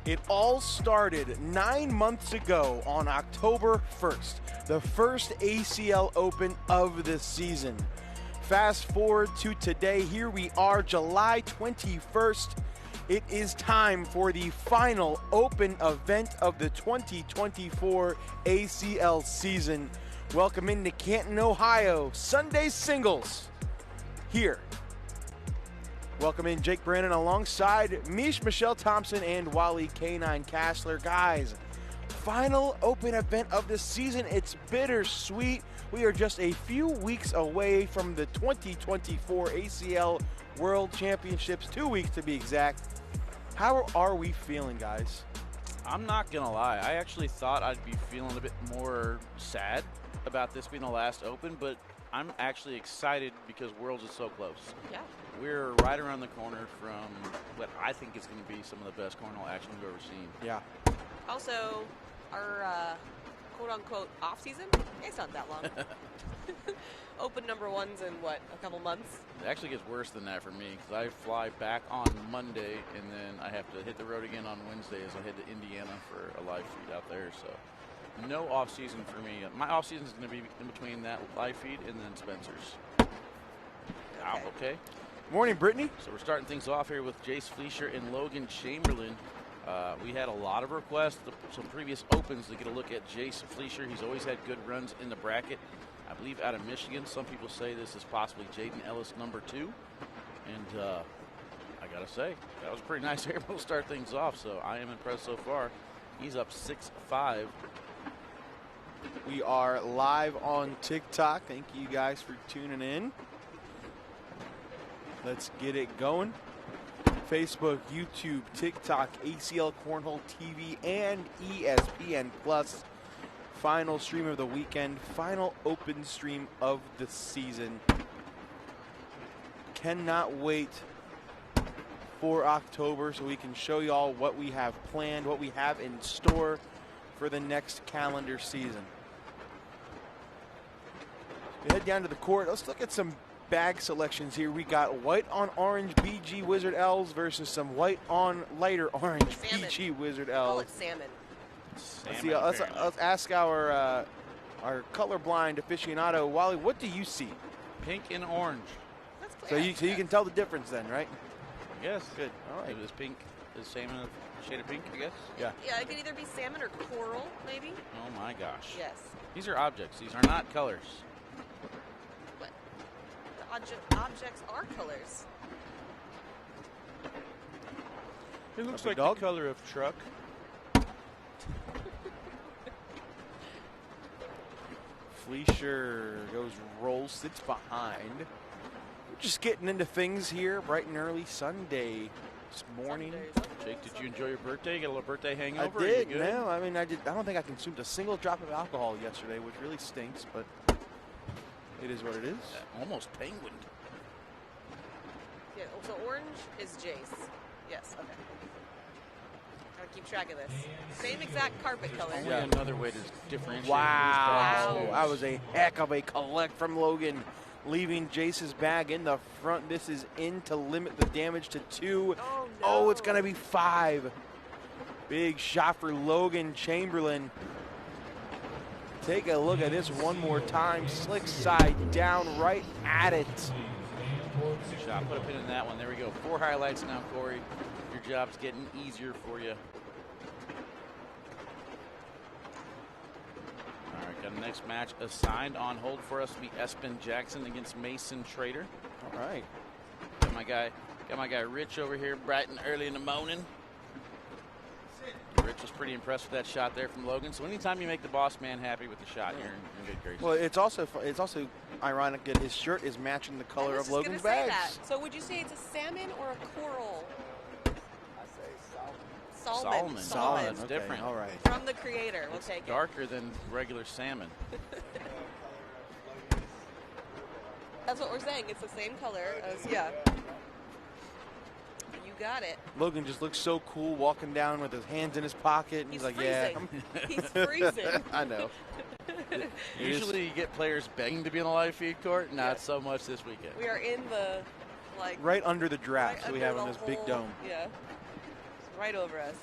It all started 9 months ago on October 1st, the first ACL Open of the season. Fast forward to today, here we are, July 21st. It is time for the final Open event of the 2024 ACL season. Welcome into Canton, Ohio, Sunday singles here. Welcome in Jake Brandon alongside Mish Michelle Thompson and Wally K9 Kassler. Guys, final Open event of the season. It's bittersweet. We are just a few weeks away from the 2024 ACL World Championships, 2 weeks to be exact. How are we feeling, guys? I'm not going to lie. I actually thought I'd be feeling a bit more sad about this being the last Open, but I'm actually excited because Worlds is so close. Yeah. We're right around the corner from what I think is going to be some of the best cornhole action we've ever seen. Yeah. Also, our quote-unquote off-season, it's not that long. Open number one's in, what, a couple months? It actually gets worse than that for me because I fly back on Monday, and then I have to hit the road again on Wednesday as I head to Indiana for a live feed out there. So no off-season for me. My off-season is going to be in between that live feed and then Spencer's. Okay. Morning, Brittany. So we're starting things off here with Jace Fleischer and Logan Chamberlain. We had a lot of requests, some previous Opens, to get a look at Jace Fleischer. He's always had good runs in the bracket. I believe out of Michigan. Some people say this is possibly Jaden Ellis #2. And I got to say, that was a pretty nice airable to start things off. So I am impressed so far. He's up 6-5. We are live on TikTok. Thank you guys for tuning in. Let's get it going. Facebook, YouTube, TikTok, ACL Cornhole TV, and ESPN Plus. Final stream of the weekend. Final Open stream of the season. Cannot wait for October so we can show you all what we have planned, what we have in store for the next calendar season. We head down to the court. Let's look at some bag selections here. We got white on orange BG Wizard L's versus some white on lighter orange Salmon. BG Wizard Call L. it salmon. Let's ask our colorblind aficionado, Wally, what do you see? Pink and orange. That's So clear. you can tell the difference then, right? Yes. Good. All right. It was pink, the same shade of pink, I guess. Yeah. Yeah, it could either be salmon or coral, maybe. Oh my gosh. Yes. These are objects. These are not colors. What? The objects are colors. It looks A like dog? the color of truck. Fleischer goes roll, sits behind. We're just getting into things here bright and early Sunday this morning. Jake, did you enjoy your birthday? Get a little birthday hangover? I Are you did. good? No, I mean, I don't think I consumed a single drop of alcohol yesterday, which really stinks, but it is what it is. Almost penguin. Yeah, so orange is Jace. Yes, okay. Gotta keep track of this. Same exact carpet color. Only another way to differentiate. Wow. Wow. That was a heck of a collect from Logan, leaving Jace's bag in the front. This is in to limit the damage to 2. Oh, no. Oh, it's going to be 5. Big shot for Logan Chamberlain. Take a look at this one more time. Slick side down, right at it. Good shot. Put a pin in that one. There we go. 4 highlights now, Corey. Your job's getting easier for you. All right, got a next match assigned. On hold for us to be Espen Jackson against Mason Trader. All right. Got my guy Rich over here bright and early in the morning. Rich was pretty impressed with that shot there from Logan. So anytime you make the boss man happy with the shot, you're in good graces. Well, it's also ironic that his shirt is matching the color of Logan's bags. So would you say it's a salmon or a coral? Salmon. Salmon. That's Okay, different. all right. From the creator. We'll take it. Darker than regular salmon. That's what we're saying. It's the same color as, yeah. You got it. Logan just looks so cool walking down with his hands in his pocket. And he's like, freezing. yeah. He's freezing. I know. Usually you get players begging to be in the live feed court. Not so much this weekend. We are in the, like. Right under the right draft we under have the on this big whole- dome. Yeah. It's right over us.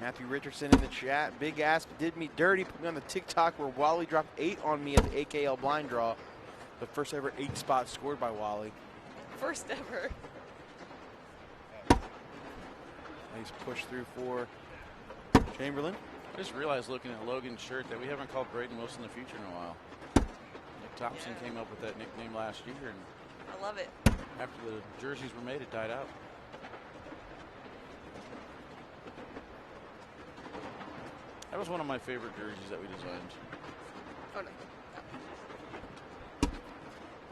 Matthew Richardson in the chat. Big ass did me dirty. Put me on the TikTok where Wally dropped 8 on me at the AKL blind draw. The first ever 8 spot scored by Wally. First ever. Nice push through for Chamberlain. I just realized looking at Logan's shirt that we haven't called Braden Wilson the Future in a while. Nick Thompson came up with that nickname last year, and I love it. after the jerseys were made, it died out. That was one of my favorite jerseys that we designed. Oh, no.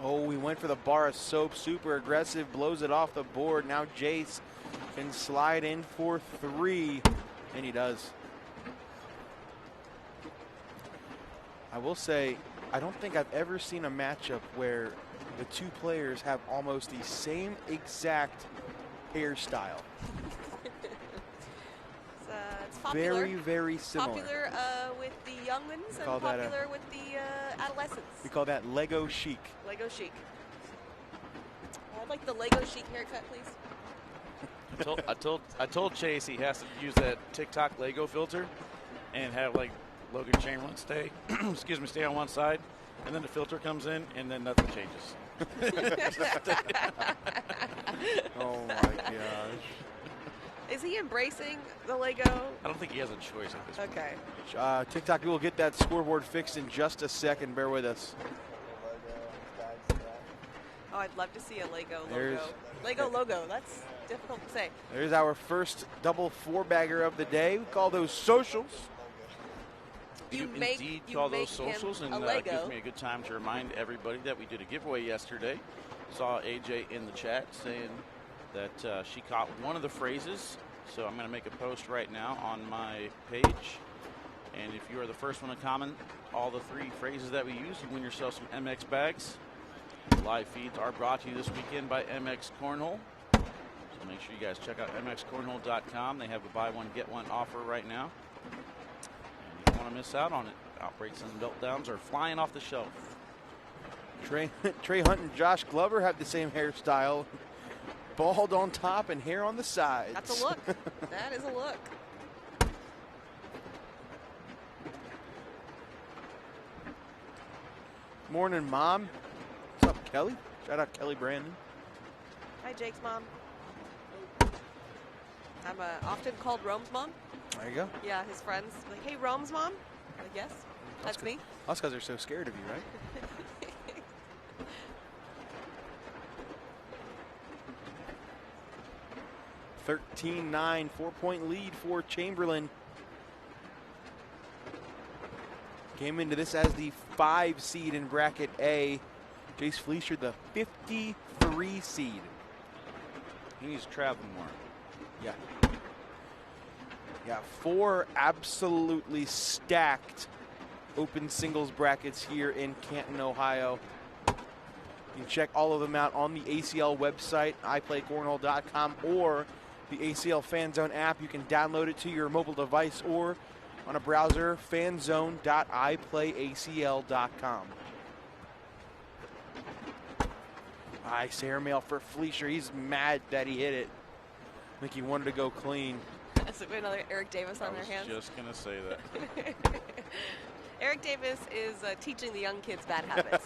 Oh, we went for the bar of soap. Super aggressive. Blows it off the board. Now Jace can slide in for 3. And he does. I will say, I don't think I've ever seen a matchup where the 2 players have almost the same exact hairstyle. It's popular. Very, very similar. Popular with the young ones and popular with the adolescents. We call that Lego chic. Lego chic. I'd like the Lego chic haircut, please. I told Chase he has to use that TikTok Lego filter and have like Logan Chamberlain stay on one side, and then the filter comes in, and then nothing changes. Oh my gosh. Is he embracing the Lego? I don't think he has a choice at this point. Okay. TikTok, we will get that scoreboard fixed in just a second. Bear with us. Oh, I'd love to see a Lego There's logo. Lego logo. That's difficult to say. There's our first double 4-bagger of the day. We call those socials. You indeed call those socials, and it gives me a good time to remind everybody that we did a giveaway yesterday. Saw AJ in the chat saying that she caught one of the phrases, so I'm going to make a post right now on my page. And if you are the first one to comment all the 3 phrases that we use, you win yourself some MX bags. Live feeds are brought to you this weekend by MX Cornhole. So make sure you guys check out mxcornhole.com. They have a buy one, get one offer right now. And you don't want to miss out on it. Outbreaks and meltdowns are flying off the shelf. Trey Hunt and Josh Glover have the same hairstyle. Bald on top and hair on the sides. That's a look. That is a look. Morning, Mom. What's up, Kelly? Shout out Kelly Brandon. Hi, Jake's mom. I'm often called Rome's mom. There you go. Yeah, his friends like, hey, Rome's mom. I'm like, yes, that's me. That's because they're so scared of you, right? 13-9, 4-point lead for Chamberlain. Came into this as the 5 seed in bracket A. Jace Fleischer, the 53 seed. He needs to travel more. Yeah. Yeah, 4 absolutely stacked open singles brackets here in Canton, Ohio. You can check all of them out on the ACL website, iPlayCornhole.com, or the ACL Fan Zone app. You can download it to your mobile device or on a browser, fanzone.iPlayACL.com. Nice airmail for Fleischer. He's mad that he hit it. I think he wanted to go clean. That's another Eric Davis on their hands. I was just going to say that. Eric Davis is teaching the young kids bad habits.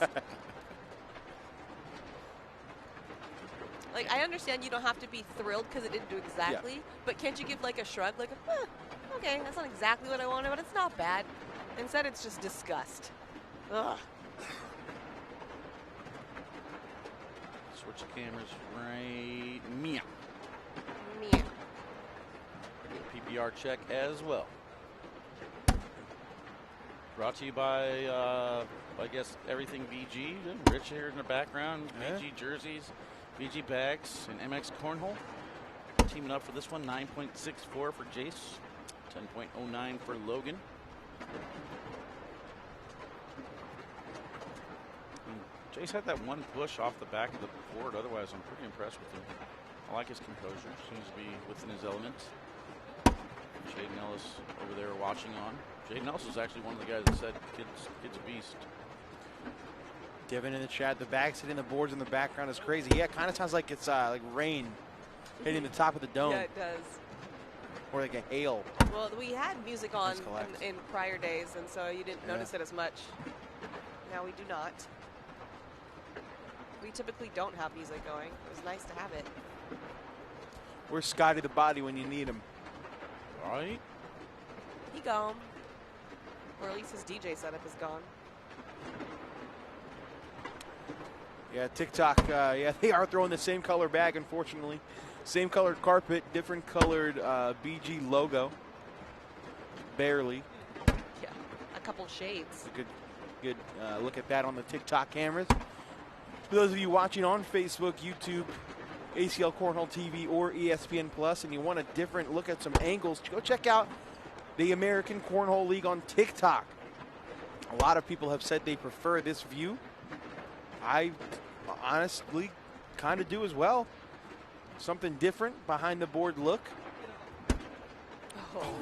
Like, I understand you don't have to be thrilled because it didn't do exactly, but can't you give like a shrug, like, okay, that's not exactly what I wanted, but it's not bad. Instead, it's just disgust. Ugh. Switch the cameras right. Meow. Meow. PPR check as well. Brought to you by, I guess, everything VG. Rich here in the background. VG jerseys, VG bags, and MX Cornhole. Teaming up for this one, 9.64 for Jace, 10.09 for Logan. Jace had that one push off the back of the board. Otherwise, I'm pretty impressed with him. I like his composure. Seems to be within his element. Jaden Ellis over there watching on. Jaden Ellis is actually one of the guys that said, kid's a beast. Devin in the chat, the bags hitting the boards in the background is crazy. Yeah, it kind of sounds like it's like rain hitting the top of the dome. Yeah, it does. More like a hail. Well, we had music on collect. in prior days, and so you didn't notice it as much. Now we do not. We typically don't have music going. It was nice to have it. Where's Scotty the Body when you need him? All right. He gone. Or at least his DJ setup is gone. Yeah, TikTok, yeah, they are throwing the same color bag, unfortunately. Same colored carpet, different colored BG logo. Barely. Yeah, a couple shades. Good look at that on the TikTok cameras. For those of you watching on Facebook, YouTube, ACL Cornhole TV, or ESPN Plus, and you want a different look at some angles, go check out the American Cornhole League on TikTok. A lot of people have said they prefer this view. I honestly kind of do as well. Something different behind the board look. Oh.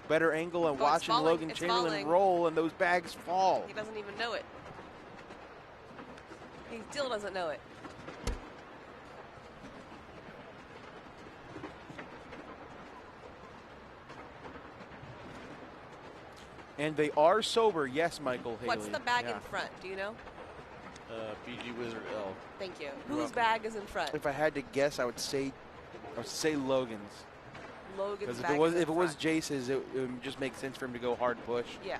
Better angle and watching Logan Chamberlain roll and those bags fall. He doesn't even know it. He still doesn't know it. And they are sober. Yes, Michael Haley. What's the bag in front? Do you know? BG Wizard L. Thank you. Whose bag is in front? If I had to guess, I would say Logan's. Logan's bag. Because if it was Jace's, it would just make sense for him to go hard push. Yeah.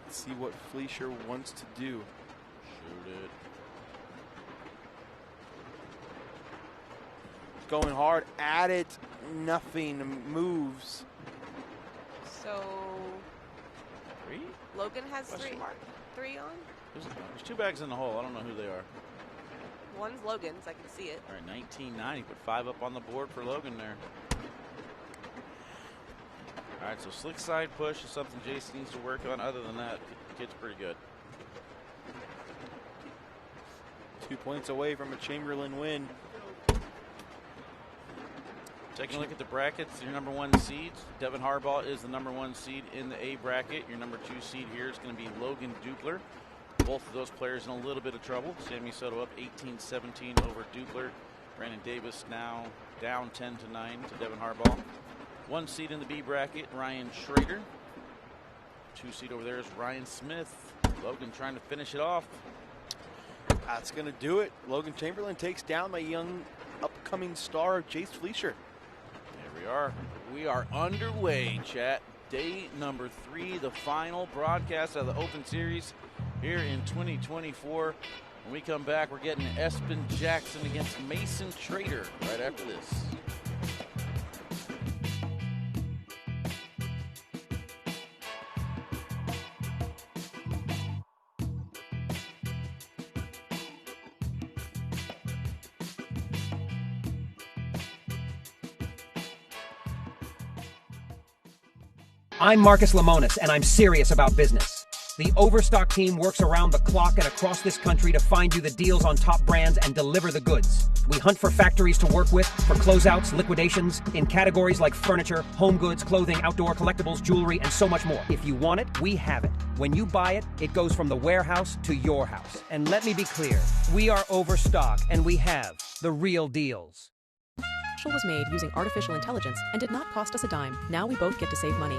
Let's see what Fleischer wants to do. Shoot it. Going hard at it, nothing moves. So three? Logan has Question mark? three on? There's two bags in the hole. I don't know who they are. One's Logan's, I can see it. All right, 1990, put 5 up on the board for Logan there. All right, so slick side push is something Jason needs to work on. Other than that, the kid's pretty good. 2 points away from a Chamberlain win. Taking a look at the brackets, your number 1 seeds. Devin Harbaugh is the number 1 seed in the A bracket. Your number 2 seed here is going to be Logan Dupler. Both of those players in a little bit of trouble. Sammy Soto up 18-17 over Dupler. Brandon Davis now down 10-9 to Devin Harbaugh. 1 seed in the B bracket, Ryan Schrader. 2 seed over there is Ryan Smith. Logan trying to finish it off. That's going to do it. Logan Chamberlain takes down the young upcoming star, Jace Fleischer. We are underway, chat. Day number 3, the final broadcast of the Open Series here in 2024. When we come back, we're getting Espen Jackson against Mason Trader right after this. I'm Marcus Lemonis, and I'm serious about business. The Overstock team works around the clock and across this country to find you the deals on top brands and deliver the goods. We hunt for factories to work with, for closeouts, liquidations, in categories like furniture, home goods, clothing, outdoor collectibles, jewelry, and so much more. If you want it, we have it. When you buy it, it goes from the warehouse to your house. And let me be clear, we are Overstock, and we have the real deals. Was made using artificial intelligence and did not cost us a dime. Now we both get to save money.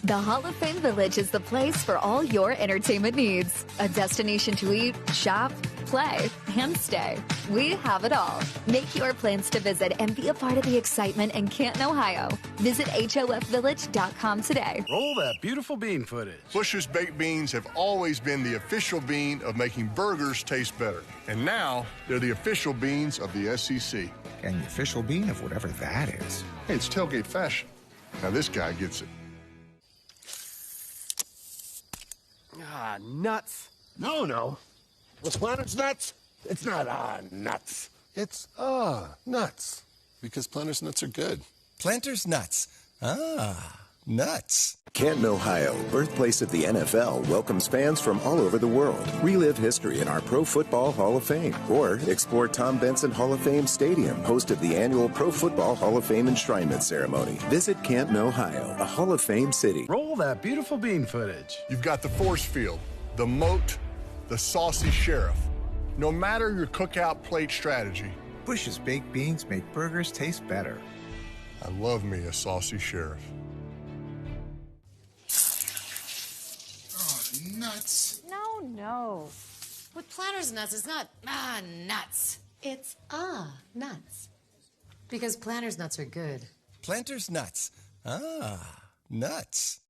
The Hall of Fame Village is the place for all your entertainment needs. A destination to eat, shop, play, and stay. We have it all. Make your plans to visit and be a part of the excitement in Canton, Ohio. Visit HOFvillage.com today. Roll that beautiful bean footage. Bush's Baked Beans have always been the official bean of making burgers taste better. And now, they're the official beans of the SEC. And the official bean of whatever that is. Hey, it's tailgate fashion. Now this guy gets it. Ah, nuts. No. Was Planner's nuts? It's not nuts. It's nuts. Because Planter's nuts are good. Planter's nuts. Nuts. Canton, Ohio, birthplace of the NFL, welcomes fans from all over the world. Relive history in our Pro Football Hall of Fame. Or explore Tom Benson Hall of Fame Stadium, host of the annual Pro Football Hall of Fame enshrinement ceremony. Visit Canton, Ohio, a Hall of Fame city. Roll that beautiful bean footage. You've got the force field, the moat, the saucy sheriff. No matter your cookout plate strategy, Bush's baked beans make burgers taste better. I love me a saucy sheriff. Oh, nuts. No. With Planters nuts, it's not nuts. It's nuts. Because Planters nuts are good. Planters nuts. Nuts.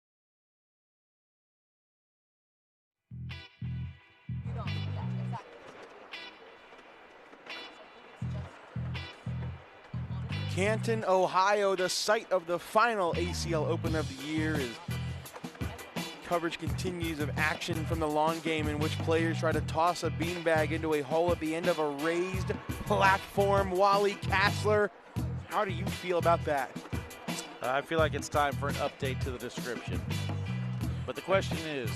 Canton, Ohio, the site of the final ACL Open of the year. Coverage continues of action from the long game in which players try to toss a beanbag into a hole at the end of a raised platform. Wally Kassler, how do you feel about that? I feel like it's time for an update to the description. But the question is,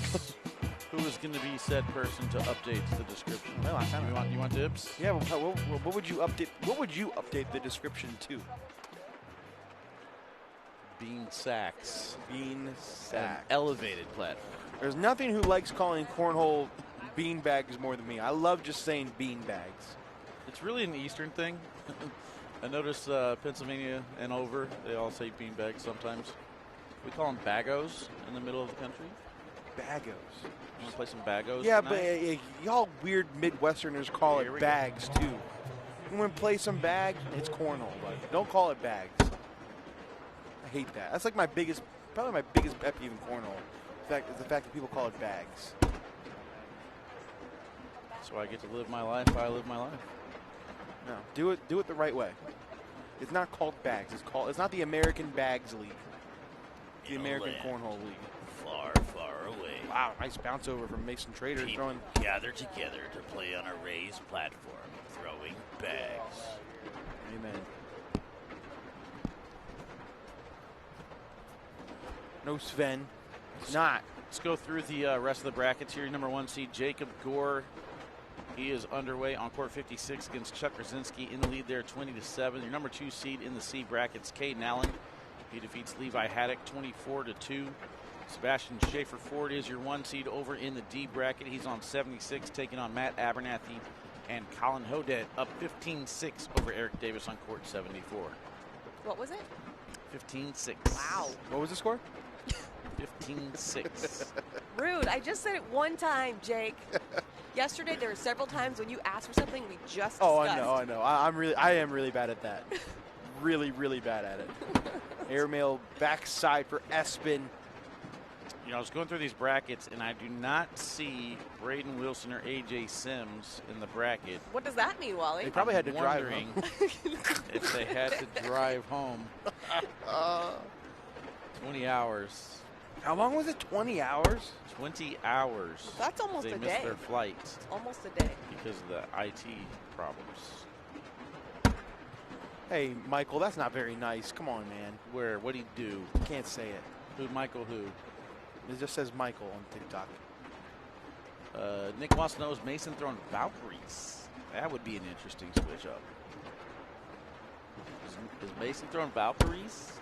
who is going to be said person to update the description? Well, I kind of you want dibs? Yeah. What would you update? What would you update the description to? Bean sacks. Bean sack. Elevated platform. There's nothing who likes calling cornhole bean bags more than me. I love just saying bean bags. It's really an Eastern thing. I notice Pennsylvania and over, they all say bean bags sometimes. We call them bagos in the middle of the country. Bagos. You want to play some bagos? Yeah, tonight? but y'all weird Midwesterners call it bags too. You want to play some bag? It's cornhole. But don't call it bags. I hate that. That's like probably my biggest pet peeve in cornhole. The fact that people call it bags. So I get to live my life. I live my life. No, do it the right way. It's not called bags. It's not the American Bags League. The American Cornhole League. Far, far away. Wow, nice bounce over from Mason Trader. People gather together to play on a raised platform, throwing bags. Amen. No Sven. It's not. Let's go through the rest of the brackets here. Number 1 seed Jacob Gore. He is underway on court 56 against Chuck Trzinski in the lead there 20-7. Your number 2 seed in the C brackets, Caden Allen. He defeats Levi Haddock 24-2. Sebastian Schaefer Ford is your 1 seed over in the D bracket. He's on 76, taking on Matt Abernathy and Colin Hodet, up 15-6 over Eric Davis on court 74. What was it? 15-6. Wow. What was the score? 15-6. Rude. I just said it one time, Jake. Yesterday, there were several times when you asked for something we just discussed. Oh, I know. I am really bad at that. really, really bad at it. Airmail backside for Espen. You know, I was going through these brackets, and I do not see Braden Wilson or A.J. Sims in the bracket. What does that mean, Wally? They probably had to drive home. If they had to drive home. 20 hours. How long was it? 20 hours? 20 hours. That's almost a day. They missed their flight. It's almost a day. Because of the IT problems. Hey, Michael, that's not very nice. Come on, man. Where? What'd he do? Can't say it. Who? Michael who? It just says Michael on TikTok. Nick wants to know, is Mason throwing Valkyries? That would be an interesting switch up. Is Mason throwing Valkyries?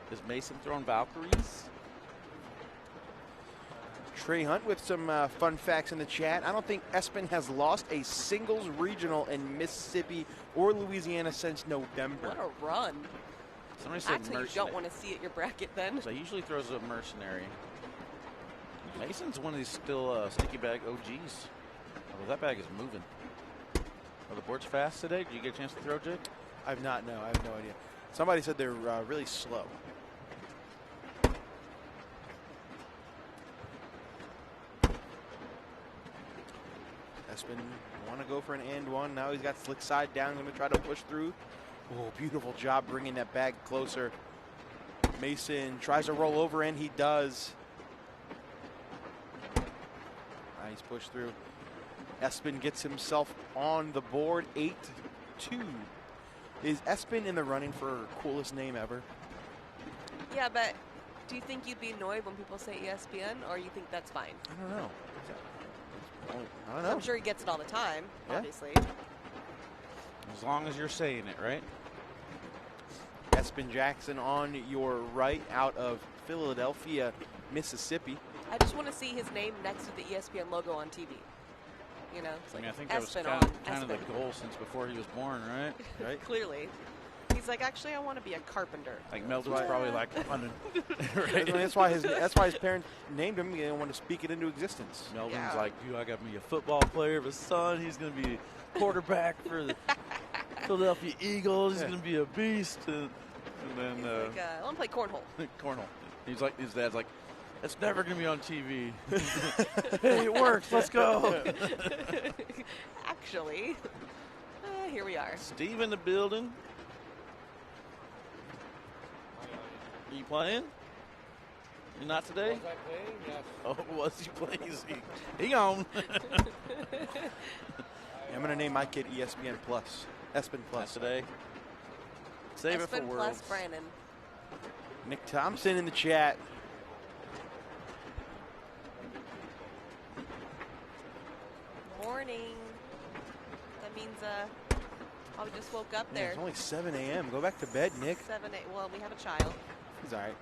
Is Mason throwing Valkyries? Trey Hunt with some fun facts in the chat. I don't think Espen has lost a singles regional in Mississippi or Louisiana since November. What a run. Somebody said Actually, you don't want to see it your bracket then. So he usually throws a mercenary. Mason's one of these still sticky bag OGs. Well, that bag is moving. Are the boards fast today? Did you get a chance to throw, Jake? I have no idea. Somebody said they're really slow. Espen want to go for an and one. Now he's got slick side down. Going to try to push through. Oh, beautiful job bringing that bag closer. Mason tries to roll over, and he does. Nice push through. Espen gets himself on the board, 8-2. Is Espen in the running for coolest name ever? Yeah, but do you think you'd be annoyed when people say ESPN, or you think that's fine? I don't know. I don't know. I'm sure he gets it all the time, obviously. As long as you're saying it, right? Espen Jackson on your right out of Philadelphia, Mississippi. I just want to see his name next to the ESPN logo on TV. You know, it's like I think that was kind of the goal since before he was born, right? Right. Clearly. He's like, actually, I want to be a carpenter. Like Melton's probably like, right. That's why his parents named him. They didn't want to speak it into existence. Melton's like, dude, I got me a football player of a son. He's going to be quarterback for the Philadelphia Eagles. He's going to be a beast. And then he's like, I want to play cornhole. Cornhole. He's like, his dad's like, it's never going to be on TV. Hey, it works. Let's go. Actually, here we are. Steve in the building. Are you playing? You're not today? Was I playing? Yes. Oh, was he playing? He on. I'm going to name my kid ESPN Plus. ESPN Plus. Today. Save ESPN it for Worlds. Plus Brandon. Nick Thompson in the chat. Morning. That means probably just woke up there. It's only 7 a.m. Go back to bed, Nick. 7, 8. Well, we have a child. He's all right.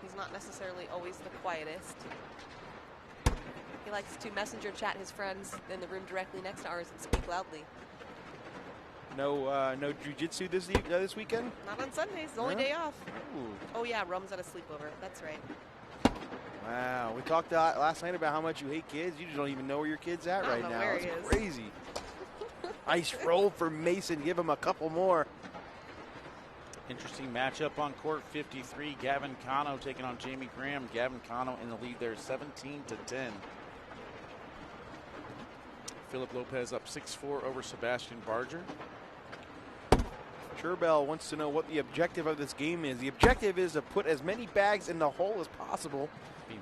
He's not necessarily always the quietest. He likes to messenger chat his friends in the room directly next to ours and speak loudly. No jiu-jitsu this weekend? Not on Sundays. It's the only day off. Ooh. Oh, yeah. Rum's at a sleepover. That's right. Wow. We talked last night about how much you hate kids. You just don't even know where your kid's at right now. Where It's he is. crazy. Nice roll for Mason. Give him a couple more. Interesting matchup on court 53. Gavin Cano taking on Jamie Graham. Gavin Cano in the lead there 17-10. Philip Lopez up 6-4 over Sebastian Barger. Churbell wants to know what the objective of this game is. The objective is to put as many bags in the hole as possible.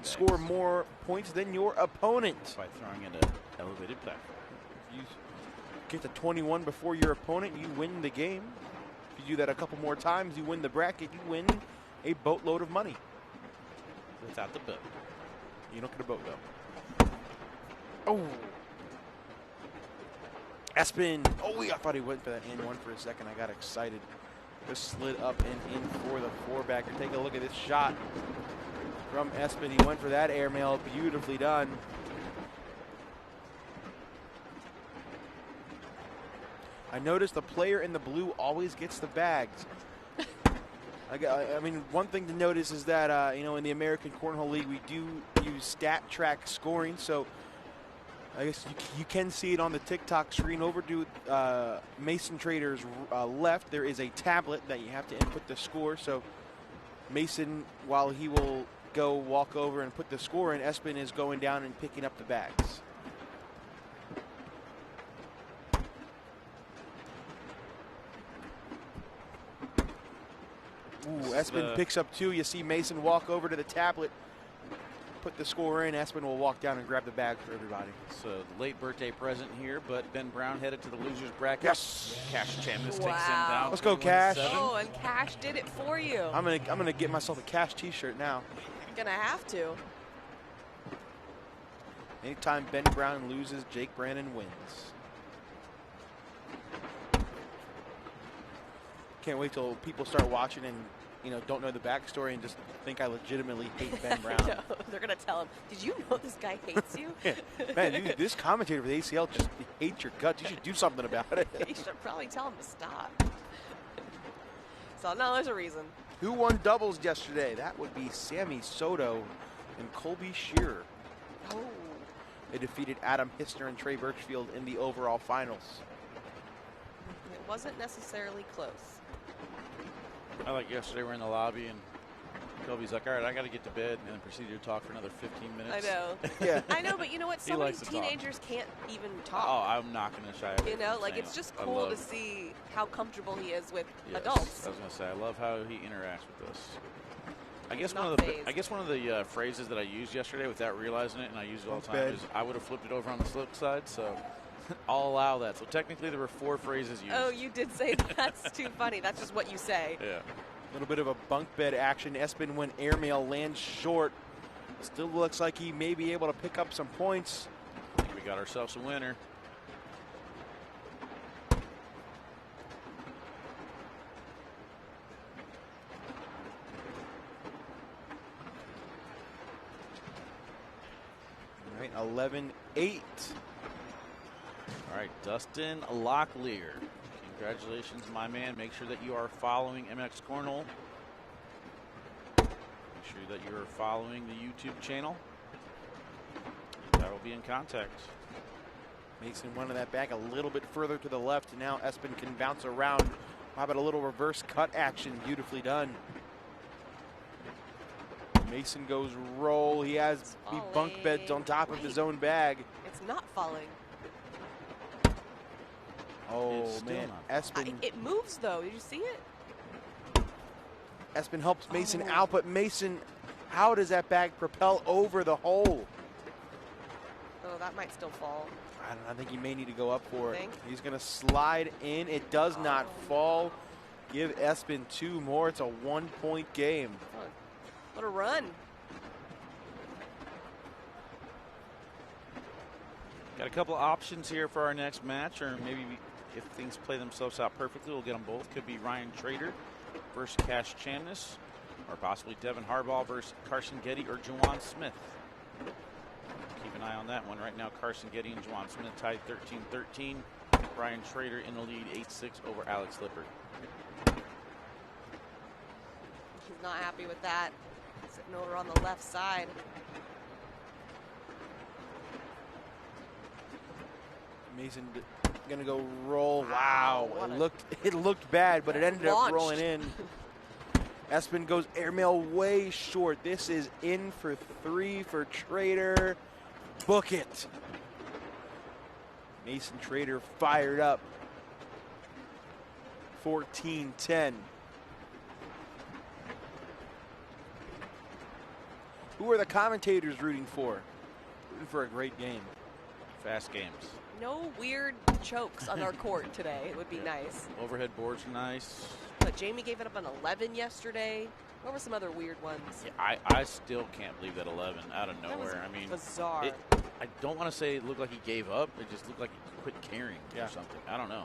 Score more points than your opponent. By throwing in an elevated platform. If you get to 21 before your opponent, you win the game. If you do that a couple more times, you win the bracket. You win a boatload of money. Without the boat. You don't get a boat, though. Oh. Espin. Oh, I thought he went for that in one for a second. I got excited. Just slid up and in for the four-bagger. Take a look at this shot from Espin. He went for that airmail. Beautifully done. I noticed the player in the blue always gets the bags. I mean, one thing to notice is that, in the American Cornhole League, we do use stat track scoring. So I guess you can see it on the TikTok screen. Over to Mason Trader's left, there is a tablet that you have to input the score. So Mason, while he will walk over and put the score in, Espin is going down and picking up the bags. Ooh, Espin picks up 2. You see Mason walk over to the tablet, put the score in. Espin will walk down and grab the bag for everybody. So late birthday present here, but Ben Brown headed to the losers bracket. Yes. Cash Chamness takes him down. Let's go, Cash. Oh, and Cash did it for you. I'm gonna get myself a Cash T-shirt now. You're gonna have to. Anytime Ben Brown loses, Jake Brandon wins. Can't wait till people start watching and don't know the backstory and just think I legitimately hate Ben Brown. No, they're gonna tell him, did you know this guy hates you? Man, this commentator for the ACL just hates your guts. You should do something about it. You should probably tell him to stop. So no, there's a reason. Who won doubles yesterday? That would be Sammy Soto and Colby Shearer. Oh. They defeated Adam Hissner and Trey Birchfield in the overall finals. It wasn't necessarily close. I like yesterday we're in the lobby and Kobe's like, all right, I got to get to bed, and then proceeded to talk for another 15 minutes. I know. Yeah. I know, but you know what? So many teenagers can't even talk. Oh, I'm not going to shy away. You know, like it's just cool to see how comfortable he is with adults. I was going to say, I love how he interacts with us. I guess one of the phrases that I used yesterday without realizing it, and I use it all the time, is I would have flipped it over on the slip side, so I'll allow that. So technically there were 4 phrases used. Oh, you did say that. That's too funny. That's just what you say. Yeah. A little bit of a bunk bed action. Espin went airmail, lands short. Still looks like he may be able to pick up some points. I think we got ourselves a winner. 11-8. All right, Dustin Locklear. Congratulations, my man. Make sure that you are following MX Cornhole. Make sure that you are following the YouTube channel. That will be in contact. Mason wanted that back a little bit further to the left. Now Espen can bounce around. How about a little reverse cut action? Beautifully done. Mason goes roll. He has the bunk beds on top of his own bag. It's not falling. Oh, man. Espen. It moves, though. Did you see it? Espen helps Mason out, but Mason, how does that bag propel over the hole? Oh, that might still fall. I don't know. I think he may need to go up for it. Think? He's going to slide in. It does not fall. Give Espen 2 more. It's a 1-point game. What a run. Got a couple of options here for our next match, or maybe if things play themselves out perfectly, we'll get them both. Could be Ryan Trader versus Cash Chamness, or possibly Devin Harbaugh versus Carson Getty or Juwan Smith. Keep an eye on that one. Right now, Carson Getty and Juwan Smith tied 13-13. Ryan Trader in the lead 8-6 over Alex Lippert. He's not happy with that. Sitting over on the left side. Mason gonna go roll. Wow, it looked bad, but it ended up rolling in. Espen goes airmail way short. This is in for 3 for Trader. Book it. Mason Trader fired up. 14-10. Who are the commentators rooting for? Rooting for a great game. Fast games. No weird chokes on our court today. It would be nice. Overhead boards are nice. But Jamie gave it up on 11 yesterday. What were some other weird ones? Yeah, I still can't believe that 11 out of nowhere. That was I mean, bizarre. I don't want to say it looked like he gave up. It just looked like he quit caring or something. I don't know.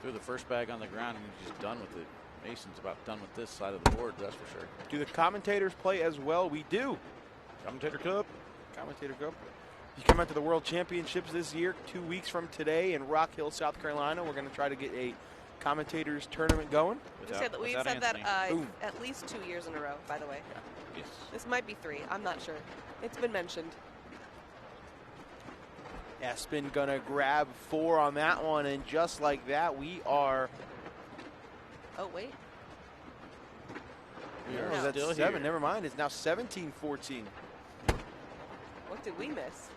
Threw the first bag on the ground and he's just done with it. Mason's about done with this side of the board, that's for sure. Do the commentators play as well? We do. Commentator Cup. Commentator Cup. You come out to the World Championships this year, 2 weeks from today in Rock Hill, South Carolina. We're going to try to get a commentators tournament going. We've said that at least 2 years in a row, by the way. Yeah. Yes. This might be 3. I'm not sure. It's been mentioned. Espen going to grab 4 on that one, and just like that, we are... Oh, wait. Yeah, that's still 7. Here. Never mind. It's now 17-14. What did we miss?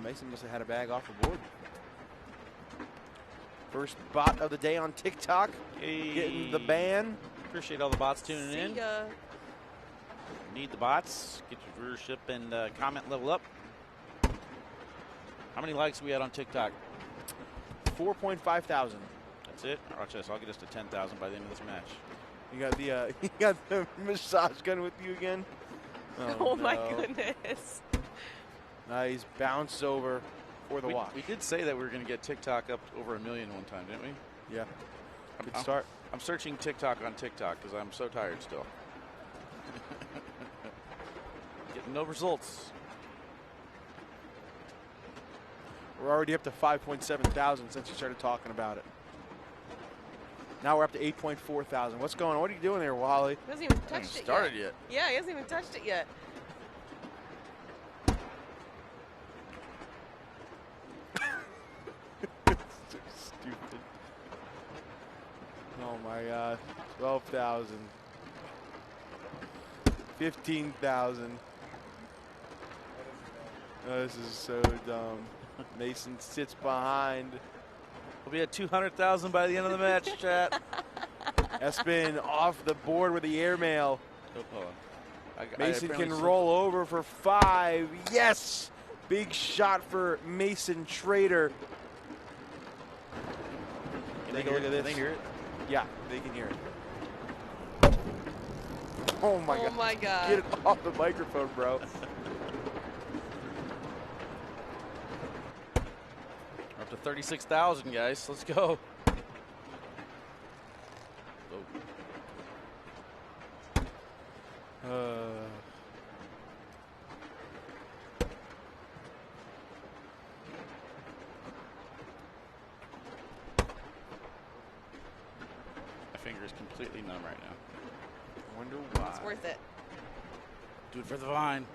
Mason must have had a bag off the board. First bot of the day on TikTok. Hey. Getting the ban. Appreciate all the bots tuning in. See ya. Need the bots. Get your viewership and comment level up. How many likes we had on TikTok? 4.5 thousand. That's it. Watch this. I'll get us to 10,000 by the end of this match. You got the you got the massage gun with you again. Oh my goodness. Nice bounce over for the watch. We did say that we were going to get TikTok up to over 1 million one time, didn't we? Yeah. Good start. I'm searching TikTok on TikTok because I'm so tired still. Getting no results. We're already up to 5.7 thousand since you started talking about it. Now we're up to 8.4 thousand. What's going on? What are you doing there, Wally? He hasn't even touched it started yet. Yeah, he hasn't even touched it yet. So stupid. Oh my God. 12,000. 15,000. Oh, this is so dumb. Mason sits behind. We'll be at 200,000 by the end of the match, chat. Espen off the board with the airmail. Oh, Mason can roll over for 5. Yes! Big shot for Mason Trader. Take a look at this. Can they hear it? Yeah, they can hear it. Oh my God. Oh my God. Get it off the microphone, bro. We're up to 36,000, guys. Let's go. is completely numb right now. I wonder why. It's worth it. Do it for the vine.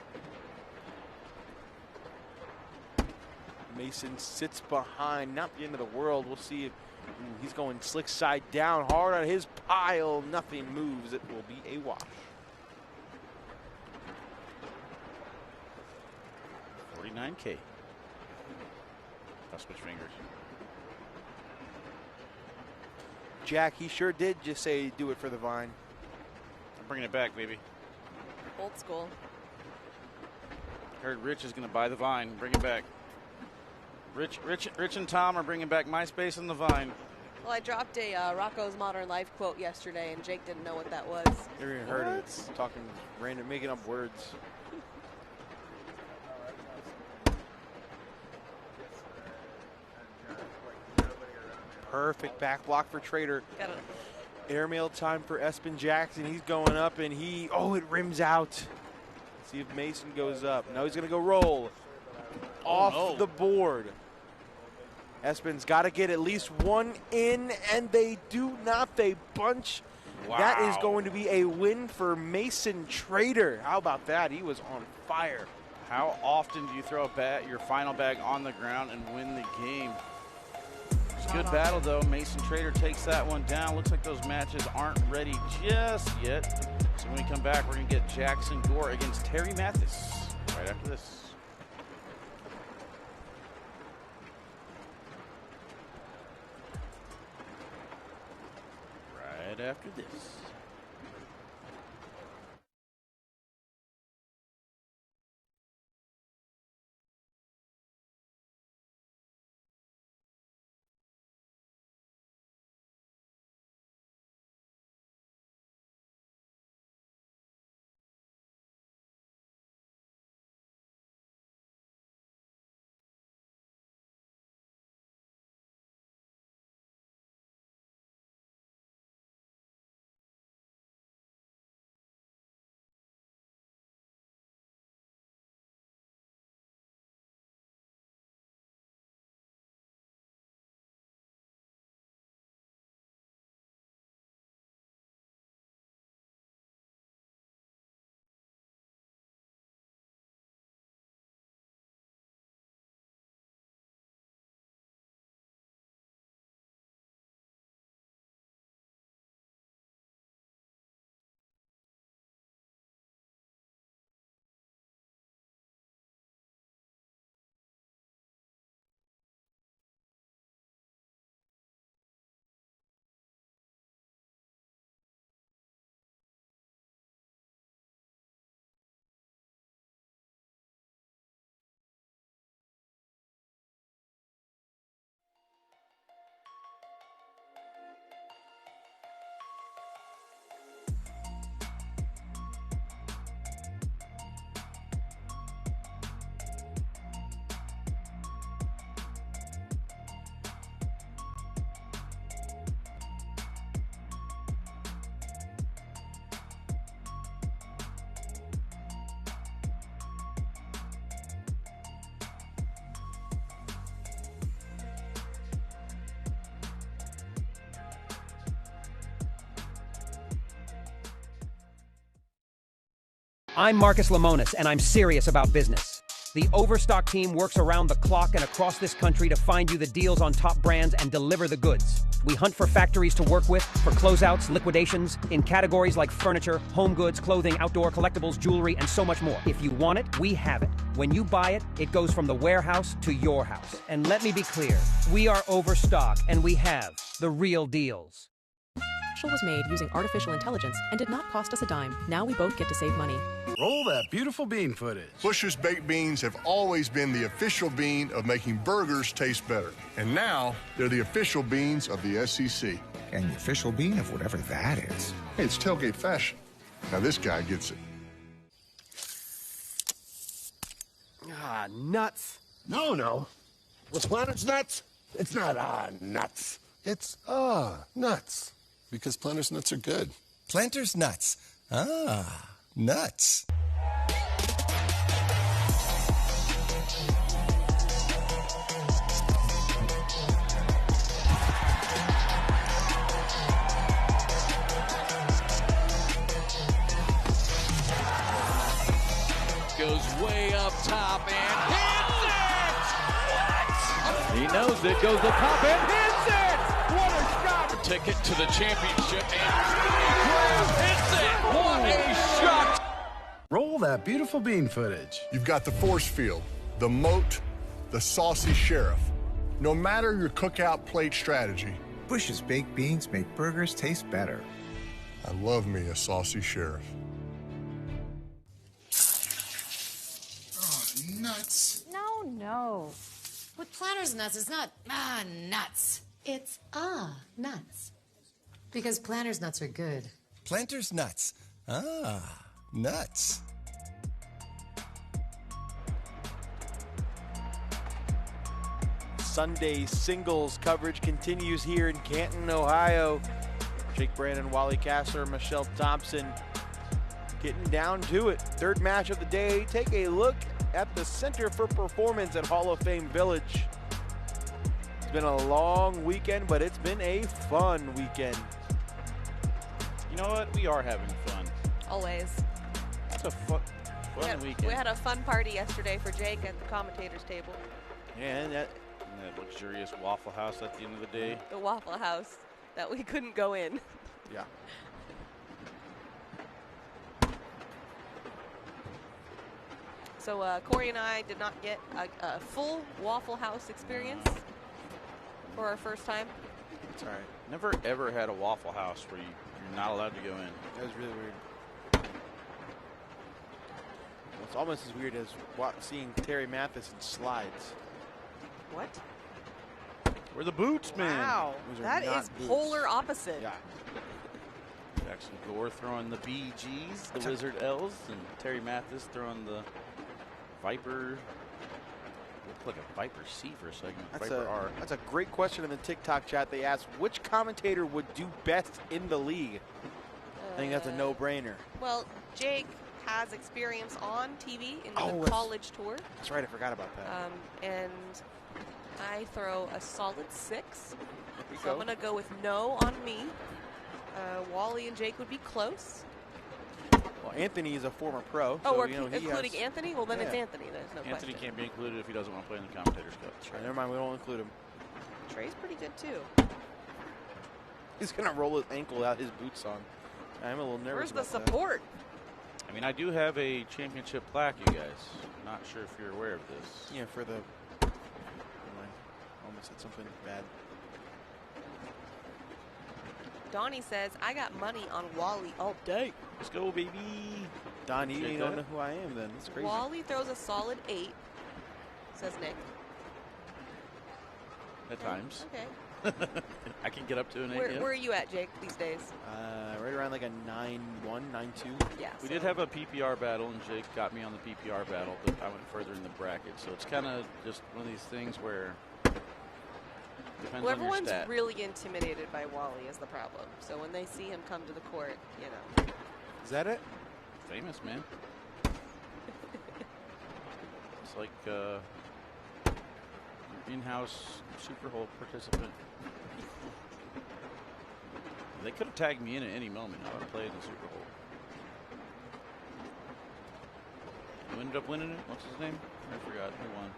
Mason sits behind, not the end of the world. We'll see if he's going slick side down, hard on his pile. Nothing moves. It will be a wash. 49K. I'll switch fingers. Jack, he sure did just say do it for the vine. I'm bringing it back, baby. Old school. Heard Rich is going to buy the vine. Bring it back. Rich and Tom are bringing back MySpace and the vine. Well, I dropped a Rocco's Modern Life quote yesterday, and Jake didn't know what that was. Never even heard it. Talking random, making up words. Perfect back block for Trader. Airmail time for Espen Jackson. He's going up, and it rims out. See if Mason goes up. Now he's going to go roll. Off the board. Espen's got to get at least one in, and they do not. They bunch. Wow. That is going to be a win for Mason Trader. How about that? He was on fire. How often do you throw your final bag on the ground and win the game? It's a good battle, though. Mason Trader takes that one down. Looks like those matches aren't ready just yet. So when we come back, we're going to get Jackson Gore against Terry Matthis right after this. Right after this. I'm Marcus Lemonis, and I'm serious about business. The Overstock team works around the clock and across this country to find you the deals on top brands and deliver the goods. We hunt for factories to work with, for closeouts, liquidations, in categories like furniture, home goods, clothing, outdoor collectibles, jewelry, and so much more. If you want it, we have it. When you buy it, it goes from the warehouse to your house. And let me be clear, we are Overstock, and we have the real deals. Was made using artificial intelligence and did not cost us a dime. Now we both get to save money. Roll that beautiful bean footage. Bush's Baked Beans have always been the official bean of making burgers taste better. And now they're the official beans of the SEC. And the official bean of whatever that is. Hey, it's tailgate fashion. Now this guy gets it. Ah, nuts. No. Was Planters nuts? It's not nuts. It's nuts. Because Planters nuts are good. Planters nuts. Nuts. way up top and hits it! He knows it, goes to the top and hits it! What a shot! Ticket to the championship and hits it! What a shot! Roll that beautiful bean footage. You've got the force field, the moat, the saucy sheriff. No matter your cookout plate strategy, Bush's baked beans make burgers taste better. I love me a saucy sheriff. Oh, nuts. No. With Planters nuts, it's not nuts. It's nuts. Because Planters nuts are good. Planters nuts. Nuts. Sunday singles coverage continues here in Canton, Ohio. Jake Brandon, Wally Kasser, Michelle Thompson getting down to it. Third match of the day. Take a look at the Center for Performance at Hall of Fame Village. It's been a long weekend, but it's been a fun weekend. You know what? We are having fun. Always. It's a fun weekend. We had a fun party yesterday for Jake at the commentators table. Yeah, and that luxurious Waffle House at the end of the day. The Waffle House that we couldn't go in. Yeah. So Corey and I did not get a full Waffle House experience for our first time. That's all right. Never ever had a Waffle House where you're not allowed to go in. That was really weird. It's almost as weird as seeing Terry Matthis in slides. What? We're the boots, man. Wow, that is polar opposite. Yeah. Actually, Gore throwing the BGs, the Wizard L's, and Terry Matthis throwing the Viper. Looked like a Viper C for a second. Viper R. That's a great question in the TikTok chat. They asked, which commentator would do best in the league? I think that's a no-brainer. Well, Jake has experience on TV in the college tour. That's right, I forgot about that. And I throw a solid 6. So I'm going to go with no on me. Wally and Jake would be close. Well, Anthony is a former pro. Oh, so, we're including Anthony? Well, then it's Anthony. There's no question. Anthony can't be included if he doesn't want to play in the commentator's cup. Right, never mind, we won't include him. Trey's pretty good, too. He's going to roll his ankle without his boots on. I'm a little nervous. Where's the support? I mean, I do have a championship plaque, you guys. Not sure if you're aware of this. Yeah, for the... I almost said something bad. Donnie says, I got money on Wally all day. Let's go, baby. Donnie, you don't know who I am then. That's crazy. Wally throws a solid 8, says Nick. At times. Okay. I can get up to an 8. Where are you at, Jake, these days? Right around like a 9-1, 9-2. Yeah. We did have a PPR battle, and Jake got me on the PPR battle, but I went further in the bracket. So it's kind of just one of these things where depends on everyone's your stat. really intimidated by Wally is the problem. So when they see him come to the court, you know. Is that it? Famous, man. It's like in-house Super Bowl participant. They could have tagged me in at any moment. I would have played in the Super Bowl. Who ended up winning it? What's his name? I forgot who won.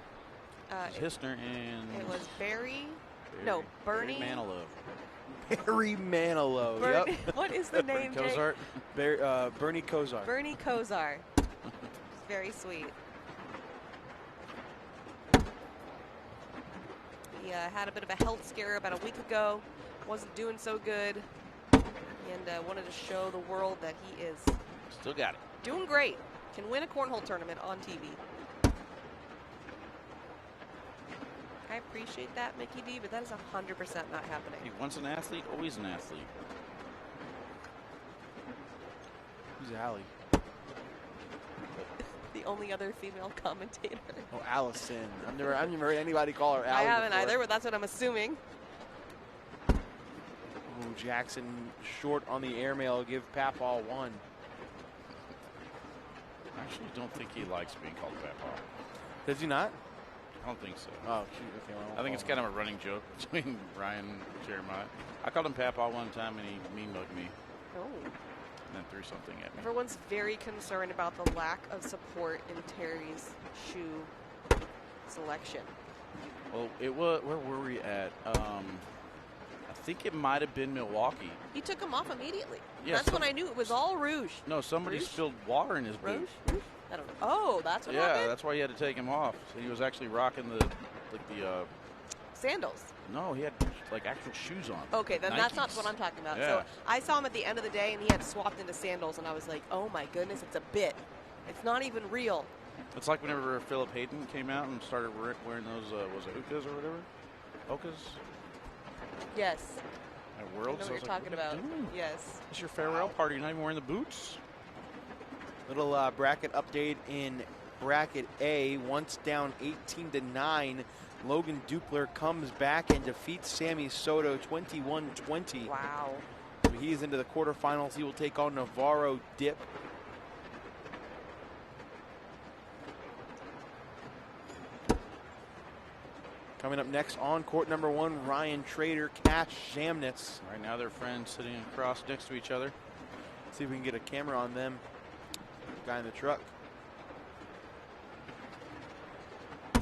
It was Hissner and... It was Bernie Manilow. Barry Manilow. Yep. What is the name, Jake? Cozart? Bernie Kosar. Bernie Kosar. Very sweet. He had a bit of a health scare about a week ago. Wasn't doing so good. And wanted to show the world that he is... Still got it. Doing great. Can win a cornhole tournament on TV. I appreciate that, Mickey D, but that is 100% not happening. He once an athlete, always an athlete. Who's Allie? The only other female commentator. Oh, Allison. I've never heard anybody call her Allie I haven't before. either, but that's what I'm assuming. Ooh, Jackson short on the airmail. Give Papaw 1. I actually don't think he likes being called Papaw. Does he not? I don't think so. Oh, shoot. Okay, well, I think it's kind of a running joke between Ryan and Jeremiah. I called him Papaw one time, and he mean-mugged me. Oh. then threw something at me. Everyone's very concerned about the lack of support in Terry's shoe selection. Well, where were we at? I think it might have been Milwaukee. He took them off immediately. Yeah, that's when I knew it was all rouge. No, somebody spilled water in his boot. Rouge? I don't know. Oh, that's what yeah, happened? that's why he had to take him off. So he was actually rocking the sandals. No, he had like actual shoes on. Okay, then Nikes. That's not what I'm talking about. Yeah. So I saw him at the end of the day, and he had swapped into sandals, and I was like, oh my goodness, it's a bit. It's not even real. It's like whenever Philip Hayden came out and started wearing those, was it hookahs or whatever? Hookahs? Yes. At I Worlds? know what you're talking about. Yes. It's your farewell party. You're not even wearing the boots? Little bracket update in bracket A. Once down 18-9, Logan Dupler comes back and defeats Sammy Soto 21-20. Wow. So he's into the quarterfinals. He will take on Navarro Dip. Coming up next on court number 1, Ryan Trader, Cash Chamness. Right now they're friends sitting across next to each other. See if we can get a camera on them. Guy in the truck.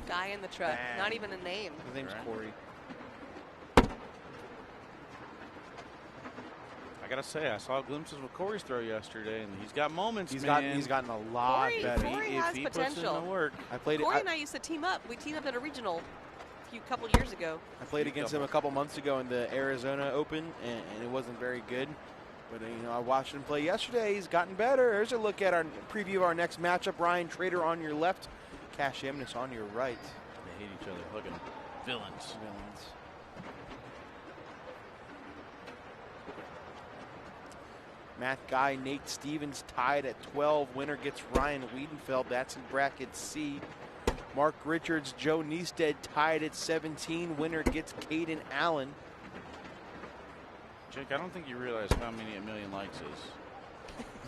Guy in the truck. Bang. Not even a name. His name's Corey. I gotta say, I saw glimpses of Corey's throw yesterday, and he's got moments. He's man. gotten a lot better. Corey has if he potential. puts in the work. Corey and I used to team up. We teamed up at a regional a couple years ago. I played against him a couple months ago in the Arizona Open, and it wasn't very good. But I watched him play yesterday. He's gotten better. Here's a look at our preview of our next matchup. Ryan Trader on your left, Cash Chamness on your right. They hate each other. Look at them. Villains. Matt Guy, Nate Stevens tied at 12. Winner gets Ryan Weeden Feld. That's in bracket C. Mark Richards, Joe Niestead tied at 17. Winner gets Caden Allen. Jake, I don't think you realize how many a million likes is.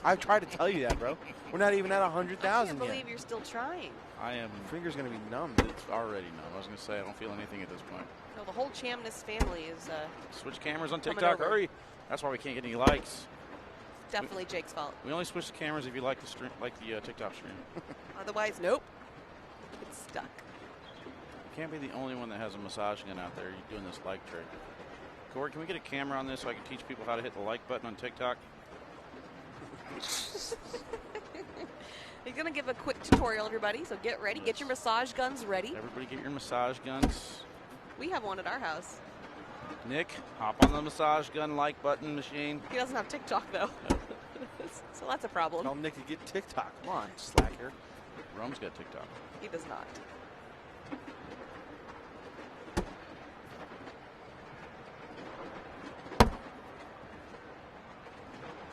I tried to tell you that, bro. We're not even at 100,000 I yet. can't believe you're still trying. I am. Your finger's going to be numb. It's already numb. I was going to say I don't feel anything at this point. No, the whole Chamness family is switch cameras on coming TikTok. over. Hurry. That's why we can't get any likes. Definitely Jake's fault. We only switch the cameras if you like the stream, TikTok stream. Otherwise, nope. It's stuck. You can't be the only one that has a massage gun out there doing this like trick. Gore, can we get a camera on this so I can teach people how to hit the like button on TikTok? He's going to give a quick tutorial, everybody, so get ready. Get your massage guns ready. Everybody get your massage guns. We have one at our house. Nick, hop on the massage gun like button machine. He doesn't have TikTok, though. So that's a problem. Tell Nick to get TikTok. Come on, slacker. Rome's got TikTok. He does not.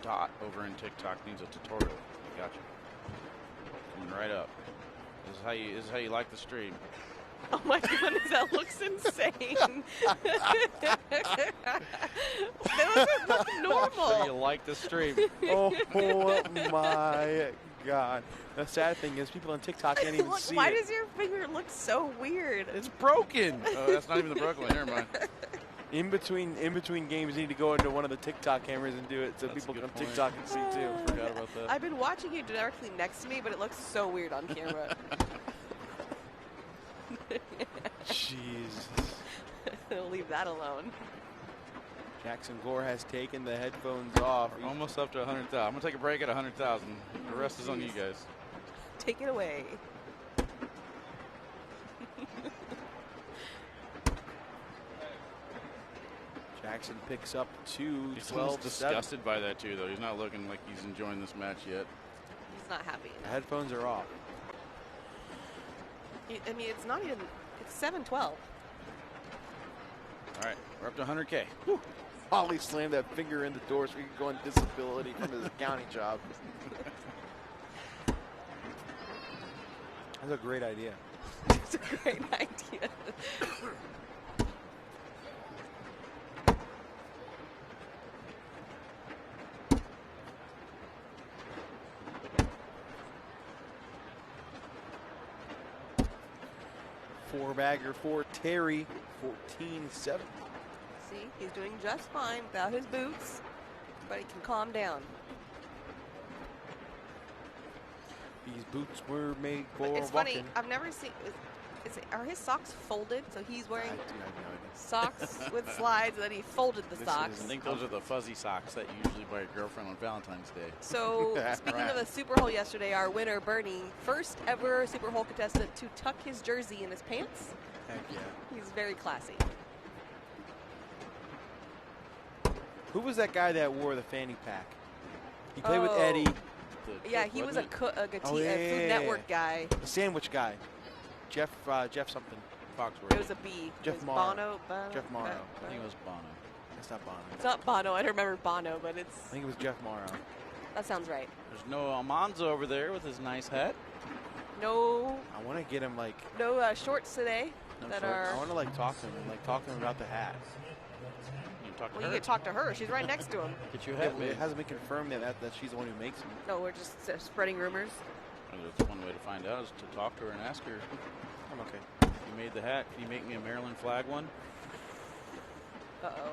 Dot over in TikTok needs a tutorial. Gotcha. Coming right up. This is how you like the stream. Oh my goodness, that looks insane. That doesn't look normal. So you like the stream. Oh my God. The sad thing is people on TikTok can't even see Why it. does your finger look so weird? It's broken. Oh, that's not even the broken one. Never mind. In between games, you need to go into one of the TikTok cameras and do it so people on TikTok can see too. Forgot about that. I've been watching you directly next to me, but it looks so weird on camera. Jesus. I'll leave that alone. Jackson Gore has taken the headphones off. We're almost up to 100,000. I'm going to take a break at 100,000. The rest is on you guys. Take it away. Jackson picks up two, He's 12 to 7. disgusted by that too, though. He's not looking like he's enjoying this match yet. He's not happy. The headphones are off. I mean, it's not even, it's 7-12. All right, we're up to 100K. Ollie slammed that finger in the door so he could go on disability from his accounting job. That's a great idea. It's a great idea. Four-bagger for Terry, 14-7. See, he's doing just fine without his boots, but he can calm down. These boots were made for It's walking. funny. I've never seen. Are his socks folded? So he's wearing socks with slides, and then he folded the socks. I think those are the fuzzy socks that you usually buy your girlfriend on Valentine's Day. So speaking of the Super Bowl yesterday, our winner Bernie, first ever Super Bowl contestant to tuck his jersey in his pants. Heck yeah. He's very classy. Who was that guy that wore the fanny pack? He played with Eddie. Yeah, he was a Food Network guy. The sandwich guy. Jeff something. Foxworthy. It was a B. Jeff Morrow. Jeff Morrow. I think it was Bono. It's not Bono. It's not Bono. I don't remember Bono, but it's... I think it was Jeff Morrow. That sounds right. There's no Almanzo over there with his nice hat. No... I want to get him, like... No shorts today. I want to, like, talk to him and, like, talk to him about the hat. You can talk to her. She's right next to him. Get your hat, It hasn't been confirmed that she's the one who makes them. No, we're just spreading rumors. That's one way to find out is to talk to her and ask her. I'm okay. You made the hat. Can you make me a Maryland flag one? Uh-oh.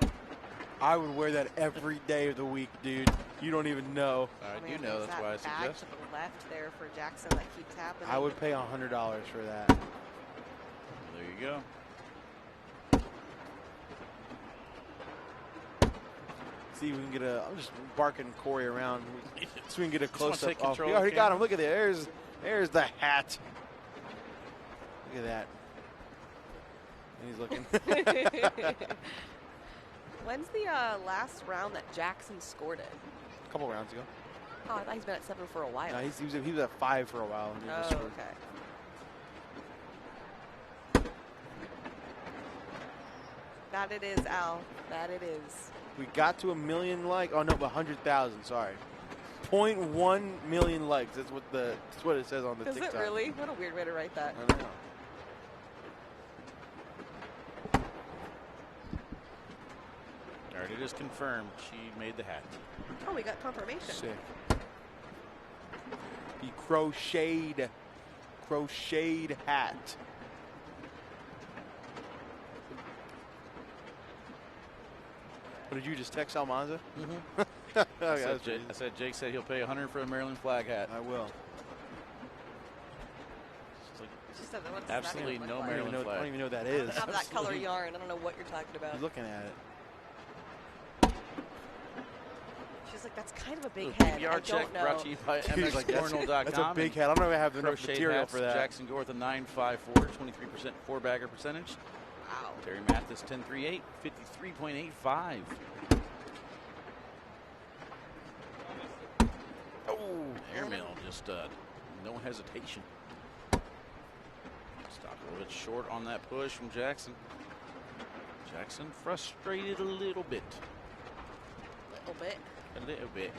I would wear that every day of the week, dude. You don't even know. I do know. That's why I back suggest. to the left there for Jackson that keeps happening. I would pay $100 for that. There you go. See, we can get I'm just barking Corey around so we can get a close up. Oh, he already got him. Look at there. There's the hat. Look at that. And he's looking. When's the last round that Jackson scored in? A couple rounds ago. Oh, I thought he's been at 7 for a while. No, he was at 5 for a while. And he just scored. Okay. That it is, Al. That it is. We got to 1 million likes. Oh no, 100,000. Sorry, 0.1 million likes. That's what it says on the TikTok. Is it really? What a weird way to write that. I don't know. All right, it is confirmed. She made the hat. Oh, we got confirmation. Sick. The crocheted hat. What did you just text Almanza? Mm-hmm. I said Jake said he'll pay $100 for a Maryland flag hat. I will. Absolutely no Maryland flag. I don't even know what that is. I don't have that color yarn. I don't know what you're talking about. You're looking at it. She's like, that's kind of a big head. PBR check brought to you by MXCornell.com. That's a big head. I don't know if I have enough material for that. Jackson Gore with a 9.54, 23% four-bagger percentage. Wow. Terry Matthis, 10.38, 53.85. Oh, airmail, just no hesitation. Stopped a little bit short on that push from Jackson. Jackson frustrated a little bit. A little bit.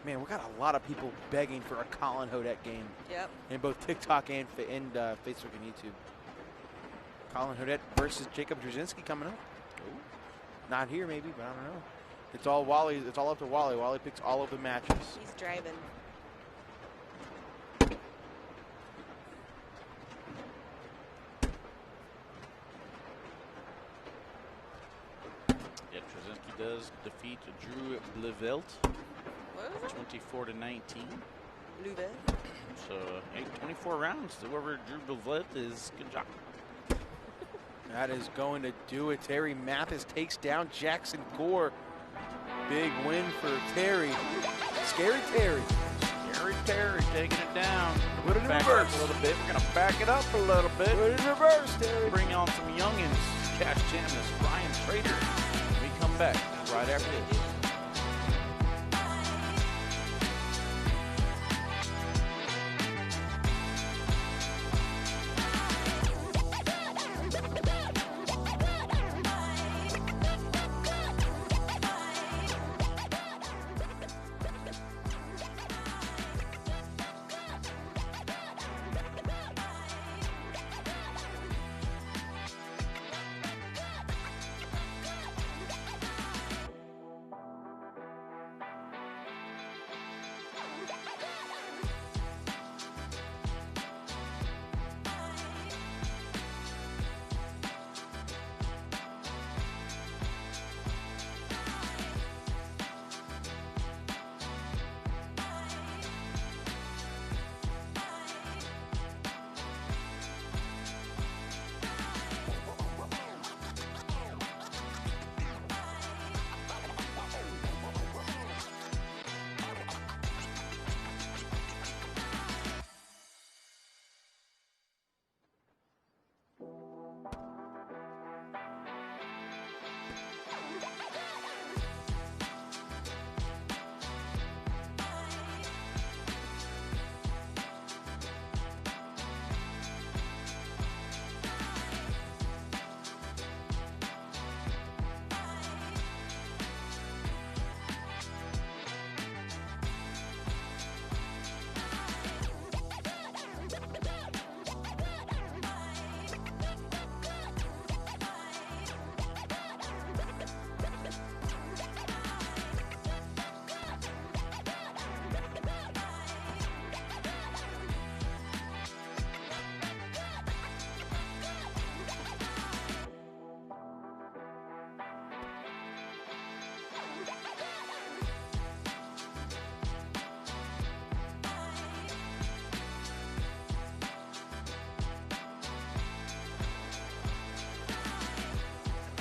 Man, we got a lot of people begging for a Colin Hodet game. Yep. In both TikTok and Facebook and YouTube. Colin Hodet versus Jacob Trzinski coming up. Ooh. Not here, maybe, but I don't know. It's all Wally. It's all up to Wally. Wally picks all of the matches. He's driving. Yeah, Trzinski does defeat Drew Blevelt. 24-19. Blevelt. So, 24 rounds. Whoever Drew Blevelt is, good job. That is going to do it. Terry Matthis takes down Jackson Gore. Big win for Terry. Scary Terry. Scary Terry taking it down. Put it in back reverse a little bit. We're going to back it up a little bit. Put it in reverse, Terry. Bring on some youngins. Cash Chamness, Ryan Trader. We come back right after this.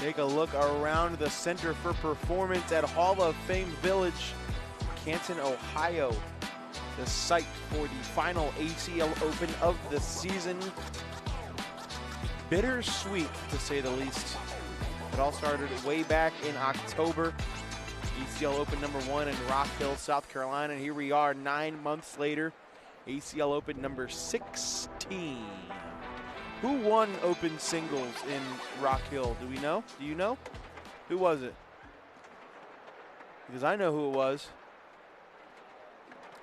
Take a look around the Center for Performance at Hall of Fame Village, Canton, Ohio. The site for the final ACL Open of the season. Bittersweet, to say the least. It all started way back in October. ACL Open #1 in Rock Hill, South Carolina. And here we are 9 months later. ACL Open number 16. Who won Open singles in Rock Hill? Do we know? Do you know? Who was it? Because I know who it was.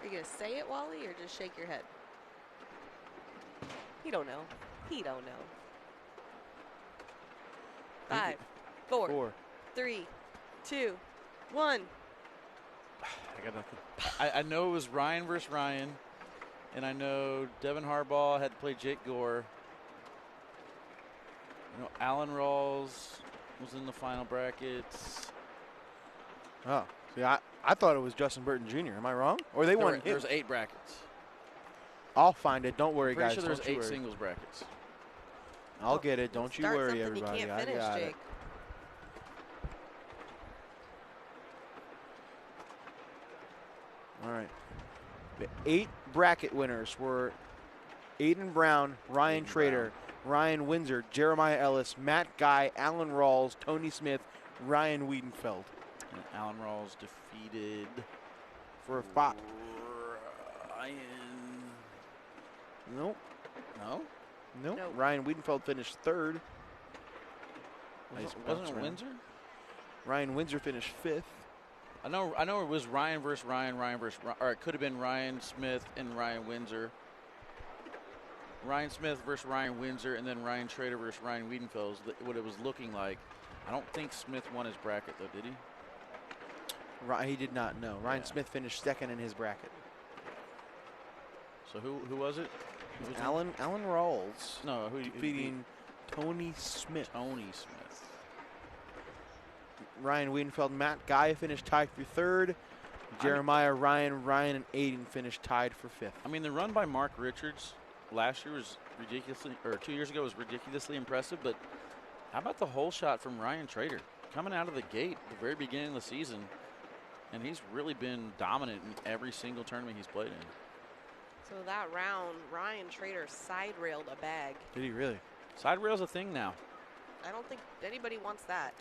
Are you going to say it, Wally, or just shake your head? He don't know. He don't know. 5, 4, 3, 2, 1. I got nothing. I know it was Ryan versus Ryan, and I know Devin Harbaugh had to play Jake Gore. You know, Alan Rawls was in the final brackets. Oh, see, I thought it was Justin Burton Jr. Am I wrong? Or they won? There's 8 brackets. I'll find it. Don't worry, Pretty guys. sure there's Don't 8 worry. singles brackets. I'll get it. Don't you Start worry, something everybody. You can't finish, I got Jake. it. All right. The 8 bracket winners were Aiden Brown, Ryan Trader, Ryan Windsor, Jeremiah Ellis, Matt Guy, Alan Rawls, Tony Smith, Ryan Weeden Feld. And Alan Rawls defeated for a 5. Ryan. Nope. No? Nope. Ryan Wiedenfeld finished 3rd. Wasn't it Windsor? Ryan Windsor finished 5th. I know it was Ryan versus Ryan, or it could have been Ryan Smith and Ryan Windsor. Ryan Smith versus Ryan Windsor, and then Ryan Trader versus Ryan Wiedenfeld is what it was looking like. I don't think Smith won his bracket, though, did he? He did not, no. Ryan Smith finished 2nd in his bracket. So who was it? Alan Rawls. No, who defeating Tony Smith. Tony Smith. Ryan Wiedenfeld, Matt Guy finished tied for 3rd. Jeremiah, Ryan, and Aiden finished tied for 5th. I mean, the run by Mark Richards last year was ridiculously, or 2 years ago was ridiculously impressive, but how about the hole shot from Ryan Trader? Coming out of the gate at the very beginning of the season, and he's really been dominant in every single tournament he's played in. So that round, Ryan Trader side railed a bag. Did he really? Side rail's a thing now. I don't think anybody wants that.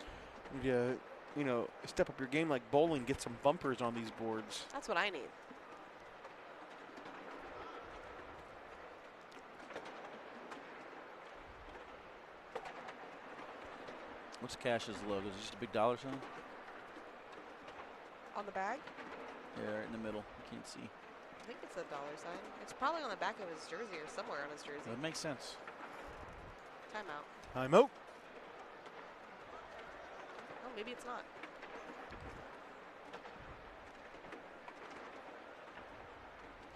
Yeah, you know, step up your game like bowling, get some bumpers on these boards. That's what I need. What's Cash's logo? Is it just a big dollar sign? On the bag? Yeah, right in the middle. You can't see. I think it's a dollar sign. It's probably on the back of his jersey or somewhere on his jersey. That makes sense. Timeout. Timeout. Oh, maybe it's not.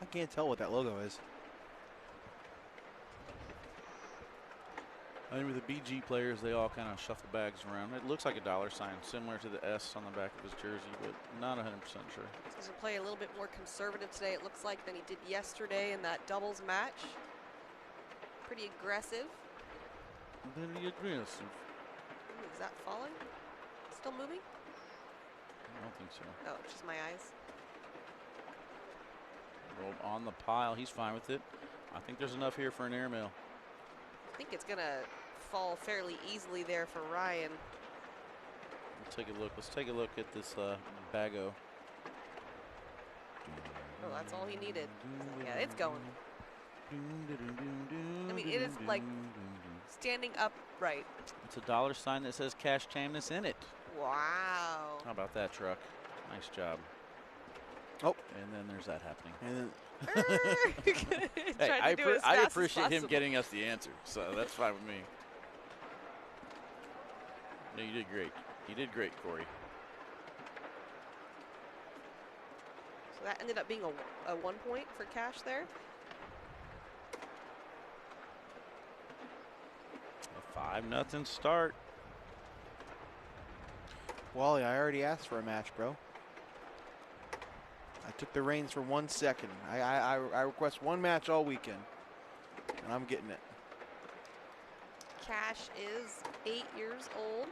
I can't tell what that logo is. I think with the BG players, they all kind of shuffle bags around. It looks like a dollar sign, similar to the S on the back of his jersey, but not 100% sure. He's going to play a little bit more conservative today, it looks like, than he did yesterday in that doubles match. Pretty aggressive. Very aggressive. Ooh, is that falling? Still moving? I don't think so. Oh, it's just my eyes. Rolled on the pile. He's fine with it. I think there's enough here for an airmail. I think it's going to fall fairly easily there for Ryan. Let's take a look. Let's take a look at this bago. Oh, that's all he needed. Yeah, it's going. I mean, it is like standing upright. It's a dollar sign that says Cash Chamness in it. Wow. How about that truck? Nice job. Oh. And then there's that happening. And then hey, I appreciate him getting us the answer, so that's fine with me. No, you did great. You did great, Corey. So that ended up being a 1 point for Cash there. A 5-0 start. Wally, I already asked for a match, bro. I took the reins for 1 second. I request one match all weekend, and I'm getting it. Cash is 8 years old.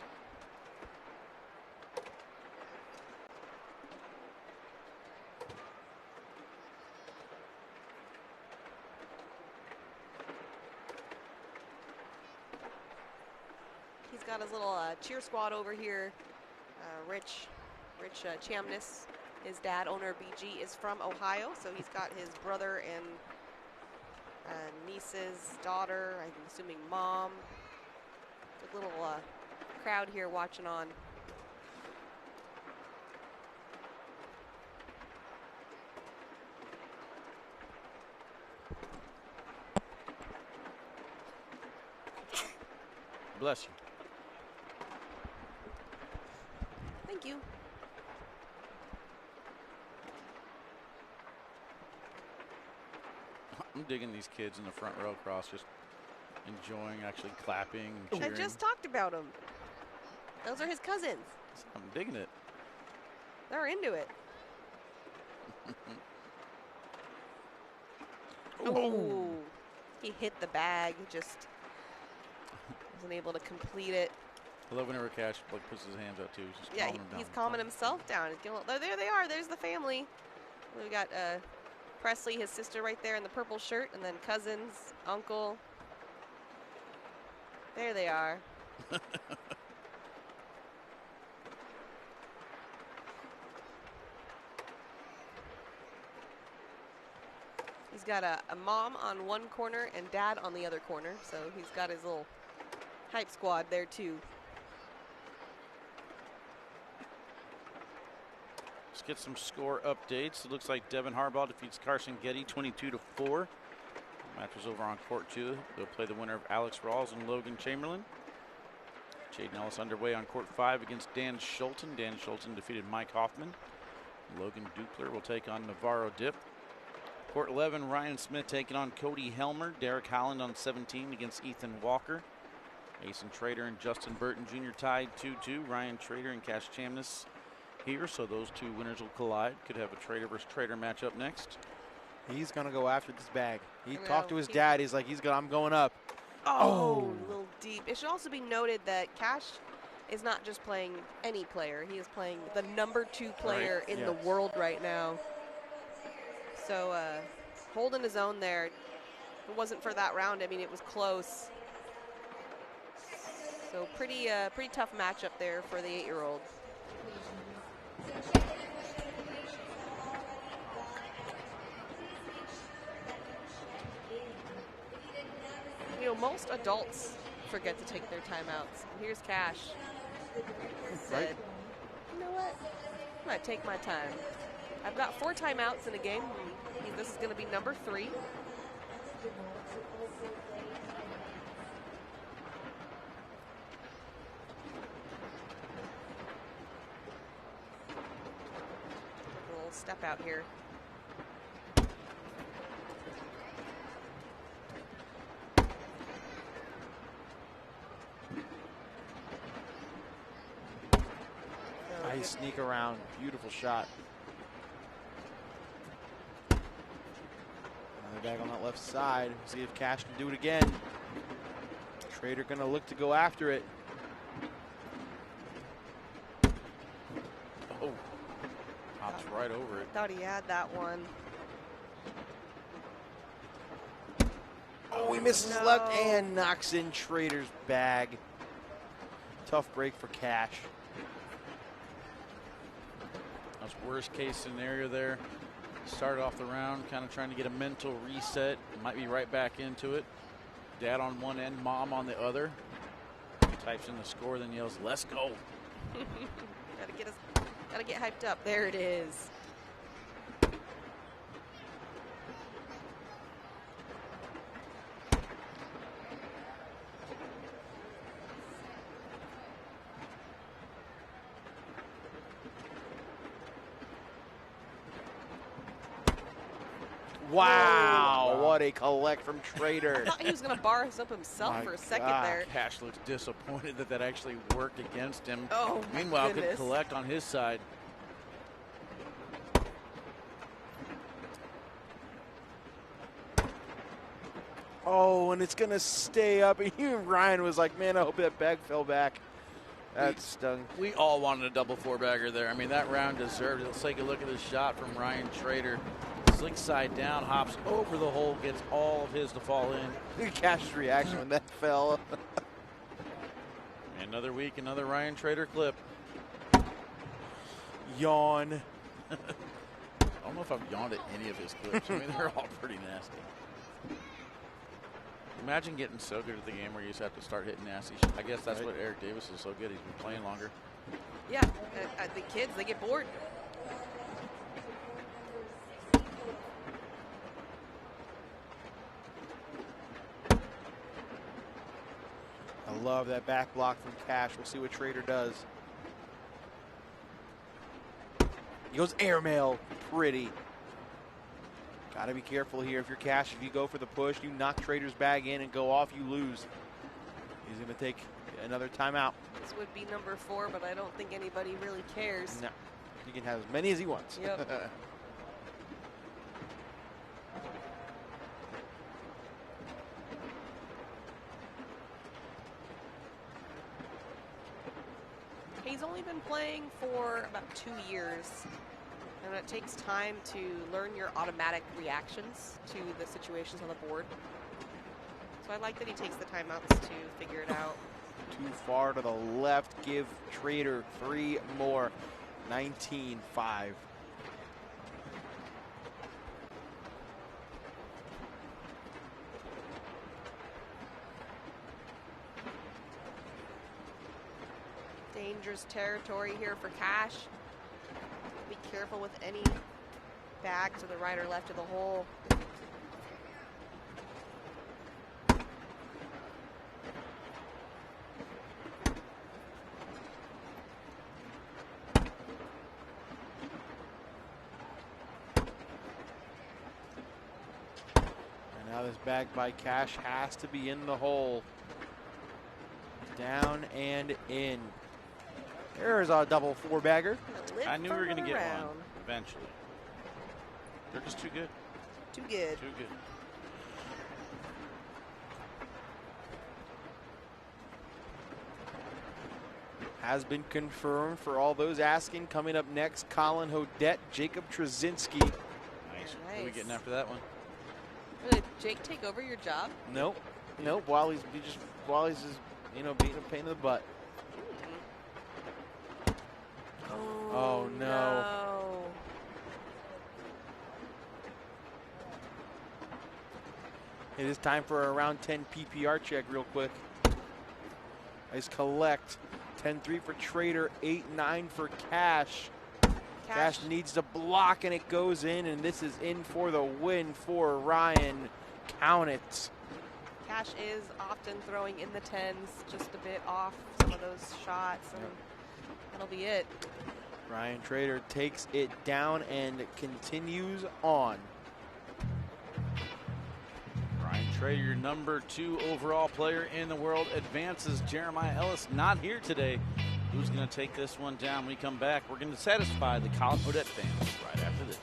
got his little cheer squad over here. Rich Chamness, his dad, owner of BG, is from Ohio, so he's got his brother and niece's daughter, I'm assuming mom. It's a little crowd here watching on. Bless you. Thank you. I'm digging these kids in the front row across, just enjoying, actually clapping and cheering. I just talked about him. Those are his cousins. I'm digging it. They're into it. Oh, he hit the bag, just wasn't able to complete it. I love whenever Cash puts his hands up too. Just Yeah, calming him down. he's calming himself down. There they are. There's the family. We got Presley, his sister, right there in the purple shirt, and then cousins, uncle. There they are. He's got a mom on one corner and dad on the other corner, so he's got his little hype squad there too. Let's get some score updates. It looks like Devin Harbaugh defeats Carson Getty 22-4. Match was over on court 2. They'll play the winner of Alex Rawls and Logan Chamberlain. Jaden Ellis underway on court 5 against Dan Schulten. Dan Schulten defeated Mike Hoffman. Logan Dupler will take on Navarro Dip. Court 11, Ryan Smith taking on Cody Helmer. Derek Holland on 17 against Ethan Walker. Mason Trader and Justin Burton Jr. tied 2-2. Ryan Trader and Cash Chamness here, so those two winners will collide. Could have a Trader versus Trader matchup next. He's gonna go after this bag. He talked to his dad. He's like, I'm going up. Oh, a little deep. It should also be noted that Cash is not just playing any player. He is playing the #2 player in the world right now. So holding his own there. If it wasn't for that round, I mean, it was close. So pretty tough matchup there for the 8-year-old. You know, most adults forget to take their timeouts. And here's Cash. He said, you know what? I'm going to take my time. I've got 4 timeouts in a game. This is going to be number 3. A little step out here. Nice sneak around. Beautiful shot. Back on that left side. See if Cash can do it again. Trader gonna look to go after it. Oh, hops right over it. Thought he had that one. Oh, he misses his left and knocks in Trader's bag. Tough break for Cash. That's worst case scenario there. Started off the round kind of trying to get a mental reset. Might be right back into it. Dad on one end, mom on the other. Types in the score, then yells, "Let's go." Gotta get hyped up. There it is. Wow, what a collect from Trader. I thought he was going to bar us up himself for a second there. Cash looks disappointed that actually worked against him. Oh, meanwhile, could collect on his side. Oh, and it's going to stay up. And even Ryan was like, man, I hope that bag fell back. That stung. We all wanted a double 4-bagger there. I mean, that round deserved it. Let's take a look at this shot from Ryan Trader. Slick side down, hops over the hole, gets all of his to fall in. Look at Cash's reaction when that fell. And Another week, another Ryan Trader clip. Yawn. I don't know if I've yawned at any of his clips. I mean, they're all pretty nasty. Imagine getting so good at the game where you just have to start hitting nasty shit. I guess that's what Eric Davis is so good. He's been playing longer. Yeah, the kids, they get bored. I love that back block from Cash. We'll see what Trader does. He goes airmail. Pretty. Got to be careful here if you're Cash. If you go for the push, you knock Trader's bag in and go off, you lose. He's going to take another timeout. This would be number 4, but I don't think anybody really cares. No. He can have as many as he wants. Yep. He's only been playing for about 2 years, and it takes time to learn your automatic reactions to the situations on the board. So I like that he takes the timeouts to figure it out. Too far to the left. Give Trader 3 more. 19-5. Dangerous territory here for Cash. Be careful with any bag to the right or left of the hole. And now this bag by Cash has to be in the hole. Down and in. There's a double 4-bagger. I knew we were going to get one eventually. They're just too good. Too good. Too good. Has been confirmed for all those asking. Coming up next, Colin Hodet, Jacob Trzinski. Nice. Who are we getting after that one? Did Jake take over your job? Nope. Nope. While he's just being a pain in the butt. Oh no. It is time for a round 10 PPR check real quick. Nice collect. 10-3 for Trader, 8-9 for Cash. Cash needs to block and it goes in, and this is in for the win for Ryan. Count it. Cash is often throwing in the 10s, just a bit off some of those shots, and that'll be it. Ryan Trader takes it down and continues on. Ryan Trader, your number 2 overall player in the world, advances. Jeremiah Ellis not here today. Who's going to take this one down? When we come back, we're going to satisfy the Colin Hodet fans right after this.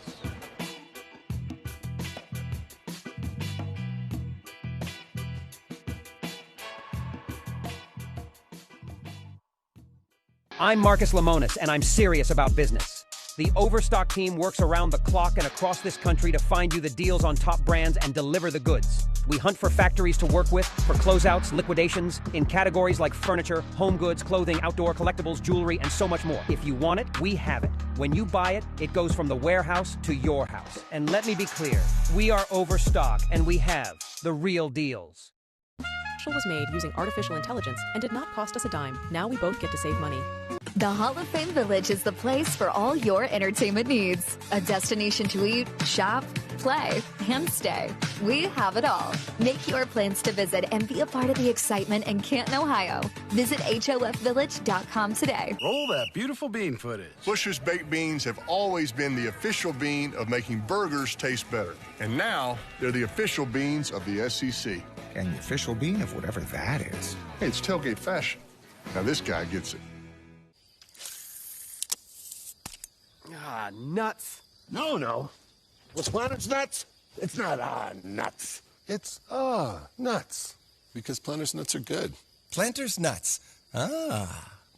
I'm Marcus Lemonis, and I'm serious about business. The Overstock team works around the clock and across this country to find you the deals on top brands and deliver the goods. We hunt for factories to work with, for closeouts, liquidations, in categories like furniture, home goods, clothing, outdoor collectibles, jewelry, and so much more. If you want it, we have it. When you buy it, it goes from the warehouse to your house. And let me be clear, we are Overstock, and we have the real deals. Was made using artificial intelligence and did not cost us a dime. Now we both get to save money. The Hall of Fame Village is the place for all your entertainment needs. A destination to eat, shop, play, and stay. We have it all. Make your plans to visit and be a part of the excitement in Canton, Ohio. Visit HOFvillage.com today. Roll that beautiful bean footage. Bush's baked beans have always been the official bean of making burgers taste better. And now they're the official beans of the SEC. And the official bean of whatever that is. Hey, it's tailgate fashion. Now this guy gets it. Ah, nuts. No. Was Planter's nuts? It's not nuts. It's nuts. Because Planter's nuts are good. Planter's nuts.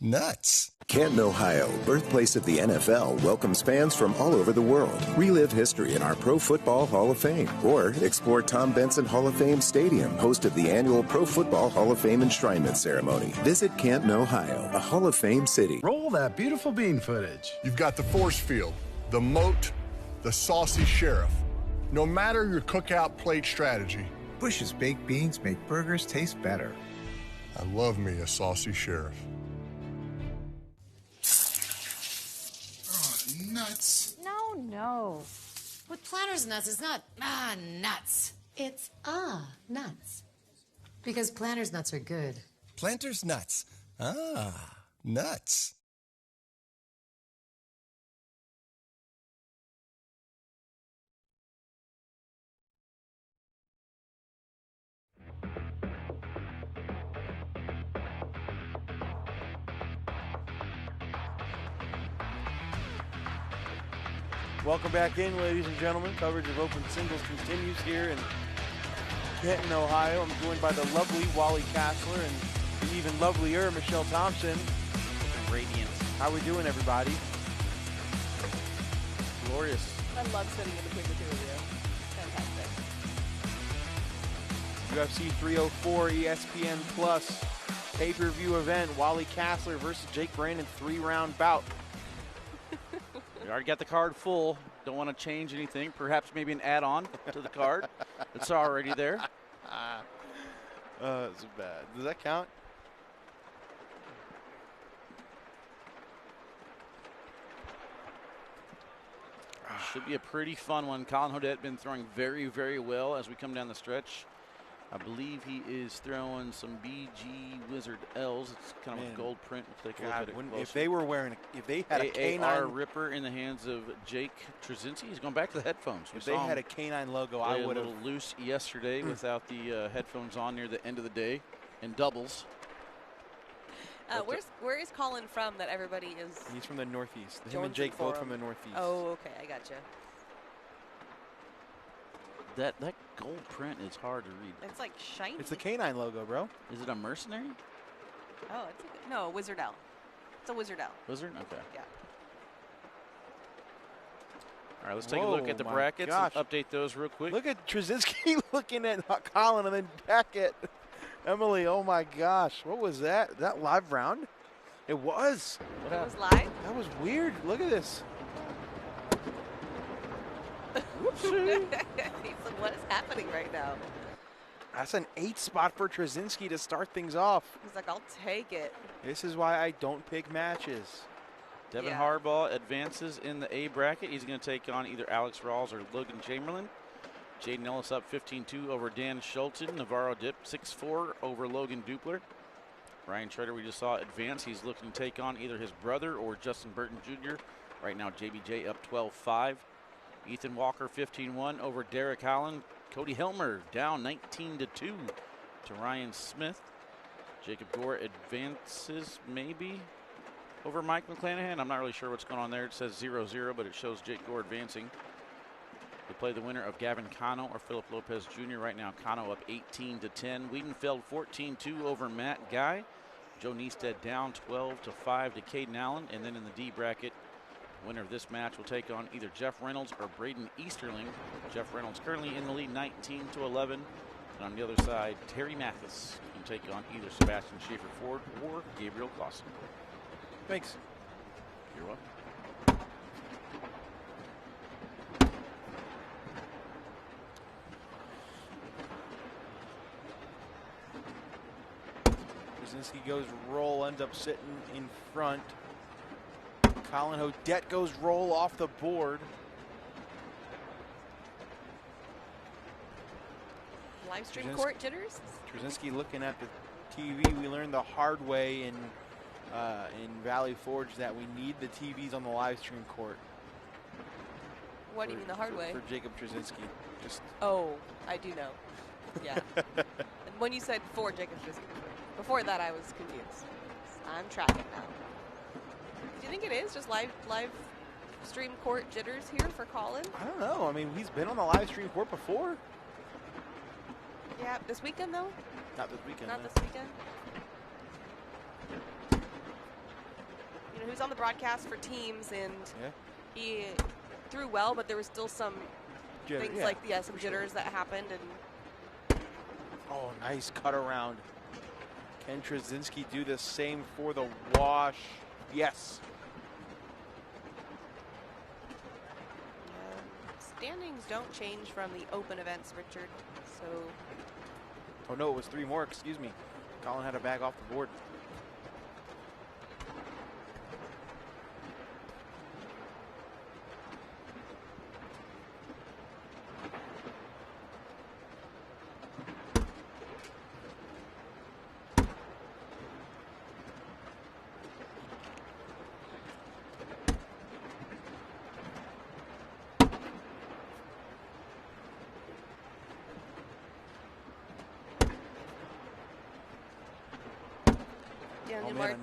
nuts. Canton, Ohio, birthplace of the NFL, welcomes fans from all over the world. Relive history in our Pro Football Hall of Fame. Or explore Tom Benson Hall of Fame Stadium, host of the annual Pro Football Hall of Fame enshrinement ceremony. Visit Canton, Ohio, a Hall of Fame city. Roll that beautiful bean footage. You've got the force field, the moat, the saucy sheriff. No matter your cookout plate strategy, Bush's baked beans make burgers taste better. I love me a saucy sheriff. Nuts. No. With Planters nuts, it's not nuts. It's nuts. Because Planters nuts are good. Planters nuts. Nuts. Welcome back in, ladies and gentlemen. Coverage of open singles continues here in Canton, Ohio. I'm joined by the lovely Wally Kassler and the even lovelier Michelle Thompson. Radiant. How we doing, everybody? Glorious. I love sitting in between the two of you. Fantastic. UFC 304 ESPN Plus pay-per-view event. Wally Kassler versus Jake Brandon 3-round bout. We already got the card full. Don't want to change anything. Perhaps maybe an add-on to the card. It's already there. It's bad. Does that count? Should be a pretty fun one. Colin Hodet been throwing very, very well as we come down the stretch. I believe he is throwing some BG Wizard L's. It's kind of a gold print. We'll take a look at it closer. If they were wearing, if they had a canine Ripper in the hands of Jake Trzinski, he's going back to the headphones. If they had a canine logo, I would have. A little loose yesterday without the headphones on near the end of the day in doubles. Where is Colin from that everybody is? He's from the Northeast. Him Jones and Jake both from the Northeast. Oh, okay. I gotcha. That gold print is hard to read. It's like shiny. It's the canine logo, bro. Is it a mercenary? Oh, no, Wizard L. It's a Wizard L. Wizard? Okay. Yeah. All right, let's take a look at the brackets and update those real quick. Look at Trzinski looking at Colin and then back at Emily. Oh my gosh, what was that? That live round? It was. It was live? That was weird. Look at this. Whoopsie. What is happening right now? That's an 8 spot for Trzinski to start things off. He's like, I'll take it. This is why I don't pick matches. Devin Harbaugh advances in the A bracket. He's going to take on either Alex Rawls or Logan Chamberlain. Jaden Ellis up 15-2 over Dan Schulten. Navarro Dip 6-4 over Logan Dupler. Ryan Schrader, we just saw advance. He's looking to take on either his brother or Justin Burton Jr. Right now, JBJ up 12-5. Ethan Walker 15-1 over Derek Holland. Cody Helmer down 19-2 to Ryan Smith. Jacob Gore advances maybe over Mike McClanahan. I'm not really sure what's going on there. It says 0-0, but it shows Jake Gore advancing. They play the winner of Gavin Cano or Philip Lopez Jr. Right now, Cano up 18-10. Weeden Feld 14-2 over Matt Guy. Joe Neested down 12-5 to Caden Allen. And then in the D bracket, winner of this match will take on either Jeff Reynolds or Braden Easterling. Jeff Reynolds currently in the lead 19-11. And on the other side, Terry Matthis can take on either Sebastian Schaefer Ford or Gabriel Clausen. Thanks. You're welcome. Trzinski goes roll, ends up sitting in front. Colin Hodet goes roll off the board. Live stream court jitters? Trzinski looking at the TV. We learned the hard way in Valley Forge that we need the TVs on the live stream court. What do you mean the hard way? For Jacob Trzinski. Oh, I do know. Yeah. When you said for Jacob Trzinski, before that I was confused. I'm tracking now. Do you think it is just live stream court jitters here for Colin? I don't know. I mean, he's been on the live stream court before. Yeah, this weekend though? Not this weekend. Not no. this weekend? who's on the broadcast for teams, and he threw well, but there was still some things like some jitters that happened. And oh, nice cut around. Can Trzinski do the same for the wash? Yes. Standings don't change from the open events, Richard. So. Oh no, it was 3 more. Excuse me. Colin had a bag off the board.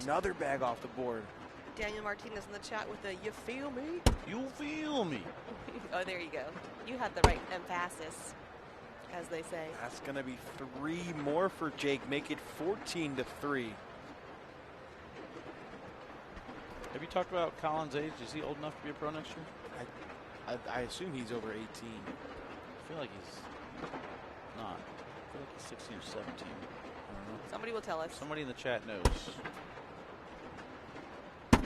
Another bag off the board. Daniel Martinez in the chat with a "you feel me?" You feel me. Oh, there you go. You had the right emphasis, as they say. That's going to be 3 more for Jake. Make it 14-3. Have you talked about Colin's age? Is he old enough to be a pro next year? I assume he's over 18. I feel like he's not. I feel like he's 16 or 17. I don't know. Somebody will tell us. Somebody in the chat knows. I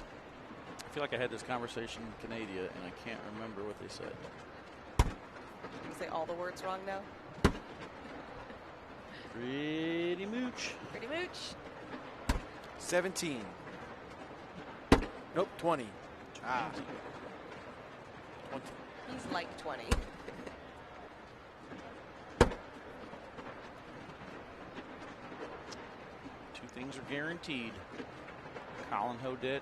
feel like I had this conversation in Canada and I can't remember what they said. You say all the words wrong now? Pretty mooch. Pretty mooch. 17. Nope, 20. 20. 20. He's like 20. Two things are guaranteed. Colin Hodet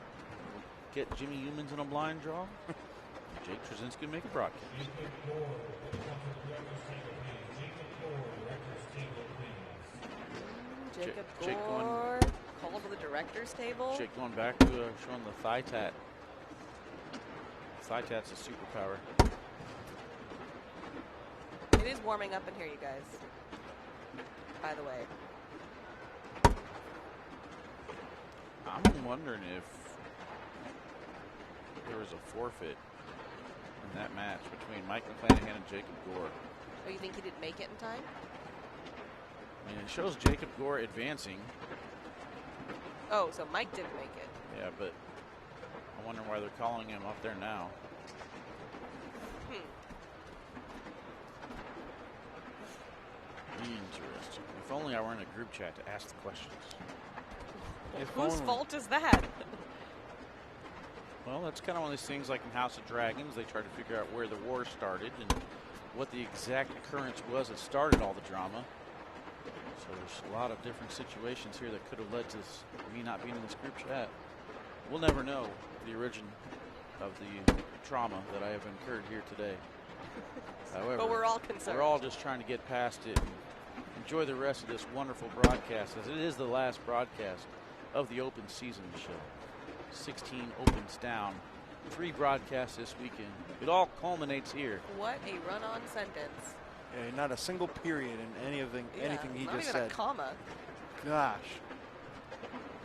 get Jimmy Humans in a blind draw. Jake Trzinski make a broadcast. Jacob Jake Gore called to the director's table. Jake going back to showing the thigh tat. Thigh tat's a superpower. It is warming up in here, you guys. By the way. I'm wondering if there was a forfeit in that match between Mike McClanahan and Jacob Gore. Oh, you think he didn't make it in time? I mean, it shows Jacob Gore advancing. Oh, so Mike didn't make it. Yeah, but I wonder why they're calling him up there now. Interesting. If only I were in a group chat to ask the questions. Whose fault is that? Well, that's kind of one of these things like in House of Dragons. They try to figure out where the war started and what the exact occurrence was that started all the drama. So there's a lot of different situations here that could have led to me not being in this group chat. We'll never know the origin of the trauma that I have incurred here today. However, but we're all concerned. We're all just trying to get past it and enjoy the rest of this wonderful broadcast, as it is the last broadcast of the open season show. 16 opens down, 3 broadcasts this weekend. It all culminates here. What a run-on sentence. Yeah, not a single period in anything he just said. Not even a comma. Gosh.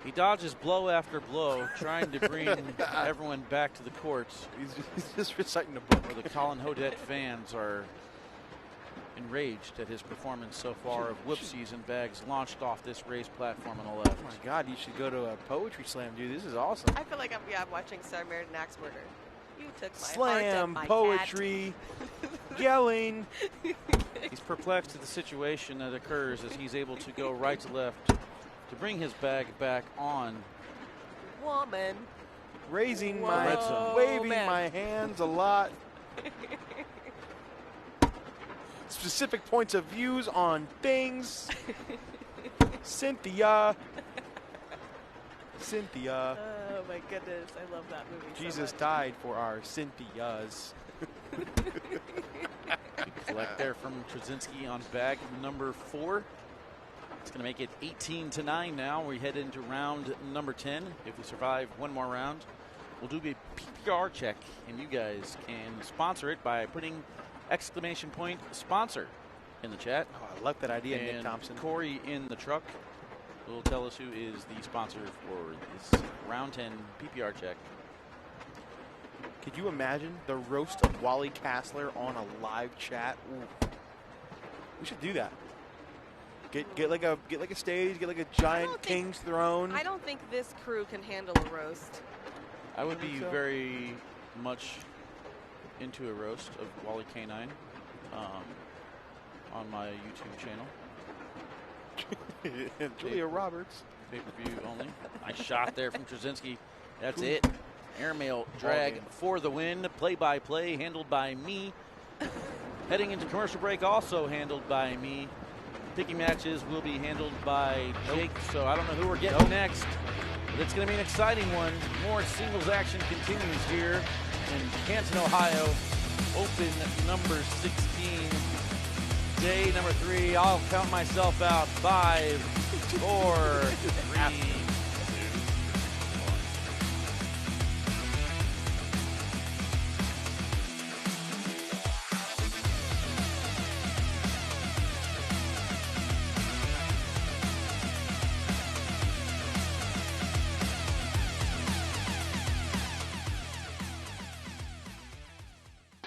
He dodges blow after blow, trying to bring everyone back to the courts. He's just reciting the book. Where the Colin Hodet fans are enraged at his performance so far of whoopsies and bags launched off this raised platform on the left. Oh my God, you should go to a poetry slam, dude. This is awesome. I feel like I'm watching Star Meredith and Axburger. You took my slam, heart, poetry, yelling. He's perplexed at the situation that occurs as he's able to go right to left to bring his bag back on. Woman. Raising Whoa, waving my hands a lot. Specific points of views on things. Cynthia. Oh my goodness, I love that movie. Jesus so much. died for our Cynthias. Big collect there from Trzinski on bag number 4. It's going to make it 18-9 now. We head into round number 10. If we survive one more round, we'll do a PPR check, and you guys can sponsor it by putting !sponsor in the chat. Oh, I love that idea, and Nick Thompson. Corey in the truck. will tell us who is the sponsor for this round 10 PPR check. Could you imagine the roast of Wally Kassler on a live chat? Ooh. We should do that. Get like a stage, get like a giant king's throne. I don't think this crew can handle a roast. I would be very much into a roast of Wally K9 on my YouTube channel. Julia Roberts. Pay-per-view only. Nice shot there from Trzinski. That's it. Airmail drag for the win. Play-by-play handled by me. Heading into commercial break also handled by me. Picking matches will be handled by Jake, so I don't know who we're getting next. But it's going to be an exciting one. More singles action continues here in Canton, Ohio. Open number 16. Day number 3. I'll count myself out. 5, 4, 3.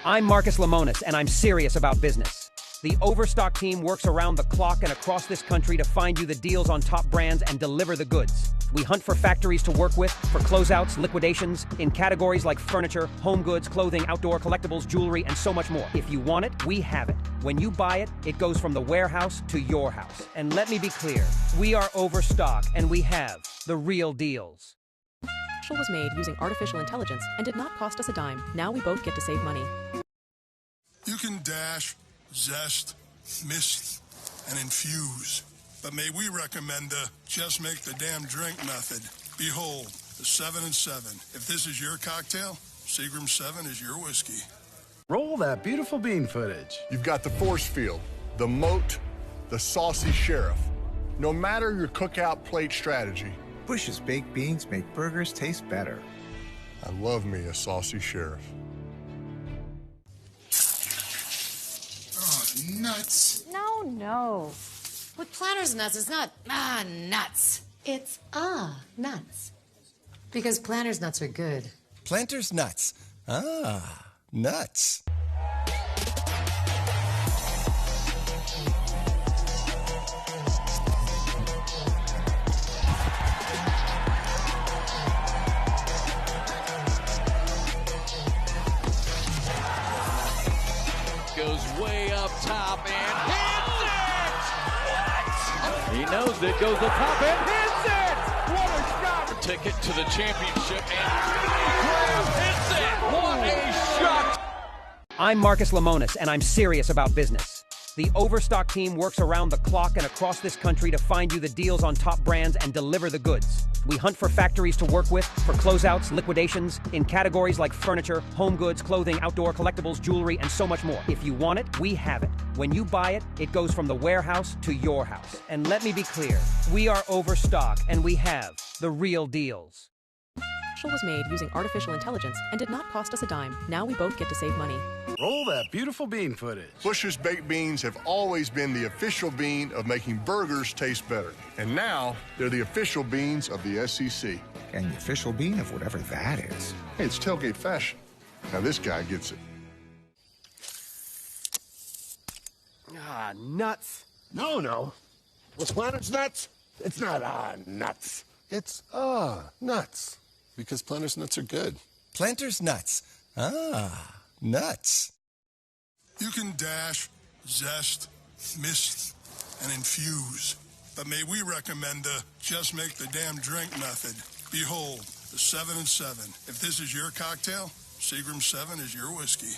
I'm Marcus Lemonis, and I'm serious about business. The Overstock team works around the clock and across this country to find you the deals on top brands and deliver the goods. We hunt for factories to work with, for closeouts, liquidations, in categories like furniture, home goods, clothing, outdoor collectibles, jewelry, and so much more. If you want it, we have it. When you buy it, it goes from the warehouse to your house. And let me be clear, we are Overstock, and we have the real deals. Was made using artificial intelligence and did not cost us a dime. Now we both get to save money. You can dash, zest, mist, and infuse. But may we recommend the just make the damn drink method. Behold, the 7 and 7. If this is your cocktail, Seagram 7 is your whiskey. Roll that beautiful bean footage. You've got the force field, the moat, the saucy sheriff. No matter your cookout plate strategy, Bush's baked beans make burgers taste better. I love me a saucy sheriff. Oh, nuts. No. With Planters nuts, it's not nuts. It's nuts. Because Planters nuts are good. Planters nuts. Nuts. Goes way up top and hits it! He knows it, goes up top and hits it! What a shot! A ticket to the championship and hits it! What a shot! I'm Marcus Lemonis, and I'm serious about business. The Overstock team works around the clock and across this country to find you the deals on top brands and deliver the goods. We hunt for factories to work with, for closeouts, liquidations, in categories like furniture, home goods, clothing, outdoor collectibles, jewelry, and so much more. If you want it, we have it. When you buy it, it goes from the warehouse to your house. And let me be clear, we are Overstock, and we have the real deals. Was made using artificial intelligence and did not cost us a dime. Now we both get to save money. Roll that beautiful bean footage. Bush's baked beans have always been the official bean of making burgers taste better. And now, they're the official beans of the SEC. And the official bean of whatever that is. Hey, it's tailgate fashion. Now this guy gets it. Nuts. No. Was Planters nuts? It's not nuts. It's nuts. Because Planters nuts are good. Planters nuts. Nuts. You can dash, zest, mist, and infuse. But may we recommend the just make the damn drink method. Behold, the 7 and 7. If this is your cocktail, Seagram 7 is your whiskey.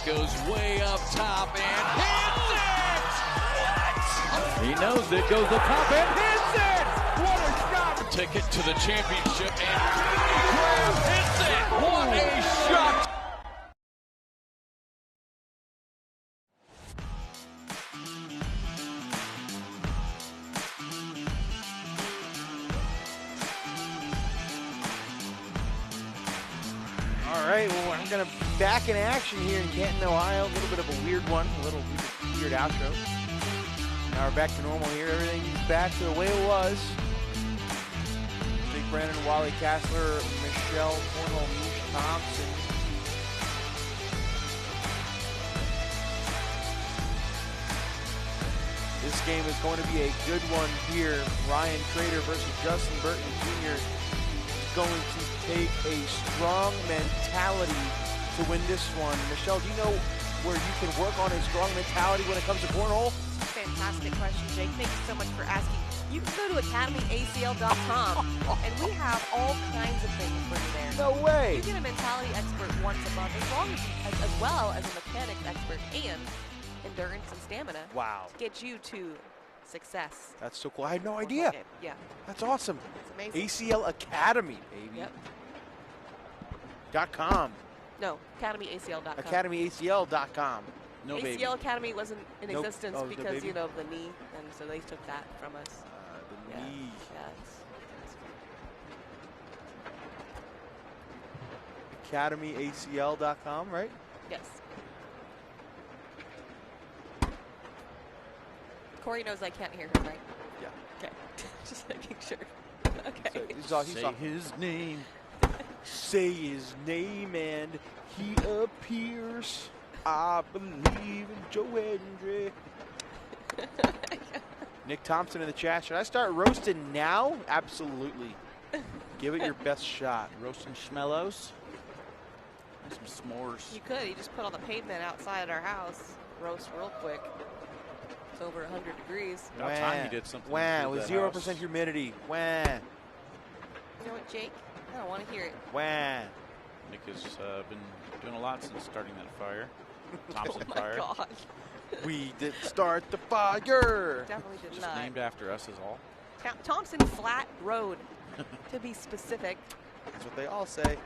Goes way up top and hits it! He knows it, goes up top and hits it! What a shot! A ticket to the championship and hits it! What a shot! All right, well, I'm going to be back in action here in Canton, Ohio. A little bit of a weird one, a little weird outro. Now we're back to normal here. Everything's back to the way it was. Jake Brennan, Wally Kassler, Michelle Cornwell, Mish Thompson. This game is going to be a good one here. Ryan Trader versus Justin Burton Jr. is going to take a strong mentality to win this one. Michelle, do you know where you can work on a strong mentality when it comes to cornhole? Fantastic question, Jake. Thank you so much for asking. You can go to academyacl.com, and we have all kinds of things for you there. No way. You get a mentality expert once a month, as well as a mechanics expert and endurance and stamina. Wow. To get you to success. That's so cool. I had no idea. Yeah. That's awesome. It's amazing. ACL Academy, baby. Yep. .com. No, academyacl.com. Academyacl.com. No ACL baby. Academy wasn't in Nope. existence Oh, no because, baby? you know, of the knee, and so they took that from us. The knee. Yeah, AcademyACL.com, right? yes. Corey knows I can't hear him, right? Yeah. Okay. Just making sure. Okay. So Say his name. Say his name and he appears. I believe in Joe Hendry. Nick Thompson in the chat. Should I start roasting now? Absolutely. Give it your best shot. Roasting schmellos. And some s'mores. You could. You just put on the pavement outside our house. Roast real quick. It's over 100 degrees. About time you did something. Wah, with that 0% house. humidity. Wah. You know what, Jake? I don't want to hear it. Wah. Nick has been doing a lot since starting that fire. Thompson Oh my fire. God. We did start the fire. Definitely did Just not. named after us is all. Thompson Flat Road, to be specific. That's what they all say.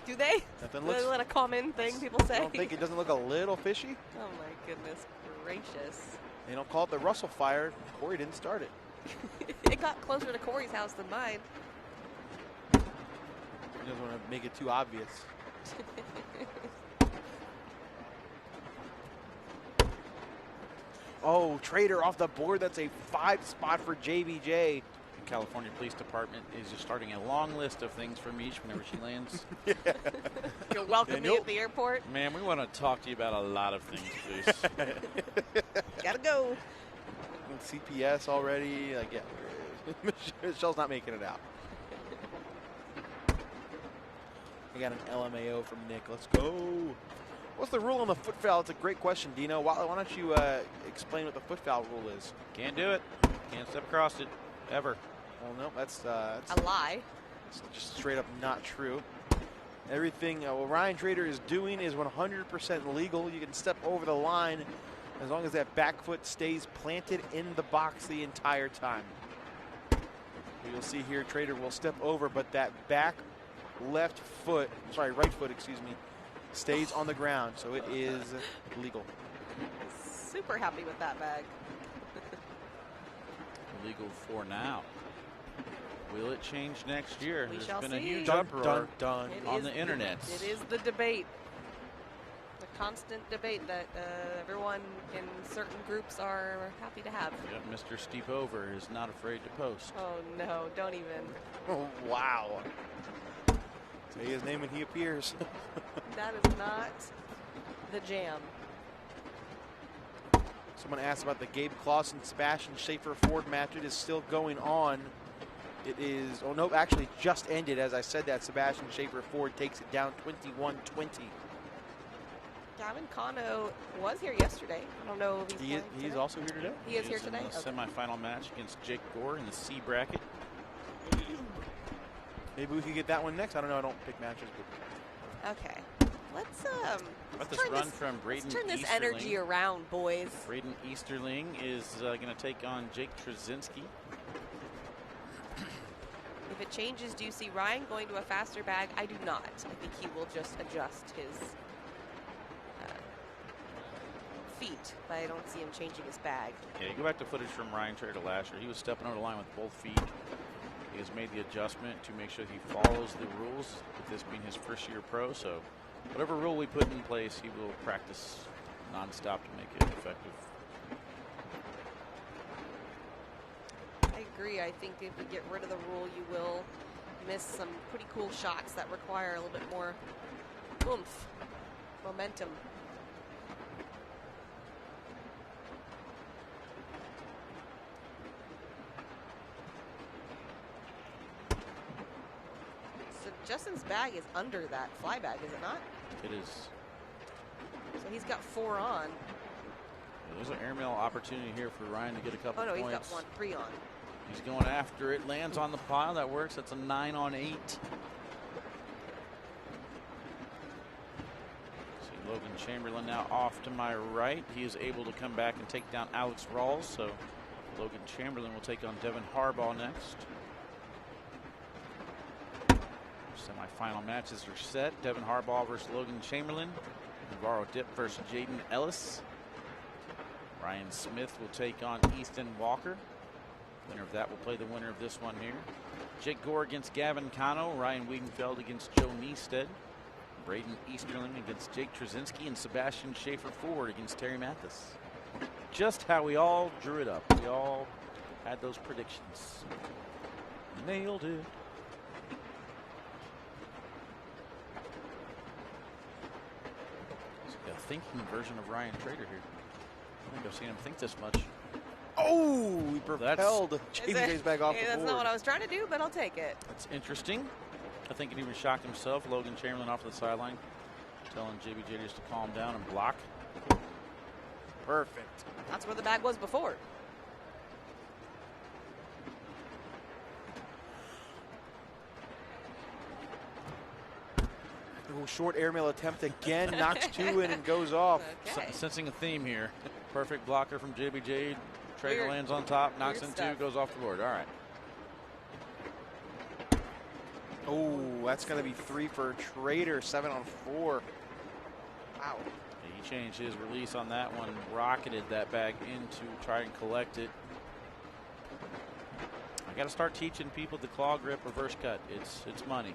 Do they? Nothing Is looks. that a common thing people say? I don't think it doesn't look a little fishy. Oh my goodness gracious. They don't call it the Russell fire. Corey didn't start it. It got closer to Corey's house than mine. He doesn't want to make it too obvious. Oh, Trader off the board. That's a 5 spot for JBJ. The California Police Department is just starting a long list of things for Mish whenever she lands. You'll welcome me at the airport. Man, we want to talk to you about a lot of things, please. Gotta go. CPS already. Like, yeah. Michelle's not making it out. I got an LMAO from Nick. Let's go. What's the rule on the foot foul? It's a great question, Dino. Why don't you explain what the foot foul rule is? Can't do it. Can't step across it, ever. Well, no, that's a lie. It's just straight up not true. Everything what Ryan Trader is doing is 100% legal. You can step over the line as long as that back foot stays planted in the box the entire time. You'll see here Trader will step over, but that right foot, excuse me, stays on the ground, so it is legal. Super happy with that bag. Legal for now. Will it change next year? We There's shall been a see. huge Dun, uproar dun, dun. on the internet. It is the debate. The constant debate that everyone in certain groups are happy to have. Yep, Mr. Steepover is not afraid to post. Oh no, don't even. Oh, wow. Say his name when he appears. That is not the jam. Someone asked about the Gabe Clausen, Sebastian Schaefer Ford match. It is still going on. It is, oh no, actually just ended. As I said that, Sebastian Schaefer Ford takes it down 21-20. Gavin Cano was here yesterday. I don't know if He's also here today? He is here today? In the semifinal match against Jake Gore in the C bracket. Maybe we could get that one next. I don't know. I don't pick matches. But Okay. Let's turn this energy around, boys. Braden Easterling is going to take on Jake Trzinski. If it changes, do you see Ryan going to a faster bag? I do not. I think he will just adjust his feet, but I don't see him changing his bag. Yeah, you go back to footage from Ryan Trader last year. He was stepping over the line with both feet. He has made the adjustment to make sure he follows the rules, with this being his first year pro. So whatever rule we put in place, he will practice nonstop to make it effective. I agree. I think if we get rid of the rule, you will miss some pretty cool shots that require a little bit more oomph, momentum. So Justin's bag is under that fly bag, is it not? It is. So he's got 4 on. There's an airmail opportunity here for Ryan to get a couple points. Oh no, he's got 3 on. He's going after it, lands on the pile. That works. That's a 9 on 8. See Logan Chamberlain now off to my right. He is able to come back and take down Alex Rawls. So Logan Chamberlain will take on Devin Harbaugh next. Semi-final matches are set. Devin Harbaugh versus Logan Chamberlain. Navarro Dip versus Jaden Ellis. Ryan Smith will take on Ethan Walker. Winner of that will play the winner of this one here. Jake Gore against Gavin Cano. Ryan Weeden Feld against Joe Neested. Braden Easterling against Jake Trzinski. And Sebastian Schaefer Ford against Terry Matthis. Just how we all drew it up. We all had those predictions. Nailed it. It's like a thinking version of Ryan Trader here. I think I've seen him think this much. Oh, he propelled JBJ's bag off the board. That's not what I was trying to do, but I'll take it. That's interesting. I think it even shocked himself. Logan Chamberlain off to the sideline, telling JBJ just to calm down and block. Perfect. That's where the bag was before. Short airmail attempt again, knocks 2 in and goes off. Okay. Sensing a theme here. Perfect blocker from JBJ. Trader lands on top, knocks in 2, goes off the board. All right. Oh, that's going to be 3 for Trader, 7 on 4. Wow. He changed his release on that one, rocketed that bag in to try and collect it. I got to start teaching people the claw grip reverse cut. It's money.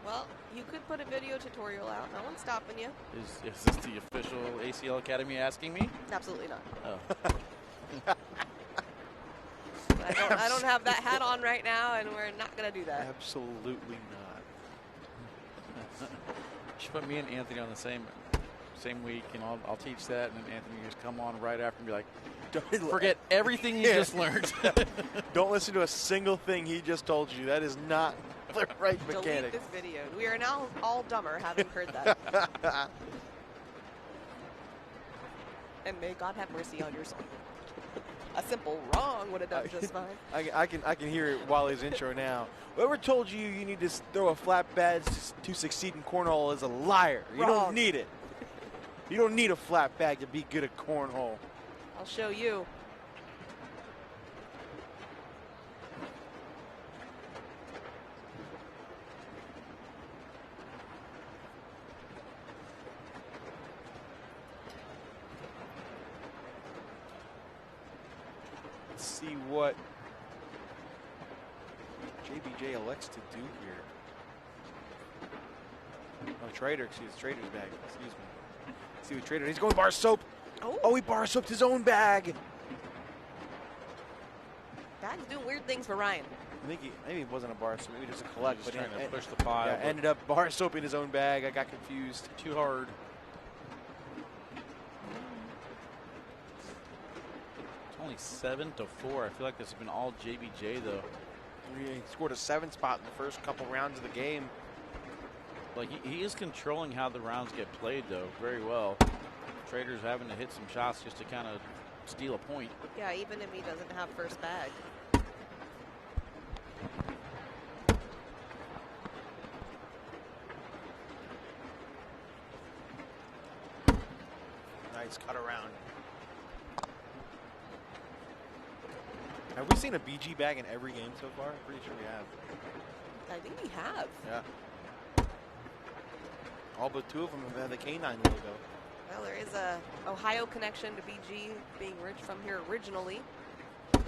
Well, you could put a video tutorial out. No one's stopping you. Is this the official ACL Academy asking me? Absolutely not. Oh. I don't have that hat on right now, and we're not going to do that. Absolutely not. You should put me and Anthony on the same week, and I'll teach that, and then Anthony just come on right after and be like, forget everything you just learned. Don't listen to a single thing he just told you. That is not the right mechanic. Delete this video. We are now all dumber having heard that. And may God have mercy on your soul. A simple wrong would have done just fine. I can hear it while his intro now. Whoever told you you need to throw a flat bag to succeed in cornhole is a liar. You don't need it. You don't need a flat bag to be good at cornhole. I'll show you. Let's see what JBJ elects to do here. Oh, Trader, Trader's bag. Excuse me. See what Trader. He's going bar soap. Oh, he bar soaped his own bag. Bag's doing weird things for Ryan. I think maybe it wasn't a bar soap, maybe just a collect. Just trying to push the pile. Yeah, ended up bar soaping his own bag. I got confused. Too hard. It's only 7-4. I feel like this has been all JBJ though. He scored a 7 spot in the first couple rounds of the game. Like he is controlling how the rounds get played though very well. Trader's having to hit some shots just to kind of steal a point. Yeah, even if he doesn't have first bag. Nice cut around. Have we seen a BG bag in every game so far? I'm pretty sure we have. I think we have. Yeah. All but 2 of them have had the K9 logo. Well, there is a Ohio connection to BG, being rich from here originally. Would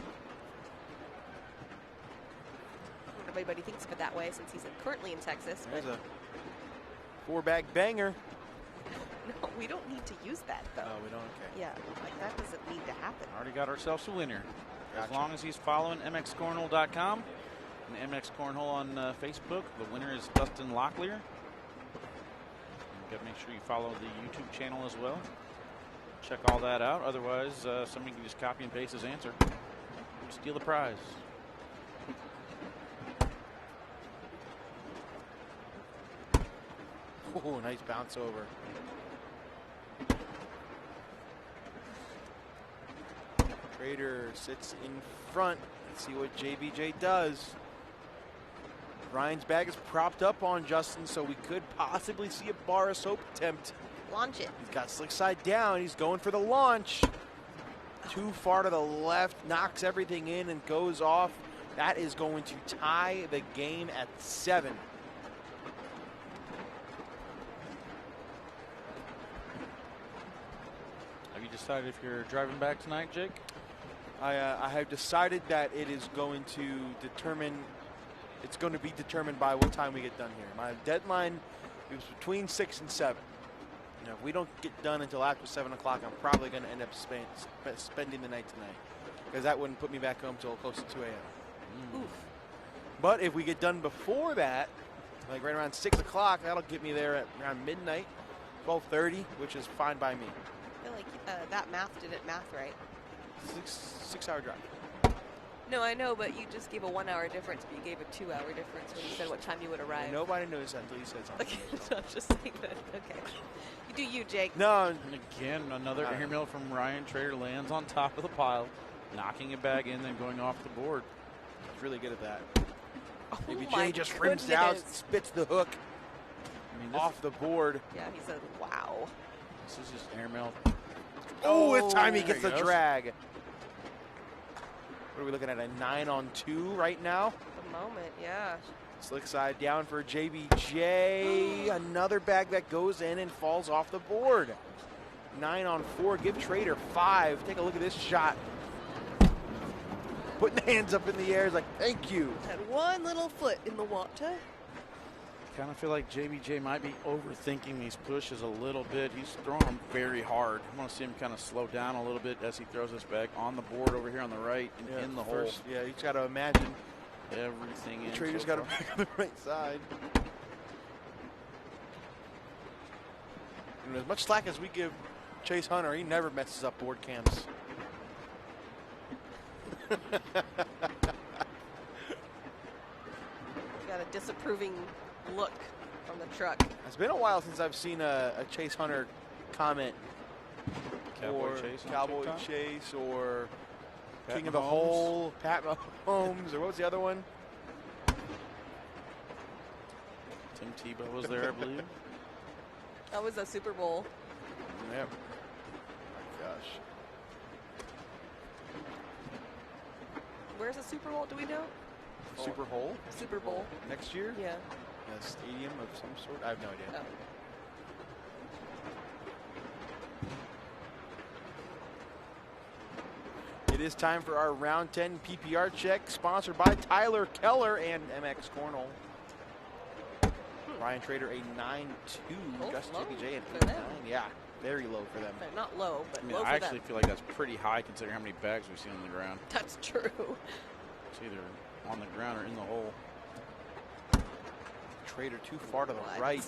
have everybody thinks of it that way since he's currently in Texas. There's a 4-bag banger. No, we don't need to use that, though. No, we don't. Okay. Yeah, like that doesn't need to happen. Already got ourselves a winner. Gotcha. As long as he's following mxcornhole.com and MX Cornhole on Facebook, the winner is Dustin Locklear. You got to make sure you follow the YouTube channel as well. Check all that out. Otherwise, somebody can just copy and paste his answer. Steal the prize. Oh, nice bounce over. Trader sits in front. Let's see what JBJ does. Ryan's bag is propped up on Justin, so we could possibly see a bar of soap attempt. Launch it. He's got slick side down. He's going for the launch. Too far to the left, knocks everything in and goes off. That is going to tie the game at 7. Have you decided if you're driving back tonight, Jake? I have decided that it is going to determine. It's going to be determined by what time we get done here. My deadline is between 6 and 7. You know, if we don't get done until after 7 o'clock, I'm probably going to end up spending the night tonight, because that wouldn't put me back home till close to 2 a.m. Oof. But if we get done before that, like right around 6 o'clock, that'll get me there at around midnight, 12:30, which is fine by me. I feel like that math didn't math right. 6-hour drive. No, I know, but you just gave a 1 hour difference, but you gave a 2 hour difference when you said what time you would arrive. Yeah, nobody knows that until you said something. Okay, so I'm just saying that. Okay. You do you, Jake. No. And again, another airmail from Ryan. Trader lands on top of the pile, knocking it back in, then going off the board. He's really good at that. Oh Maybe my Jay just rims out, spits the hook off the board. Yeah, he said, wow. This is just airmail. Oh, it's time he there gets the goes. drag. What are we looking at, a 9-on-2 right now? At the moment, yeah. Slick side down for JBJ. Another bag that goes in and falls off the board. 9-on-4, give Trader 5. Take a look at this shot. Putting the hands up in the air is like, thank you. Had one little foot in the water. Kind of feel like JBJ might be overthinking these pushes a little bit. He's throwing them very hard. I want to see him kind of slow down a little bit as he throws this bag on the board over here on the right and in the hole. Yeah, he's got to imagine everything in. Trader's got to back on the right side. And as much slack as we give Chase Hunter, he never messes up board cams. Got a disapproving look from the truck. It's been a while since I've seen a Chase Hunter comment. Cowboy or Chase on Cowboy TikTok? Chase or Pat King of the Mahomes? Hole, Pat Mahomes, or what was the other one? Tim Tebow was there, I believe. That was a Super Bowl. Yep. My gosh. Where's the Super Bowl? Do we know? Super Hole? Super Bowl. Next year? Yeah. A stadium of some sort? I have no idea. Oh. It is time for our round 10 PPR check, sponsored by Tyler Keller and MX Cornhole. Ryan Trader a 9-2, just low JBJ an for 8-9. them. Yeah, very low for them. They're not low, but I mean, low for I actually them. feel like that's pretty high considering how many bags we've seen on the ground. That's true. It's either on the ground or in the hole. Trader too far to the right.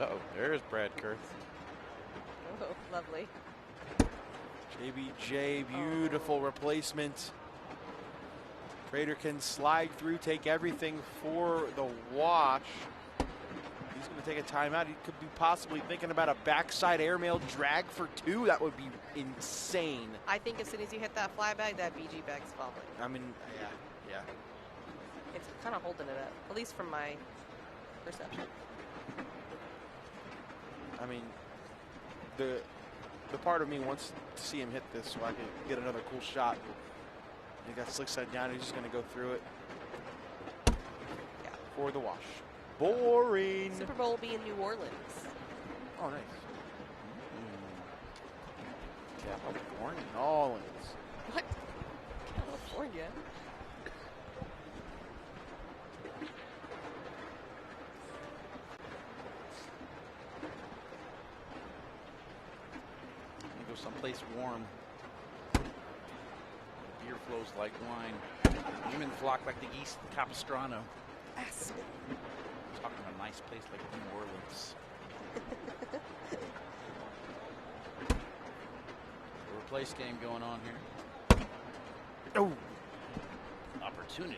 Uh-oh, there's Brad Kurth. Oh, lovely. JBJ, beautiful replacement. Trader can slide through, take everything for the wash. He's going to take a timeout. He could be possibly thinking about a backside airmail drag for 2. That would be insane. I think as soon as you hit that fly bag, that BG bag's falling. I mean, yeah. It's kind of holding it up, at least from my perception. I mean, the part of me wants to see him hit this so I can get another cool shot. He got slick side down. He's just going to go through it for the wash. Boring. Super Bowl will be in New Orleans. Oh, nice. California. New Orleans. What? California. Go someplace warm. Beer flows like wine. Women flock like the geese at Capistrano. Yes. Talking about a nice place like New Orleans. Replace game going on here. Oh. Opportunity.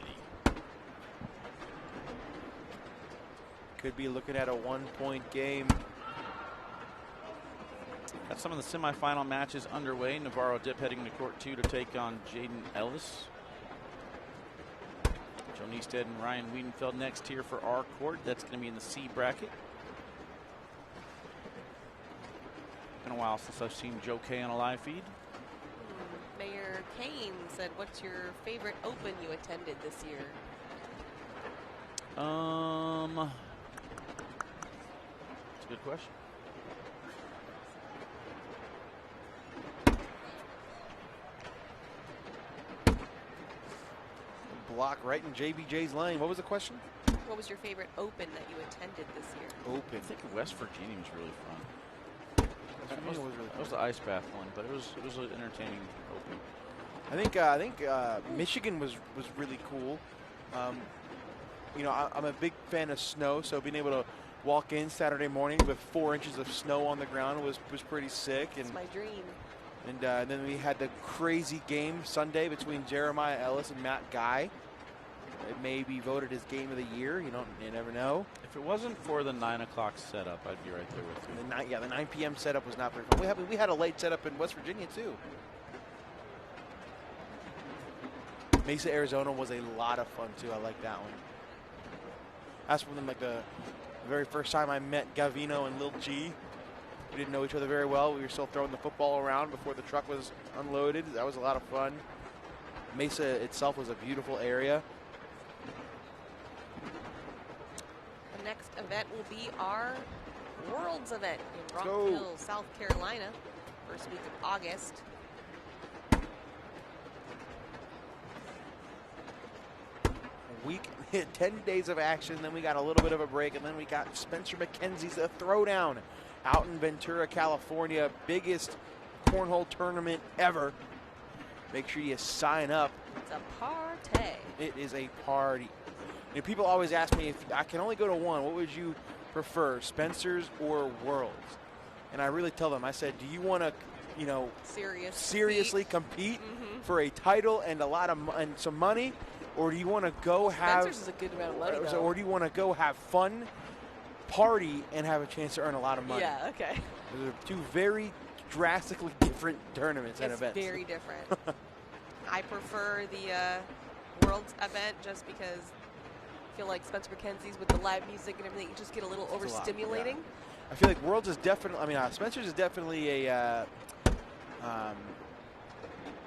Could be looking at a 1-point game. Got some of the semifinal matches underway. Navarro Dip heading to court 2 to take on Jaden Ellis. Joe Neested and Ryan Weeden Feld next here for our court. That's going to be in the C bracket. Been a while since I've seen Joe K on a live feed. Mayor Kane said, what's your favorite Open you attended this year? That's a good question. Block right in JBJ's lane. What was the question? What was your favorite Open that you attended this year? Open. I think West Virginia was really fun. That was the ice bath one, but it was an entertaining Open. I think Michigan was really cool. You know, I'm a big fan of snow, so being able to walk in Saturday morning with 4 inches of snow on the ground was pretty sick. It's my dream. And then we had the crazy game Sunday between Jeremiah Ellis and Matt Guy. It may be voted as game of the year. You never know. If it wasn't for the 9 o'clock setup, I'd be right there with you. The 9 p.m. setup was not very fun. We had a late setup in West Virginia too. Mesa, Arizona was a lot of fun too. I like that one. That's one of them, like the very first time I met Gavino and Lil G. We didn't know each other very well. We were still throwing the football around before the truck was unloaded. That was a lot of fun. Mesa itself was a beautiful area. The next event will be our Worlds event in Rockville, South Carolina, first week of August. Week, 10 days of action, then we got a little bit of a break, and then we got Spencer McKenzie's Throwdown out in Ventura, California. Biggest cornhole tournament ever. Make sure you sign up. It's a party. It is a party. You know, people always ask me, if I can only go to one, what would you prefer, Spencer's or Worlds? And I really tell them, I said, do you want to, you know, seriously compete for a title and and some money? Or do you want to go have Spencer's is a good amount of money, though. Or do you want to go have fun, party, and have a chance to earn a lot of money? Yeah, okay. Those are two very drastically different tournaments and events. It's very different. I prefer the Worlds event just because I feel like Spencer McKenzie's with the live music and everything, you just get a little overstimulating. I feel like Worlds is definitely, Spencer's is definitely a,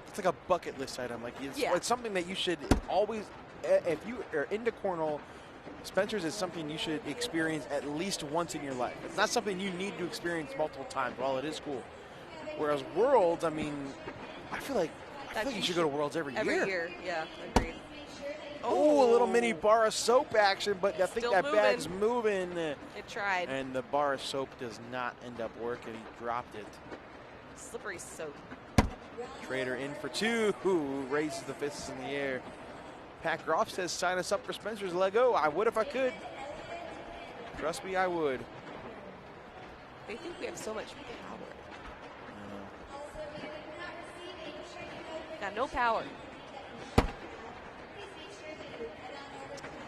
it's like a bucket list item. Like it's something that you should always, if you are into cornhole, Spencer's is something you should experience at least once in your life. It's not something you need to experience multiple times. While it is cool, whereas Worlds, I feel like you should go to Worlds every year. Every year, yeah, agreed. Oh, a little mini bar of soap action, but I think that bag's moving. It tried. And the bar of soap does not end up working. He dropped it. Slippery soap. Trader in for 2, raises the fists in the air. Pat Groff says, sign us up for Spencer's Lego. I would if I could. Trust me, I would. They think we have so much power. Got no power.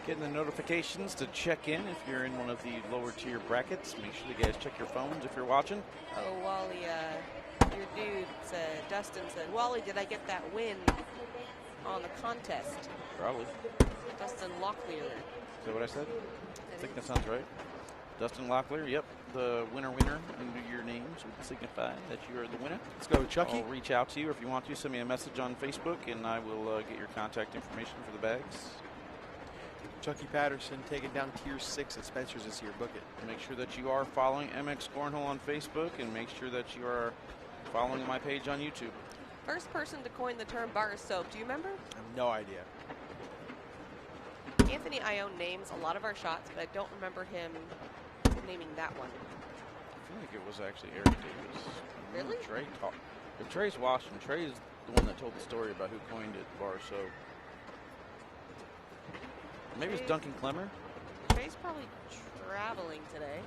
Getting the notifications to check in if you're in one of the lower tier brackets. Make sure you guys check your phones if you're watching. Oh, Wally, your dude said, Dustin said, Wally, did I get that win on the contest? Probably. Dustin Locklear. Is that what I said? I think that sounds right. Dustin Locklear, yep. The winner under your name, so we can signify that you are the winner. Let's go, Chucky. I'll reach out to you if you want to. Send me a message on Facebook, and I will get your contact information for the bags. Chucky Patterson taking down Tier 6 at Spencer's this year. Book it. Make sure that you are following MX Cornhole on Facebook, and make sure that you are following my page on YouTube. First person to coin the term bar soap. Do you remember? I have no idea. Anthony Ione names a lot of our shots, but I don't remember him naming that one. I feel like it was actually Eric Davis. Really? Trey talked. If Trey's watching, Trey's the one that told the story about who coined it, bar soap. Maybe it's Duncan Clemmer. Trey's probably traveling today.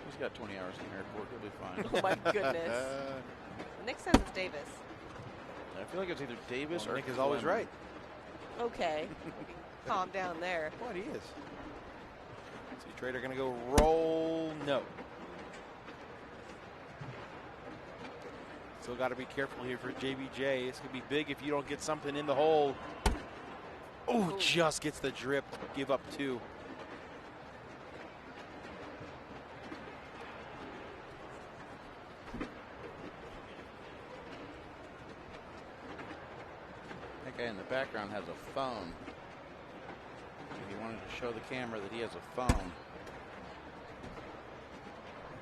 He's got 20 hours in the airport. He'll be fine. Oh my goodness. Nick says it's Davis. I feel like it's either Davis or Nick is always right. Okay. Calm down there. What, he is. See, Trader going to go roll. No. Still got to be careful here for JBJ. It's going to be big if you don't get something in the hole. Oh, just gets the drip. Give up 2. That guy in the background has a phone. He wanted to show the camera that he has a phone.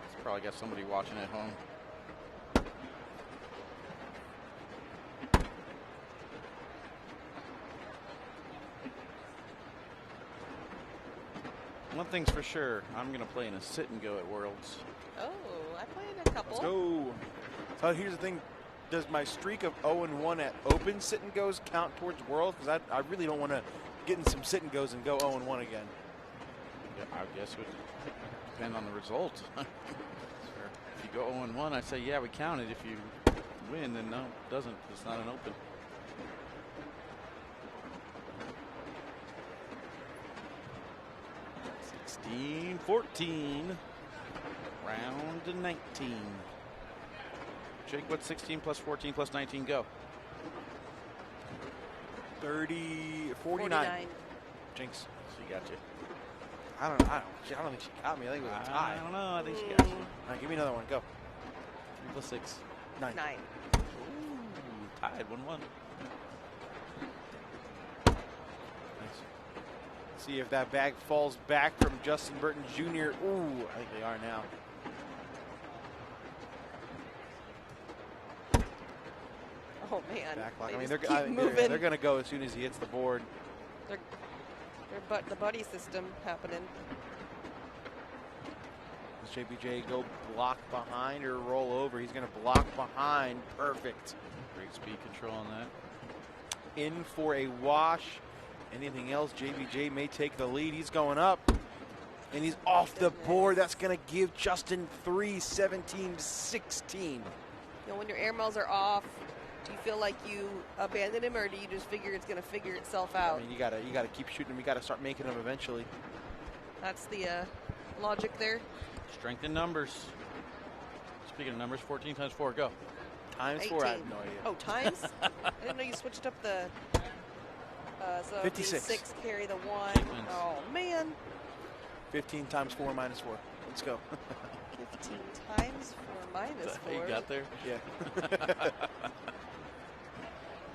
He's probably got somebody watching at home. One thing's for sure, I'm going to play in a sit and go at Worlds. Oh, I played a couple. Let's go. So here's the thing. Does my streak of 0-1 at open sit and goes count towards Worlds? Because I really don't want to get in some sit and goes and go 0-1 again. Yeah, I guess it would depend on the result. If you go 0-1, I say, yeah, we count it. If you win, then no, it doesn't. It's not an open. Team 14, round 19. Jake, what's 16 plus 14 plus 19 go? 49. Jinx. She got you. I don't think she got me. I think it was a tie. I don't know. I think she got you. All right, give me another one. Go. 3 plus 6. 9. Ooh, tied 1-1. See if that bag falls back from Justin Burton Jr. Ooh, I think they are now. Oh man! Backlock. I mean, they're going to go as soon as he hits the board. The buddy system happening. Does JBJ go block behind or roll over? He's going to block behind. Perfect. Great speed control on that. In for a wash. Anything else, JBJ may take the lead. He's going up, and he's off the board. That's going to give Justin 3, 17-16. You know, when your air miles are off, do you feel like you abandon him, or do you just figure it's going to figure itself out? I mean, you gotta keep shooting him. You gotta start making them eventually. That's the logic there. Strength in numbers. Speaking of numbers, 14 times 4, go. Times 18. 4, I have no idea. Oh, times? I didn't know you switched up the. So 56. 6 carry the 1. Oh man. 15 times 4 minus 4. Let's go. 15 times 4 minus 4. You got there? Yeah.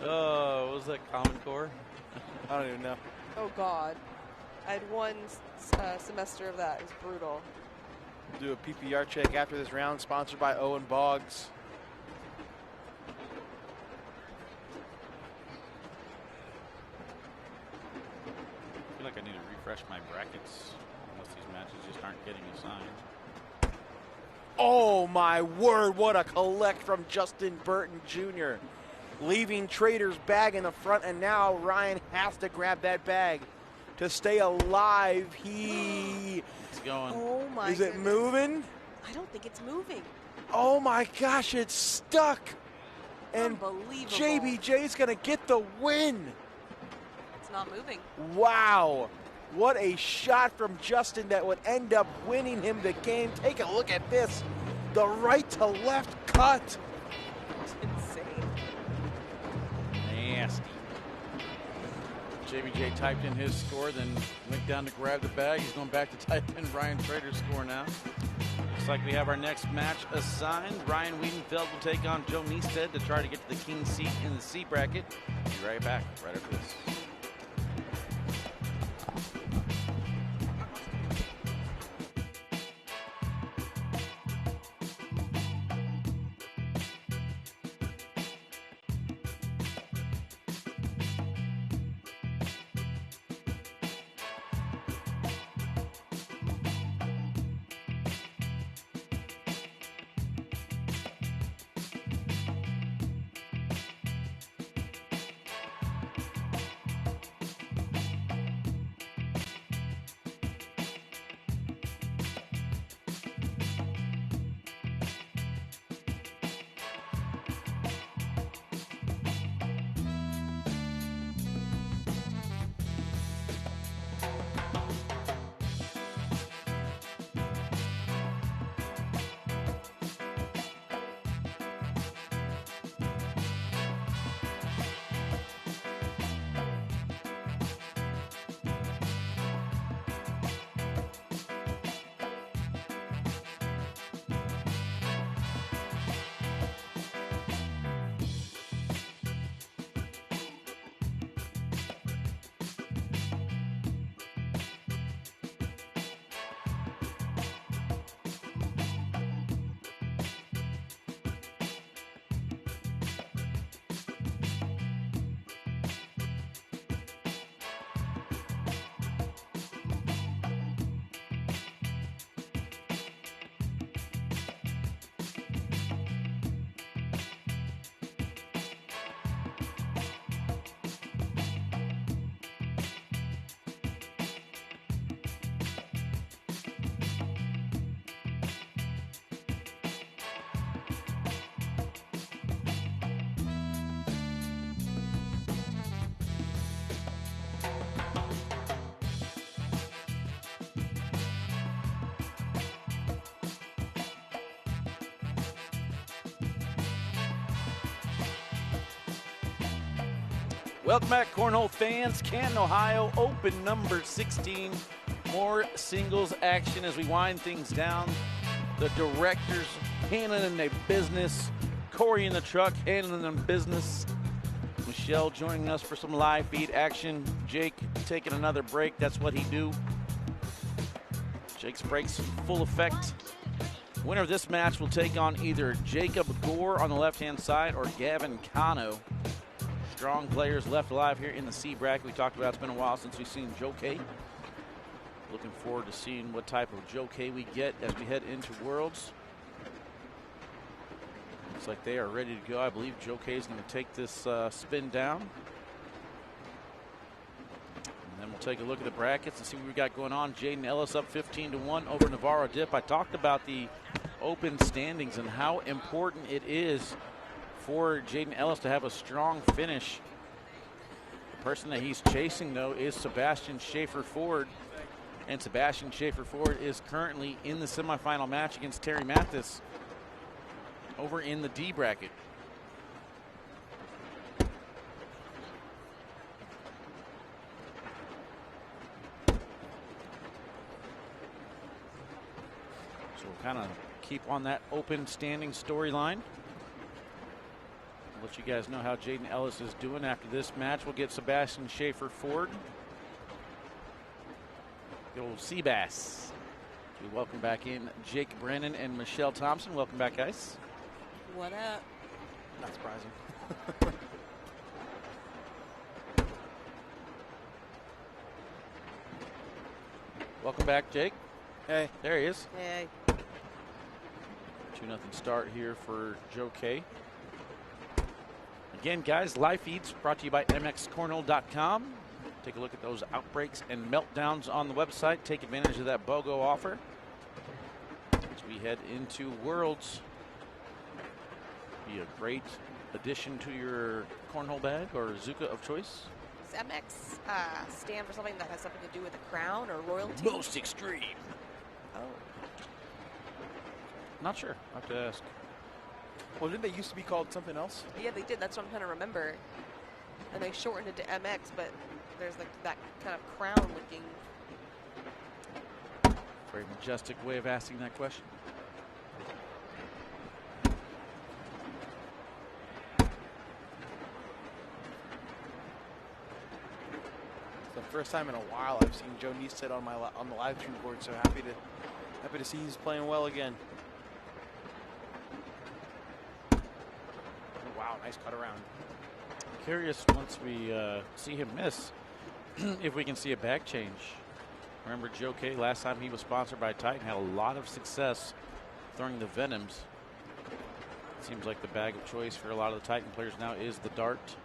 Oh, what was that, Common Core? I don't even know. Oh God. I had one semester of that. It was brutal. We'll do a PPR check after this round, sponsored by Owen Boggs. I feel like I need to refresh my brackets unless these matches just aren't getting assigned. Oh my word, what a collect from Justin Burton Jr. Leaving Trader's bag in the front, and now Ryan has to grab that bag to stay alive. It's going. Oh my Is it moving? I don't think it's moving. Oh my gosh, it's stuck. And Unbelievable. JBJ's gonna get the win. It's not moving. Wow. What a shot from Justin that would end up winning him the game. Take a look at this. The right to left cut. It's insane. Nasty. JBJ typed in his score, then went down to grab the bag. He's going back to type in Ryan Trader's score now. Looks like we have our next match assigned. Ryan Weeden Feld will take on Joe Neested to try to get to the king seat in the C bracket. Be right back right after this. Welcome back, Cornhole fans. Canton, Ohio, Open number 16. More singles action as we wind things down. The directors handling their business. Corey in the truck handling them business. Michelle joining us for some live feed action. Jake taking another break. That's what he do. Jake's breaks in full effect. Winner of this match will take on either Jacob Gore on the left-hand side or Gavin Cano. Strong players left alive here in the C bracket. We talked about it's been a while since we've seen Joe K. Looking forward to seeing what type of Joe K we get as we head into Worlds. Looks like they are ready to go. I believe Joe K is going to take this spin down. And then we'll take a look at the brackets and see what we got going on. Jaden Ellis up 15-1 over Navarro Dip. I talked about the open standings and how important it is for Jaden Ellis to have a strong finish. The person that he's chasing, though, is Sebastian Schaefer-Ford. And Sebastian Schaefer-Ford is currently in the semifinal match against Terry Matthis over in the D bracket. So we'll kind of keep on that open standing storyline. Let you guys know how Jaden Ellis is doing after this match. We'll get Sebastian Schaefer-Ford. The old Seabass. We welcome back in Jake Brennan and Michelle Thompson. Welcome back, guys. What up? Not surprising. Welcome back, Jake. Hey. There he is. Hey. 2-0 start here for Joe K. Again, guys, live feeds brought to you by mxcornhole.com. Take a look at those outbreaks and meltdowns on the website. Take advantage of that BOGO offer as we head into Worlds. Be a great addition to your cornhole bag or Zuka of choice. Does MX stand for something that has something to do with a crown or royalty? Most extreme. Oh. Not sure. I have to ask. Well, didn't they used to be called something else? Yeah, they did. That's what I'm trying to remember. And they shortened it to MX, but there's like that kind of crown looking. Very majestic way of asking that question. It's the first time in a while I've seen Joe Neested on the live stream board, so happy to see he's playing well again. Wow, nice cut around. Curious once we see him miss if we can see a bag change. Remember Joe K, last time he was sponsored by Titan, had a lot of success throwing the Venoms. Seems like the bag of choice for a lot of the Titan players now is the Dart.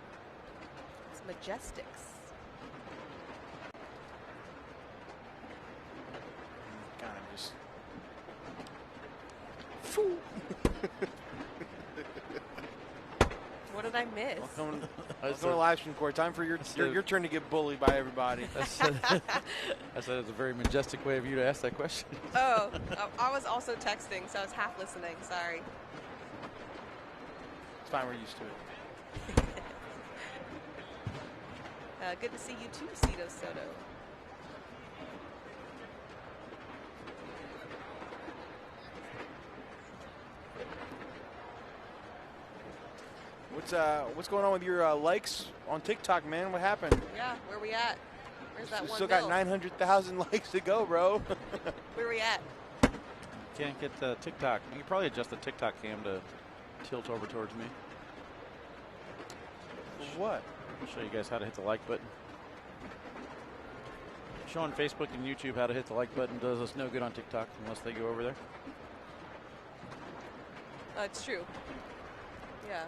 It's Majestics. Kind of just. What did I miss? Welcome to live stream court. Time for your turn to get bullied by everybody. I said it's a very majestic way of you to ask that question. Oh, I was also texting, so I was half listening. Sorry. It's fine. We're used to it. Good to see you too, Cito Soto. What's going on with your likes on TikTok, man? What happened? Yeah, where we at? Where's that one? Still got 900,000 likes to go, bro. Where we at? Can't get the TikTok. You can probably adjust the TikTok cam to tilt over towards me. What? I'll show you guys how to hit the like button. Showing Facebook and YouTube how to hit the like button does us no good on TikTok unless they go over there. It's true. Yeah.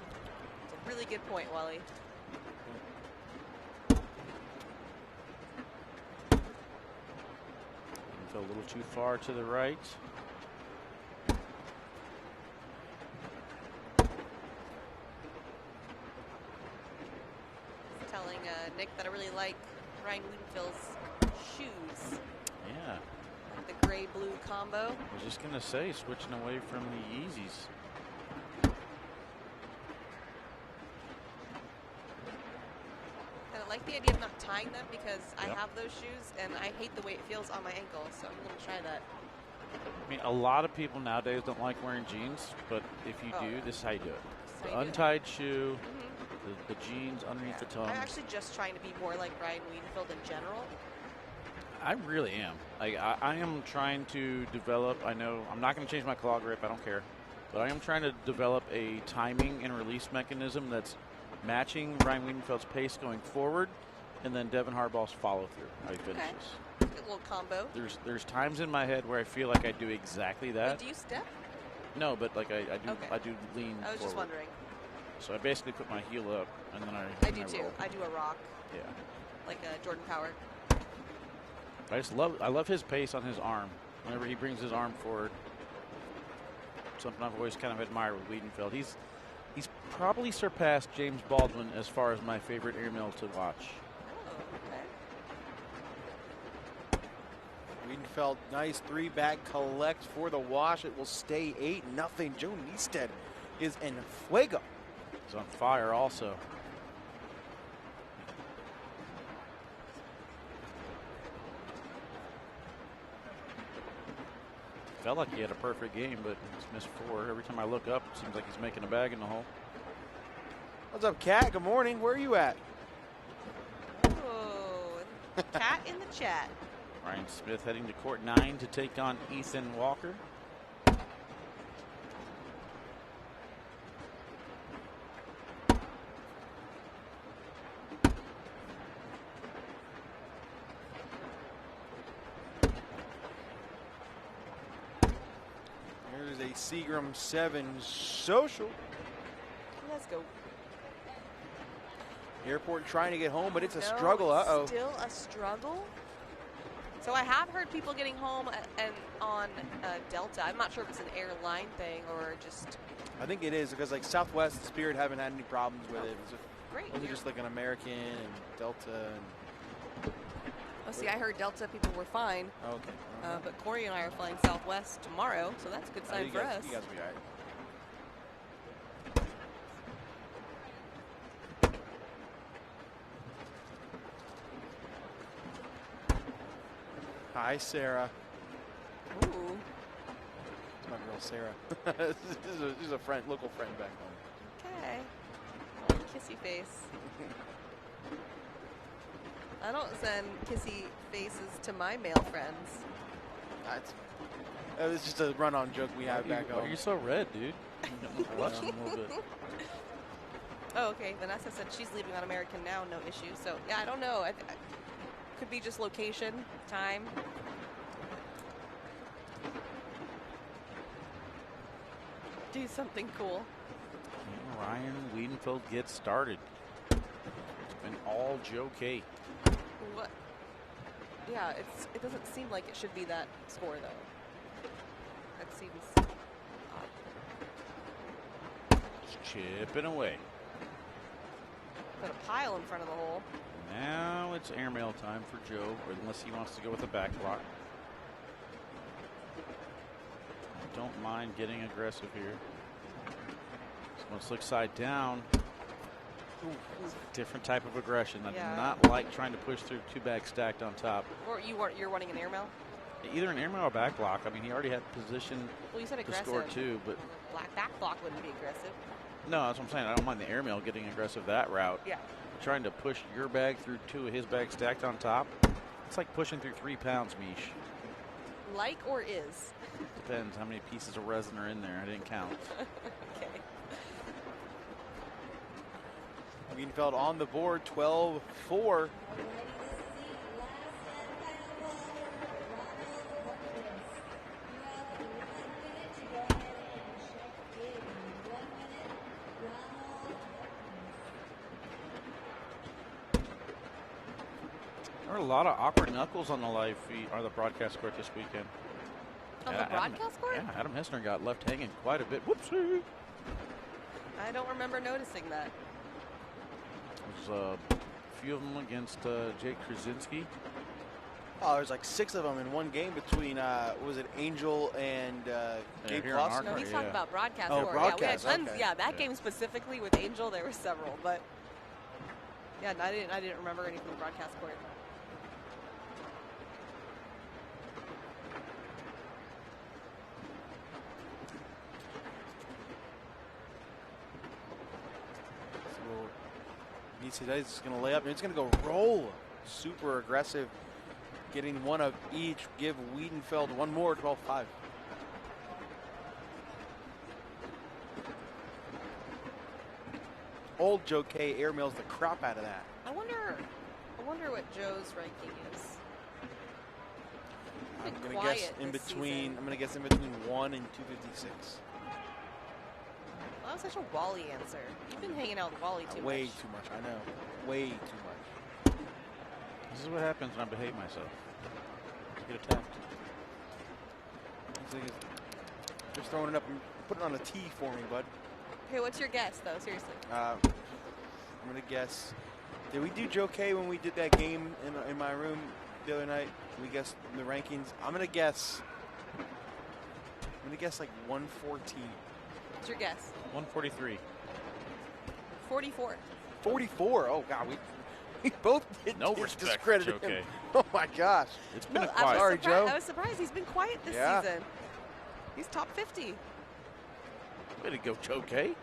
It's a really good point, Wally. A little too far to the right. Telling Nick that I really like Ryan Weeden shoes. Yeah. Like the gray-blue combo. I was just going to say, switching away from the Yeezys. like the idea of not tying them because I have those shoes and I hate the way it feels on my ankle, so I'm going to try that. I mean, a lot of people nowadays don't like wearing jeans, but if you do, this is how you do it. The untied shoe, the jeans underneath the tongue. I'm actually just trying to be more like Brian Weeden in general. I really am. I am trying to develop, I know I'm not going to change my claw grip, I don't care, but I am trying to develop a timing and release mechanism that's matching Brian Wiedenfeld's pace going forward, and then Devin Harbaugh's follow-through. How he finishes. A little combo. There's times in my head where I feel like I do exactly that. Wait, do you step? No, but like I do lean I was forward. just wondering. So I basically put my heel up, and then I do too. roll. I do a rock. Yeah. Like a Jordan Power. I love his pace on his arm. Whenever he brings his arm forward, something I've always kind of admired with Weeden Feld. He's probably surpassed James Baldwin as far as my favorite airmail to watch. Oh, okay. Weeden Feld, nice 3-back collect for the wash. It will stay 8-0. Joe Niestead is in fuego. He's on fire also. Felt like he had a perfect game, but he's missed 4. Every time I look up, it seems like he's making a bag in the hole. What's up, Kat? Good morning. Where are you at? Oh, Kat in the chat. Ryan Smith heading to court 9 to take on Ethan Walker. There's a Seagram 7 social. Let's go. Airport trying to get home, but it's a No, struggle. it's still a struggle. So I have heard people getting home and on Delta. I'm not sure if it's an airline thing or just. I think it is because like Southwest and Spirit haven't had any problems with it. It's Great. Those are just like an American and Delta. And Oh, see, I heard Delta people were fine. Okay. But Corey and I are flying Southwest tomorrow, so that's a good sign for us. You guys will be all right. Hi, Sarah. Ooh. It's my girl, Sarah. This is a friend, local friend back home. Okay. Oh, kissy face. I don't send kissy faces to my male friends. That was just a run-on joke we have back home. Why are you so red, dude? Blushing a little bit. Oh, okay. Vanessa said she's leaving on American now, no issue. So, yeah, I don't know. I could be just location, time. Do something cool. And Ryan Wiedenfeld gets started. It's been all Joe K. What? Yeah, it doesn't seem like it should be that score, though. That seems odd. Just chipping away. Put a pile in front of the hole. Now it's airmail time for Joe, unless he wants to go with a back block. I don't mind getting aggressive here. So let's look side down. It's a different type of aggression. I do not like trying to push through 2-bag stacked on top. Or you're running an airmail? Either an airmail or back block. I mean, he already had position Well, you said to aggressive. score 2, but Black back block wouldn't be aggressive. no, that's what I'm saying. I don't mind the airmail getting aggressive that route. Yeah. Trying to push your bag through 2 of his bags stacked on top. It's like pushing through 3 pounds, Mish. Like or is? Depends how many pieces of resin are in there. I didn't count. Okay. Wiedenfeld on the board, 12-4. There are a lot of awkward knuckles on the live feed or the broadcast court this weekend. On the broadcast court? Yeah, Adam Hessner got left hanging quite a bit. Whoopsie. I don't remember noticing that. There's a few of them against Jake Trzinski. Oh, there's like 6 of them in one game between, was it Angel and Gabe here in Clausen? No, he's talking about broadcast Oh, court. broadcast, Yeah, we had tons. okay. Yeah, that game specifically with Angel, there were several, but Yeah, I didn't remember anything from the broadcast court. So he's going to lay up and it's going to go roll. Super aggressive. Getting one of each. Give Weeden Feld one more. 12-5. Old Joe K airmails the crap out of that. I wonder what Joe's ranking is. I'm gonna guess in between. I'm gonna guess in between 1 and 256. Well, that was such a Wally answer. You've been hanging out with Wally too much. Way too much. I know. Way too much. This is what happens when I behave myself. I get attacked. Just throwing it up and putting it on a tee for me, bud. Hey, what's your guess though? Seriously. I'm gonna guess. Did we do Joe K when we did that game in my room the other night? We guessed the rankings. I'm gonna guess like 114. What's your guess? 143. 44. 44. Oh God, we both did no respect discredited for Joe him. K. Oh my gosh. It's been a quiet. Sorry, Joe. I was surprised. He's been quiet this season. He's top 50. Way to go, Joe K.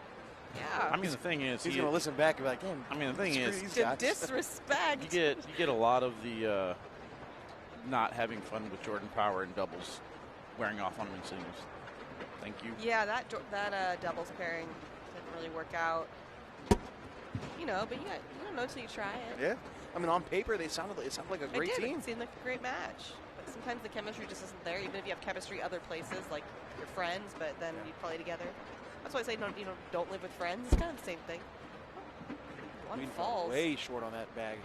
Yeah. I mean, the thing is, he's gonna listen back and be like, "Damn." I mean, the thing is, the disrespect. You get a lot of the not having fun with Jordan Power and doubles wearing off on him in singles. Thank you. Yeah, that doubles pairing didn't really work out. You know, but you don't know until you try it. Yeah. I mean, on paper, it sounded like a great team. It seemed like a great match. But sometimes the chemistry just isn't there, even if you have chemistry other places, like your friends, but then you play together. That's why I say don't live with friends. It's kind of the same thing. One falls. Way short on that bag.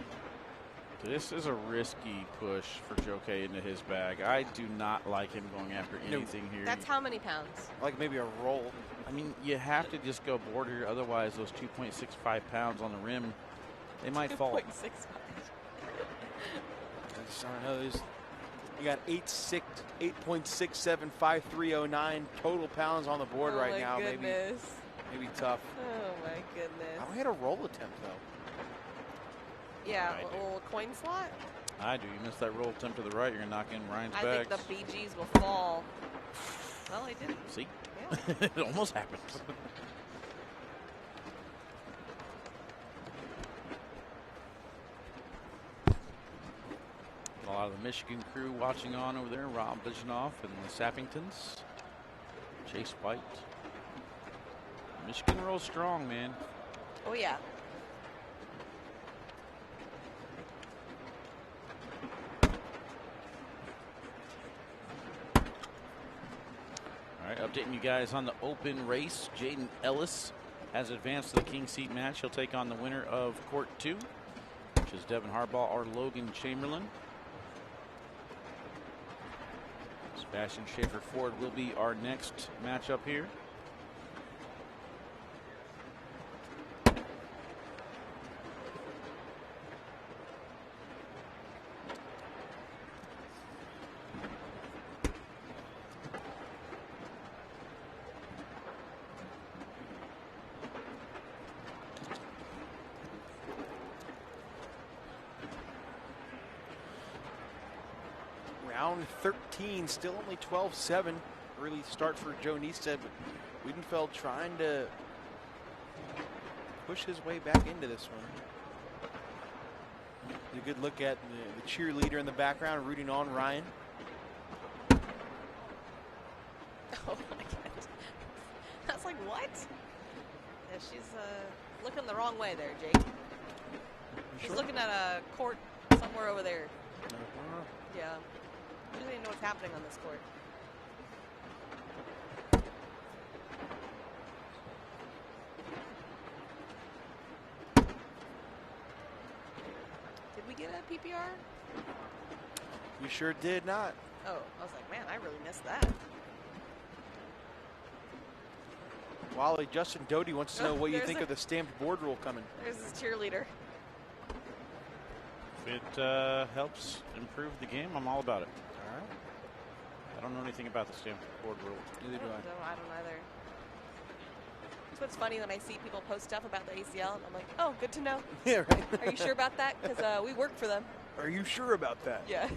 This is a risky push for Joe K into his bag. I do not like him going after anything here. That's how many pounds? Like maybe a roll. I mean, you have to just go board here. Otherwise, those 2.65 pounds on the rim, they might fall. 2.65. I don't know. You got 8.675309 total pounds on the board right now. Goodness. Maybe tough. Oh my goodness. I had a roll attempt though. Yeah, a little coin slot. I do. You missed that roll attempt to the right. You're gonna knock in Ryan's I bags. think the BGs will fall. Well, he didn't. See, yeah. It almost happened. A lot of the Michigan crew watching on over there. Rob Bijanoff and the Sappingtons. Chase White. Michigan rolls strong, man. Oh, yeah. All right, updating you guys on the open race. Jaden Ellis has advanced to the King Seat match. He'll take on the winner of Court 2, which is Devin Harbaugh or Logan Chamberlain. Sebastian Schaefer Ford will be our next matchup here. Round 13, still only 12-7. Early start for Joe Neested, but Weeden Feld trying to push his way back into this one. A good look at the cheerleader in the background rooting on Ryan. Oh my God. That's like, what? Yeah, she's looking the wrong way there, Jake. She's looking at a court somewhere over there. Yeah. I don't even know what's happening on this court. Did we get a PPR? You sure did not. Oh, I was like, man, I really missed that. Wally, Justin Doty wants to know what you think of the stamped board rule coming. There's this cheerleader. If it helps improve the game, I'm all about it. All right. I don't know anything about the stamped board rule. Neither do I. I don't either. That's what's funny when I see people post stuff about the ACL, and I'm like, oh, good to know. Yeah, right. Are you sure about that? Because we work for them. Are you sure about that? Yeah.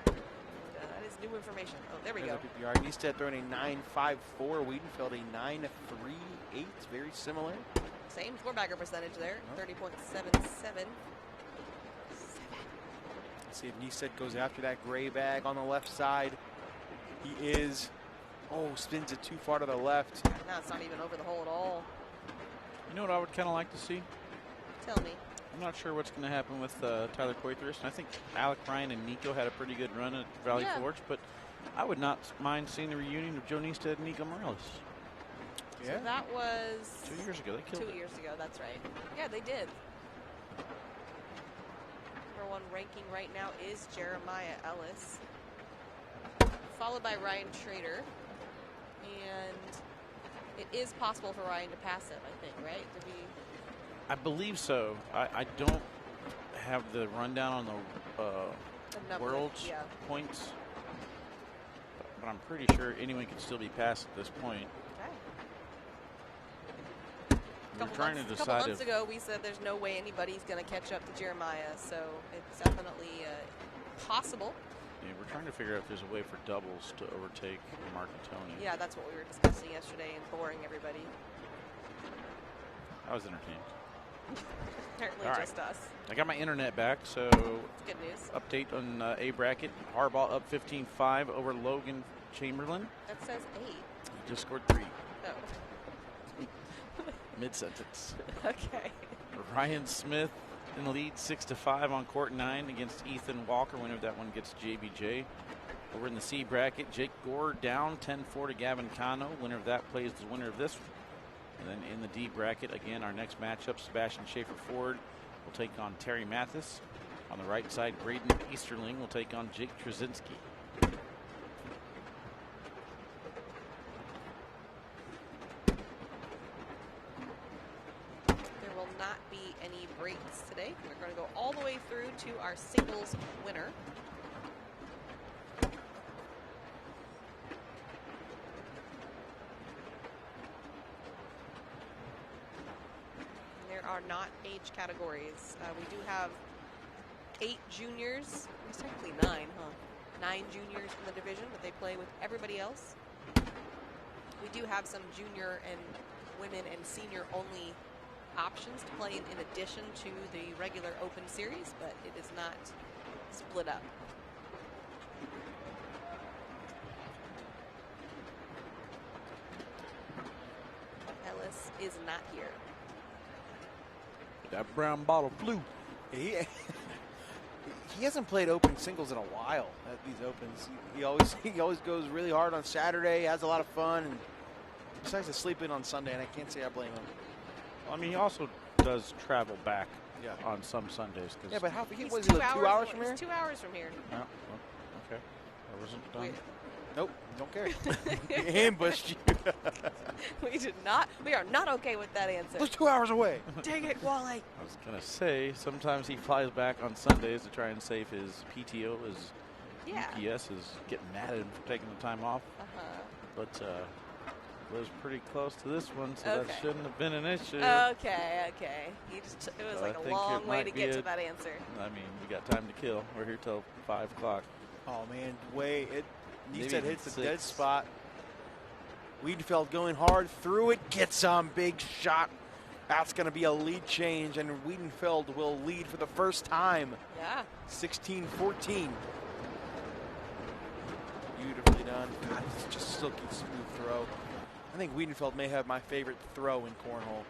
That is new information. Oh, there we go. Neistat throwing a 9.54. Weeden Feld a 9.38. Very similar. Same four-bagger percentage there, 30.77. Let's see if Neistat goes after that gray bag on the left side. He is. Oh, spins it too far to the left. Now it's not even over the hole at all. You know what I would kind of like to see? Tell me. I'm not sure what's going to happen with Tyler Poitras. I think Alec Ryan and Nico had a pretty good run at Valley Forge, but I would not mind seeing the reunion of Joe Neistat and Nico Morales. Yeah. So that was 2 years ago. They killed it. 2 years ago, that's right. Yeah, they did. Number 1 ranking right now is Jeremiah Ellis, followed by Ryan Schrader. And it is possible for Ryan to pass it, I think, right? I believe so. I don't have the rundown on the world's points, but I'm pretty sure anyone can still be passed at this point. Okay. We're trying to decide. A couple months ago, we said there's no way anybody's going to catch up to Jeremiah, so it's definitely possible. Yeah, we're trying to figure out if there's a way for doubles to overtake Mark and Tony. Yeah, that's what we were discussing yesterday and boring everybody. I was entertained. Apparently just us. I got my internet back, so good news. Update on A bracket. Harbaugh up 15-5 over Logan Chamberlain. That says 8. He just scored 3. Oh. Mid-sentence. Okay. Ryan Smith in the lead 6-5 on court 9 against Ethan Walker. Winner of that one gets JBJ. Over in the C bracket, Jake Gore down 10-4 to Gavin Cano. Winner of that plays the winner of this one. And then in the D bracket, again, our next matchup, Sebastian Schaefer-Ford will take on Terry Matthis. On the right side, Braden Easterling will take on Jake Trzinski. There will not be any breaks today. We're going to go all the way through to our singles winner. Are not age categories. We do have 8 juniors. It's technically 9, huh? 9 juniors in the division, but they play with everybody else. We do have some junior and women and senior only options to play in addition to the regular open series, but it is not split up. Ellis is not here. That brown bottle flew. He hasn't played open singles in a while at these opens. He always goes really hard on Saturday, has a lot of fun, and decides to sleep in on Sunday, and I can't say I blame him. Well, I mean, he also does travel back on some Sundays. Yeah, but how He's was 2 he, hours, 2 hours from here? He's 2 hours from here. Oh, well, okay. I wasn't done. Nope, don't care. He ambushed you. We are not okay with that answer. That's 2 hours away. Dang it, Wally. I was going to say, sometimes he flies back on Sundays to try and save his PTO. His UPS is getting mad at him for taking the time off. But it was pretty close to this one, so that shouldn't have been an issue. Okay. It was like a long way to get to that answer. I mean, we got time to kill. We're here till 5 o'clock. Oh, man, Neistat hits the dead spot. Weeden Feld going hard through it, gets on big shot. That's going to be a lead change, and Weeden Feld will lead for the first time. Yeah. 16-14. Beautifully done. God, it's just silky smooth throw. I think Weeden Feld may have my favorite throw in cornhole.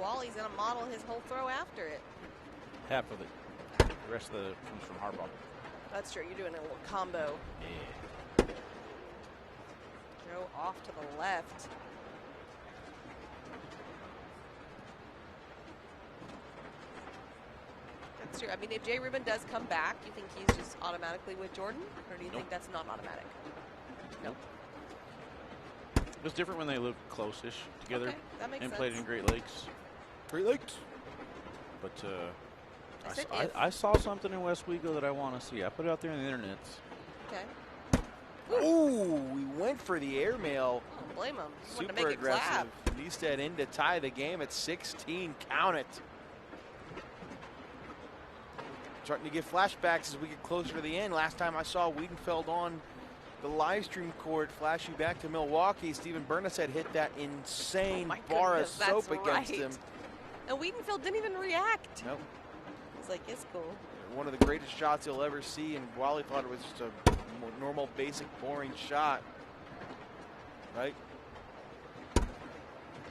Wally's going to model his whole throw after it. Half of it. The rest of it comes from Harbaugh. That's true. You're doing a little combo. Yeah. Joe off to the left. That's true. I mean, if Jay Rubin does come back, you think he's just automatically with Jordan? Or do you think that's not automatic? Nope. It was different when they lived close-ish together. Okay, that makes and sense. played in Great Lakes. Great Lakes. But I saw something in West Wego that I want to see. I put it out there on the internet. Okay. Ooh, we went for the airmail. Don't blame him. Super aggressive. Neisted in to tie the game at 16. Count it. Starting to get flashbacks as we get closer to the end. Last time I saw Weeden Feld on the live stream court, flashing back to Milwaukee, Stephen Burness had hit that insane bar of soap against him. And Weeden Feld didn't even react. Nope. He's like, it's cool. One of the greatest shots you'll ever see, and Wally thought it was just a normal, basic, boring shot. Right?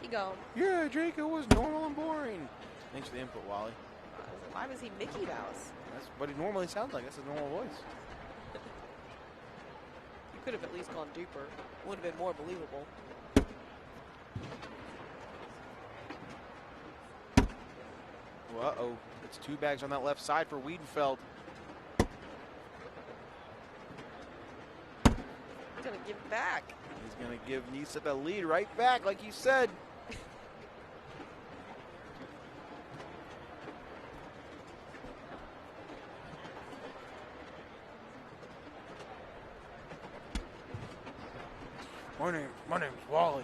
You go. Yeah, Jake, it was normal and boring. Thanks for the input, Wally. Why was he Mickey Mouse? That's what he normally sounds like. That's his normal voice. You could have at least gone deeper. Would have been more believable. Uh-oh. It's 2 bags on that left side for Weeden Feld. He's going to give it back. He's going to give Nisa the lead right back, like you said. My name's Wally.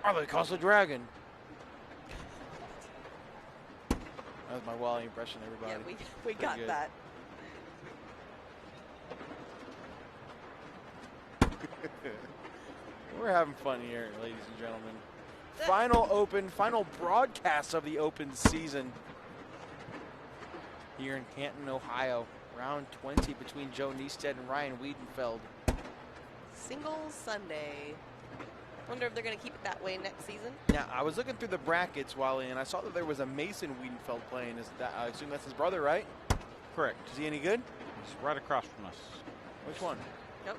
I like House of Dragon. That was my Wally impression, everybody. Yeah, we got that. We're having fun here, ladies and gentlemen. Final broadcast of the Open season here in Canton, Ohio. Round 20 between Joe Neisted and Ryan Weeden Feld. Singles Sunday. Wonder if they're going to keep it that way next season. Now, I was looking through the brackets, Wally, and I saw that there was a Mason Weeden Feld playing. I assume that's his brother, right? Correct. Is he any good? He's right across from us. Which one? Yep,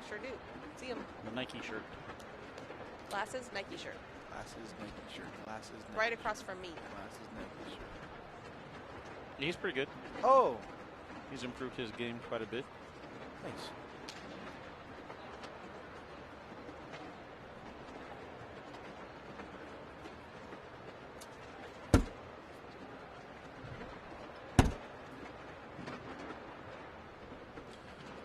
sure do. See him. The Nike shirt. Glasses, Nike shirt. Glasses, Nike shirt. Glasses, Nike right across from me. Glasses, Nike shirt. He's pretty good. Oh. He's improved his game quite a bit. Thanks.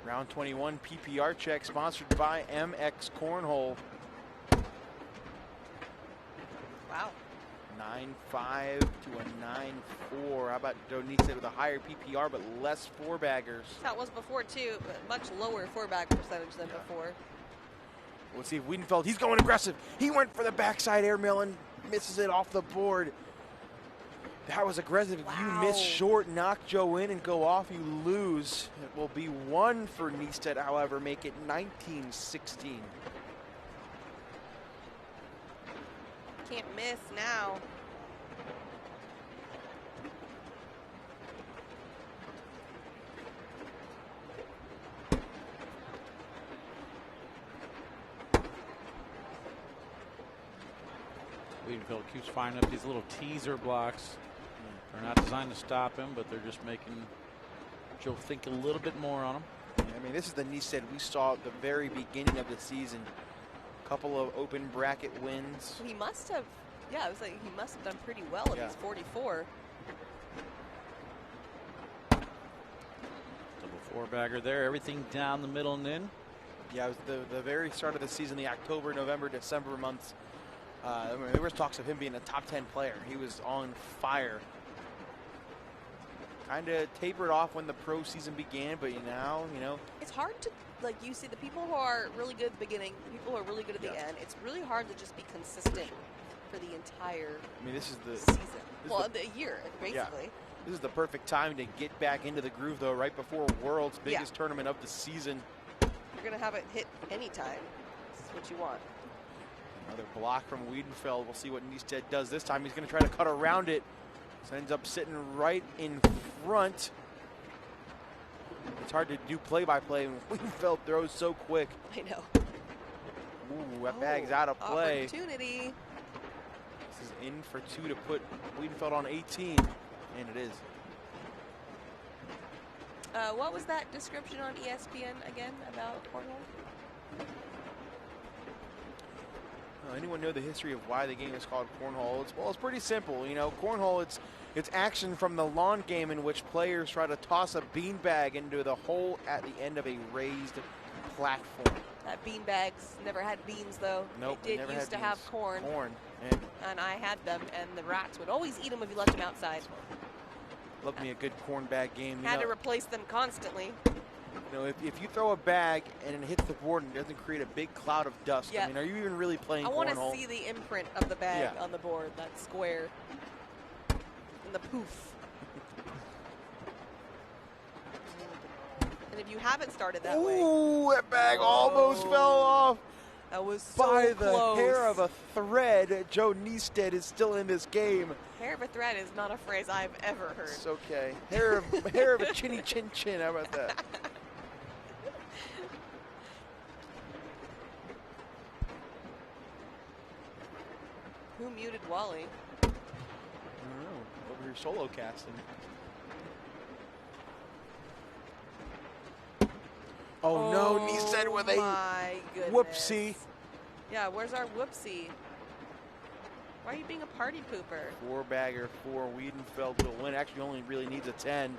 Round 21 PPR check sponsored by MX Cornhole. Wow. 9.5 to a 9.4. How about Joe Neisted with a higher PPR but less 4-baggers? That was before too, but much lower 4-bag percentage than before. Let's see if Weeden Feld, he's going aggressive. He went for the backside airmail and misses it off the board. That was aggressive. If you miss short, knock Joe in and go off, you lose. It will be 1 for Neisted, however, make it 19-16. Can't miss now. Weeden Feld keeps finding up these little teaser blocks. They're not designed to stop him, but they're just making Joe think a little bit more on him. Yeah, I mean, this is the Neisted we saw at the very beginning of the season. Couple of open bracket wins. He must have, yeah, I was like, he must have done pretty well if he's 44. Double 4-bagger there, everything down the middle and in. Yeah, it was the very start of the season, the October, November, December months. There was talks of him being a top 10 player. He was on fire. Kind of tapered off when the pro season began, but now, you know. It's hard to, like, you see the people who are really good at the beginning, the people who are really good at the end. It's really hard to just be consistent for the entire this is the season. The year, basically. Yeah. This is the perfect time to get back into the groove, though, right before World's biggest tournament of the season. You're going to have it hit anytime. This is what you want. Another block from Weeden Feld. We'll see what Neisted does this time. He's going to try to cut around it. So ends up sitting right in front. It's hard to do play-by-play when Weeden Feld throws so quick. I know. Ooh, that bag's out of play. Opportunity. This is in for 2 to put Weeden Feld on 18, and it is. What was that description on ESPN again about cornhole? Anyone know the history of why the game is called cornhole? It's pretty simple. You know, cornhole, it's action from the lawn game in which players try to toss a beanbag into the hole at the end of a raised platform. That bean bags never had beans though. Nope, They never used had to have beans. corn. And I had them, and the rats would always eat them if you left them outside. love me a good corn bag game. Had to replace them constantly. You know, if you throw a bag and it hits the board and doesn't create a big cloud of dust, Yeah. I mean, are you even really playing I want to cornhole? see the imprint of the bag Yeah. on the board, that square, and the poof. And if you haven't started that way. Ooh, that bag almost fell off. That was so by the close. hair of a thread. Joe Niestead is still in this game. Hair of a thread is not a phrase I've ever heard. It's okay. Hair of a chinny chin chin. How about that? Who muted Wally? I don't know. Over here solo casting. Oh no, Niestead with a my goodness. whoopsie. Yeah, where's our whoopsie? Why are you being a party pooper? 4-bagger for Weeden Feld to win. Actually only really needs a 10.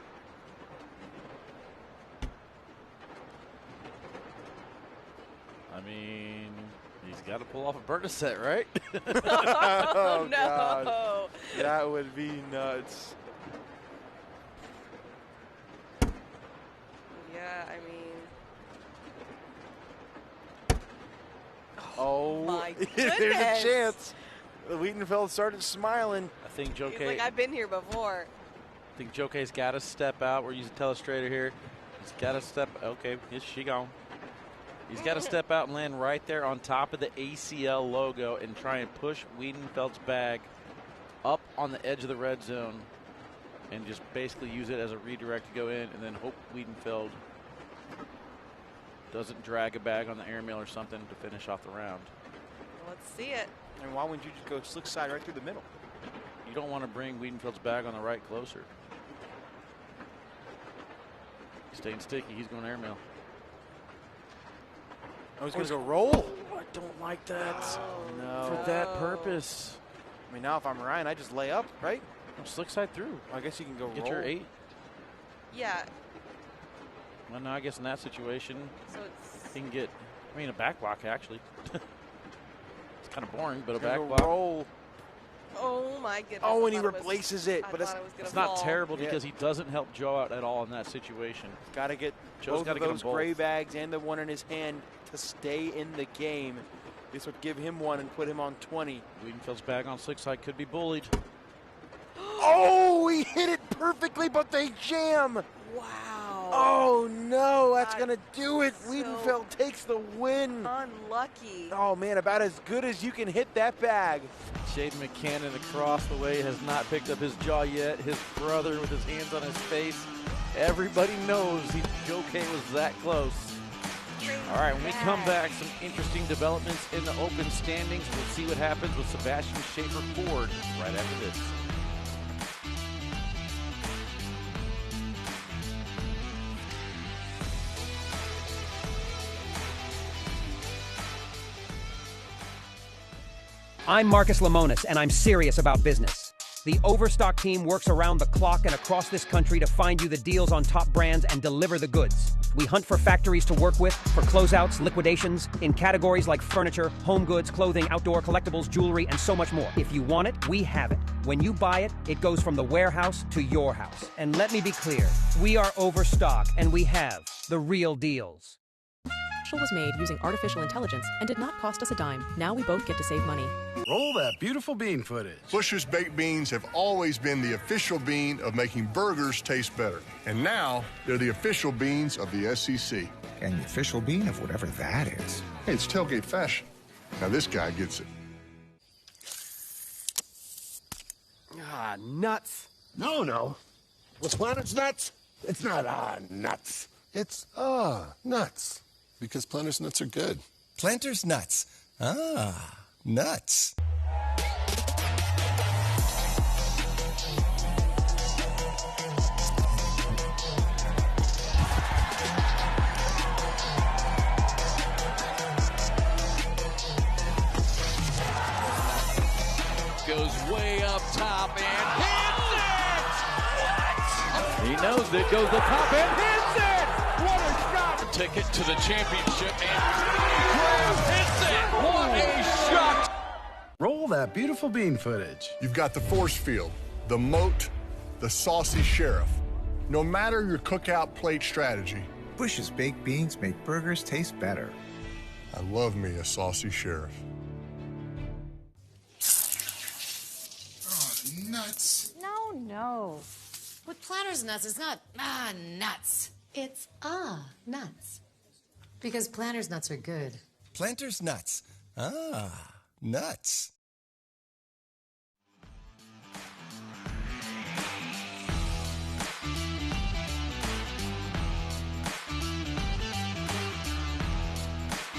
I mean, he's got to pull off a Berta set, right? Oh, no. God. That would be nuts. Yeah, I mean. Oh, my there's a goodness. chance. Weeden Feld started smiling. I think Joe He's K. like, I've been here before. I think Joe K's got to step out. We're using telestrator here. He's got to step. Okay, is she gone? He's got to step out and land right there on top of the ACL logo and try and push Weeden Feld's bag up on the edge of the red zone and just basically use it as a redirect to go in and then hope Weeden Feld doesn't drag a bag on the airmail or something to finish off the round. Let's see it. And why wouldn't you just go slick side right through the middle? You don't want to bring Weeden Feld's bag on the right closer. He's staying sticky. He's going airmail. I was going to go roll. I don't like that. Oh, no. For that purpose. I mean, now if I'm Ryan, I just lay up, right? Slick side through. I guess you can go Get roll. your 8. Yeah. Well, no, I guess in that situation, So it's. you can get, I mean, a back block, actually. It's kind of boring, but a He's gonna back go block. roll. Oh my goodness. Oh, and I he thought it was- replaces it, I but thought it was gonna It's not fall. terrible Yeah. because he doesn't help Joe out at all in that situation. Got to get Joe's both got to of get them those both. gray bags and the one in his hand to stay in the game. This would give him one and put him on 20. Wiedenfeld's bag on slick side could be bullied. Oh, he hit it perfectly, but they jam. Wow. Oh, no, that's going to do it. so Wiedenfeld takes the win. Unlucky. Oh, man, about as good as you can hit that bag. Shaden McCannon across the way has not picked up his jaw yet. His brother with his hands on his face. Everybody knows Joe K was that close. All right, when we come back, some interesting developments in the open standings. We'll see what happens with Sebastian Schaefer Ford right after this. I'm Marcus Lemonis, and I'm serious about business. The Overstock team works around the clock and across this country to find you the deals on top brands and deliver the goods. We hunt for factories to work with, for closeouts, liquidations, in categories like furniture, home goods, clothing, outdoor collectibles, jewelry, and so much more. If you want it, we have it. When you buy it, it goes from the warehouse to your house. And let me be clear, we are Overstock, and we have the real deals. Was made using artificial intelligence and did not cost us a dime. Now we both get to save money. Roll that beautiful bean footage. Bush's Baked Beans have always been the official bean of making burgers taste better. And now, they're the official beans of the SEC. And the official bean of whatever that is. Hey, it's tailgate fashion. Now this guy gets it. Ah, nuts. No. Was Planters nuts? It's not nuts. It's nuts. Because Planters nuts are good. Planters nuts. Nuts. Goes way up top and hits it! What? He knows it. Goes the top and hits it! What a shot! ticket to the championship, and Graham hits it. What a shot! Roll that beautiful bean footage. You've got the force field, the moat, the saucy sheriff. No matter your cookout plate strategy, Bush's baked beans make burgers taste better. I love me a saucy sheriff. Oh, nuts. No. With Planters nuts, it's not nuts. It's nuts. Because Planters nuts are good. Planters nuts. Nuts.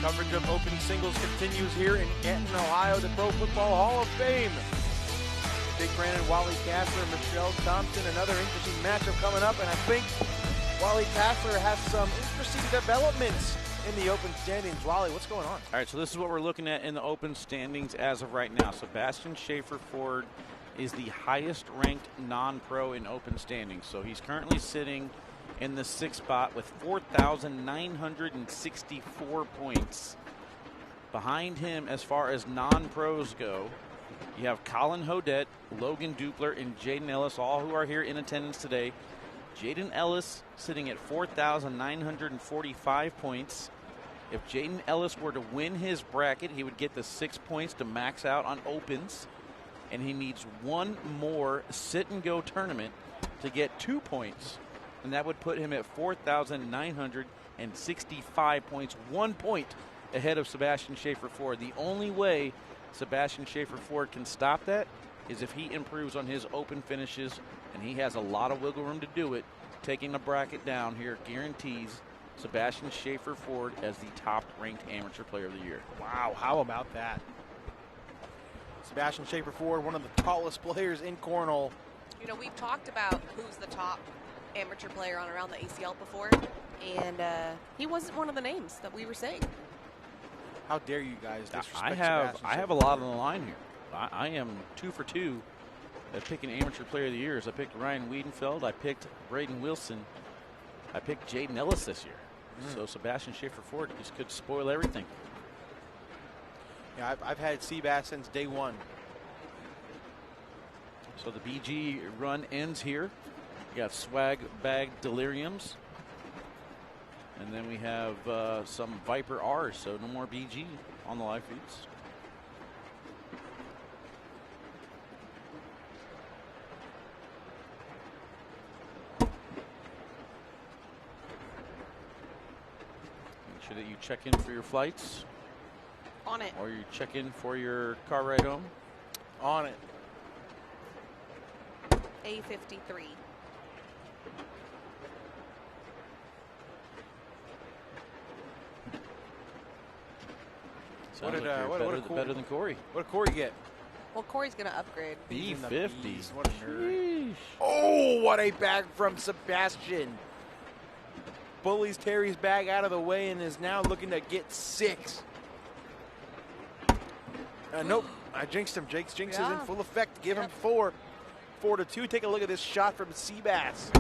Coverage of open singles continues here in Canton, Ohio, the Pro Football Hall of Fame. Big Brandon, Wally Kassler, Michelle Thompson, another interesting matchup coming up, and I think Wally Kassler has some interesting developments in the open standings. Wally, what's going on? All right, so this is what we're looking at in the open standings as of right now. Sebastian Schaer Ford is the highest ranked non-pro in open standings. So he's currently sitting in the 6th spot with 4,964 points. Behind him, as far as non-pros go, you have Colin Hodet, Logan Dupler, and Jaden Ellis, all who are here in attendance today. Jaden Ellis sitting at 4,945 points. If Jaden Ellis were to win his bracket, he would get the 6 points to max out on opens, and he needs one more sit-and-go tournament to get 2 points, and that would put him at 4,965 points, 1 point ahead of Sebastian Schaer Ford. The only way Sebastian Schaer Ford can stop that is if he improves on his open finishes, and he has a lot of wiggle room to do it. Taking the bracket down here guarantees Sebastian Schaer Ford as the top-ranked amateur player of the year. Wow, how about that? Sebastian Schaer Ford, one of the tallest players in cornhole. You know, we've talked about who's the top amateur player on around the ACL before, and he wasn't one of the names that we were saying. How dare you guys disrespect I have a lot on the line here. I am 2 for 2 at picking amateur player of the year. I picked Ryan Weeden Feld. I picked Braden Wilson. I picked Jaden Ellis this year. So Sebastian Schaer Ford just could spoil everything. Yeah, I've had Seabass since day one. So the BG run ends here. We got Swag Bag Deliriums. And then we have some Viper R's, so no more BG on the live feeds. Make sure that you check in for your flights. On it. Or you check in for your car ride home. On it. A53. What did better than Corey? What did Corey get? Well, Corey's going to upgrade. B50. What a nerd. Oh, what a bag from Sebastian. Bullies Terry's bag out of the way and is now looking to get 6. Nope, I jinxed him. Jake's jinx is in full effect. Give him 4. 4-2. Take a look at this shot from Seabass.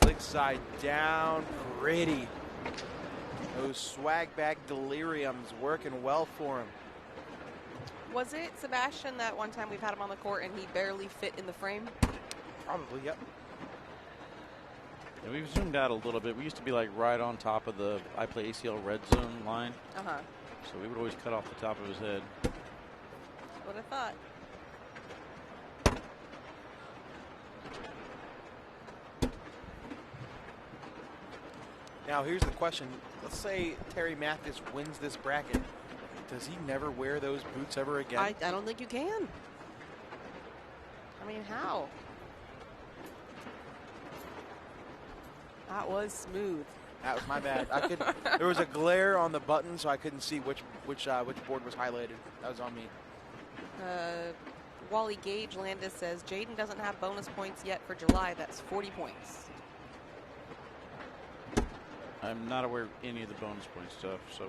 Slick side down, pretty. Those swag bag deliriums working well for him. Was it Sebastian that one time we've had him on the court and he barely fit in the frame? Probably, yep. And we've zoomed out a little bit. We used to be like right on top of the I play ACL red zone line. Uh-huh. So we would always cut off the top of his head. That's what I thought. Now here's the question. Let's say Terry Matthis wins this bracket. Does he never wear those boots ever again? I don't think you can. I mean, how? That was smooth. That was my bad. There was a glare on the button, so I couldn't see which board was highlighted. That was on me. Wally Gage Landis says Jaden doesn't have bonus points yet for July. That's 40 points. I'm not aware of any of the bonus point stuff. So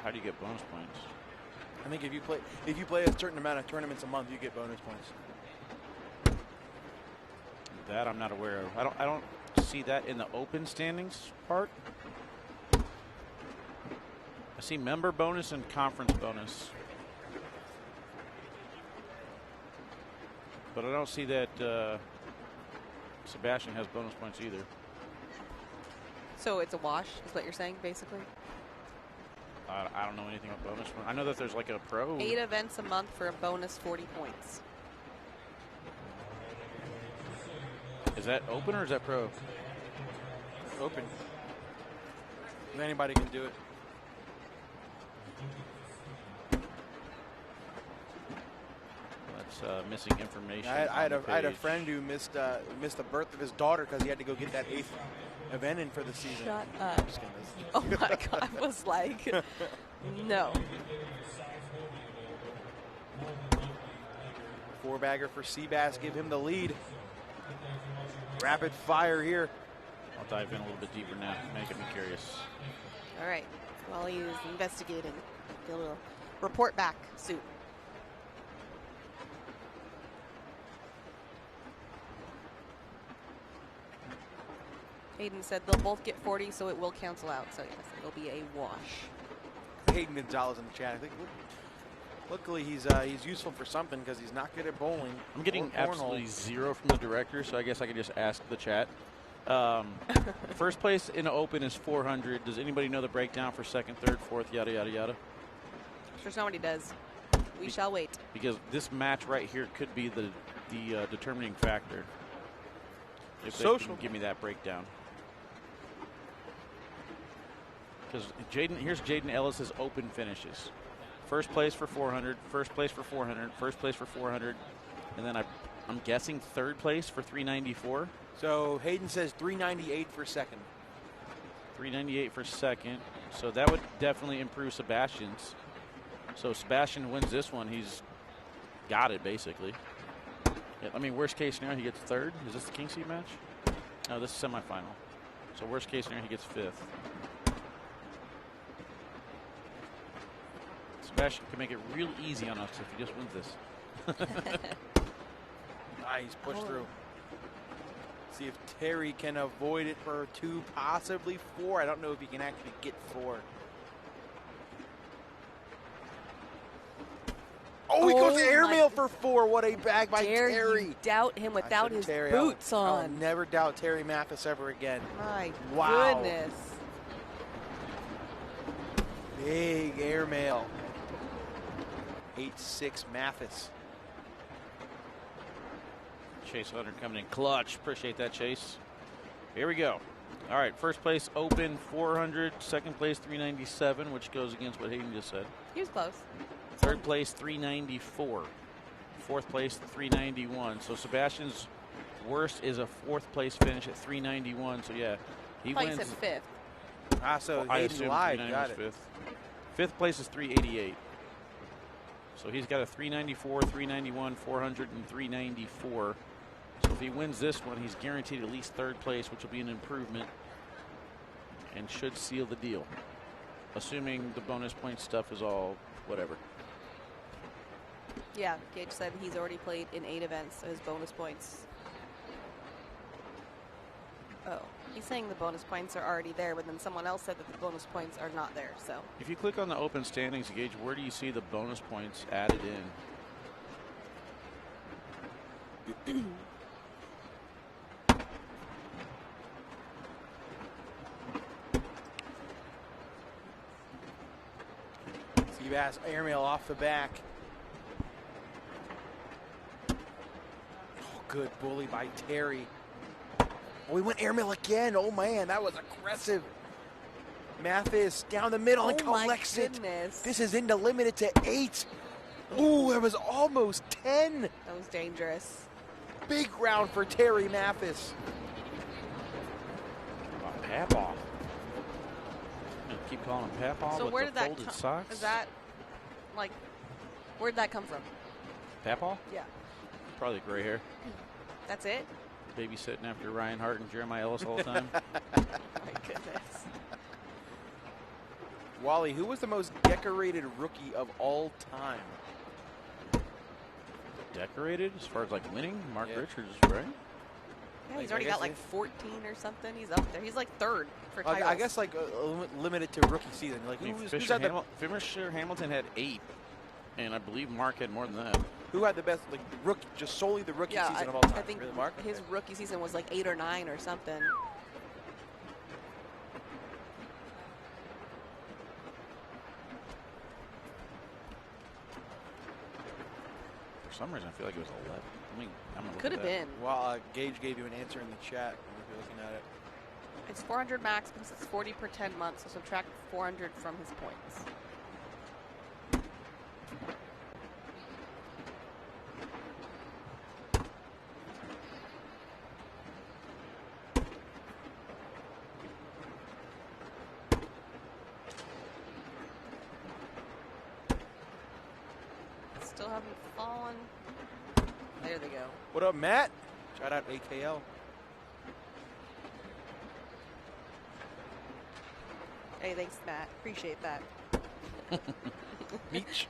how do you get bonus points? I think if you play a certain amount of tournaments a month, you get bonus points. That I'm not aware of. I don't see that in the open standings part. I see member bonus and conference bonus. But I don't see that Sebastian has bonus points either. So it's a wash, is what you're saying, basically? I don't know anything about bonus points. I know that there's like a pro. 8 events a month for a bonus 40 points. Is that open or is that pro? Open. If anybody can do it. That's missing information. I had a friend who missed the birth of his daughter because he had to go get that 8th event in for the season. Shut up. Oh my God, I was like, no. 4-bagger for Seabass, give him the lead. Rapid fire here. I'll dive in a little bit deeper now, making me curious. All right, while he is investigating, get a little report back soon. Hayden said they'll both get 40, so it will cancel out. So yes, it'll be a wash. Hayden Gonzalez in the chat. I think luckily he's useful for something because he's not good at bowling. I'm getting absolutely 0 from the director, so I guess I could just ask the chat. First place in the open is 400. Does anybody know the breakdown for second, third, fourth, yada, yada, yada? Sure somebody does. We shall wait. Because this match right here could be the determining factor. If they can give me that breakdown. Because here's Jaden Ellis's open finishes. First place for 400, first place for 400, first place for 400, and then I'm guessing third place for 394. So Hayden says 398 for second. 398 for second. So that would definitely improve Sebastian's. So Sebastian wins this one. He's got it, basically. Yeah, I mean, worst case scenario, he gets third. Is this the king seed match? No, this is semifinal. So worst case scenario, he gets fifth. Sebastian can make it real easy on us if he just wins this. Nice, push through. See if Terry can avoid it for 2, possibly 4. I don't know if he can actually get 4. Oh, he goes airmail for 4. What a bag by Terry. You doubt him without his boots on. I'll never doubt Terry Matthis ever again. My wow. goodness. Big airmail. 8-6 Matthis. Chase Hunter coming in clutch. Appreciate that, Chase. Here we go. All right, first place open 400, second place 397, which goes against what Hayden just said. He was close. Third place 394. Fourth place 391. So Sebastian's worst is a fourth place finish at 391. So yeah, he wins. Place at fifth. So I Hayden assume lied. Got it. Fifth. Fifth place is 388. So he's got a 394, 391, 400, and 394. So if he wins this one, he's guaranteed at least third place, which will be an improvement and should seal the deal. Assuming the bonus point stuff is all whatever. Yeah, Gage said he's already played in 8 events, so his bonus points. Oh, he's saying the bonus points are already there, but then someone else said that the bonus points are not there, so. If you click on the open standings, Gage, where do you see the bonus points added in? Seabass airmail off the back. Oh, good bully by Terry. Oh, he went airmail again. Oh, man, that was aggressive. Matthis down the middle and collects it. This is into limited to 8. Ooh, it was almost 10. That was dangerous. Big round for Terry Matthis. Harbaugh. Keep calling him Papaw So with where the did that folded come? socks. Is that like where'd that come from? Papaw? Yeah. Probably gray hair. That's it? Babysitting after Ryan Hart and Jeremiah Ellis all the time. My goodness. Wally, who was the most decorated rookie of all time? Decorated as far as like winning? Mark Richards, right? Yeah, he's already got like 14 or something. He's up there. He's like third for titles. I guess like limited to rookie season. Like Fisher Hamilton had 8, and I believe Mark had more than that. Who had the best like rookie, just solely the rookie season of all time? I think really, Mark? His rookie season was like 8 or 9 or something. For some reason, I feel like it was 11. I mean, I'm gonna Could have been. Well, Gage gave you an answer in the chat if you're looking at it. It's 400 max because it's 40 per 10 months, so subtract 400 from his points. Still haven't fallen. There they go. What up, Matt? Shout out AKL. Hey, thanks, Matt. Appreciate that. Meech.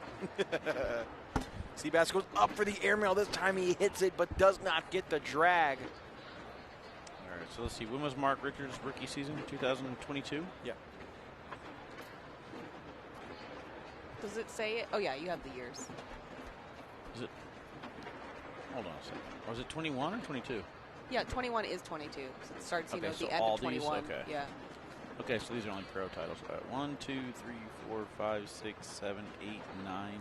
Seabass goes up for the airmail. This time he hits it, but does not get the drag. All right, so let's see. When was Mark Richards' rookie season? 2022? Yeah. Does it say it? Oh, yeah, you have the years. Is it? Hold on a second. Was it 21 or 22? Yeah, 21 is 22. So it starts, you know, so the end all of 21. These, okay. Yeah. Okay, so these are only pro titles. All right, 1, 2, 3, 4, 5, 6, 7, 8, 9,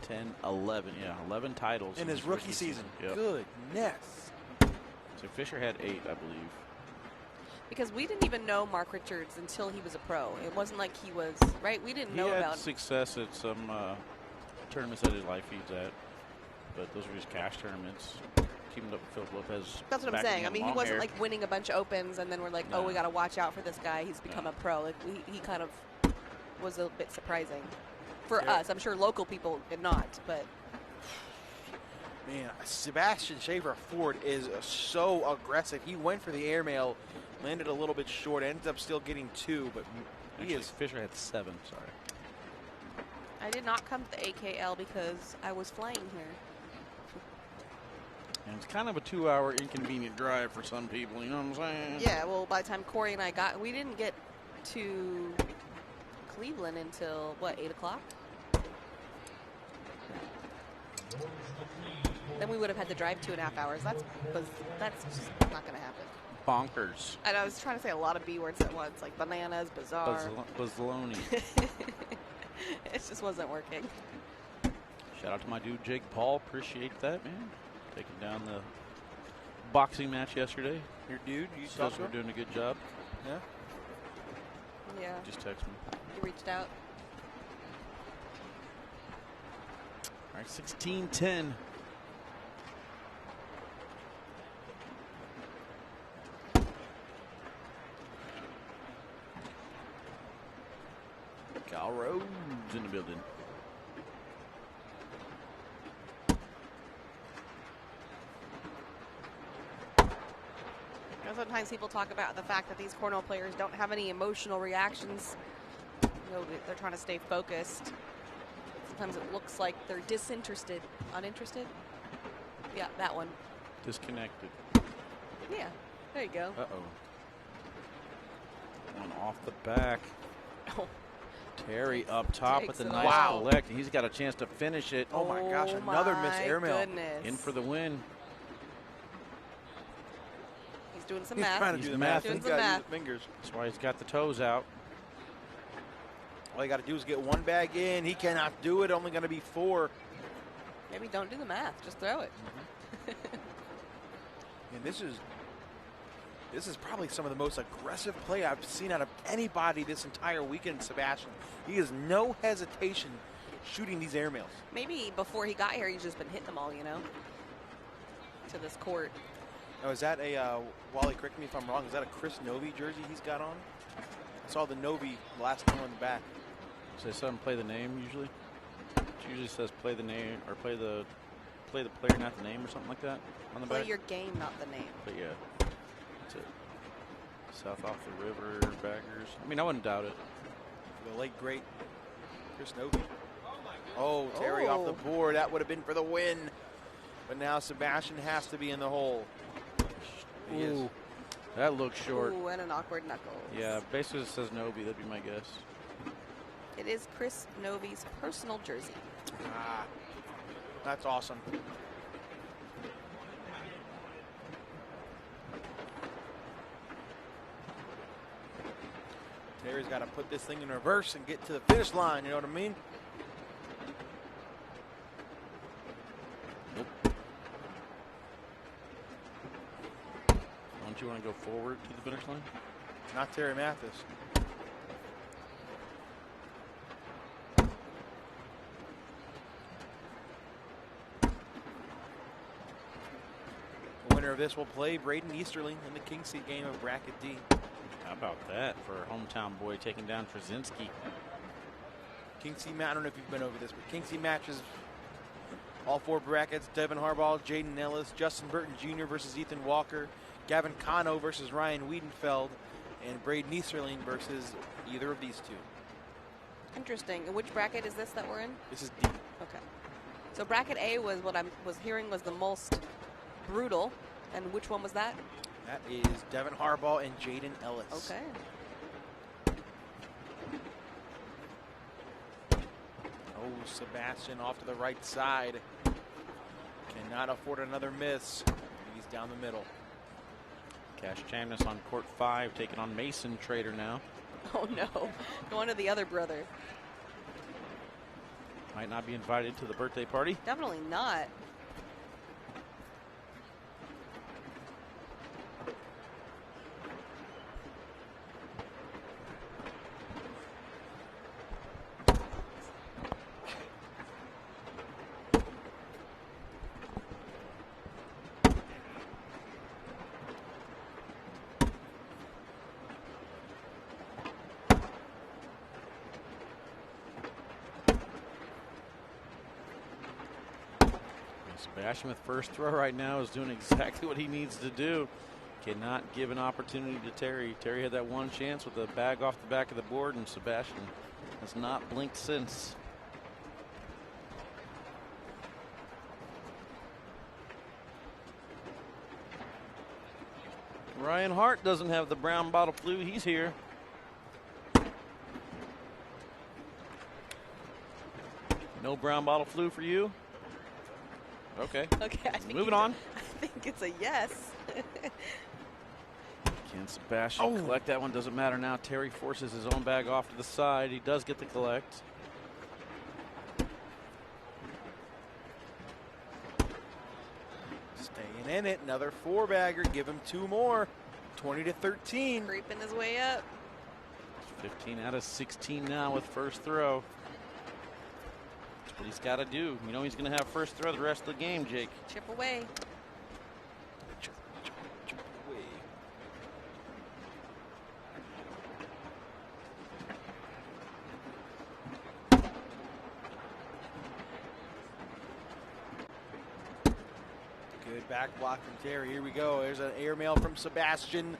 10, 11. Yeah, 11 titles in his rookie season. Yep. Goodness. So Fisher had 8, I believe. Because we didn't even know Mark Richards until he was a pro. It wasn't like he was, right? We didn't know He had about success at some tournaments that his life feeds at, but those were just cash tournaments. Teamed up with Phil Lopez. That's what I'm saying. I mean, he wasn't like winning a bunch of opens and then we're like, oh, we got to watch out for this guy. He's become a pro. Like he kind of was a bit surprising for us. I'm sure local people did not, but. Man, Sebastian Schaefer Ford is so aggressive. He went for the airmail, landed a little bit short, ended up still getting 2, but Fisher had 7, sorry. I did not come to the AKL because I was flying here. And it's kind of a 2-hour inconvenient drive for some people, you know what I'm saying? Yeah, well, by the time Corey and I we didn't get to Cleveland until, what, 8 o'clock? Then we would have had to drive 2.5 hours. That's just not going to happen. Bonkers. And I was trying to say a lot of B words at once, like bananas, bizarre. Baloney. It just wasn't working. Shout out to my dude Jake Paul. Appreciate that, man. Taking down the boxing match yesterday. Your dude? You guys were doing a good job. Yeah? Yeah. Just text me. He reached out. All right, 16-10. Cal Rhodes in the building. Sometimes people talk about the fact that these cornhole players don't have any emotional reactions. You know, they're trying to stay focused. Sometimes it looks like they're disinterested. Uninterested? Yeah, that one. Disconnected. Yeah, there you go. Uh-oh. One off the back. Oh. Terry up top with the nice collect. He's got a chance to finish it. Oh my gosh, another missed airmail. Goodness. In for the win. He's doing some math. Trying to do the math. Doing some math. Fingers. That's why he's got the toes out. All you got to do is get one bag in. He cannot do it. Only going to be 4. Maybe don't do the math. Just throw it. And this is probably some of the most aggressive play I've seen out of anybody this entire weekend, Sebastian. He has no hesitation shooting these airmails. Maybe before he got here, he's just been hitting them all, you know, to this court. Now, is that a, Wally, correct me if I'm wrong, is that a Chris Novi jersey he's got on? I saw the Novi last name on the back. Say something, play the name usually? It usually says play the name, or play the player, not the name, or something like that on the back. Play your game, not the name. But yeah, that's it. South off the river, baggers. I mean, I wouldn't doubt it. The late, great Chris Novi. Oh, Terry off the board. That would have been for the win. But now Sebastian has to be in the hole. He is. Ooh, that looks short. Ooh, and an awkward knuckles. Yeah, basically it says Novi. That'd be my guess. It is Chris Novi's personal jersey. Ah, that's awesome. Terry's got to put this thing in reverse and get to the finish line, you know what I mean? Don't you want to go forward to the finish line? Not Terry Matthis. The winner of this will play Braden Easterling in the King Seat game of Bracket D. How about that for a hometown boy taking down Trzinski? King Seat match, I don't know if you've been over this, but King Seat matches, all 4 brackets: Devin Harbaugh, Jaden Ellis, Justin Burton Jr. versus Ethan Walker, Gavin Cano versus Ryan Weeden Feld, and Braden Easterling versus either of these 2. Interesting. And which bracket is this that we're in? This is D. Okay. So bracket A was what I was hearing was the most brutal. And which one was that? That is Devin Harbaugh and Jaden Ellis. Okay. Oh, Sebastian off to the right side. Cannot afford another miss. He's down the middle. Cash Chamness on court 5, taking on Mason Trader now. Oh no, going to the other brother. Might not be invited to the birthday party. Definitely not. Sebastian with first throw right now is doing exactly what he needs to do. Cannot give an opportunity to Terry. Terry had that one chance with the bag off the back of the board, and Sebastian has not blinked since. Ryan Hart doesn't have the brown bottle flu. He's here. No brown bottle flu for you? Okay. Okay. Moving on. I think it's a yes. Can Sebastian collect that one? Doesn't matter now. Terry forces his own bag off to the side. He does get the collect. Staying in it. Another 4-bagger. Give him 2 more. 20-13. Creeping his way up. 15 out of 16 now with first throw. That's what he's got to do. You know he's going to have first throw the rest of the game, Jake. Chip away. Chip away. Good back block from Terry. Here we go. There's an airmail from Sebastian.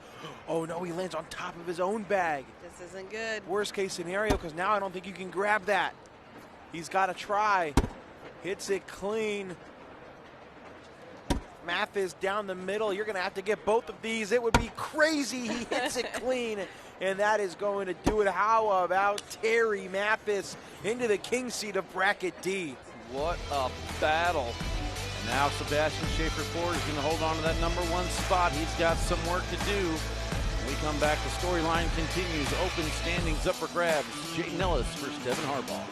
Oh no, he lands on top of his own bag. This isn't good. Worst case scenario, because now I don't think you can grab that. He's got to try. Hits it clean. Matthis down the middle. You're going to have to get both of these. It would be crazy. He hits it clean, and that is going to do it. How about Terry Matthis into the king seat of bracket D? What a battle. And now Sebastian Schaer Ford is going to hold on to that #1 spot. He's got some work to do. When we come back, the storyline continues. Open standings up for grabs. Jaden Ellis versus Devin Harbaugh.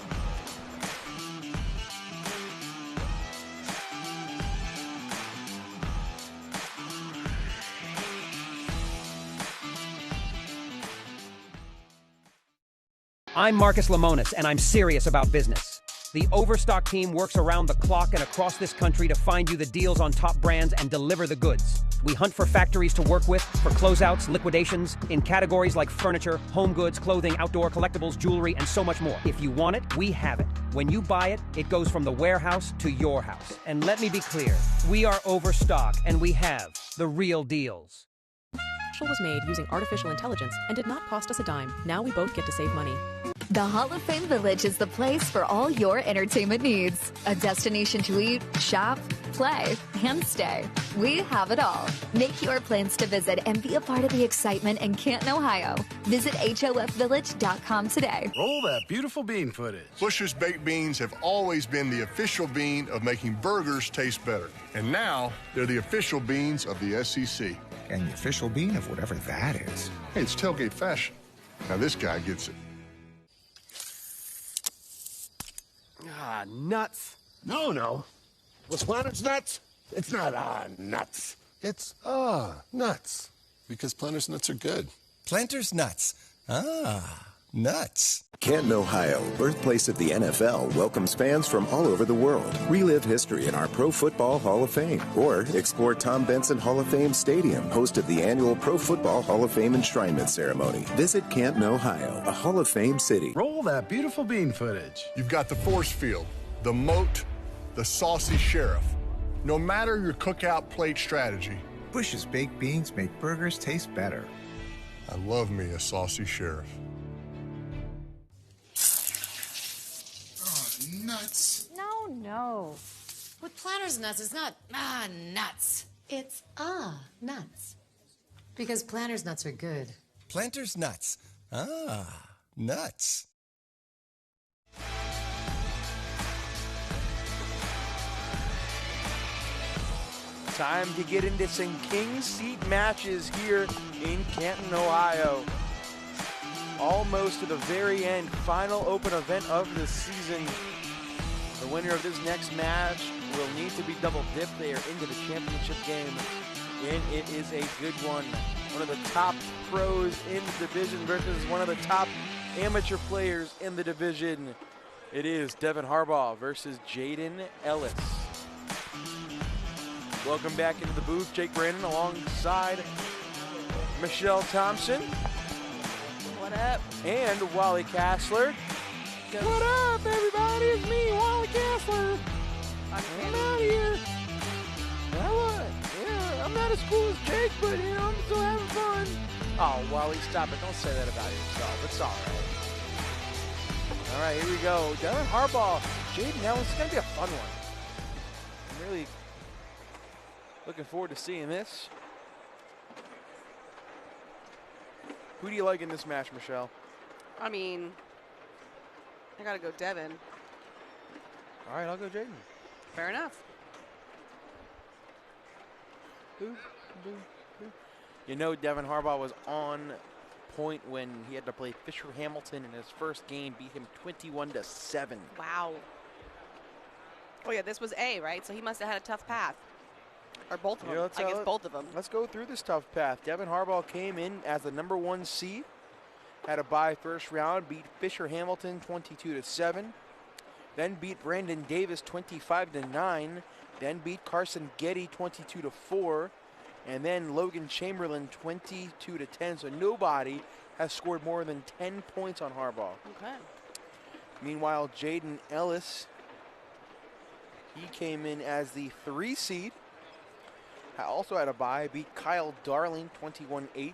I'm Marcus Lemonis, and I'm serious about business. The Overstock team works around the clock and across this country to find you the deals on top brands and deliver the goods. We hunt for factories to work with, for closeouts, liquidations, in categories like furniture, home goods, clothing, outdoor collectibles, jewelry, and so much more. If you want it, we have it. When you buy it, it goes from the warehouse to your house. And let me be clear, we are Overstock, and we have the real deals. Was made using artificial intelligence and did not cost us a dime. Now we both get to save money. The Hall of Fame Village is the place for all your entertainment needs. A destination to eat, shop, play, and stay. We have it all. Make your plans to visit and be a part of the excitement in Canton, Ohio. Visit HOFvillage.com today. Roll that beautiful bean footage. Bush's baked beans have always been the official bean of making burgers taste better. And now, they're the official beans of the SEC. And the official bean of whatever that is. Hey, it's tailgate fashion. Now this guy gets it. Ah, nuts. No. Was Planters nuts? It's not nuts. It's nuts. Because Planters nuts are good. Planters nuts. Nuts. Canton, Ohio, birthplace of the NFL, welcomes fans from all over the world. Relive history in our Pro Football Hall of Fame. Or explore Tom Benson Hall of Fame Stadium, host of the annual Pro Football Hall of Fame enshrinement ceremony. Visit Canton, Ohio, a Hall of Fame city. Roll that beautiful bean footage. You've got the force field, the moat, the saucy sheriff. No matter your cookout plate strategy, Bush's baked beans make burgers taste better. I love me a saucy sheriff. Nuts. No. With Planters nuts, it's not nuts. It's nuts. Because Planters nuts are good. Planters nuts. Nuts. Time to get into some King Seat matches here in Canton, Ohio. Almost to the very end, final open event of the season. The winner of this next match will need to be double dipped. They are into the championship game, and it is a good one. One of the top pros in the division versus one of the top amateur players in the division. It is Devin Harbaugh versus Jaden Ellis. Welcome back into the booth, Jake Brandon alongside Michelle Thompson. What up? And Wally Kassler. What up, everybody? It's me, Wally Kassler. I'm out here. I'm not as cool as Jake, but I'm still having fun. Oh, Wally, stop it. Don't say that about yourself. It's all right. All right, here we go. Devin Harbaugh, Jaden Ellis. It's going to be a fun one. I'm really looking forward to seeing this. Who do you like in this match, Michelle? I mean, I gotta go Devin. All right, I'll go Jaden. Fair enough. You know, Devin Harbaugh was on point when he had to play Fisher Hamilton in his first game, beat him 21-7. Wow. Oh yeah, this was A, right? So he must have had a tough path. Or both of them. I guess both of them. Let's go through this tough path. Devin Harbaugh came in as the #1 seed. Had a bye first round, beat Fisher Hamilton 22-7. Then beat Brandon Davis 25-9. Then beat Carson Getty 22-4. And then Logan Chamberlain 22-10. So nobody has scored more than 10 points on Harbaugh. Okay. Meanwhile, Jaden Ellis, he came in as the 3 seed. Also had a bye, beat Kyle Darling 21-8.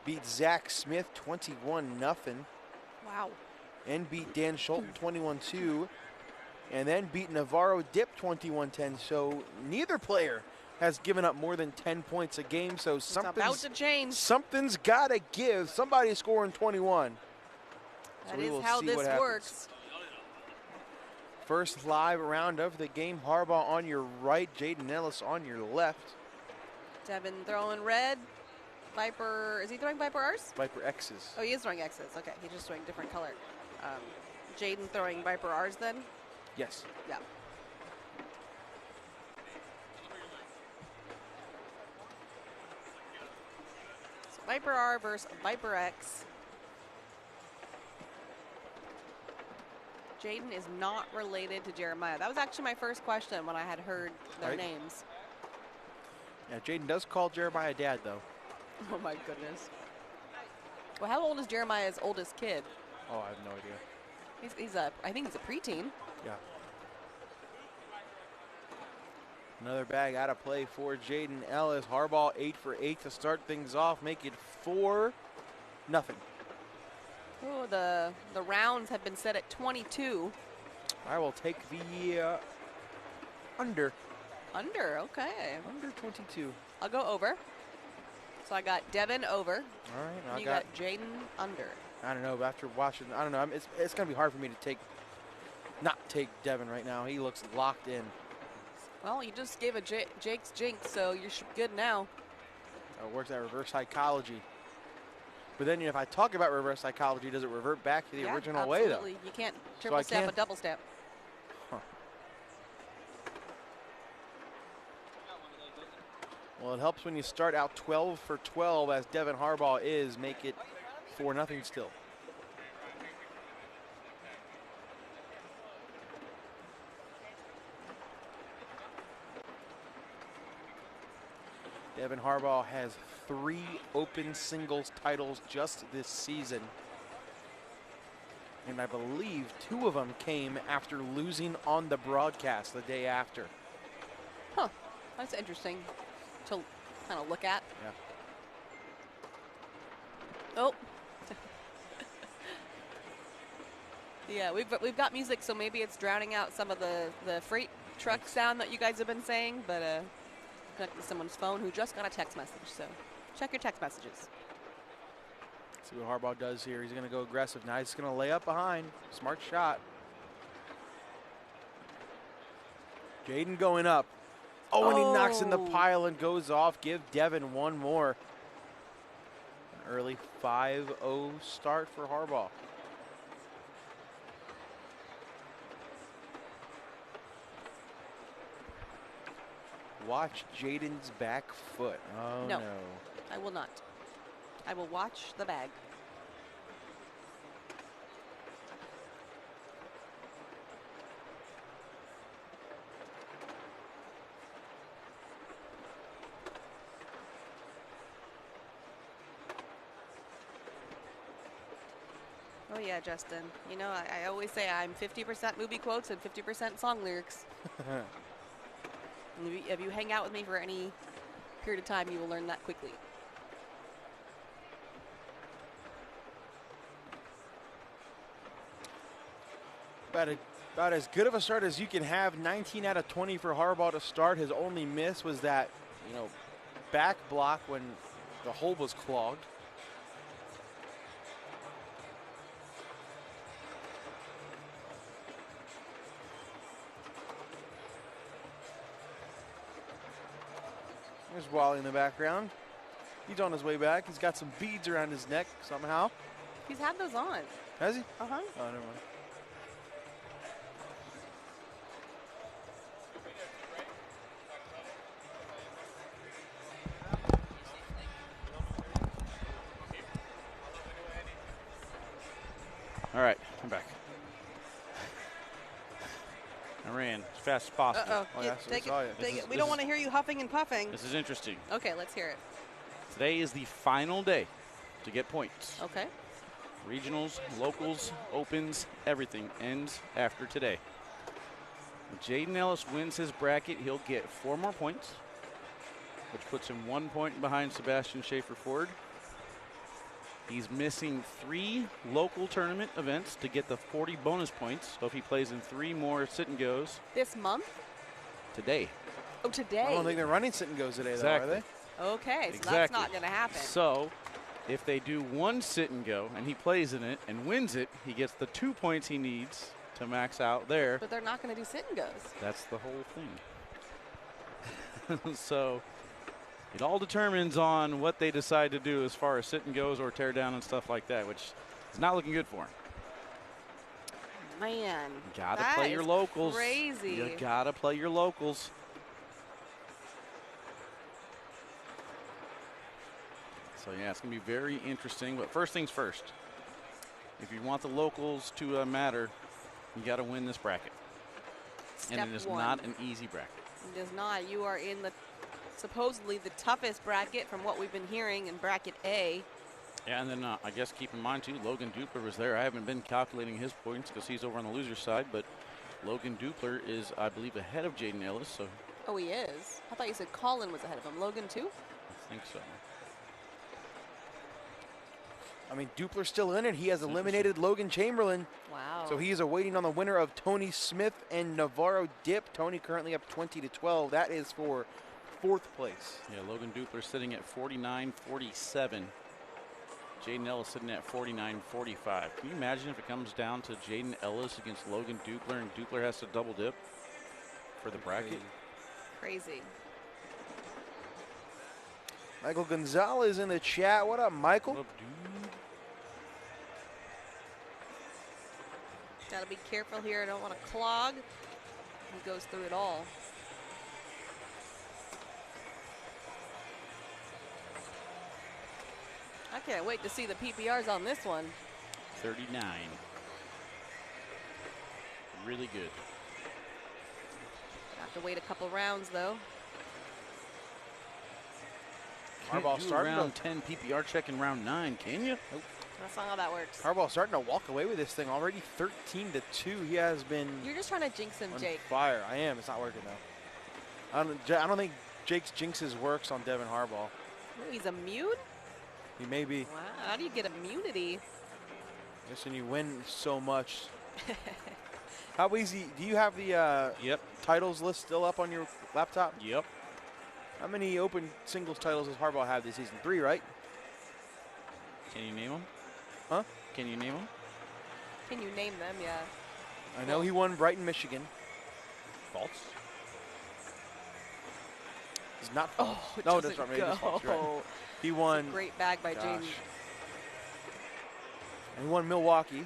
Beat Zach Smith 21-0. Wow. And beat Dan Schulten 21-2. And then beat Navarro Dip 21-10. So neither player has given up more than 10 points a game. So something's about to change. Something's got to give. Somebody's scoring 21. That is how this works. First live round of the game. Harbaugh on your right, Jaden Ellis on your left. Devin throwing red. Viper, is he throwing Viper R's? Viper X's. Oh, he is throwing X's. Okay, he's just throwing different color. Jaden throwing Viper R's then? Yes. Yeah. So Viper R versus Viper X. Jaden is not related to Jeremiah. That was actually my first question when I had heard their names. Yeah, Jaden does call Jeremiah dad, though. Oh, my goodness. Well, how old is Jeremiah's oldest kid? Oh, I have no idea. I think he's a preteen. Yeah. Another bag out of play for Jaden Ellis. Harbaugh 8 for 8 to start things off, make it 4-0. Oh, the rounds have been set at 22. I will take the under. Under, okay. Under 22. I'll go over. So I got Devin over. All right. And you got Jaden under. I don't know, but after watching, I don't know. It's going to be hard for me to not take Devin right now. He looks locked in. Well, you just gave a Jake's jinx, so you're good now. It works at reverse psychology. But then if I talk about reverse psychology, does it revert back to the original way, though? Absolutely. You can't triple stamp a double stamp. Huh. Well, it helps when you start out 12 for 12, as Devin Harbaugh is, make it 4-0 still. Devin Harbaugh has 3 open singles titles just this season. And I believe 2 of them came after losing on the broadcast the day after. Huh. That's interesting to kind of look at. Yeah. Oh. Yeah, we've got music, so maybe it's drowning out some of the freight truck sound that you guys have been saying, but connected to someone's phone who just got a text message, so check your text messages. See what Harbaugh does here. He's going to go aggressive. Now he's going to lay up behind. Smart shot. Jaden going up. Oh, and he knocks in the pile and goes off. Give Devin one more. An early 5-0 start for Harbaugh. Watch Jaden's back foot. Oh, no. I will not. I will watch the bag. Oh, yeah, Justin. You know, I always say I'm 50% movie quotes and 50% song lyrics. If you hang out with me for any period of time, you will learn that quickly. About as good of a start as you can have. 19 out of 20 for Harbaugh to start. His only miss was that, back block when the hole was clogged. There's Wally in the background. He's on his way back. He's got some beads around his neck somehow. He's had those on. Has he? Uh-huh. Oh, never mind. All right, I'm back. I ran as fast as possible. Uh-oh. Oh, yeah, so We don't want to hear you huffing and puffing. This is interesting. Okay, let's hear it. Today is the final day to get points. Okay. Regionals, locals, opens, everything ends after today. If Jaden Ellis wins his bracket, he'll get 4 more points, which puts him 1 point behind Sebastian Schaefer-Ford. He's missing 3 local tournament events to get the 40 bonus points. So if he plays in 3 more sit and goes. This month? Today. Oh, today. I don't think they're running sit and goes today, exactly. though, are they? Okay, so exactly. that's not going to happen. So if they do 1 sit and go and he plays in it and wins it, he gets the 2 points he needs to max out there. But they're not going to do sit and goes. That's the whole thing. So it all determines on what they decide to do as far as sit and goes or tear down and stuff like that, which is not looking good for him. Man, you gotta play your locals. Crazy. You gotta play your locals. So yeah, it's gonna be very interesting. But first things first, if you want the locals to matter, you gotta win this bracket. Step and it is 1. not an easy bracket. It is not. You are in the supposedly the toughest bracket from what we've been hearing in bracket A. Yeah, and then I guess keep in mind, too, Logan Dupler was there. I haven't been calculating his points because he's over on the loser's side, but Logan Dupler is, I believe, ahead of Jaden Ellis. So oh, he is? I thought you said Colin was ahead of him. Logan, too? I think so. I mean, Dupler's still in it. He has eliminated Logan Chamberlain. Wow. So he is awaiting on the winner of Tony Smith and Navarro Dip. Tony currently up 20-12. That is for 4th place. Yeah, Logan Dupler sitting at 49-47. Jaden Ellis sitting at 49-45. Can you imagine if it comes down to Jaden Ellis against Logan Dupler and Dupler has to double dip for the bracket? Crazy. Michael Gonzalez in the chat. What up, Michael? What up, dude? Gotta be careful here. I don't want to clog. He goes through it all. I can't wait to see the PPRs on this one. 39. Really good. Have to wait a couple rounds, though. Harbaugh starting round 10 PPR check in round 9, can you? Nope. That's not how that works. Harbaugh starting to walk away with this thing already. 13-2. He has been. You're just trying to jinx him, on Jake. Fire. I am. It's not working though. I don't think Jake's jinxes works on Devin Harbaugh. Oh, he's immune? He may be. Wow. How do you get immunity? Just when you win so much. How easy? Do you have the titles list still up on your laptop? Yep. How many open singles titles does Harbaugh have this season? 3, right? Can you name them? Huh? Can you name them? Can you name them? Yeah. I know he won Brighton, Michigan. False. It's not false. Oh, it no, doesn't that's not right. It is false. You're right. go. He won. It's a great bag by Jaden. And he won Milwaukee.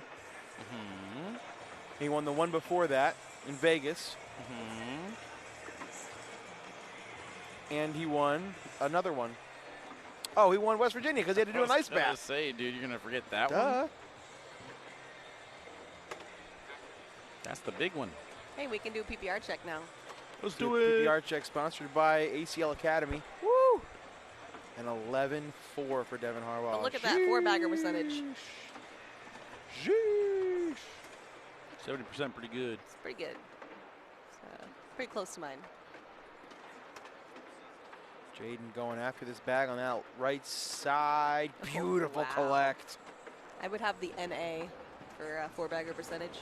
Mm-hmm. He won the one before that in Vegas. Mm-hmm. And he won another one. Oh, he won West Virginia because he had to do an ice I was bath. say, dude, you're gonna forget that Duh. one. That's the big one. Hey, we can do PPR check now. Let's do do it. it. PPR check sponsored by ACL Academy. Woo! And 11-4 for Devin Harbaugh. But look at that 4-bagger percentage. Sheesh. 70% pretty good. It's pretty good. It's, pretty close to mine. Jaden going after this bag on that right side. Beautiful wow. collect. I would have the NA for 4-bagger percentage.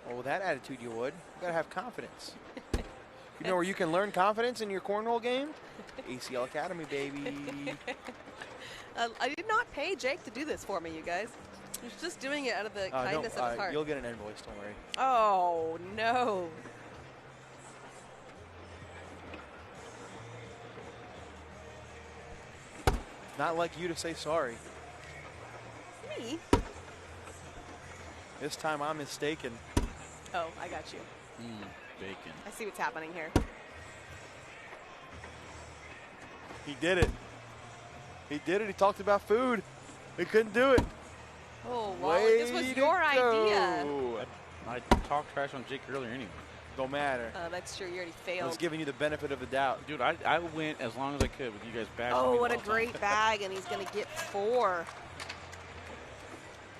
Oh, with that attitude you would. You gotta have confidence. You know where you can learn confidence in your cornhole game? ACL Academy, baby. I did not pay Jake to do this for me, you guys. He's just doing it out of the kindness of his heart. You'll get an invoice, don't worry. Oh, no. Not like you to say sorry. Me? This time I'm mistaken. Oh, I got you. Bacon. I see what's happening here. He did it. He did it. He talked about food. He couldn't do it. Oh, Wally, this was your idea. I talked trash on Jake earlier anyway. Don't matter. That's true. You already I failed. was giving you the benefit of the doubt. Dude, I went as long as I could with you guys bashing me Oh, what the a whole great time. bag, and he's going to get 4.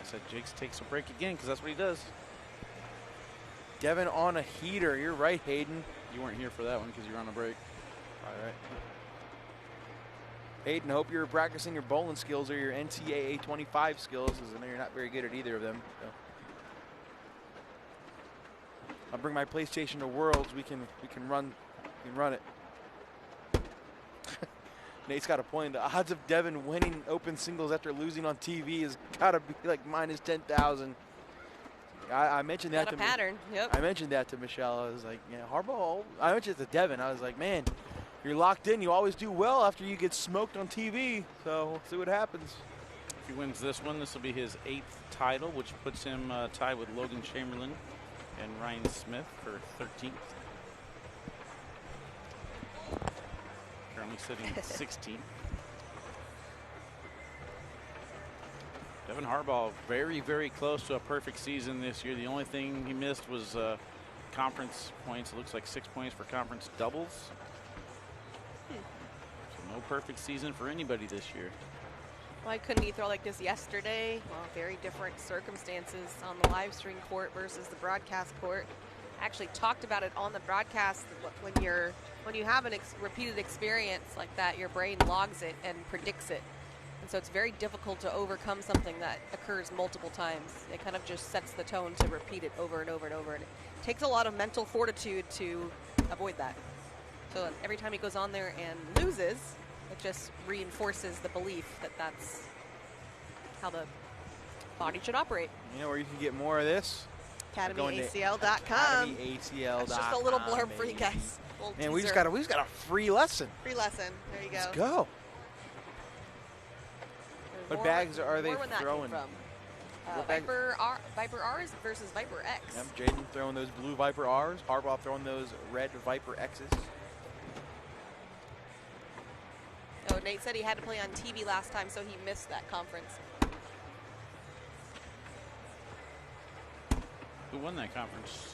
I said Jake takes a break again because that's what he does. Devin on a heater. You're right, Hayden. You weren't here for that one because you were on a break. All right. Hayden, hope you're practicing your bowling skills or your NCAA 25 skills, because I know you're not very good at either of them. So. I'll bring my PlayStation to Worlds. We can run it. Nate's got a point. The odds of Devin winning open singles after losing on TV has got to be like minus 10,000. I mentioned that to pattern. Yep. I mentioned that to Michelle. I was like, yeah, Harbaugh. I mentioned it to Devin. I was like, man, you're locked in. You always do well after you get smoked on TV. So we'll see what happens. If he wins this one, this will be his 8th title, which puts him tied with Logan Chamberlain and Ryan Smith for 13th. Currently sitting at 16th. Devin Harbaugh very, very close to a perfect season this year. The only thing he missed was conference points. It looks like 6 points for conference doubles. So no perfect season for anybody this year. Why couldn't he throw like this yesterday? Well, very different circumstances on the live stream court versus the broadcast court. Actually talked about it on the broadcast. When you have an repeated experience like that, your brain logs it and predicts it. And so it's very difficult to overcome something that occurs multiple times. It kind of just sets the tone to repeat it over and over and over. And it takes a lot of mental fortitude to avoid that. So every time he goes on there and loses, it just reinforces the belief that that's how the body should operate. You know where you can get more of this? AcademyACL.com. AcademyACL.com. That's just a little blurb for you guys. Man, we just got a free lesson. Free lesson. There you go. Let's go. What bags are they throwing? Viper R's versus Viper X. Yep, Jaden throwing those blue Viper R's. Harbaugh throwing those red Viper X's. Oh, Nate said he had to play on TV last time, so he missed that conference. Who won that conference?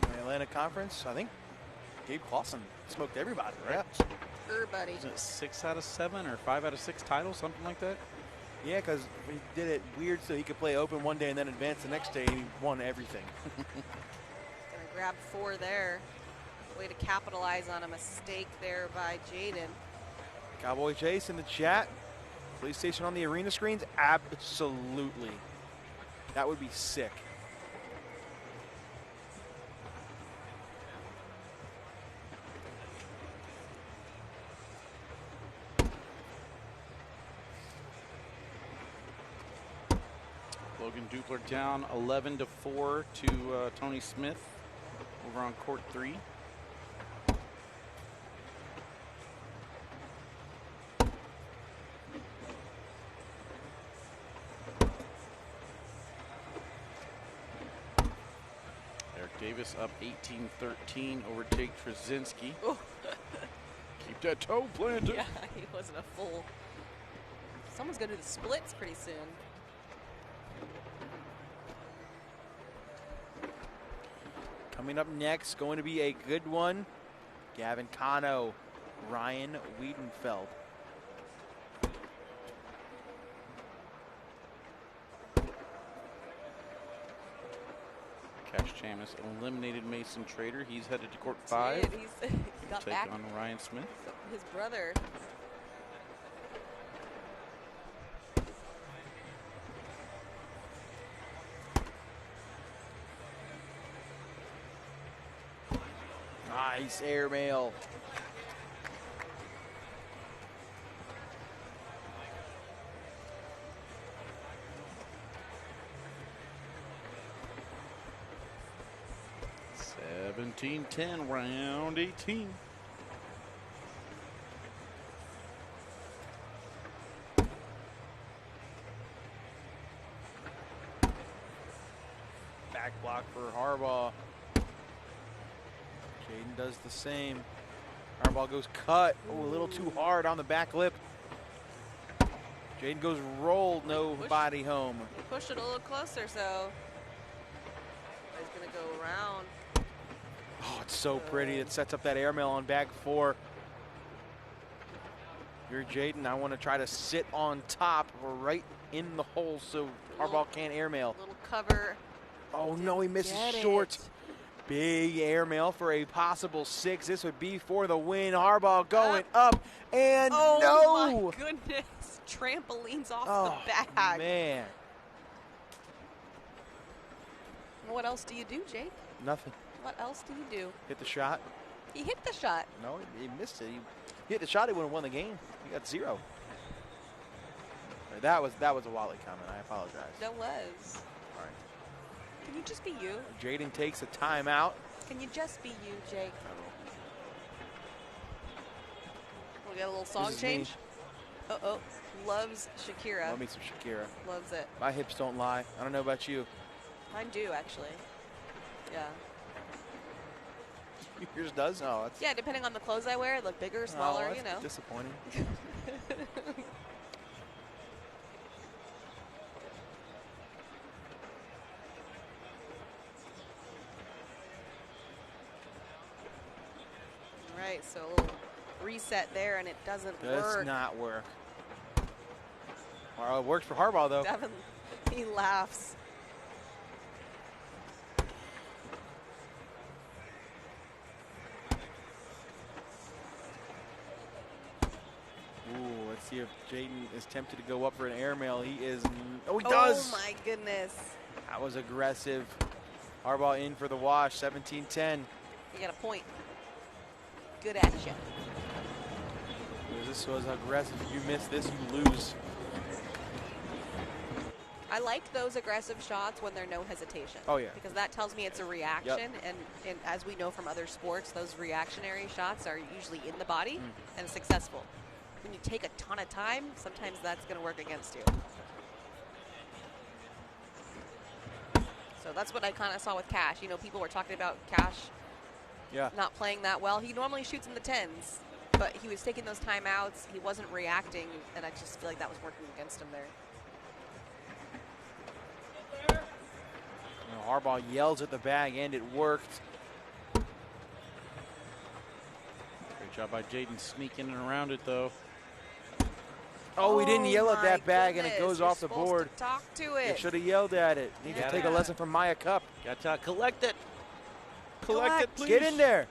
The Atlanta conference, I think Gabe Clausen smoked everybody, right? Everybody. Is it 6 out of 7 or 5 out of 6 titles, something like that? Yeah, because he did it weird so he could play open one day and then advance the next day, and he won everything. Gonna grab 4 there. Way to capitalize on a mistake there by Jaden. Cowboy Chase in the chat. Police station on the arena screens? Absolutely. That would be sick. Logan Dupler down 11-4 to Tony Smith over on court 3. Eric Davis up 18-13 over Jake Trzinski. Keep that toe planted. Yeah, he wasn't a full. Someone's going to do the splits pretty soon. Coming up next, going to be a good one. Gavin Cano, Ryan Weeden Feld. Cash Chamness eliminated Mason Trader. He's headed to court 5. He got take back on Ryan Smith. His brother. Nice airmail. $17-10, round 18. Back block for Harbaugh. Jaden does the same. Harbaugh goes cut. Oh, a little too hard on the back lip. Jaden goes rolled, no body home. He pushed it a little closer, so he's going to go around. Oh, it's so pretty. It sets up that airmail on bag 4. You're Jaden. I want to try to sit on top or right in the hole so Harbaugh can't airmail. Little cover. Oh, no, he misses short. Big airmail for a possible 6. This would be for the win. Harbaugh going up and no. Oh, my goodness. Trampolines off the bag. Man. What else do you do, Jake? Nothing. What else do you do? Hit the shot. He hit the shot. No, he missed it. He hit the shot, he would have won the game. He got 0. That was a Wally comment. I apologize. That was. All right. Can you just be you? Jaden takes a timeout. Can you just be you, Jake? We got a little song change. Uh-oh. Loves Shakira. Love me some Shakira. Loves it. My hips don't lie. I don't know about you. Mine do, actually. Yeah. Yours does? Oh, that's... Yeah, depending on the clothes I wear, look bigger, smaller, that's you know. Disappointing. All right, so a little reset there, and it doesn't work. Does not work. Well, it worked for Harbaugh, though. Devin, he laughs. Ooh, let's see if Jaden is tempted to go up for an airmail. He is. Oh, he does. Oh, my goodness. That was aggressive. Harbaugh in for the wash, 17-10. You got a point. Good at you. This was aggressive. If you miss this, you lose. I like those aggressive shots when there's no hesitation. Oh, yeah. Because that tells me it's a reaction. Yep. And as we know from other sports, those reactionary shots are usually in the body and successful. When you take a ton of time, sometimes that's going to work against you. So that's what I kind of saw with Cash. You know, people were talking about Cash not playing that well. He normally shoots in the 10s, but he was taking those timeouts. He wasn't reacting, and I just feel like that was working against him there. Harbaugh yells at the bag, and it worked. Great job by Jaden sneaking around it, though. Oh, he didn't yell at that bag, goodness. and it goes off the board. To talk to it. You should have yelled at it. Need to take a lesson from Maya Cup. Got to collect it. Collect it, please. Get in there.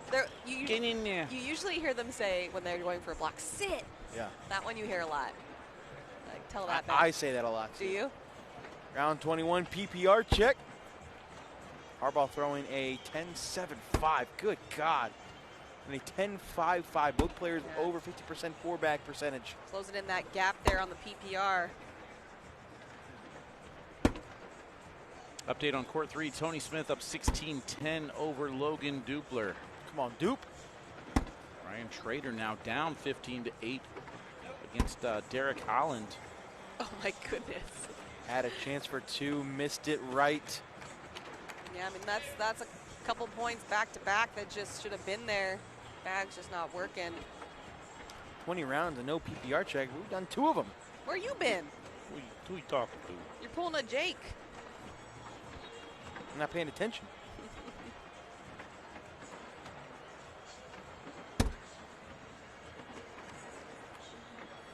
Get in there. You usually hear them say when they're going for a block, sit. Yeah. That one you hear a lot. Like, tell that back. I say that a lot, too. Do you? Round 21 PPR check. Harbaugh throwing a 10-7-5. Good God. And a 10-5-5. Both players over 50% four-back percentage. Closing in that gap there on the PPR. Update on court 3. Tony Smith up 16-10 over Logan Dupler. Come on, Dupe. Ryan Schrader now down 15-8 against Derek Holland. Oh, my goodness. Had a chance for two. Missed it right. Yeah, I mean, that's a couple points back-to-back that just should have been there. Bag's just not working. 20 rounds and no PPR check. We've done 2 of them. Where you been? Who you talking to? You're pulling a Jake. I'm not paying attention.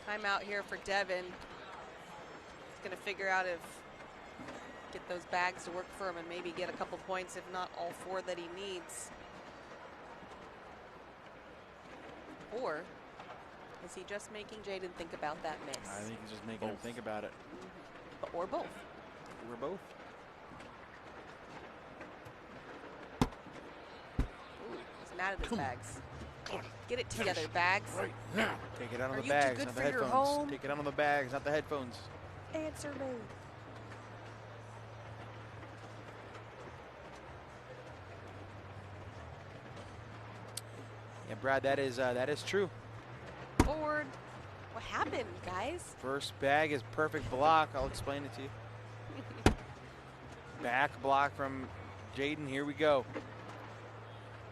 Timeout here for Devin. He's going to figure out if get those bags to work for him and maybe get a couple points, if not all 4 that he needs. Or is he just making Jaden think about that miss? I think he's just making him think about it. Or both. Or both. Ooh, he's mad at his bags. Get it together, bags. Right now. Take it out on Are the you bags, too good not for the your headphones. home? Take it out on the bags, not the headphones. Answer me. Yeah, Brad, that is true. Forward. What happened, guys? First bag is perfect block. I'll explain it to you. Back block from Jaden. Here we go.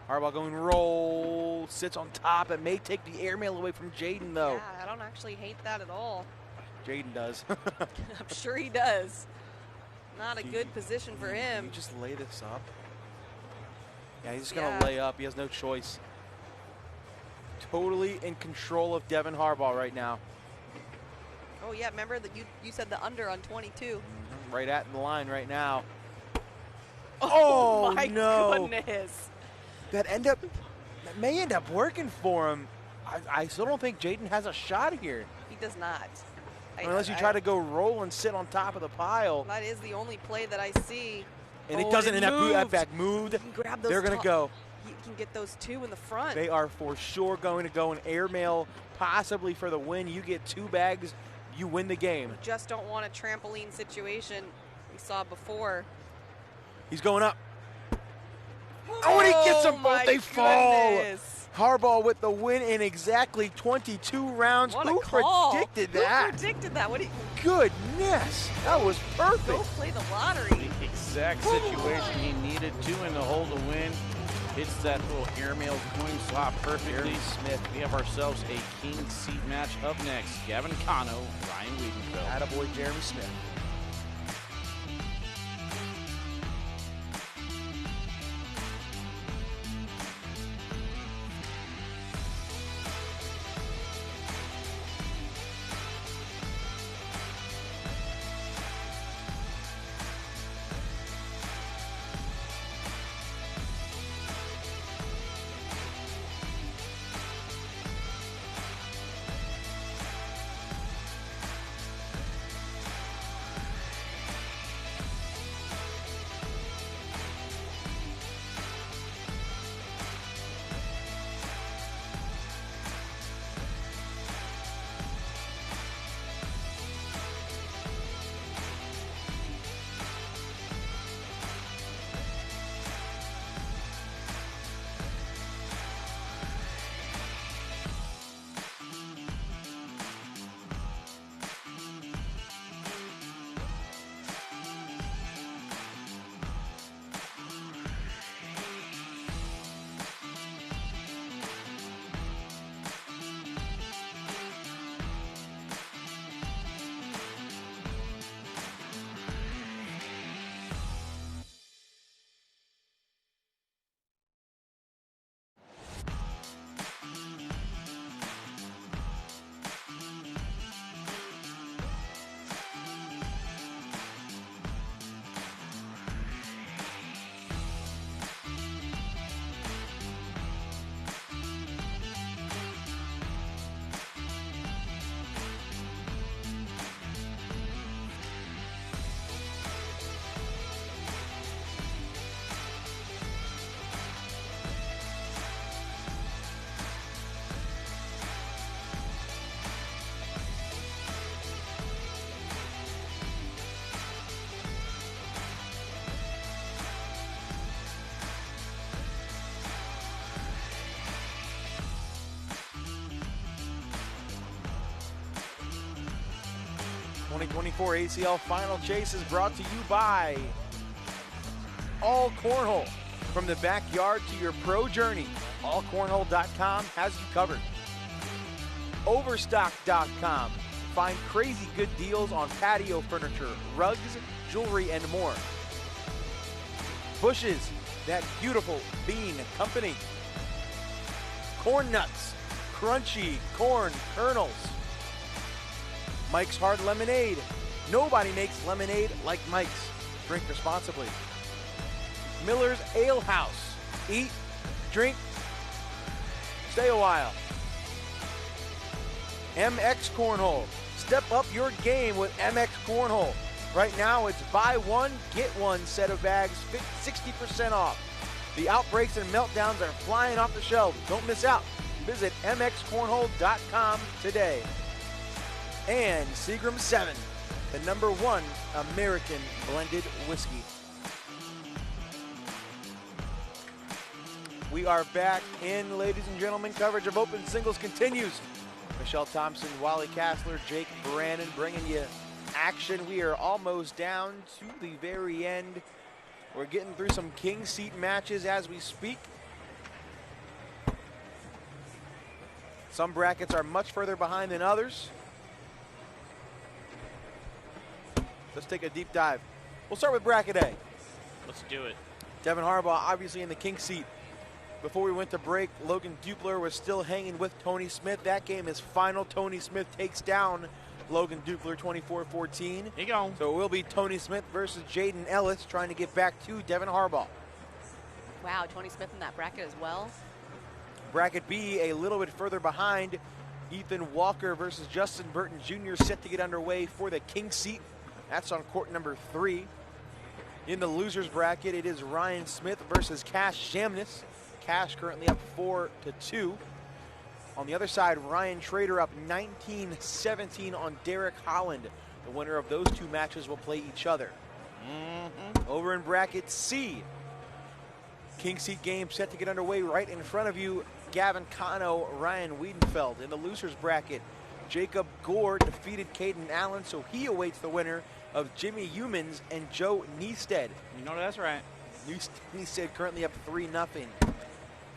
Harbaugh going roll. Sits on top. It may take the airmail away from Jaden, though. Yeah, I don't actually hate that at all. Jaden does. I'm sure he does. Not a good position for him. You just lay this up. Yeah, he's just going to lay up. He has no choice. Totally in control of Devin Harbaugh right now. Oh, yeah, remember that you said the under on 22. Right at the line right now. Oh, my no. goodness. That may end up working for him. I still don't think Jaden has a shot here. He does not. Unless you try to go roll and sit on top of the pile. That is the only play that I see. And it doesn't end up that moved. You can grab those. They're going to go. You can get those 2 in the front. They are for sure going to go an airmail, possibly for the win. You get 2 bags, you win the game. You just don't want a trampoline situation we saw before. He's going up. Oh, and he gets them both. They fall. Harbaugh with the win in exactly 22 rounds. Who predicted that? Who predicted that? Goodness. That was perfect. Go play the lottery. The exact situation he needed to in the hole to win. Hits that little airmail coin slot perfectly. Smith. We have ourselves a king seat match up next. Gavin Cano, Ryan Weeden Feld. Attaboy Jeremy Smith. 2024 ACL Final Chase is brought to you by All Cornhole. From the backyard to your pro journey, allcornhole.com has you covered. Overstock.com. Find crazy good deals on patio furniture, rugs, jewelry, and more. Bush's, that beautiful bean company. Corn Nuts, crunchy corn kernels. Mike's Hard Lemonade. Nobody makes lemonade like Mike's. Drink responsibly. Miller's Ale House. Eat, drink, stay a while. MX Cornhole. Step up your game with MX Cornhole. Right now it's buy one, get one set of bags, 60% off. The outbreaks and meltdowns are flying off the shelves. Don't miss out. Visit mxcornhole.com today. And Seagram 7, the #1 American blended whiskey. We are back in, ladies and gentlemen. Coverage of Open Singles continues. Michelle Thompson, Wally Kassler, Jake Brannon bringing you action. We are almost down to the very end. We're getting through some king seat matches as we speak. Some brackets are much further behind than others. Let's take a deep dive. We'll start with bracket A. Let's do it. Devin Harbaugh obviously in the king seat. Before we went to break, Logan Dupler was still hanging with Tony Smith. That game is final. Tony Smith takes down Logan Dupler 24-14. Here you go. So it will be Tony Smith versus Jaden Ellis trying to get back to Devin Harbaugh. Wow, Tony Smith in that bracket as well. Bracket B, a little bit further behind. Ethan Walker versus Justin Burton Jr. set to get underway for the king seat. That's on court number 3. In the losers bracket, it is Ryan Smith versus Cash Chamness. Cash currently up 4-2. On the other side, Ryan Trader up 19-17 on Derek Holland. The winner of those two matches will play each other. Over in bracket C, king seat game set to get underway right in front of you. Gavin Cano, Ryan Weeden Feld. In the losers bracket, Jacob Gore defeated Caden Allen, so he awaits the winner of Jimmy Humans and Joe Niestead. You know that's right. Niestead currently up 3-0.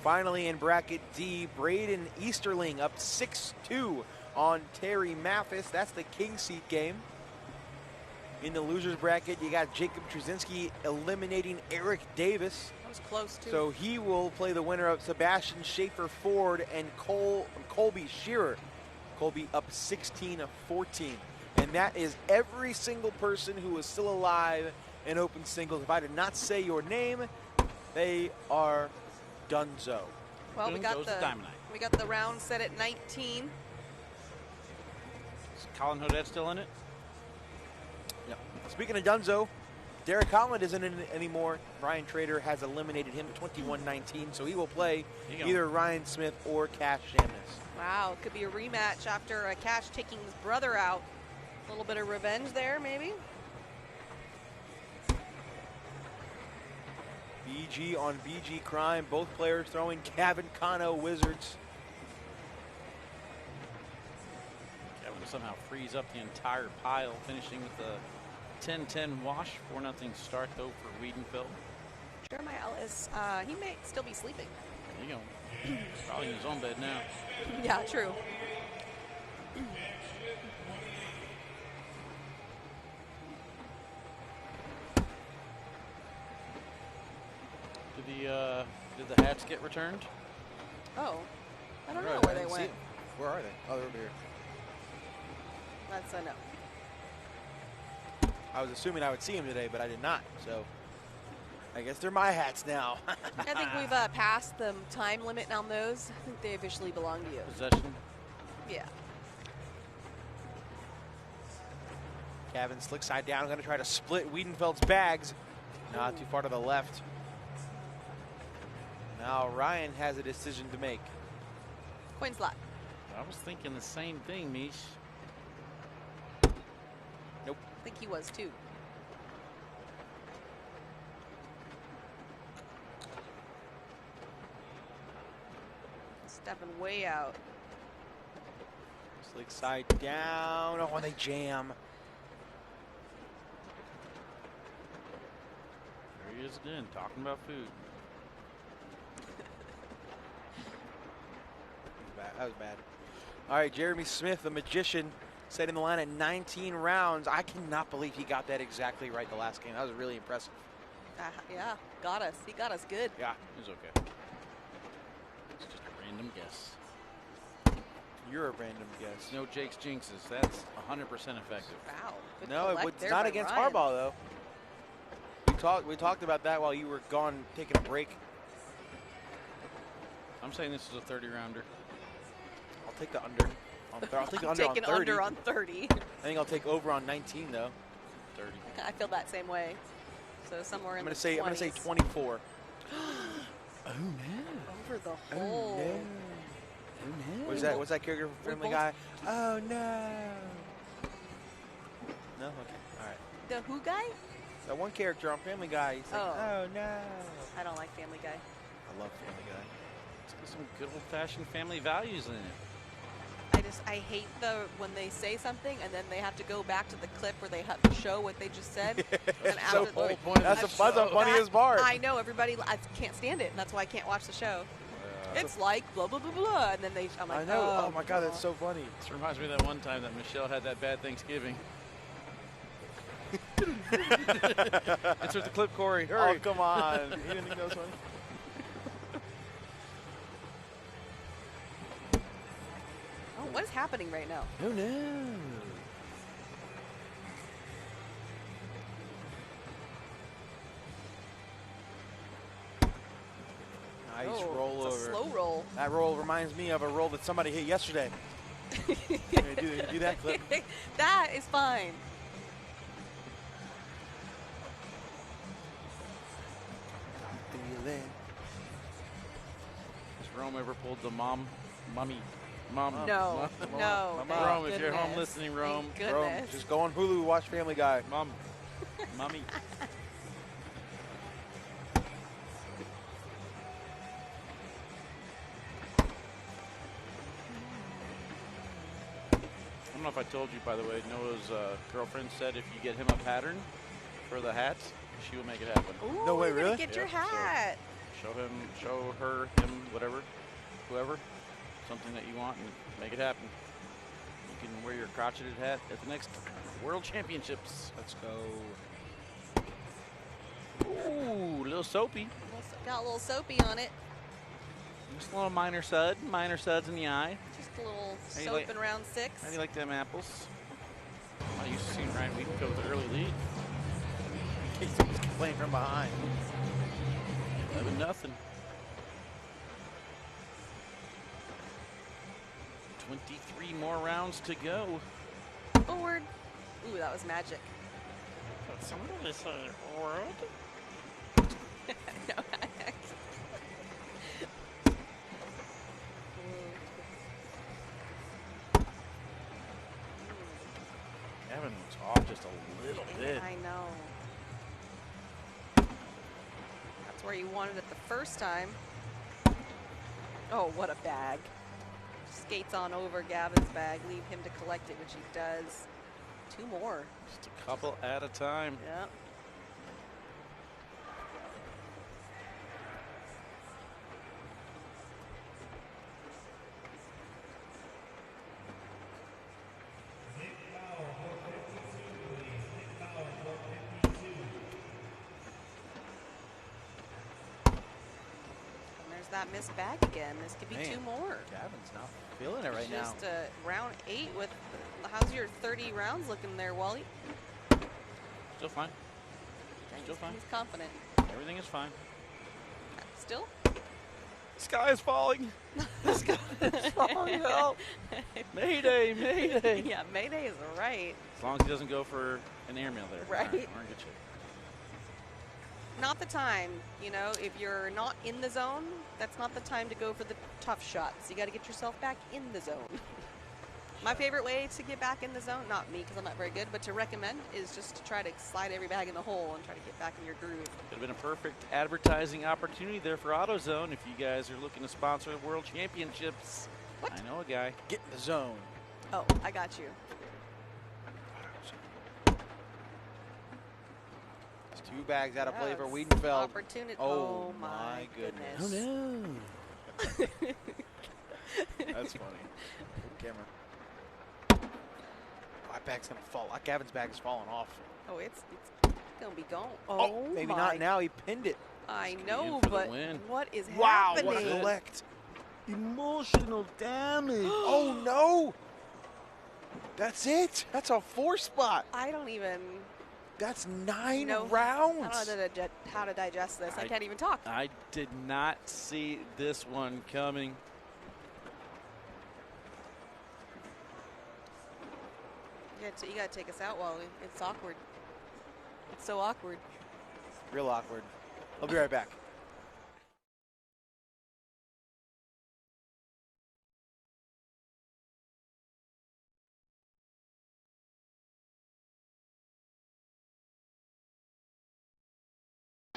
Finally in bracket D, Braden Easterling up 6-2 on Terry Matthis. That's the king seat game. In the losers bracket, you got Jacob Trzinski eliminating Eric Davis. That was close too. So he will play the winner of Sebastian Schaefer Ford and Colby Shearer. Colby up 16-14. And that is every single person who is still alive in open singles. If I did not say your name, they are Dunzo. Well, we got the round set at 19. Is Colin Hodet still in it? Yep. Speaking of Dunzo, Derek Holland isn't in it anymore. Ryan Trader has eliminated him 21-19, so he will play either Ryan Smith or Cash Chamness. Wow, it could be a rematch after Cash taking his brother out. A little bit of revenge there, maybe. BG on BG crime. Both players throwing Gavin Cano Wizards. Gavin somehow frees up the entire pile, finishing with a 10-10 wash. 4-0 start, though, for Weeden Feld. Jeremiah Ellis, he may still be sleeping. There you go. Probably in his own bed now. Yeah, true. Did the hats get returned? Oh, I don't know Right, where they went. Where are they? Oh, they're over here. That's a no. I was assuming I would see them today, but I did not. So I guess they're my hats now. I think we've passed the time limit on those. I think they officially belong to you. Possession? Yeah. Gavin slick side down, going to try to split Wiedenfeld's bags. Not too far to the left. Now Ryan has a decision to make. Coin slot. I was thinking the same thing, Mish. Nope. I think he was too. Stepping way out. Slick side down. Oh, and they jam. he is again, talking about food. That was bad. All right, Jeremy Smith, the magician, setting the line at 19 rounds. I cannot believe he got that exactly right the last game. That was really impressive. Yeah, got us. He got us good. Yeah. It was okay. It's just a random guess. You're a random guess. No Jake's jinxes. That's 100% effective. Wow. Good No, collect it's there not by against Ryan. Harbaugh, though. We talked about that while you were gone taking a break. I'm saying this is a 30-rounder. I'll take the under. I'll take the under on 30. Taking under on 30. I think I'll take over on 19, though. 30. I feel that same way. So somewhere in I'm the gonna say 20s. I'm gonna say 24. Oh no. Over the hole. What's that character from Family Guy? Oh no. No? Okay. All right. The who guy? That one character on Family Guy. He's like, oh no. I don't like Family Guy. I love Family Guy. It's got some good old-fashioned family values in it. I hate when they say something and then they have to go back to the clip where they have to show what they just said. And So after funny. That's the funniest part. I know, everybody, I can't stand it, and that's why I can't watch the show. It's like blah, blah, blah, blah, and then I'm like, I know. Oh my God, that's so funny. This reminds me of that one time that Michelle had that bad Thanksgiving. Insert the clip, Corey. Hurry. Oh, come on. You didn't think that was funny? Oh, what is happening right now? Oh no. Nice roll it's over. a slow roll. That roll reminds me of a roll that somebody hit yesterday. do that clip. That is fine. Has Rome ever pulled the mom? No. Rome, if you're home listening, Rome. Rome, just go on Hulu, watch Family Guy. Mommy. I don't know if I told you, by the way, Noah's girlfriend said if you get him a pattern for the hats, she will make it happen. Ooh, No way, you're gonna really? Get your hat. So show her, him, whatever, whoever, something that you want and make it happen. You can wear your crotcheted hat at the next World Championships. Let's go. Ooh, a little soapy. Got a little soapy on it. Just a little minor suds in the eye. Just a little How you soap like- in round 6. How do you like them apples? I used to see Ryan Weeden go with the early lead. He's playing from behind. 11-0. 23 more rounds to go. Forward. Ooh, that was magic. Somebody say forward. No, Gavin was off just a little bit. I know. That's where you wanted it the first time. Oh, what a bag. Skates on over Gavin's bag. Leave him to collect it, which he does. 2 more. Just a couple at a time. Yeah. That missed bag again. This could be Man, 2 more. Gavin's not feeling it right Just now. round 8 with. How's your 30 rounds looking there, Wally? Still fine. Still fine. He's confident. Everything is fine. Still? Sky is falling. The sky is falling. Help. Mayday, mayday. Yeah, mayday is right. As long as he doesn't go for an airmail there. Right. All we're in good shape. Not the time, you know, if you're not in the zone, that's not the time to go for the tough shots. You got to get yourself back in the zone. My favorite way to get back in the zone, not me because I'm not very good, but to recommend is just to try to slide every bag in the hole and try to get back in your groove. Could have been a perfect advertising opportunity there for AutoZone if you guys are looking to sponsor the World Championships. What? I know a guy. Get in the zone. Oh, I got you. 2 bags out of play for Weeden Feld. Opportunity. Oh my goodness. Oh no. That's funny. Good camera. My bag's gonna fall. Gavin's bag is falling off. Oh, it's gonna be gone. Oh, maybe not now. He pinned it. I know, but what is wow, happening? What a collect. Emotional damage. Oh no. That's it. That's a 4 spot. I don't even. That's 9 rounds. I don't know how to digest this. I can't even talk. I did not see this one coming. You gotta take us out, Wally. It's awkward. It's so awkward. Real awkward. I'll be right back.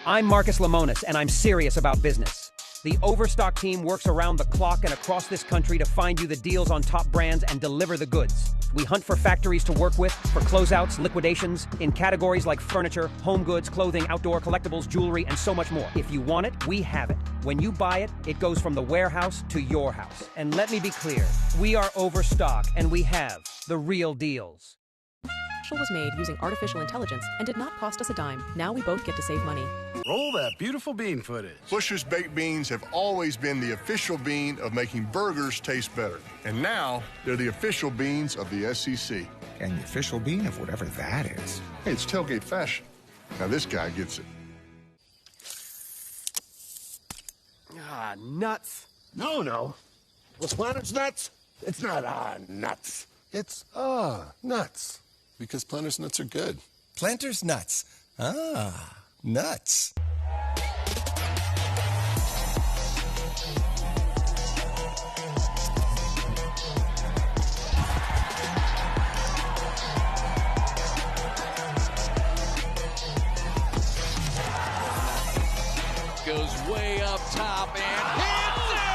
I'm Marcus Lemonis, and I'm serious about business. The Overstock team works around the clock and across this country to find you the deals on top brands and deliver the goods. We hunt for factories to work with, for closeouts, liquidations, in categories like furniture, home goods, clothing, outdoor collectibles, jewelry, and so much more. If you want it, we have it. When you buy it, it goes from the warehouse to your house. And let me be clear, we are Overstock, and we have the real deals. Was made using artificial intelligence and did not cost us a dime. Now we both get to save money. Roll that beautiful bean footage. Bush's baked beans have always been the official bean of making burgers taste better. And now, they're the official beans of the SEC. And the official bean of whatever that is. Hey, it's tailgate fashion. Now this guy gets it. Ah, nuts. No. Was Planters nuts? It's not nuts. It's nuts. Because Planters nuts are good. Planters nuts. Nuts. Goes way up top and hits it!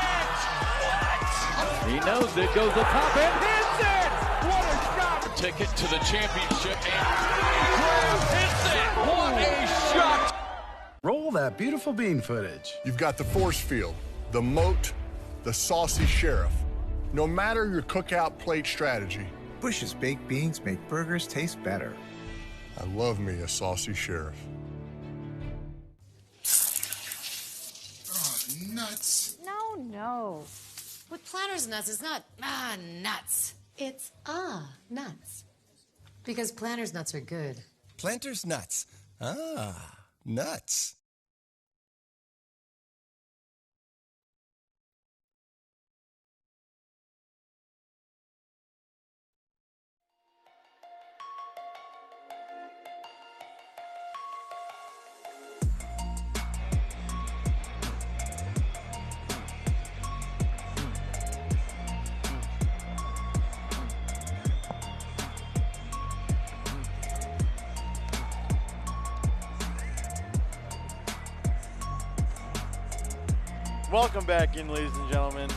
What? He knows it. Goes up top and hits it! What a shot! Ticket to the championship and Graham hits it! What a shot! Roll that beautiful bean footage. You've got the force field, the moat, the saucy sheriff. No matter your cookout plate strategy, Bush's baked beans make burgers taste better. I love me a saucy sheriff. Oh, nuts. No. With Planters nuts, it's not nuts. It's nuts. Because Planters nuts are good. Planters nuts. Nuts. Welcome back in, ladies and gentlemen.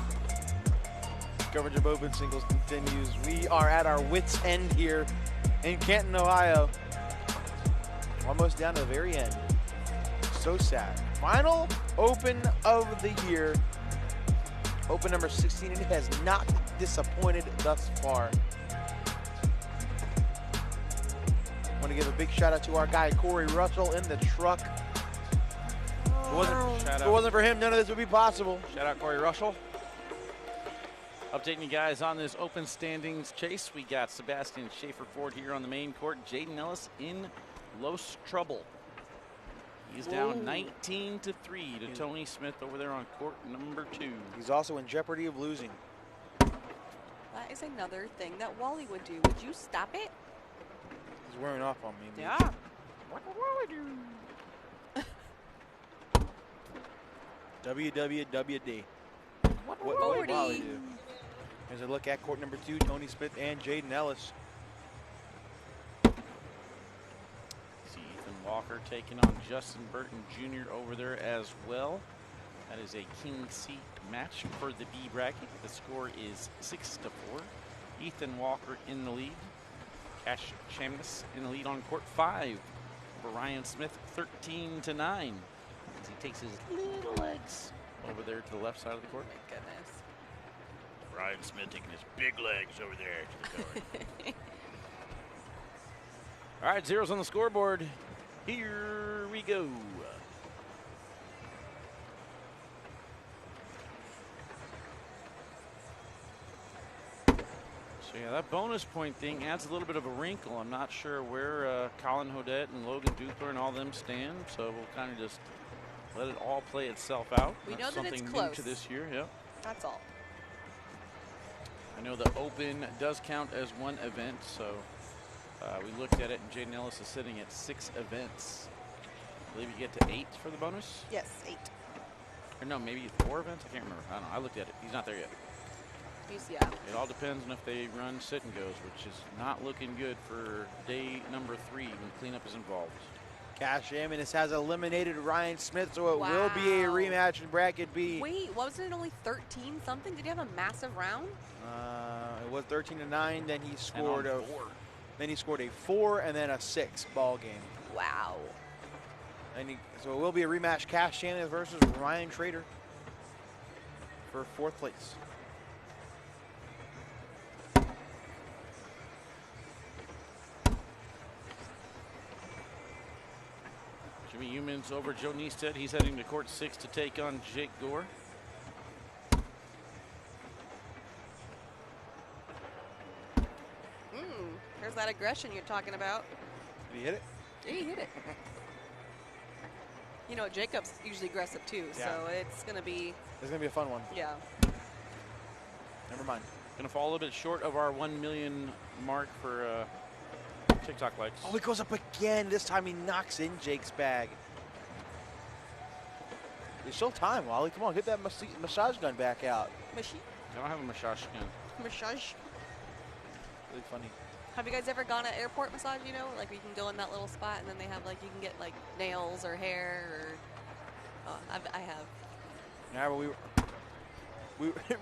Coverage of open singles continues. We are at our wits' end here in Canton, Ohio. Almost down to the very end. So sad. Final open of the year. Open number 16, and it has not disappointed thus far. I want to give a big shout out to our guy, Corey Russell, in the truck. If it wasn't for him, none of this would be possible. Shout out Corey Russell. Updating you guys on this open standings chase. We got Sebastian Schaefer Ford here on the main court. Jaden Ellis in Los Trouble. He's down 19-3 to Tony Smith over there on court number 2. He's also in jeopardy of losing. That is another thing that Wally would do. Would you stop it? He's wearing off on me. Yeah. What would Wally do? WWWD. What would Wally do? As a look at court number 2, Tony Smith and Jaden Ellis. See Ethan Walker taking on Justin Burton Jr. over there as well. That is a king seat match for the B bracket. The score is 6-4. Ethan Walker in the lead. Cash Chamness in the lead on court 5. for Ryan Smith, 13-9. As he takes his little legs over there to the left side of the court. Oh my goodness. Ryan Smith taking his big legs over there to the court. All right, zeros on the scoreboard. Here we go. So yeah, that bonus point thing adds a little bit of a wrinkle. I'm not sure where Colin Hodet and Logan Dupler and all them stand, so we'll kind of just let it all play itself out. We know That's that it's something close. new to this year, yeah. That's all. I know the Open does count as one event, so we looked at it, and Jaden Ellis is sitting at 6 events. I believe you get to 8 for the bonus? Yes, 8. Or no, maybe 4 events? I can't remember. I don't know. I looked at it. He's not there yet. Yeah. It all depends on if they run sit and goes, which is not looking good for day number 3 when cleanup is involved. Chamness has eliminated Ryan Smith, so it will be a rematch in bracket B. Wait, wasn't it only 13 something? Did he have a massive round? It was 13-9. Then he scored a 4. Then he scored a 4 and then a 6 ball game. Wow. So it will be a rematch. Chamness versus Ryan Trader for 4th place. Jimmy Humans over Joe Neistat. He's heading to court 6 to take on Jake Gore. There's that aggression you're talking about. Did he hit it? Yeah, he hit it. You know, Jacob's usually aggressive too, so it's going to be... It's going to be a fun one. Yeah. Never mind. Going to fall a little bit short of our 1 million mark for TikTok likes. Oh, he goes up again. This time he knocks in Jake's bag. There's still time, Wally. Come on, get that massage gun back out. I don't have a massage gun. Massage? Really funny. Have you guys ever gone at airport massage, you know? Like you can go in that little spot and then they have like, you can get like nails or hair or, I have. Yeah, but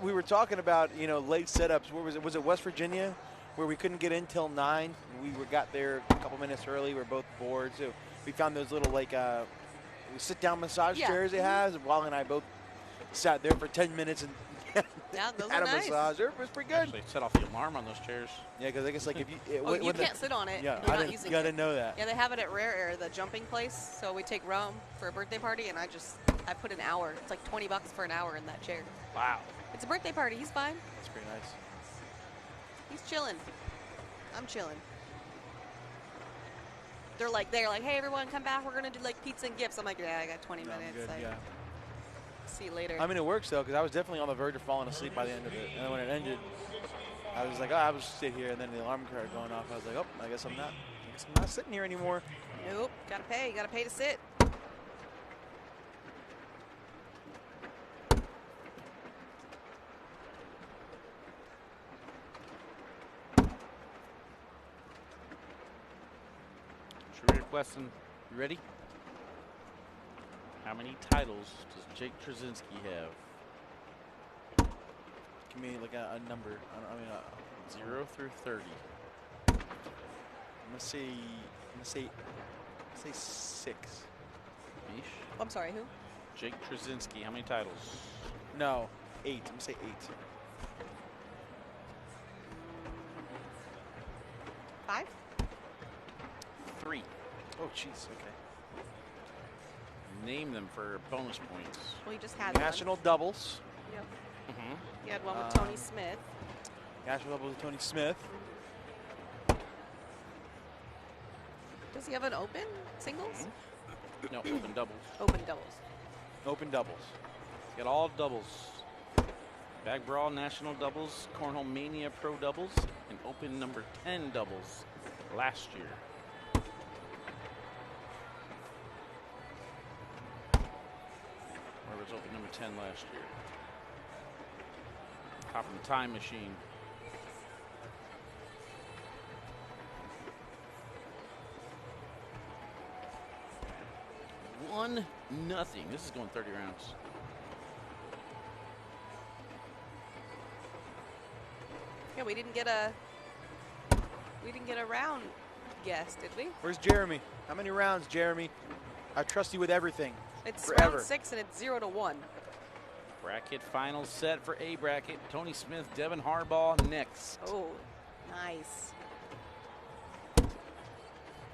we were talking about, you know, late setups. Where was it? Was it West Virginia where we couldn't get in till 9? We got there a couple minutes early. We were both bored. So we found those little like sit-down massage chairs they have. Wally and I both sat there for 10 minutes and those had are a nice. massage. It was pretty good. Actually set off the alarm on those chairs. Yeah, because I guess like if you... you can't sit on it. Yeah, You're I not didn't, using I it. didn't know that. Yeah, they have it at Rare Air, the jumping place. So we take Rome for a birthday party, and I put an hour. It's like $20 for an hour in that chair. Wow. It's a birthday party. He's fine. That's pretty nice. He's chilling. I'm chilling. They're like, hey, everyone, come back. We're going to do like pizza and gifts. I'm like, yeah, I got 20 minutes. Good, like, yeah. See you later. I mean, it works, though, because I was definitely on the verge of falling asleep by the end of it. And then when it ended, I was like, oh, I'll just sit here. And then the alarm started going off. I was like, oh, I guess I'm not sitting here anymore. Nope. Got to pay. Got to pay to sit. Trivia question. You ready? How many titles does Jake Trzinski have? Give me like a number. 0 through 30. I'm gonna say 6. Mish? I'm sorry, who? Jake Trzinski. How many titles? No, 8. I'm gonna say 8. 5? 3. Oh, jeez. Okay. Name them for bonus points. Well, you just had National doubles. Yep. Mm-hmm. You had one with Tony Smith. National doubles with Tony Smith. Does he have an open singles? No, open doubles. Open doubles. Open doubles. Got all doubles. Bag Brawl National doubles, Cornhole Mania Pro doubles, and Open number 10 doubles last year. Where was Open number 10 last year? Top of the time machine. One nothing. This is going 30 rounds. Yeah, we didn't get a round guess, did we? Where's Jeremy? How many rounds, Jeremy? I trust you with everything. It's forever. round 6 and it's 0-1. Bracket final set for A bracket. Tony Smith, Devin Harbaugh next. Oh, nice.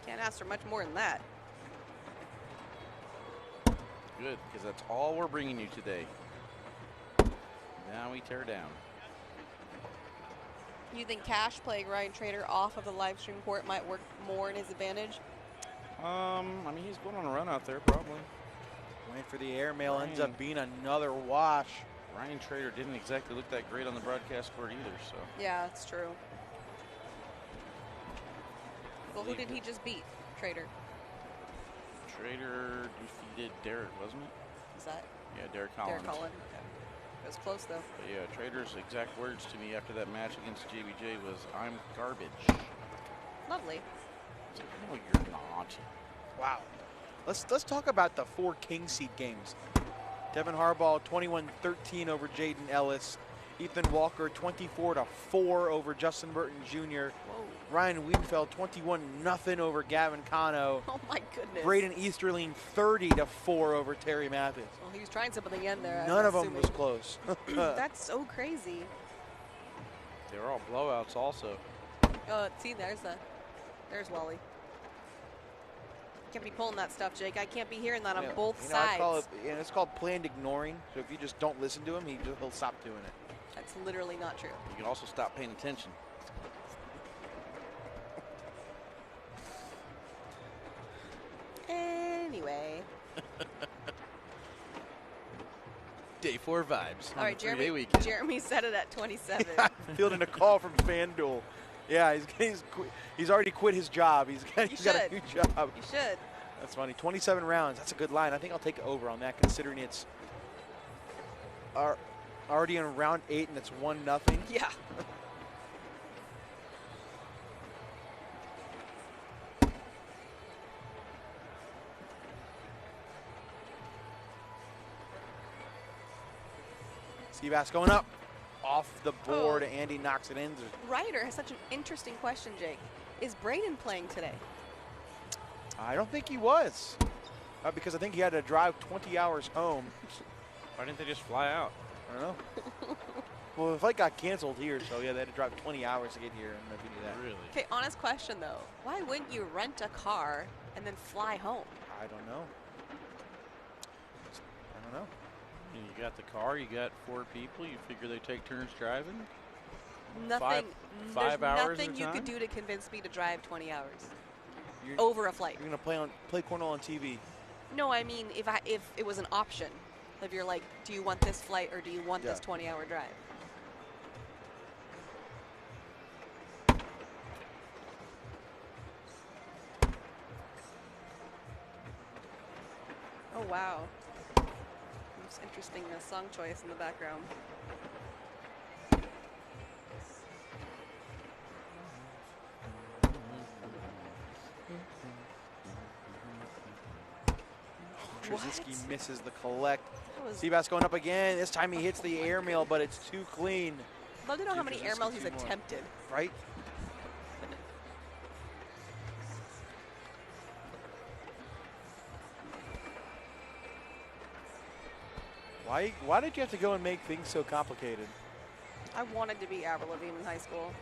Can't ask for much more than that. Good, because that's all we're bringing you today. Now we tear down. You think Cash playing Ryan Trader off of the live stream court might work more in his advantage? I mean, he's going on a run out there, probably. Waiting for the airmail, ends up being another wash. Ryan Trader didn't exactly look that great on the broadcast court either, so. Yeah, that's true. Well, who did he just beat? Trader. Trader defeated Derek, wasn't it? Is that? Yeah, Derek Collins. Derek Collins. Okay. It was close, though. But yeah, Trader's exact words to me after that match against JBJ was, "I'm garbage." Lovely. I said, no, you're not. Wow. Let's talk about the 4 king seed games. Devin Harbaugh 21-13 over Jaden Ellis. Ethan Walker 24-4 over Justin Burton Jr. Whoa. Ryan Weeden Feld 21-0 over Gavin Cano. Oh my goodness. Braden Easterling 30-4 over Terry Matthis. Well, he was trying something in there. None of them was close. That's so crazy. They were all blowouts also. See, there's Wally. Can't be pulling that stuff, Jake. I can't be hearing that on both sides. I call it, and it's called planned ignoring. So if you just don't listen to him, he'll stop doing it. That's literally not true. You can also stop paying attention. Anyway. Day 4 vibes. All right, Jeremy said it at 27. Yeah, fielding a call from FanDuel. Yeah, he's already quit his job. He's got a new job. You should. That's funny. 27 rounds. That's a good line. I think I'll take over on that, considering it's already in round 8 and it's 1-0. Yeah. Seabass going up. Off the board. Andy knocks it in. Ryder has such an interesting question, Jake. Is Braden playing today? I don't think he was. Because I think he had to drive 20 hours home. Why didn't they just fly out? I don't know. Well, the flight got canceled here, so yeah, they had to drive 20 hours to get here. I don't know if you knew that. Really? Okay, honest question, though. Why wouldn't you rent a car and then fly home? I don't know. You got the car, you got 4 people, you figure they take turns driving? Nothing. Five there's hours nothing at a you time? could do to convince me to drive 20 hours over a flight. You're gonna play cornhole on TV. No, I mean if it was an option. If you're like, do you want this flight or do you want this 20-hour drive? Oh wow. It's interesting, the song choice in the background. Trzinski misses the collect. Seabass going up again. This time he hits the airmail, but it's too clean. Love to know how many airmails he's attempted. Right? Why did you have to go and make things so complicated? I wanted to be Avril Lavigne in high school.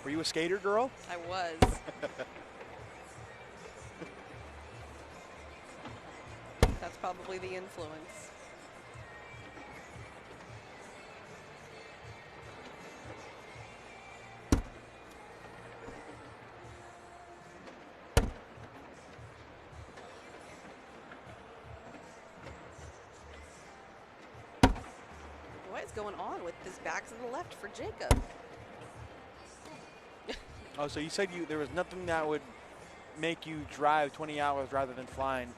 Were you a skater girl? I was. That's probably the influence. What is going on with this back to the left for Jacob? Oh, so you said there was nothing that would make you drive 20 hours rather than flying.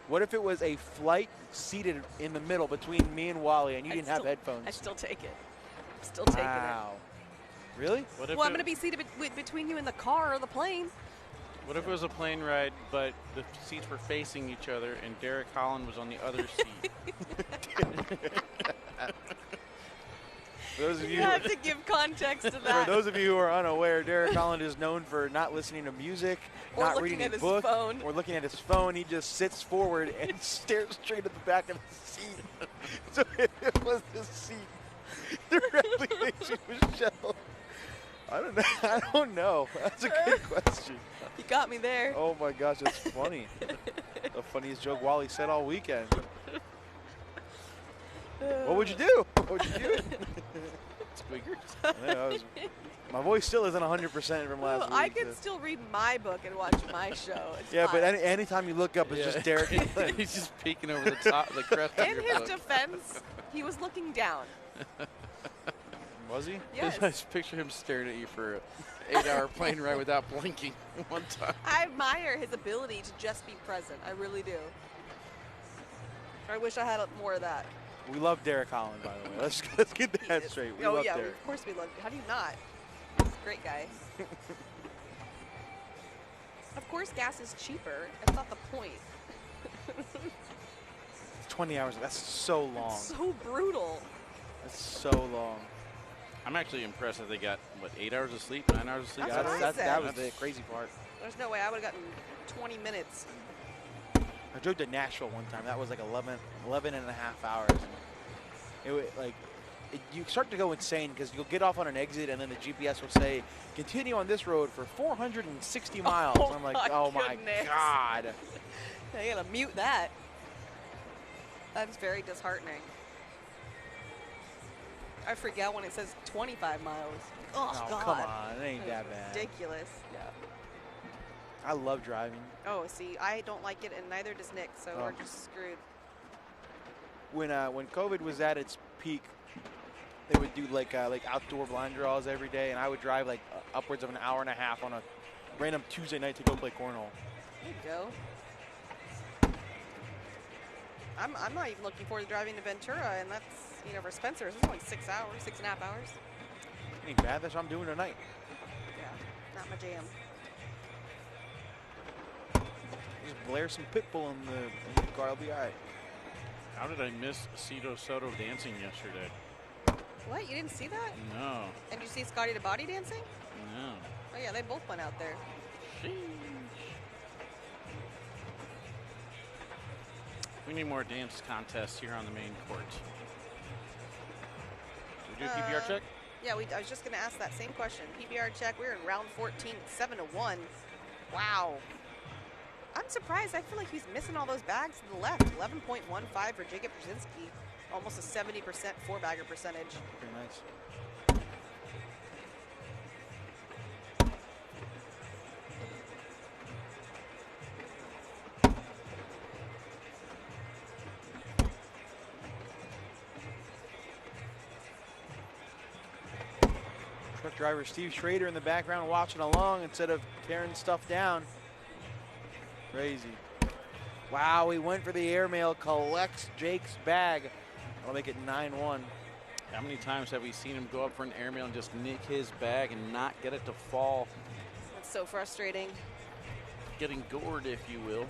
What if it was a flight seated in the middle between me and Wally and you didn't have headphones? I'd still take it. I'm still taking it. Really? Well, I'm going to be seated between you in the car or the plane. What if it was a plane ride, but the seats were facing each other and Derek Holland was on the other seat? For those of You have to give context to that. For those of you who are unaware, Derek Holland is known for not listening to music, Or not looking reading at a his book, phone. or looking at his phone. He just sits forward and stares straight at the back of the seat. So if it was the seat directly facing Michelle, I don't know. That's a good question. You got me there. Oh my gosh, that's funny. The funniest joke Wally said all weekend. What would you do? What would you do? Squeakers. My voice still isn't 100% from last week. I can still read my book and watch my show. It's yeah, fine. but anytime you look up, it's just Derek. He's just peeking over the top, the crest of In your his book. defense, he was looking down. Was he? Yes. I just picture him staring at you for an 8-hour plane ride without blinking one time. I admire his ability to just be present. I really do. I wish I had more of that. We love Derek Holland, by the way. Let's get that straight. We love yeah, Derek. of course we love. How do you not? He's a great guy. Of course, gas is cheaper. That's not the point. 20 hours. That's so long. So brutal. That's so long. I'm actually impressed that they got, what, 8 hours of sleep, 9 hours of sleep? That's what I said. That was the crazy part. There's no way I would have gotten 20 minutes. I drove to Nashville one time. That was like 11 and a half hours. You start to go insane because you'll get off on an exit and then the GPS will say, continue on this road for 460 miles. Oh, I'm like, oh my God. I gotta mute that. That's very disheartening. I forget when it says 25 miles. Oh, God. Come on. It ain't that bad. Ridiculous. Yeah. I love driving. Oh, see, I don't like it, and neither does Nick, so we're just screwed. When COVID was at its peak, they would do like outdoor blind draws every day, and I would drive like upwards of an hour and a half on a random Tuesday night to go play cornhole. There you go. I'm not even looking forward to driving to Ventura, and that's, for Spencer's, it's only 6 hours, 6.5 hours. Ain't bad. That's what I'm doing tonight. Yeah, not my jam. Just blare some Pitbull in the car. I'll be all right. How did I miss Cito Soto dancing yesterday? What? You didn't see that? No. And you see Scotty DeBody dancing? No. Oh, yeah, they both went out there. We need more dance contests here on the main court. Should we do a PBR check? Yeah, I was just going to ask that same question. PBR check. We're in round 14, 7-1. Wow. I'm surprised. I feel like he's missing all those bags to the left. 11.15 for Jacob Trzinski. Almost a 70% four-bagger percentage. Pretty nice. Truck driver Steve Schrader in the background watching along instead of tearing stuff down. Crazy. Wow, he went for the airmail, collects Jake's bag. That'll make it 9-1. How many times have we seen him go up for an airmail and just nick his bag and not get it to fall? That's so frustrating. Getting gored, if you will.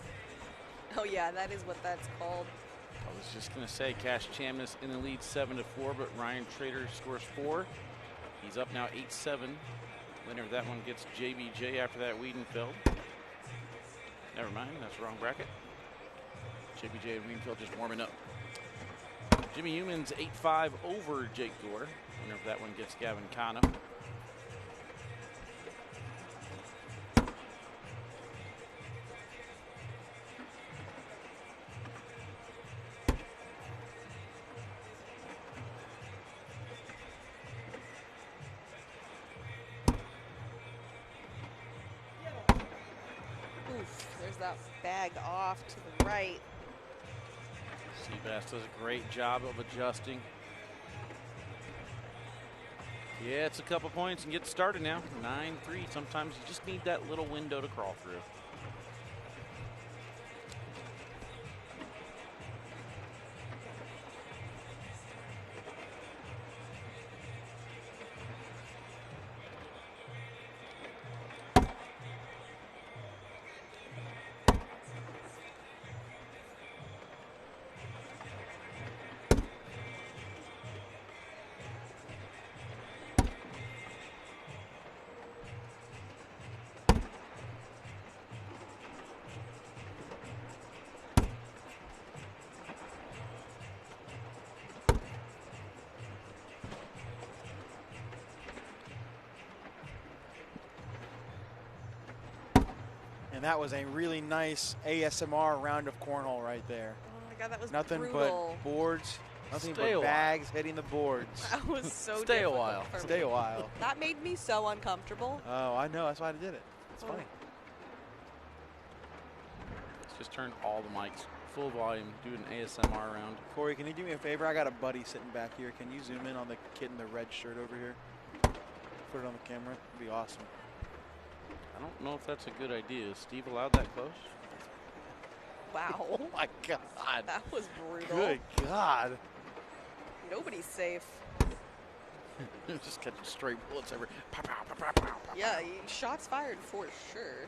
Oh, yeah, that is what that's called. I was just going to say, Cash Chamness in the lead 7-4, but Ryan Trader scores 4. He's up now 8-7. Winner of that one gets JBJ after that Weeden Feld. Never mind, that's the wrong bracket. JBJ and Weeden Feld just warming up. Jimmy Humans 8-5 over Jake Gore. Winner of that one gets Gavin Cano. There's that bag off to the right. Seabass does a great job of adjusting. Yeah, it's a couple points and get started now. 9-3. Sometimes you just need that little window to crawl through. And that was a really nice ASMR round of cornhole right there. Oh my God, that was nothing brutal. but boards, nothing Stay but a bags hitting the boards. That was so Stay a difficult while. for me. Stay a while. That made me so uncomfortable. Oh, I know. That's why I did it. It's funny. Let's just turn all the mics full volume, do an ASMR round. Corey, can you do me a favor? I got a buddy sitting back here. Can you zoom in on the kid in the red shirt over here? Put it on the camera. It'd be awesome. I don't know if that's a good idea. Is Steve allowed that close? Wow. Oh my God. That was brutal. Good God. Nobody's safe. Just catching straight bullets every. Pow, pow, pow, pow, pow, pow. Yeah, shots fired for sure.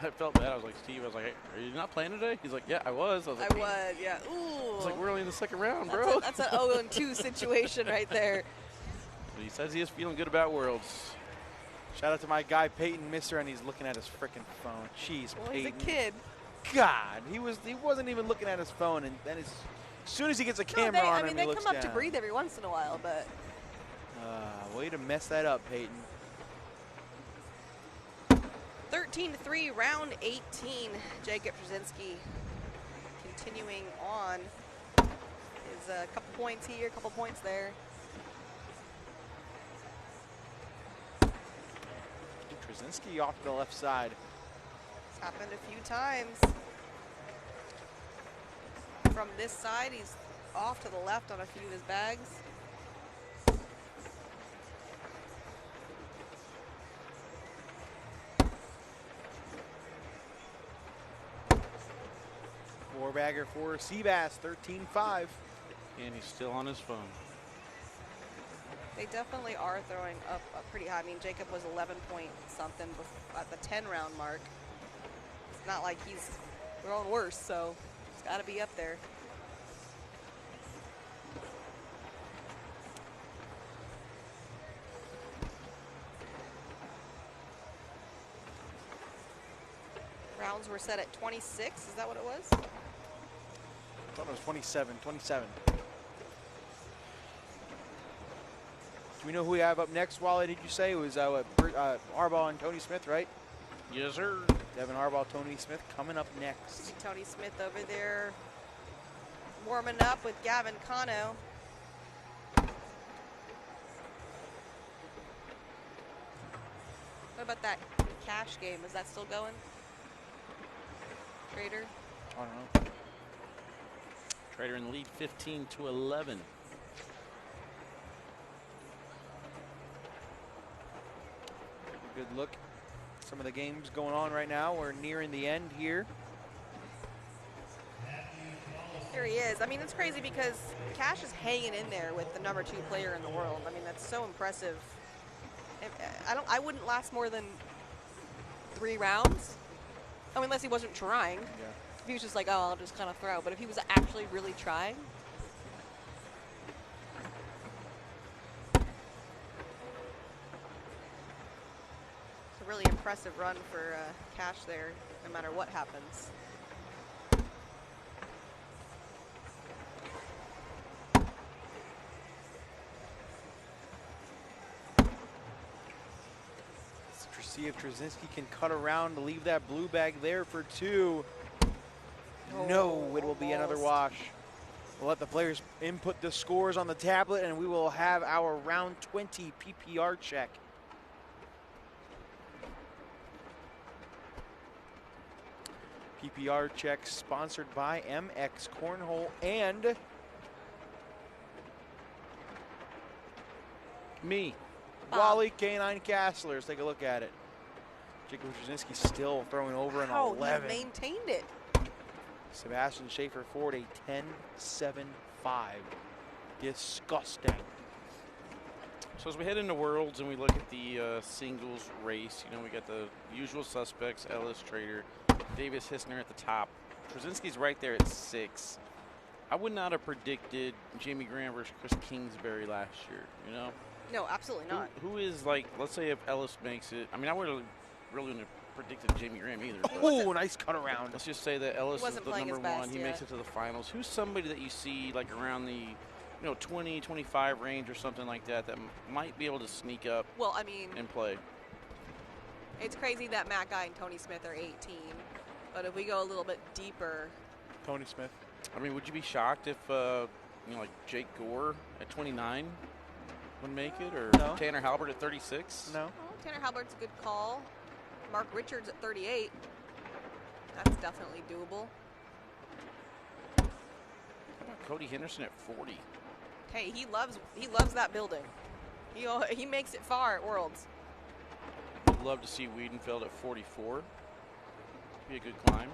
I felt bad. I was like, Steve, I was like, hey, are you not playing today? He's like, yeah, I was. I was like, yeah. Ooh. I was like, we're only in the second round, bro. That's an 0-2 situation right there. But he says he is feeling good about Worlds. Shout out to my guy Peyton Mister, and he's looking at his freaking phone. Jeez, Well, Peyton. he's a kid. God, he wasn't even looking at his phone, and then as soon as he gets a camera on him, he they looks come up to down. breathe every once in a while, but Way to mess that up, Peyton. 13-3, round 18. Jacob Trzinski continuing on. Is a couple points here, a couple points there. Trzinski off to the left side. It's happened a few times. From this side, he's off to the left on a few of his bags. Four-bagger for Seabass, 13-5. And he's still on his phone. They definitely are throwing up pretty high. I mean, Jacob was 11 point something at the 10-round mark. It's not like he's throwing worse, so it's got to be up there. Rounds were set at 26. Is that what it was? I thought it was 27. 27. Do we know who we have up next, Wally? Did you say it was Harbaugh and Tony Smith, right? Yes, sir. Devin Harbaugh, Tony Smith coming up next. See Tony Smith over there warming up with Gavin Cano. What about that cash game? Is that still going? Trader? I don't know. Trader in the lead 15-11. Good look. Some of the games going on right now. We're nearing the end here. Here he is. I mean, it's crazy because Cash is hanging in there with the #2 player in the world. I mean, that's so impressive. I wouldn't last more than 3 rounds. I mean, unless he wasn't trying. Yeah. If he was just like, oh, I'll just kind of throw. But if he was actually really trying. It's a really impressive run for Cash there, no matter what happens. See if Trzinski can cut around to leave that blue bag there for 2. No, it will be another wash. We'll let the players input the scores on the tablet, and we will have our round 20 PPR check. PPR check sponsored by MX Cornhole and me. Wally K9 Castler. Let's take a look at it. Jacob Trzinski still throwing over an 11. He maintained it. Sebastian Schaefer Ford a 10-7-5. Disgusting. So as we head into Worlds and we look at the singles race, you know, we got the usual suspects, Ellis, Trader, Davis, Hissner at the top. Trzinski's right there at 6. I would not have predicted Jamie Graham versus Chris Kingsbury last year, you know? No, absolutely not. Who is, like, let's say if Ellis makes it, I mean, I wouldn't really have predicted Jamie Graham either. Oh, nice cut around. Let's just say that Ellis is the number 1. He yet. makes it to the finals. Who's somebody that you see, like, around the, 20, 25 range or something like that that might be able to sneak up well, I mean, and play? It's crazy that Matt Guy and Tony Smith are 18. But if we go a little bit deeper. Tony Smith. I mean, would you be shocked if, like Jake Gore at 29 would make it? Or No. Tanner Halbert at 36? No. Oh, Tanner Halbert's a good call. Mark Richards at 38. That's definitely doable. How about Cody Henderson at 40? Hey, he loves that building. He makes it far at Worlds. I'd love to see Weeden Feld at 44. Be a good climb.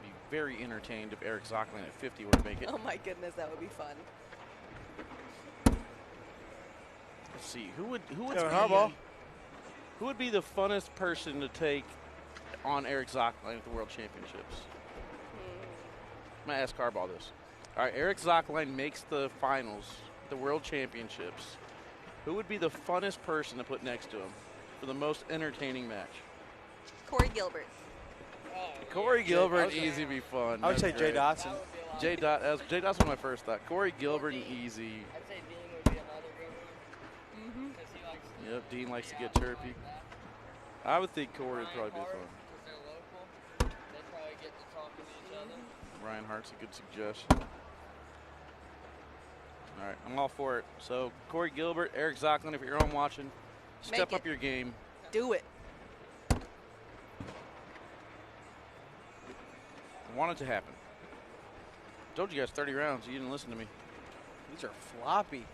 Be very entertained if Eric Zockland at 50 were to make it. Oh my goodness, that would be fun. Let's see who would Harbaugh. Who would be the funnest person to take on Eric Zockland at the World Championships? I'm gonna ask Harbaugh this. All right, Eric Zockland makes the finals, the World Championships. Who would be the funnest person to put next to him for the most entertaining match? Corey Gilbert. Corey Gilbert, easy be fun. I would say That's Jay great. Dotson. Jay Dotson was my first thought. Corey Gilbert and easy. I'd say Dean would be another good one. Mm-hmm. Because he likes to Yep, Dean likes to get chirpy. I would think Corey would probably be fun. because they're local. They probably get to talking to each other. Ryan Hart's a good suggestion. All right, I'm all for it. So Corey Gilbert, Eric Zockland, if you're home watching, step up your game. Do it. I want it to happen. Told you guys 30 rounds. You didn't listen to me. These are floppy.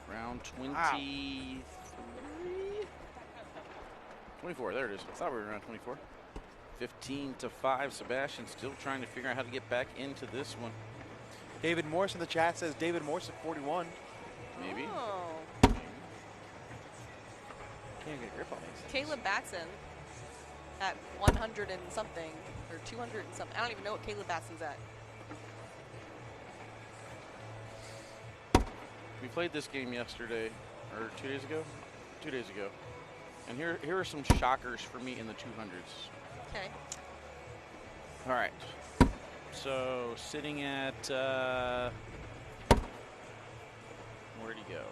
Round 23. Wow. 24. There it is. I thought we were around 24. 15-5. Sebastian still trying to figure out how to get back into this one. David Morse in the chat says David Morse at 41. Maybe. Oh. Can't get a grip on these. Caleb Batson at 100 and something, or 200 and something. I don't even know what Caleb Batson's at. We played this game yesterday, or 2 days ago? 2 days ago. And here are some shockers for me in the 200s. Okay. All right. So sitting at, where'd he go?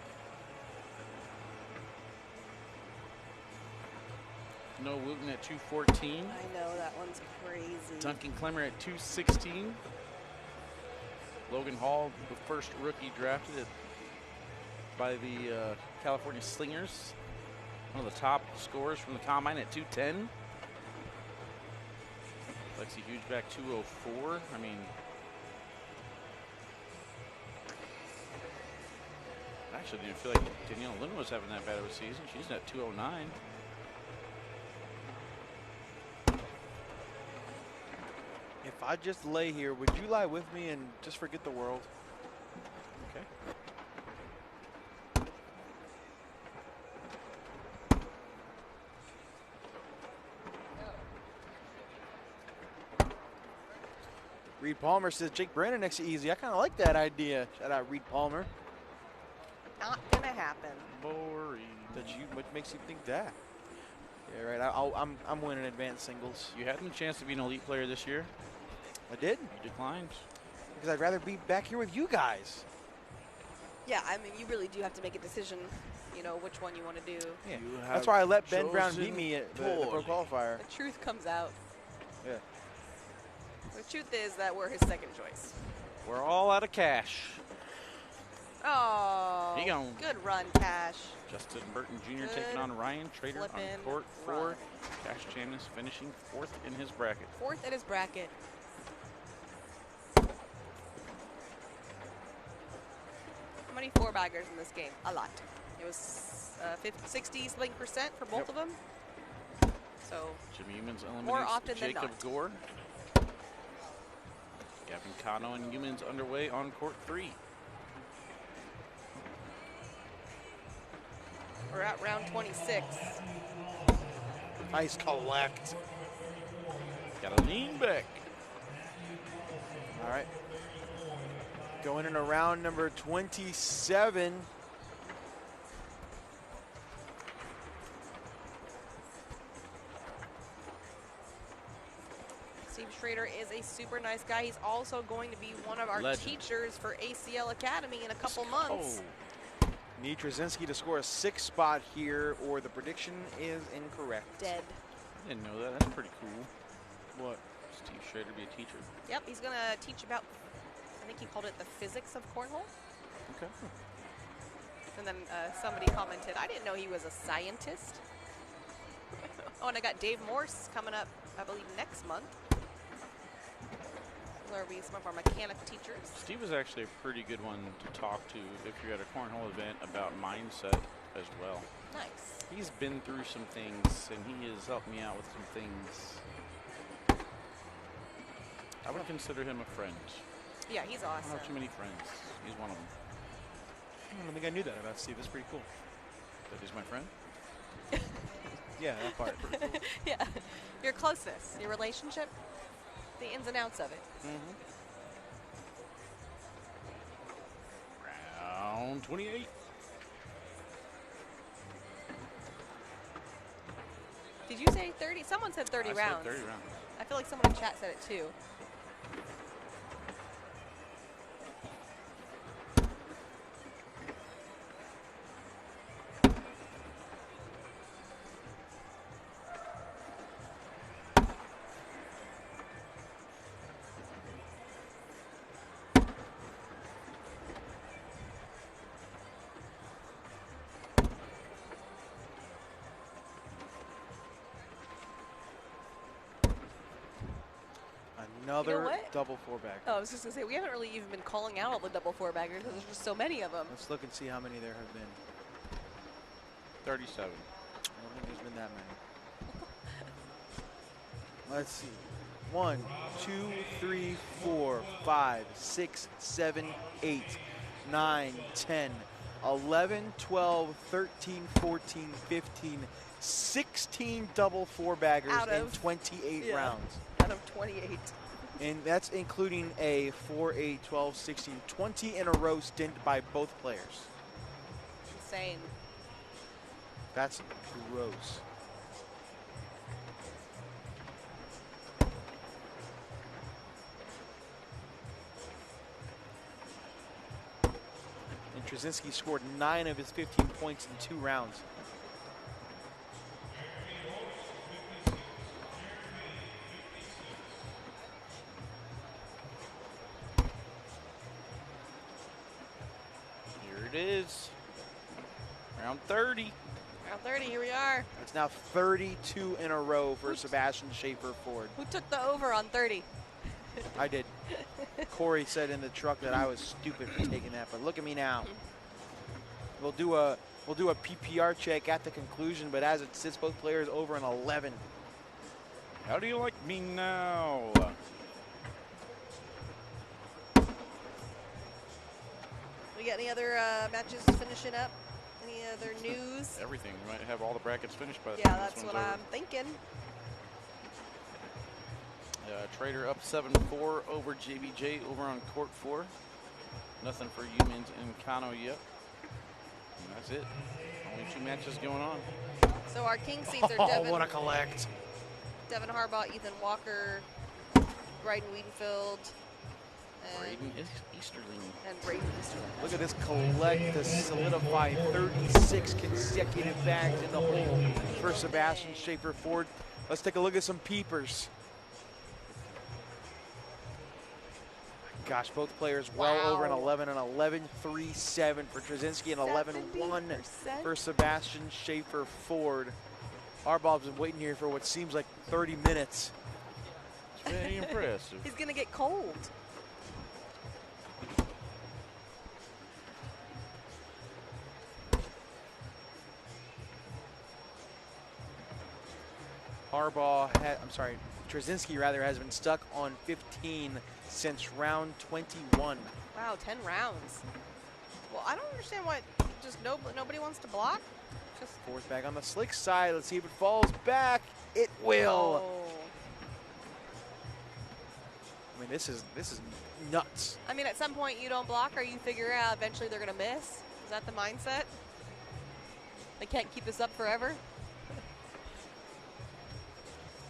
Noah Wooten at 214. I know, that one's crazy. Duncan Clemmer at 216. Logan Hall, the first rookie drafted by the California Slingers. One of the top scorers from the combine at 210. Lexi Hugeback 204. I mean, I actually didn't feel like Danielle Lynn was having that bad of a season. She's at 209. If I just lay here, would you lie with me and just forget the world? Okay. Reed Palmer says Jake Brandon next to Easy. I kind of like that idea. Shout out Reed Palmer. Not gonna happen. Boring. What makes you think that? Yeah, right. I'm winning advanced singles. You had a chance to be an elite player this year. I did. You declined. Because I'd rather be back here with you guys. Yeah, I mean, you really do have to make a decision, you know, which one you want to do. Yeah. That's why I let Ben Brown beat me at the Pro Qualifier. The truth comes out. Yeah. The truth is that we're his second choice. We're all out of cash. Oh, He gone. good run, Cash. Justin Burton Jr. Good taking on Ryan Trader on flippin' court 4. run. Cash Chamness finishing 4th in his bracket. 4th at his bracket. How many 4-baggers in this game? A lot. It was 60-something% for both of them. So Jimmy Humans more eliminates often than Jacob not. Gore. Gavin Cano and Humans underway on court 3. We're at round 26. Nice collect. Got a lean back. All right. Going into round number 27. Steve Schrader is a super nice guy. He's also going to be one of our Legend. teachers for ACL Academy in a couple months. Need Trzinski to score a 6th spot here, or the prediction is incorrect. Dead. I didn't know that. That's pretty cool. What? Steve Schaer to be a teacher. Yep, he's going to teach about, I think he called it the physics of cornhole. Okay. And then somebody commented, I didn't know he was a scientist. Oh, and I got Dave Morse coming up, I believe, next month. There'll be some of our mechanic teachers. Steve is actually a pretty good one to talk to if you're at a cornhole event about mindset as well. Nice. He's been through some things, and he has helped me out with some things. I would consider him a friend. Yeah, he's I awesome. don't have too many friends. He's one of them. I don't think I knew that about Steve. That's pretty cool. That he's my friend? Yeah, that part. Yeah, your closeness, your relationship, the ins and outs of it. Round 28. Did you say 30? Someone said 30 I rounds. said 30 rounds. I feel like someone in chat said it too. Another You know what? double 4-bagger. Oh, I was just going to say, we haven't really even been calling out all the double 4-baggers because there's just so many of them. Let's look and see how many there have been. 37. I don't think there's been that many. Let's see. 1, 2, 3, 4, 5, 6, 7, 8, 9, 10, 11, 12, 13, 14, 15, 16 double 4-baggers in 28 rounds. Out of 28. And that's including a 4, 8, 12, 16, 20 in a row stint by both players. Insane. That's gross. And Trzinski scored 9 of his 15 points in 2 rounds. Is round 30. Round 30, here we are. It's now 32 in a row for Sebastian Schaefer Ford. Who took the over on 30? I did. Corey said in the truck that I was stupid for taking that, but look at me now. We'll do a PPR check at the conclusion, but as it sits, both players over an 11. How do you like me now? We got any other matches finishing up? Any other news? Everything. We might have all the brackets finished by the Yeah, time that's this what one's I'm thinking. Trader up 7-4 over JBJ over on court 4. Nothing for Humans and Kano yet. And that's it. Only 2 matches going on. So our king seeds are Devin. What a collect. Devin Harbaugh, Ethan Walker, Weeden Feld, Braden Easterling. And Braden Easterling. Look at this collect to solidify 36 consecutive bags in the hole for Sebastian Schaefer Ford. Let's take a look at some peepers. Gosh, both players well over an 11 and 11-3-7 for Trzinski and 11-1 for Sebastian Schaefer Ford. Harbaugh's been waiting here for what seems like 30 minutes. It's very impressive. He's going to get cold. Trzinski rather has been stuck on 15 since round 21. Wow, 10 rounds. Well, I don't understand why just nobody wants to block. Just 4th bag on the slick side. Let's see if it falls back. It will. Oh. I mean, this is nuts. I mean, at some point you don't block or you figure out eventually they're going to miss. Is that the mindset? They can't keep this up forever?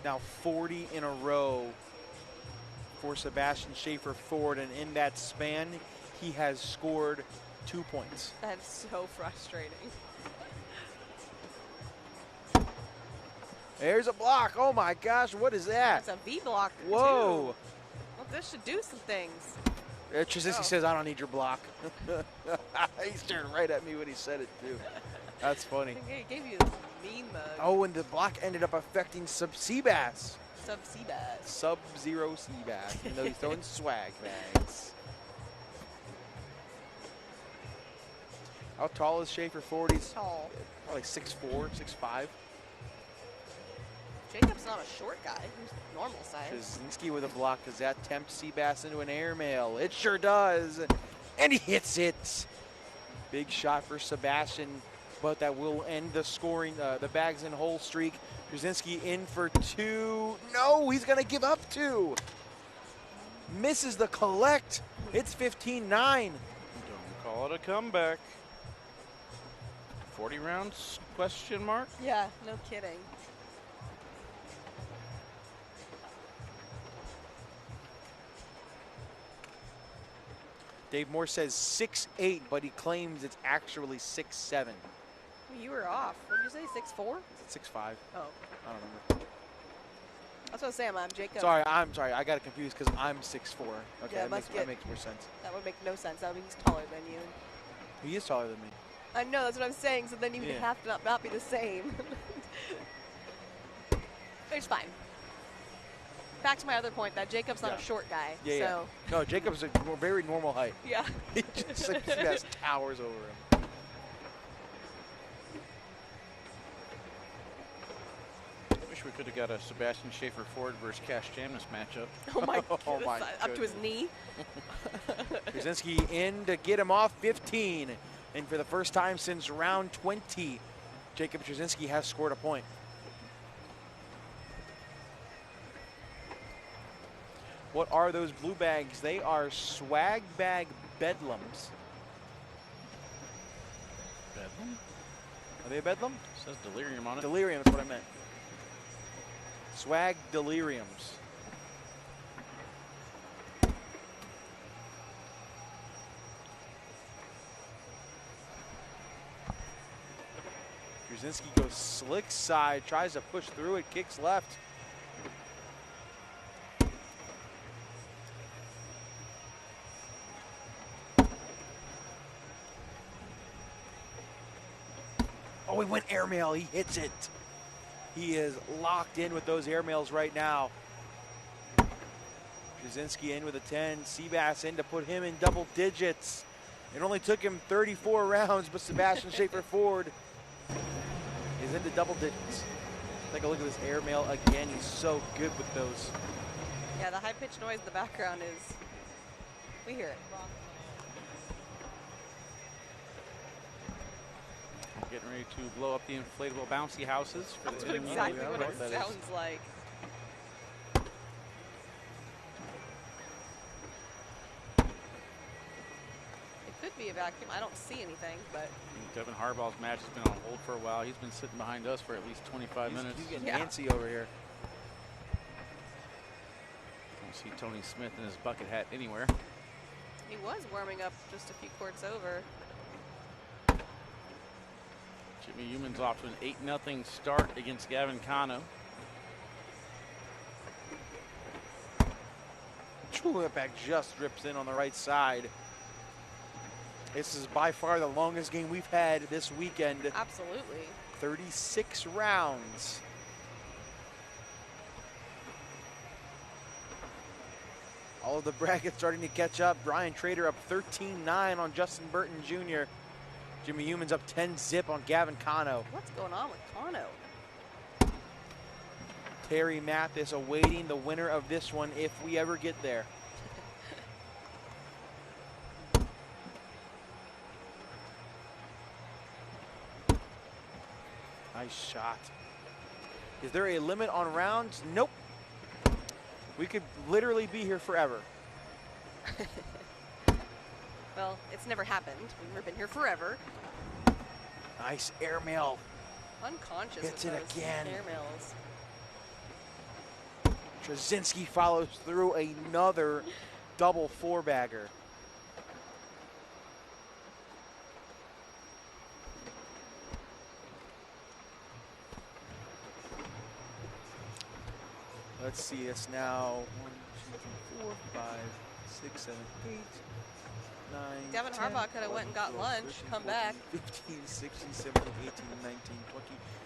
Now 40 in a row for Sebastian Schaefer Ford, and in that span, he has scored 2 points. That's so frustrating. There's a block. Oh my gosh, what is that? It's a V block. Whoa. Too. Well, this should do some things. Trzinski says, I don't need your block. He stared right at me when he said it, too. That's funny. He gave you this mean mug. Oh, and the block ended up affecting Seabass. Seabass. Sub-Zero Seabass, even though he's throwing swag bags. How tall is Schaer Ford? He's tall. Probably 6'4", 6'5". Jacob's not a short guy. He's normal size. Trzinski with a block. Does that tempt Seabass into an airmail? It sure does. And he hits it. Big shot for Sebastian, but that will end the scoring, the bags and hole streak. Trzinski in for 2. No, he's going to give up 2. Misses the collect. It's 15-9. Don't call it a comeback. 40 rounds, question mark? Yeah, no kidding. Dave Moore says 6'8", but he claims it's actually 6'7". You were off. What did you say, 6'4"? Is it 6'5"? Oh. I don't remember. That's what I'm saying. I'm Jacob. I'm sorry. I got confused because I'm 6'4". Okay, yeah, that makes more sense. That would make no sense. That would mean he's taller than you. He is taller than me. I know, that's what I'm saying. So then you would have to not be the same. It's fine. Back to my other point that Jacob's not a short guy. Yeah, so. No, Jacob's a very normal height. Yeah. He just towers over him. Wish we could have got a Sebastian Schaer Ford versus Cash Chamness matchup. Oh my goodness, up to his knee. Trzinski in to get him off 15. And for the first time since round 20, Jacob Trzinski has scored a point. What are those blue bags? They are swag bag bedlams. Bedlam? Are they a bedlam? It says delirium on it. Delirium, that's what I meant. Swag deliriums. Trzinski goes slick side, tries to push through it, kicks left. Oh, he went airmail, he hits it. He is locked in with those airmails right now. Trzinski in with a 10, Seabass in to put him in double digits. It only took him 34 rounds, but Sebastian Schaer Ford is into double digits. Take a look at this airmail again. He's so good with those. Yeah, the high-pitched noise in the background is, we hear it. Getting ready to blow up the inflatable bouncy houses. For That's the exactly what it sounds like. It could be a vacuum. I don't see anything, but. Devin Harbaugh's match has been on hold for a while. He's been sitting behind us for at least 25 minutes. He's getting antsy over here. Don't see Tony Smith in his bucket hat anywhere. He was warming up just a few courts over. Jimmy Human's off to an 8-0 start against Gavin Cano. That back just drips in on the right side. This is by far the longest game we've had this weekend. Absolutely. 36 rounds. All of the brackets starting to catch up. Brian Trader up 13-9 on Justin Burton Jr. Jimmy Human's up 10-zip on Gavin Cano. What's going on with Cano? Terry Matthis awaiting the winner of this one if we ever get there. Nice shot. Is there a limit on rounds? Nope. We could literally be here forever. Well, it's never happened. We've never been here forever. Nice airmail. Unconscious. Hits with it those again. Airmails. Trzinski follows through another double four-bagger. Let's see, it's now 1, 2, 3, 4, 5, 6, 7, 8, 9, Devin 10, Harbaugh could have went and got 12, lunch, 13, come 14, back. 15, 16, 17, 18, 19,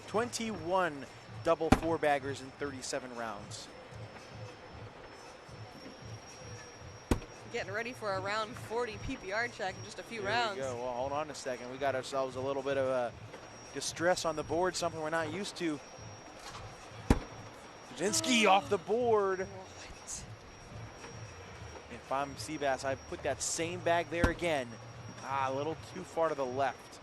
20, 21 double four-baggers in 37 rounds. Getting ready for a round 40 PPR check in just a few There rounds. we go. Well, hold on a second. We got ourselves a little bit of distress on the board, something we're not used to. Trzinski off the board. What? If I'm Seabass, I put that same bag there again. A little too far to the left.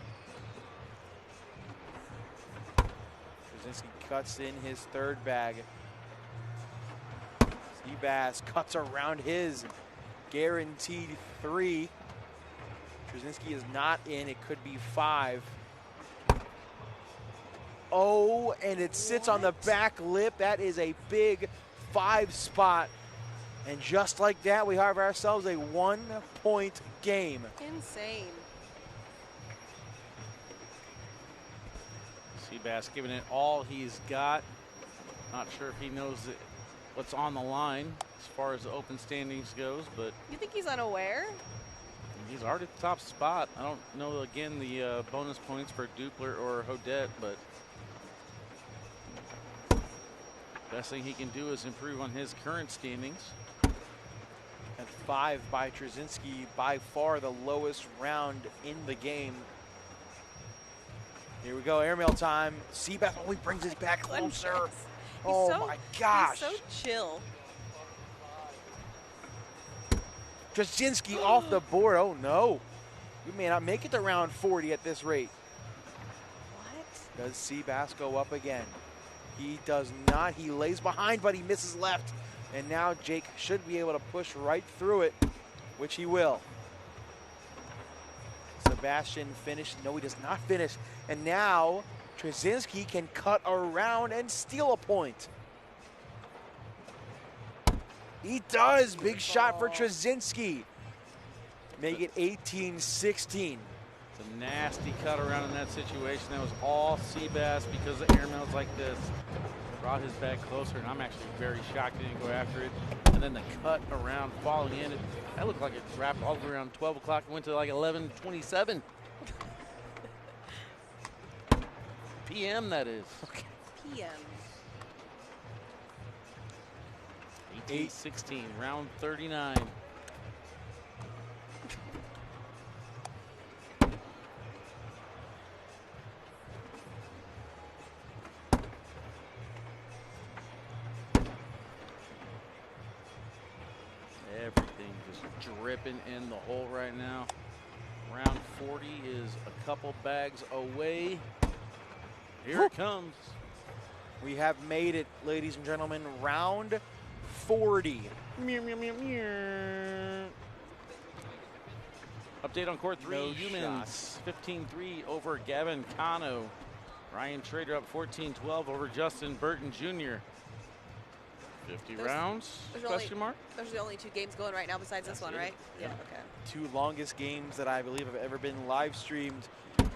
Trzinski cuts in his third bag. Seabass cuts around his guaranteed 3. Trzinski is not in. It could be 5. Oh, and it sits on the back lip. That is a big 5 spot. And just like that, we have ourselves a 1-point game. Insane. Seabass giving it all he's got. Not sure if he knows what's on the line as far as the open standings goes, but You think he's unaware? he's already at the top spot. I don't know, again, the bonus points for Dupler or Hodet, but best thing he can do is improve on his current standings. And 5 by Trzinski, by far the lowest round in the game. Here we go, airmail time. Seabass only brings his back closer. Oh my gosh. He's so chill. Trzinski off the board. Oh no. We may not make it to round 40 at this rate. What? Does Seabass go up again? He does not. He lays behind, but he misses left. And now Jake should be able to push right through it, which he will. Sebastian finished. No, he does not finish. And now Trzinski can cut around and steal a point. He does. Big shot for Trzinski. Make it 18-16. It's a nasty cut around in that situation. That was all Seabass because of airmails like this. Brought his back closer, and I'm actually very shocked he didn't go after it. And then the cut around falling in, that looked like it wrapped all the way around 12 o'clock and went to like 11:27 p.m. that is. Okay. PM. 18-16, round 39. Everything just dripping in the hole right now. Round 40 is a couple bags away. Here it comes. We have made it, ladies and gentlemen. Round 40. Meow, meow, meow, meow. Update on court 3. No Humans 15-3 over Gavin Cano. Ryan Trader up 14-12 over Justin Burton Jr. 50 rounds? Question mark? Those are the only 2 games going right now besides this one, right? Yeah, okay. 2 longest games that I believe have ever been live streamed.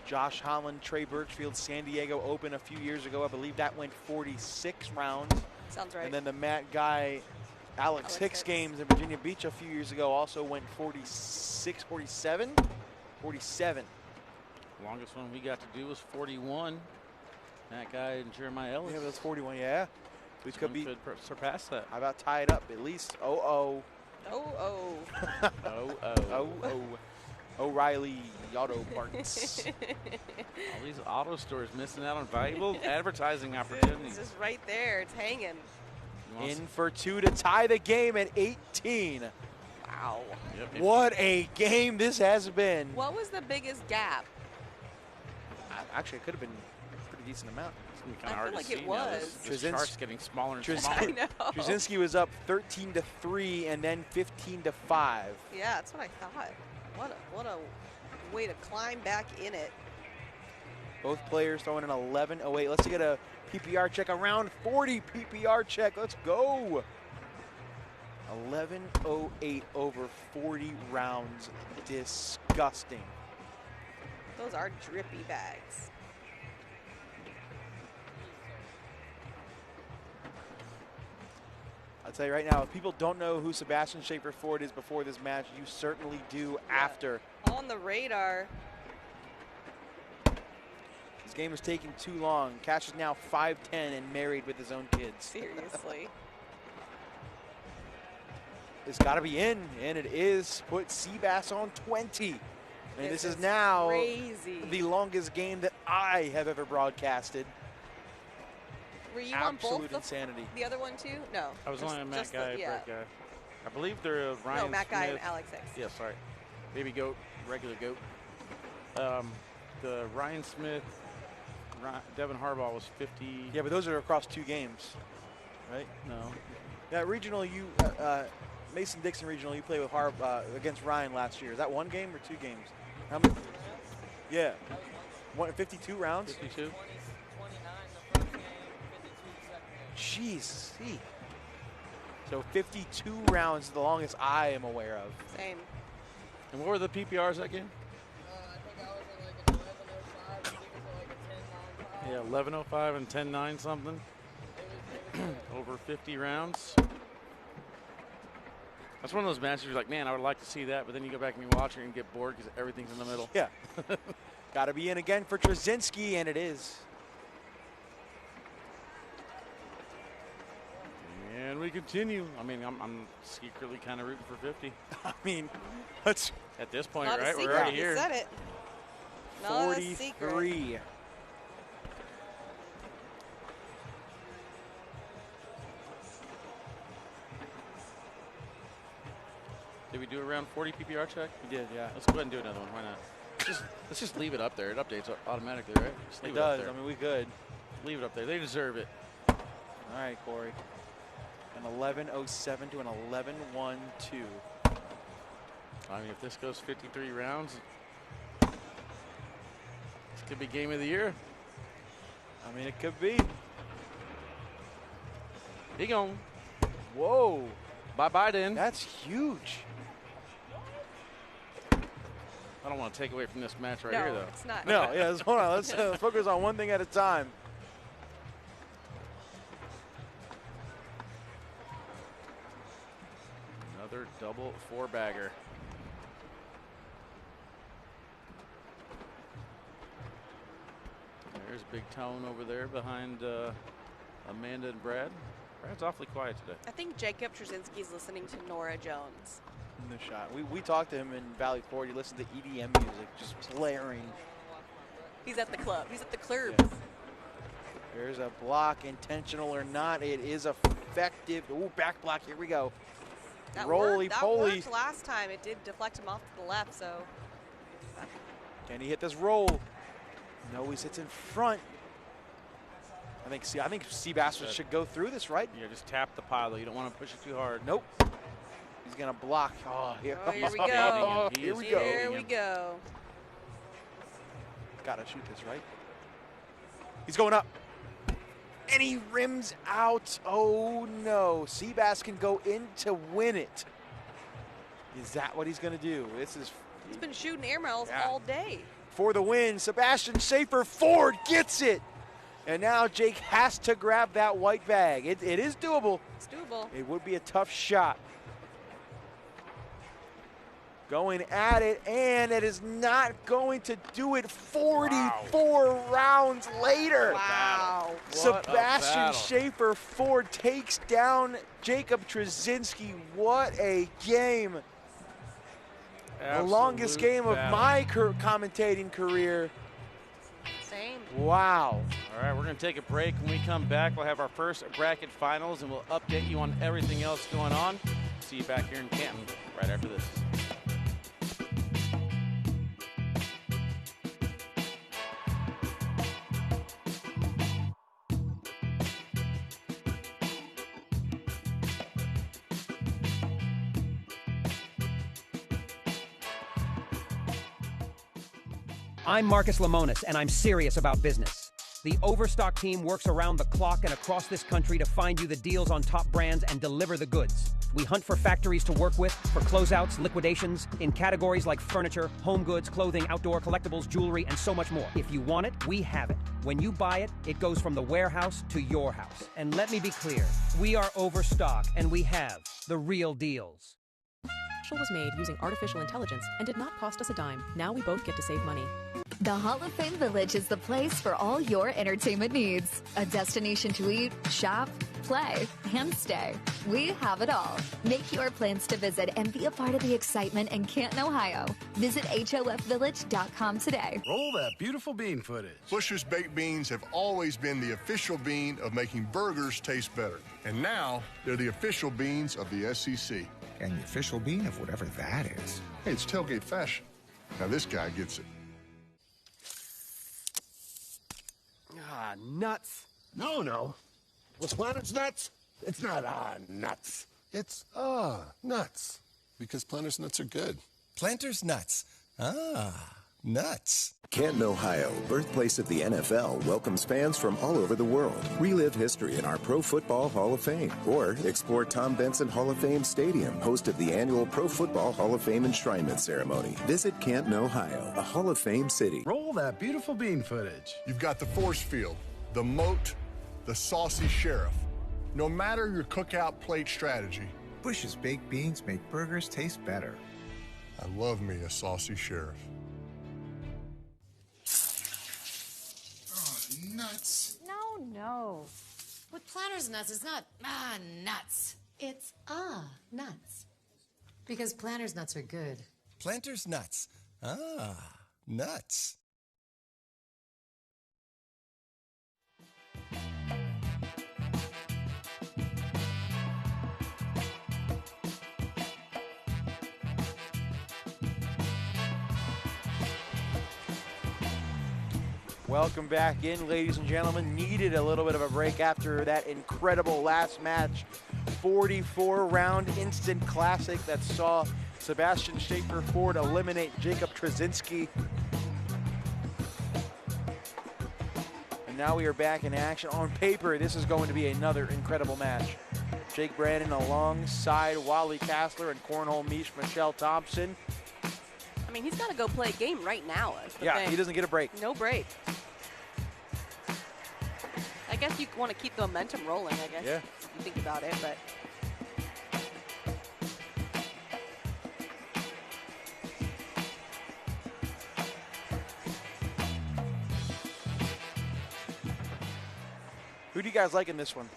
Josh Holland, Trey Birchfield, San Diego Open a few years ago. I believe that went 46 rounds. Sounds right. And then the Matt Guy, Alex Hicks games in Virginia Beach a few years ago also went 46, 47? 47. Longest one we got to do was 41. That guy and Jeremiah Ellis. Yeah, that's 41, yeah. We could be surpass that. How about tie it up at least? Oh. Oh. O'Reilly Auto Parts. All these auto stores missing out on valuable advertising opportunities. It's just right there. It's hanging. In for 2 to tie the game at 18. Wow. Yep. What a game this has been. What was the biggest gap? Actually, it could have been a pretty decent amount. I feel like it was. This chart's getting smaller and smaller. I know. Trzinski was up 13-3 and then 15-5. Yeah, that's what I thought. What a way to climb back in it. Both players throwing an 11:08. Let's get a PPR check. Around 40 PPR check. Let's go. 11:08 over 40 rounds. Disgusting. Those are drippy bags. I'll tell you right now, if people don't know who Sebastian Schaer Ford is before this match, you certainly do after. On the radar. This game is taking too long. Cash is now 5'10" and married with his own kids. Seriously. It's got to be in, and it is. Put Seabass on 20. And this is now crazy. The longest game that I have ever broadcasted. Were you Absolute on both insanity. The other one too? No. I was only on Matt Guy, Brett Guy. I believe they're Ryan No, Matt Guy Smith. and Alex X. Yeah, sorry. Baby Goat, regular Goat. The Ryan Smith, Devin Harbaugh was 50. Yeah, but those are across 2 games, right? No. Yeah, regional, you Mason-Dixon regional, you played with against Ryan last year. Is that 1 game or 2 games? How many? Yeah. 52 rounds? 52. Jeez. So 52 rounds is the longest I am aware of. Same. And what were the PPRs again? I think I was at like 11:05. I think it was like a 10:09. Yeah, 11:05 and 10:09 something. Over 50 rounds. That's one of those matches you're like, man, I would like to see that, but then you go back and you watch it and get bored because everything's in the middle. Yeah. Got to be in again for Trzinski, and it is. And we continue. I mean, I'm secretly kind of rooting for 50. I mean, let's at this point, Not right? A secret. We're already You here. said it. Not a secret. 43. Did we do a round 40 PPR check? We did, yeah. Let's go ahead and do another one. Why not? Let's just leave it up there. It updates automatically, right? Just leave It up does. there. I mean, we could. Leave it up there. They deserve it. All right, Corey. An 11:07 to an 11:12. I mean, if this goes 53 rounds, this could be game of the year. I mean, it could be. He gone. Whoa. Bye-bye, then. That's huge. I don't want to take away from this match right No, here, though. it's not. No, yeah, hold on. Let's focus on one thing at a time. Another double 4-bagger. There's Big Tone over there behind Amanda and Brad. Brad's awfully quiet today. I think Jacob Trzinski is listening to Nora Jones. In the shot. We talked to him in Valley Forge. He listened to EDM music, just blaring. He's at the club. He's at the club. Yeah. There's a block, intentional or not. It is effective. Ooh, back block. Here we go. That Roly poly. worked last time. It did deflect him off to the left, so. Can he hit this roll? No, he sits in front. I think Seabass should go through this, right? Yeah, just tap the pile. You don't want to push it too hard. Nope. He's going to block. Oh, here here we go. go. Here we go. Here we go. Got to shoot this, right? He's going up. And he rims out. Oh, no. Seabass can go in to win it. Is that what he's going to do? He's been shooting air miles all day. For the win, Sebastian Schaer Ford gets it. And now Jake has to grab that white bag. It is doable. It's doable. It would be a tough shot. Going at it, and it is not going to do it 44 rounds later. Wow. Sebastian Schaer Ford takes down Jacob Trzinski. What a game. Absolute the longest game of battle. my commentating career. Same. Wow. All right, we're going to take a break. When we come back, we'll have our first bracket finals, and we'll update you on everything else going on. See you back here in Canton right after this. I'm Marcus Lemonis, and I'm serious about business. The Overstock team works around the clock and across this country to find you the deals on top brands and deliver the goods. We hunt for factories to work with, for closeouts, liquidations, in categories like furniture, home goods, clothing, outdoor collectibles, jewelry, and so much more. If you want it, we have it. When you buy it, it goes from the warehouse to your house. And let me be clear, we are overstocked and we have the real deals. Was made using artificial intelligence and did not cost us a dime. Now we both get to save money. The Hall of Fame Village is the place for all your entertainment needs. A destination to eat, shop, play, and stay. We have it all. Make your plans to visit and be a part of the excitement in Canton, Ohio. Visit HOFvillage.com today. Roll that beautiful bean footage. Bush's Baked Beans have always been the official bean of making burgers taste better. And now, they're the official beans of the SEC. And the official bean of whatever that is. Hey, it's tailgate fashion. Now this guy gets it. Ah, nuts. No. Was Planters nuts? It's not nuts. It's nuts. Because Planters nuts are good. Planters nuts. Nuts. Canton, Ohio, birthplace of the NFL, welcomes fans from all over the world. Relive history in our Pro Football Hall of Fame. Or explore Tom Benson Hall of Fame Stadium, host of the annual Pro Football Hall of Fame enshrinement ceremony. Visit Canton, Ohio, a Hall of Fame city. Roll that beautiful bean footage. You've got the force field, the moat, the saucy sheriff. No matter your cookout plate strategy, Bush's Baked Beans make burgers taste better. I love me a saucy sheriff. Nuts. No. With Planters nuts, it's not nuts. It's nuts. Because Planters nuts are good. Planters nuts. Nuts. Welcome back in, ladies and gentlemen. Needed a little bit of a break after that incredible last match. 44-round instant classic that saw Sebastian Schaefer Ford eliminate Jacob Trzinski. And now we are back in action. On paper, this is going to be another incredible match. Jake Brandon alongside Wally Kassler and Cornhole Meesh Michelle Thompson. I mean, he's got to go play a game right now. Yeah, he doesn't get a break. No break. I guess you want to keep the momentum rolling, I guess. Yeah. If you think about it, but. Who do you guys like in this one?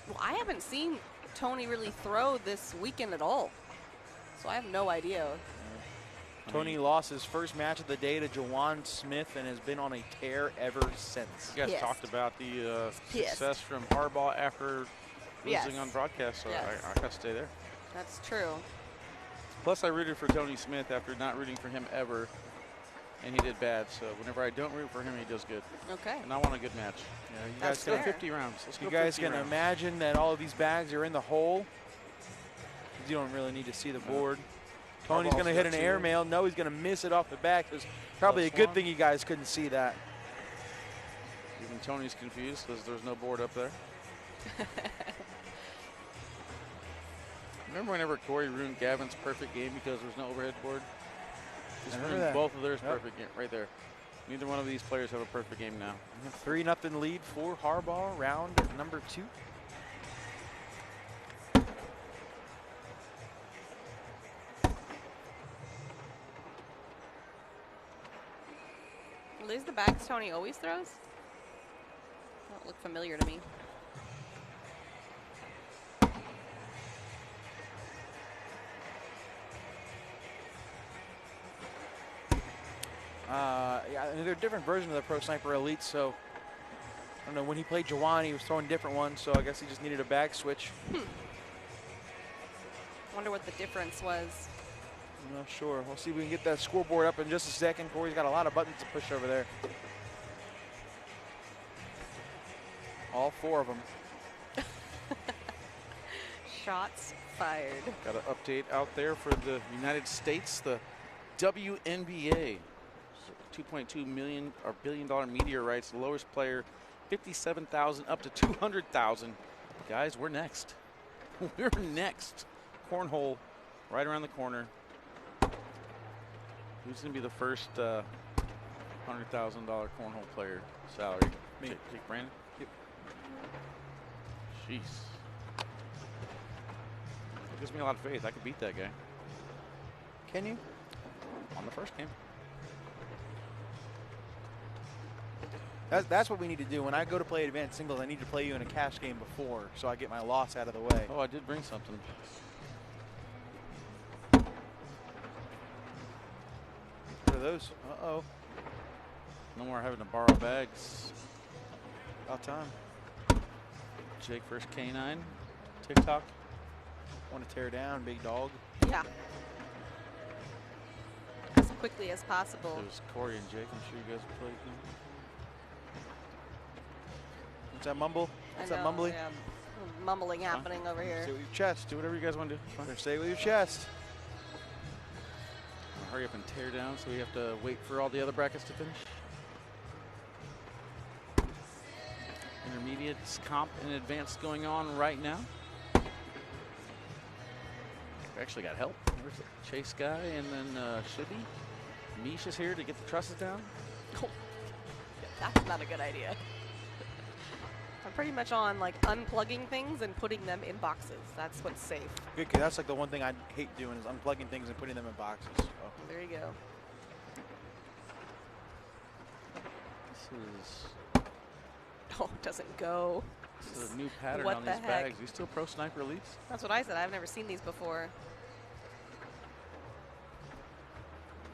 Well, I haven't seen Tony really throw this weekend at all, so I have no idea. Tony lost his first match of the day to Jawan Smith and has been on a tear ever since. You guys talked about the success from Harbaugh after losing on broadcast, so I got to stay there. That's true. Plus, I rooted for Tony Smith after not rooting for him ever, and he did bad. So whenever I don't root for him, he does good. Okay. And I want a good match. Yeah, you guys got 50 rounds. Let's You go guys 50 can rounds. imagine that all of these bags are in the hole. You don't really need to see the board. Tony's going to hit an airmail. No, he's going to miss it off the back. It's probably a good thing you guys couldn't see that. Even Tony's confused because there's no board up there. Remember whenever Corey ruined Gavin's perfect game because there's no overhead board? Just ruined both of theirs perfect game right there. Neither one of these players have a perfect game now. 3-0 lead for Harbaugh, round number 2. Are these the bags Tony always throws? Don't look familiar to me. Yeah, they're a different version of the Pro Sniper Elite, so I don't know. When he played Jawan, he was throwing different ones, so I guess he just needed a bag switch. Wonder what the difference was. I'm not sure. We'll see if we can get that scoreboard up in just a second. Corey's got a lot of buttons to push over there. All 4 of them. Shots fired. Got an update out there for the United States, the WNBA. $2.2 million or billion-dollar media rights. The lowest player, 57,000 up to 200,000. Guys, we're next. We're next. Cornhole right around the corner. Who's going to be the first $100,000 cornhole player salary. Me. Jake Brandon? Yep. Jeez. It gives me a lot of faith. I could beat that guy. Can you? On the first game. That's what we need to do. When I go to play advanced singles, I need to play you in a cash game before, so I get my loss out of the way. Oh, I did bring something. What are those? Uh-oh. No more having to borrow bags. About time. Jake versus K9. TikTok. Want to tear down, big dog. Yeah. As quickly as possible. It was Corey and Jake. I'm sure you guys played them. What's that mumble? What's that mumbling? Yeah. Mumbling happening over here. Say it with your chest. Do whatever you guys want to do. Say it with your chest. Hurry up and tear down, so we have to wait for all the other brackets to finish. Intermediates, comp, and advanced going on right now. We actually got help. There's the Chase guy, and then Shibby. Mish is here to get the trusses down. Cool. That's not a good idea. I'm pretty much on like unplugging things and putting them in boxes. That's what's safe. Good, because that's like the one thing I hate doing is unplugging things and putting them in boxes. So. There you go. This is... Oh, it doesn't go. This is a new pattern What on the these heck? bags. These still Pro Sniper Elites? That's what I said. I've never seen these before.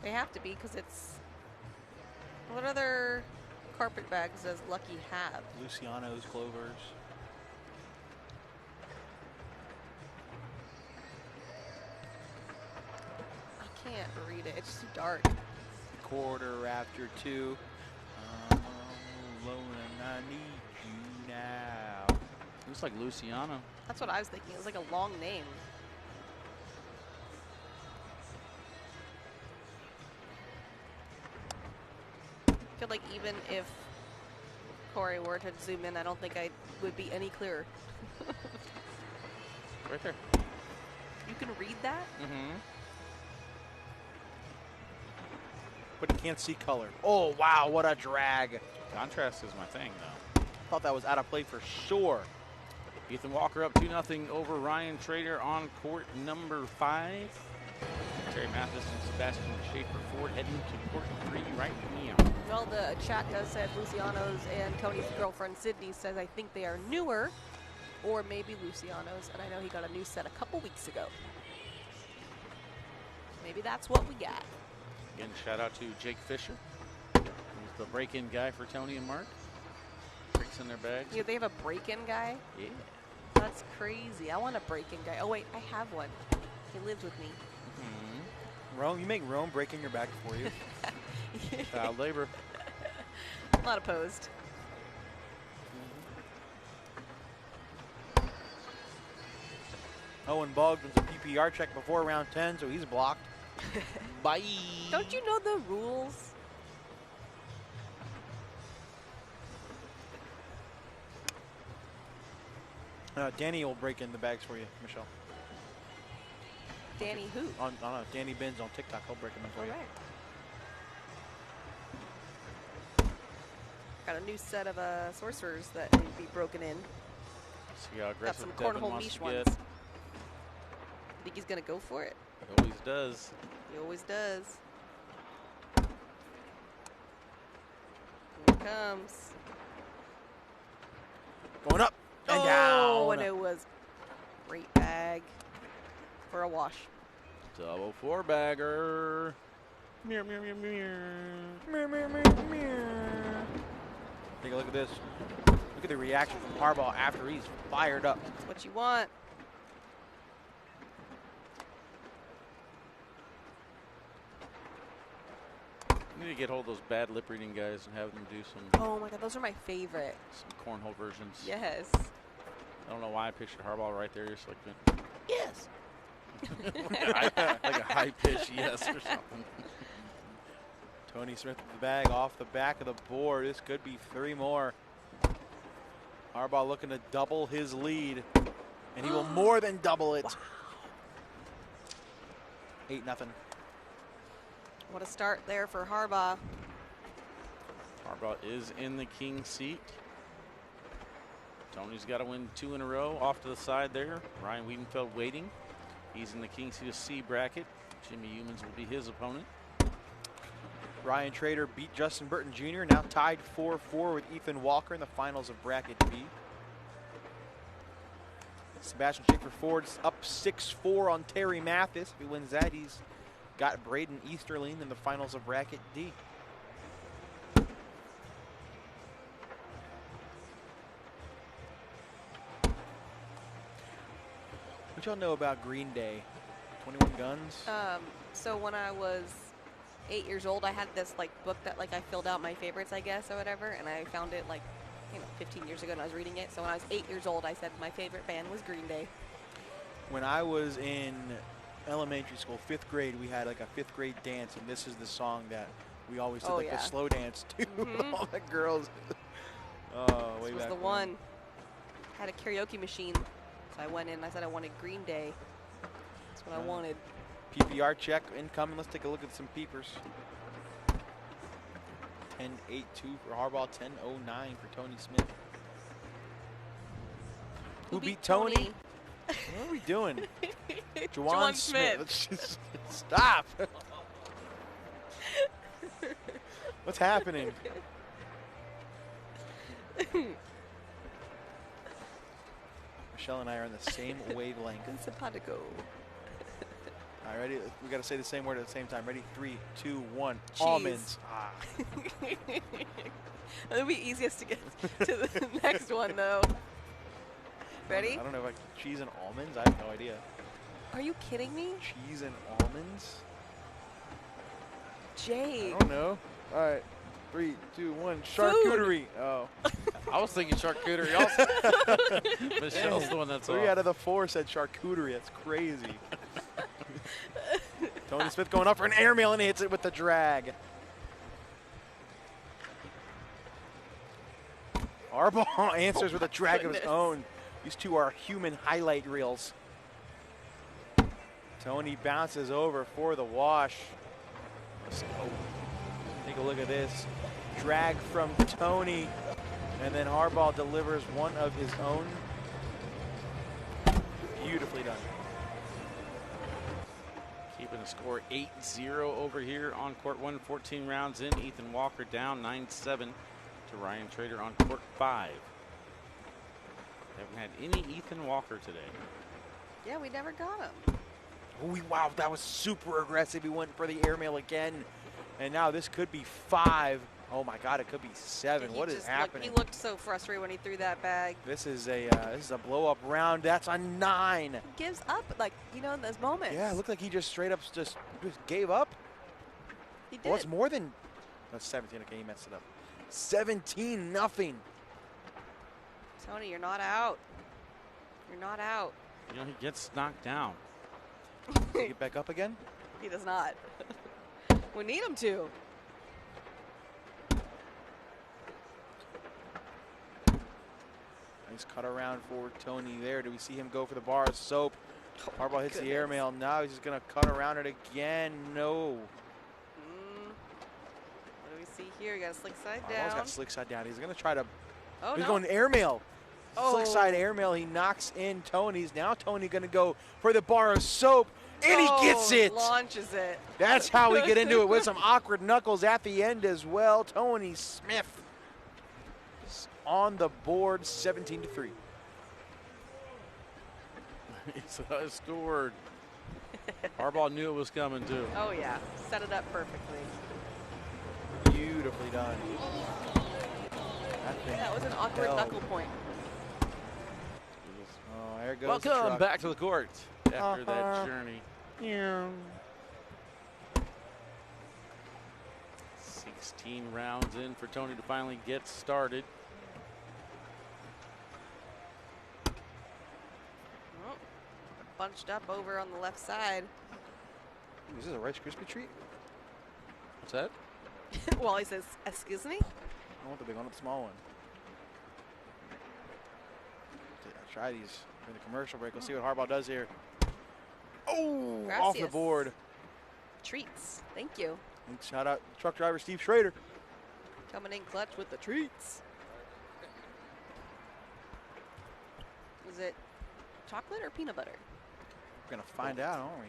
They have to be because it's... What other carpet bags does Lucky have? Luciano's, Clovers. I can't read it. It's too dark. Quarter Raptor 2. I'm alone and I need you now. Looks like Luciano. That's what I was thinking. It was like a long name. I feel like even if Corey were to zoom in, I don't think I would be any clearer. Right there. You can read that? Mm-hmm. But you can't see color. Oh, wow, what a drag. Contrast is my thing, though. Thought that was out of play for sure. Ethan Walker up 2-0 over Ryan Trader on court number 5. Terry Matthis and Sebastian Schaefer Ford heading to court 3 right now. Well, the chat does say Luciano's and Tony's girlfriend Sydney says I think they are newer, or maybe Luciano's, and I know he got a new set a couple weeks ago. Maybe that's what we got. Again, shout out to Jake Fisher. He's the break-in guy for Tony and Mark. Breaks in their bags. Yeah, they have a break-in guy? Yeah. That's crazy. I want a break-in guy. Oh, wait, I have one. He lives with me. Mm-hmm. Rome, you make Rome break in your bag for you. Child labor. Not opposed. Owen Bogdan's a PPR check before round 10, so he's blocked. Bye. Don't you know the rules? Danny will break in the bags for you, Michelle. Danny who? Danny Bins on TikTok. He'll break them in for All you. right. Got a new set of sorcerers that need to be broken in. See how Got aggressive some Devin cornhole wants niche to ones. get. Think he's gonna go for it? He always does. He always does. Here it comes. Going up and down. Oh, and it was great bag for a wash. Double 4-bagger. Mirror, mirror, mirror, mirror. Mirror, mirror, mirror, mirror. Take a look at this. Look at the reaction from Harbaugh after he's fired up. That's what you want. We need to get hold of those bad lip reading guys and have them do some. Oh my God, those are my favorite. Some cornhole versions. Yes. I don't know why I pictured Harbaugh right there, just like yes. like a high pitch yes or something. Tony Smith with the bag off the back of the board. This could be 3 more. Harbaugh looking to double his lead, and he will more than double it. Wow. 8-0. What a start there for Harbaugh. Harbaugh is in the king seat. Tony's got to win 2 in a row. Off to the side there. Ryan Weeden Feld waiting. He's in the king seat of C bracket. Jimmy Humans will be his opponent. Ryan Trader beat Justin Burton Jr., now tied 4-4 with Ethan Walker in the finals of bracket B. Sebastian Schaefer Ford is up 6-4 on Terry Matthis. If he wins that, he's got Braden Easterling in the finals of bracket D. What y'all know about Green Day? 21 Guns? So when I was 8 years old, I had this like book that like I filled out my favorites, I guess, or whatever, and I found it like 15 years ago and I was reading it. So when I was 8 years old, I said my favorite band was Green Day. When I was in elementary school, 5th grade, we had like a 5th grade dance, and this is the song that we always did the slow dance to. All the girls. Way This was back the when. one. Had a karaoke machine, so I went in and I said I wanted Green Day. That's what I wanted. PPR check incoming. Let's take a look at some peepers. 10-8-2 for Harbaugh, 10-09 for Tony Smith. Who beat Tony? What are we doing? Juwan Smith. Let's just stop. What's happening? Michelle and I are on the same wavelength. Simpatico. All right, ready? We got to say the same word at the same time. Ready? 3, 2, 1. Cheese. Almonds. It'll be easiest to get to the next one, though. Ready? I don't know if cheese and almonds. I have no idea. Are you kidding me? Cheese and almonds? Jay. I don't know. All right. 3, 2, 1. Charcuterie. Oh. I was thinking charcuterie also. Michelle's the one that's 3 off. out of the 4 said charcuterie. That's crazy. Tony Smith going up for an airmail and he hits it with the drag. Harbaugh answers with a drag of his own. These two are human highlight reels. Tony bounces over for the wash. Let's go. Take a look at this. Drag from Tony. And then Harbaugh delivers one of his own. Beautifully done. Keeping the score 8-0 over here on court 1, 14 rounds in. Ethan Walker down 9-7 to Ryan Trader on court 5. Haven't had any Ethan Walker today. Yeah, we never got him. Oh, wow, that was super aggressive. He went for the airmail again. And now this could be 5. Oh my God, it could be 7. What is happening? He looked so frustrated when he threw that bag. This is a blow-up round. That's a 9. He gives up, like, in those moments. Yeah, it looked like he just straight up just gave up. He did. Well, it's more than 17. Okay, he messed it up. 17-0. Tony, you're not out. You're not out. He gets knocked down. Does he get back up again? He does not. We need him to. Nice cut around for Tony there. Do we see him go for the bar of soap? Harbaugh hits the airmail. Now he's just going to cut around it again. No. What do we see here? You got a slick side down. Harbaugh's got slick side down. He's going to try to. Oh, he's no. going airmail. Slick Oh. side airmail. He knocks in Tony's. Now Tony going to go for the bar of soap. And he gets it. Launches it. That's how we get into it with some awkward knuckles at the end as well. Tony Smith on the board, 17-3. He's scored. Harbaugh knew it was coming too. Oh yeah, set it up perfectly. Beautifully done. That was an awkward knuckle point. Oh, there goes the Welcome truck. back to the court after that journey. Yeah. 16 rounds in for Tony to finally get started. Oh, bunched up over on the left side. Is this a Rice Krispie treat? What's that? Well, he says, excuse me? I want the big one, not the small one. I'll try these for the commercial break. We'll see what Harbaugh does here. Oh, off the Gracias. board. Treats. Thank you. And shout out truck driver Steve Schrader. Coming in clutch with the treats. Is it chocolate or peanut butter? We're going to find out, aren't we?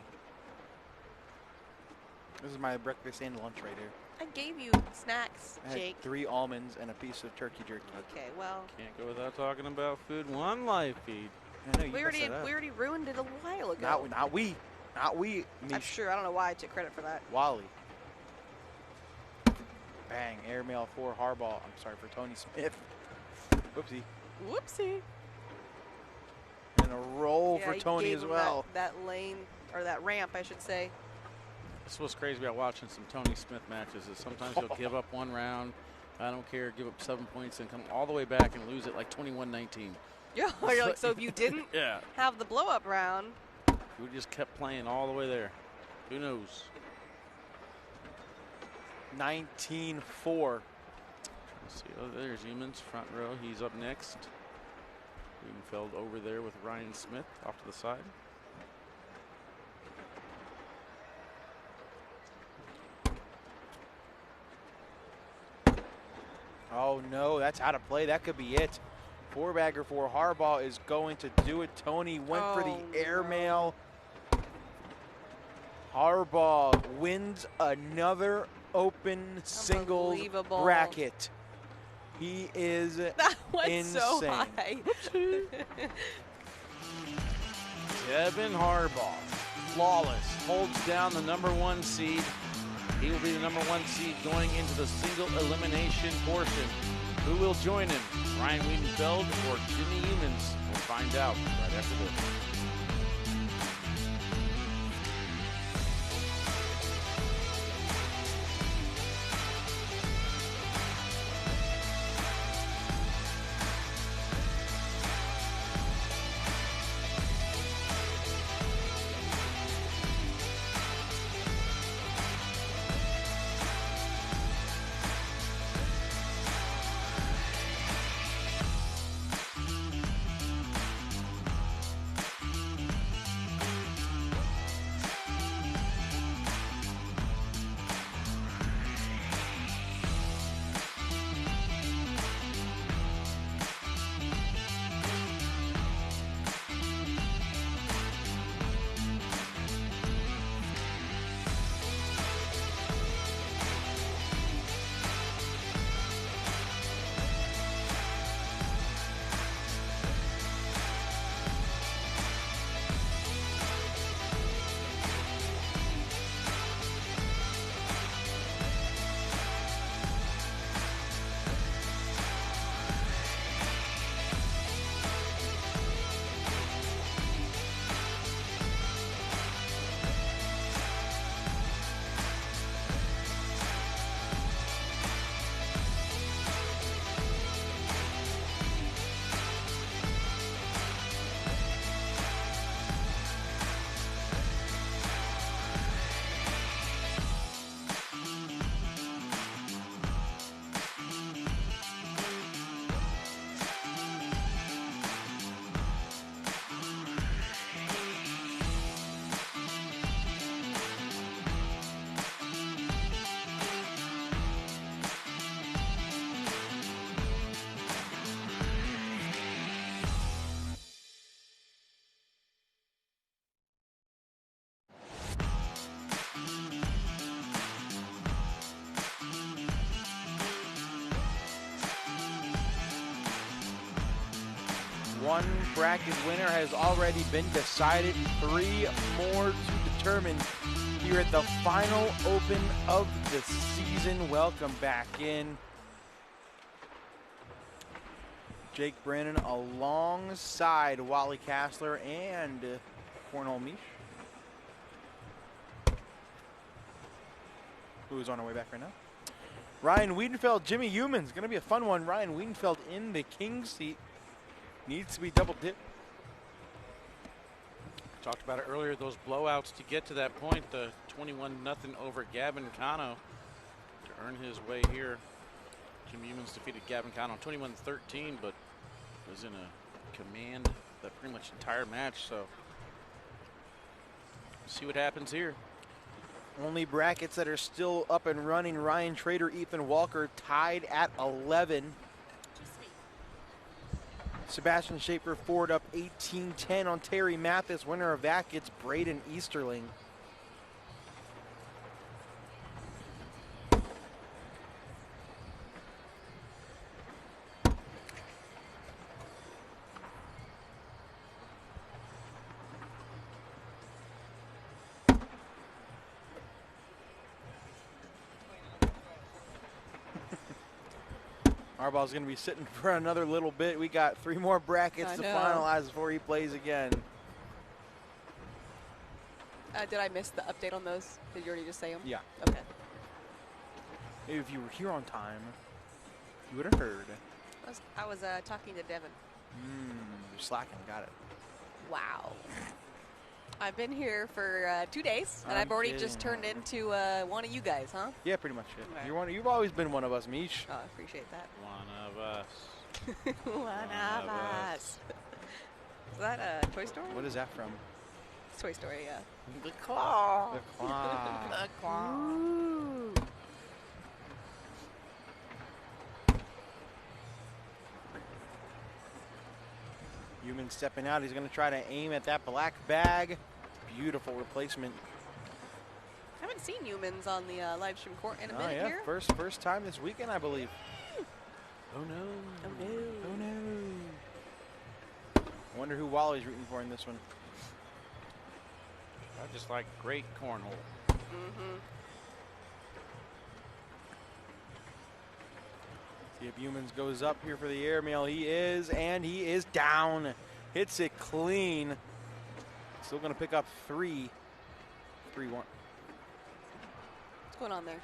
This is my breakfast and lunch right here. I gave you snacks, I had Jake. 3 almonds and a piece of turkey jerky. Okay, well. Can't go without talking about food. One life feed. I know, you We already ruined it a while ago. Not we. I'm sure. I don't know why I took credit for that. Wally. Bang. Airmail for Harbaugh. I'm sorry, for Tony Smith. Whoopsie. Whoopsie. And a roll for he Tony gave as him well. That lane, or that ramp, I should say. That's what's crazy about watching some Tony Smith matches is sometimes he'll give up one round. I don't care. Give up 7 points and come all the way back and lose it like 21-19. Yeah, you're like, so if you didn't yeah. have the blow-up round. We just kept playing all the way there. Who knows? 19-4. See, oh, there's Humans, front row. He's up next. Weeden Feld over there with Ryan Smith off to the side. Oh, no, that's out of play. That could be it. 4-bagger for Harbaugh is going to do it. Tony went for the airmail. Harbaugh wins another open singles bracket. He is that went insane. So high. Kevin Harbaugh, flawless, holds down the #1 seed. He will be the #1 seed going into the single elimination portion. Who will join him? Ryan Weeden Feld or Jimmy Humans? We'll find out right after this. One bracket winner has already been decided. 3 more to determine here at the final open of the season. Welcome back in. Jake Brannon alongside Wally Kassler and Cornell Misch, who is on our way back right now. Ryan Weeden Feld, Jimmy Humans. Going to be a fun one. Ryan Weeden Feld in the King's seat. Needs to be double dip. Talked about it earlier, those blowouts to get to that point, the 21-0 over Gavin Cano to earn his way here. Jim Humans defeated Gavin Cano 21-13, but was in a command that pretty much entire match, so see what happens here. Only brackets that are still up and running. Ryan Trader, Ethan Walker tied at 11. Sebastian Schaefer Ford up 18-10 on Terry Matthis. Winner of that gets Braden Easterling. Harbaugh's going to be sitting for another little bit. We got 3 more brackets to finalize before he plays again. Did I miss the update on those? Did you already just say them? Yeah. Okay. Maybe if you were here on time, you would have heard. I was talking to Devin. You're slacking. Got it. Wow. I've been here for 2 days, and I've already just turned into one of you guys, huh? Yeah, pretty much. Yeah. Okay. You've always been one of us, Mish. Oh, I appreciate that. One of us. One of us. Is that Toy Story? What is that from? It's Toy Story, yeah. The claw. The claw. The claw. Ooh. Human stepping out. He's going to try to aim at that black bag. Beautiful replacement. I haven't seen humans on the live stream court in a minute yeah. here. First time this weekend, I believe. Oh no. Oh no. Oh no. I wonder who Wally's rooting for in this one. I just like great cornhole. Mm-hmm. See if Humans goes up here for the airmail. He is, and he is down. Hits it clean. Still going to pick up 3. 3-1. What's going on there?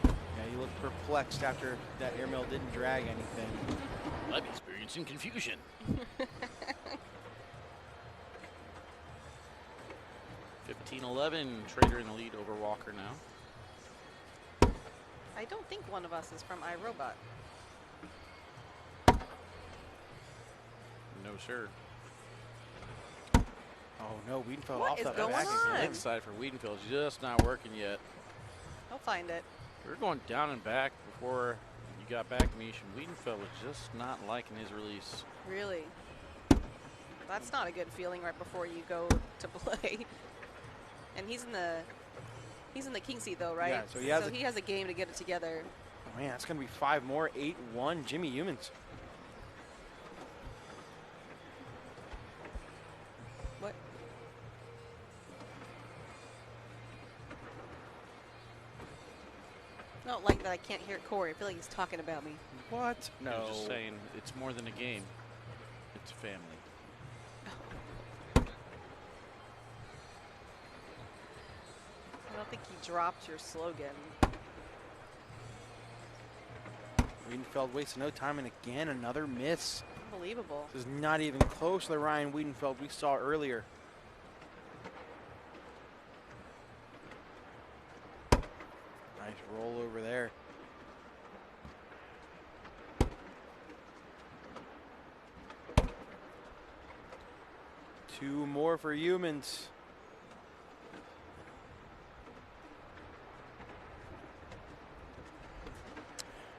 Yeah, he looked perplexed after that airmail didn't drag anything. I'm experiencing confusion. 15-11, Trader in the lead over Walker now. I don't think one of us is from iRobot. No, sir. Oh no, Weeden Feld What off is that going back on? again. Next side for Weeden Feld, just not working yet. I'll find it. We were going down and back before you got back, Mish, and Weeden Feld was just not liking his release. Really? That's not a good feeling right before you go to play. And he's in the king seat though, right? Yeah, so he has a game to get it together. Oh man, that's going to be 5 more. 8-1, Jimmy Humans. What? I don't like that I can't hear Corey. I feel like he's talking about me. What? No. I'm just saying, it's more than a game. It's family. I don't think he dropped your slogan. Weeden Feld wasting no time, and again, another miss. Unbelievable. This is not even close to the Ryan Weeden Feld we saw earlier. Nice roll over there. Two more for Humans.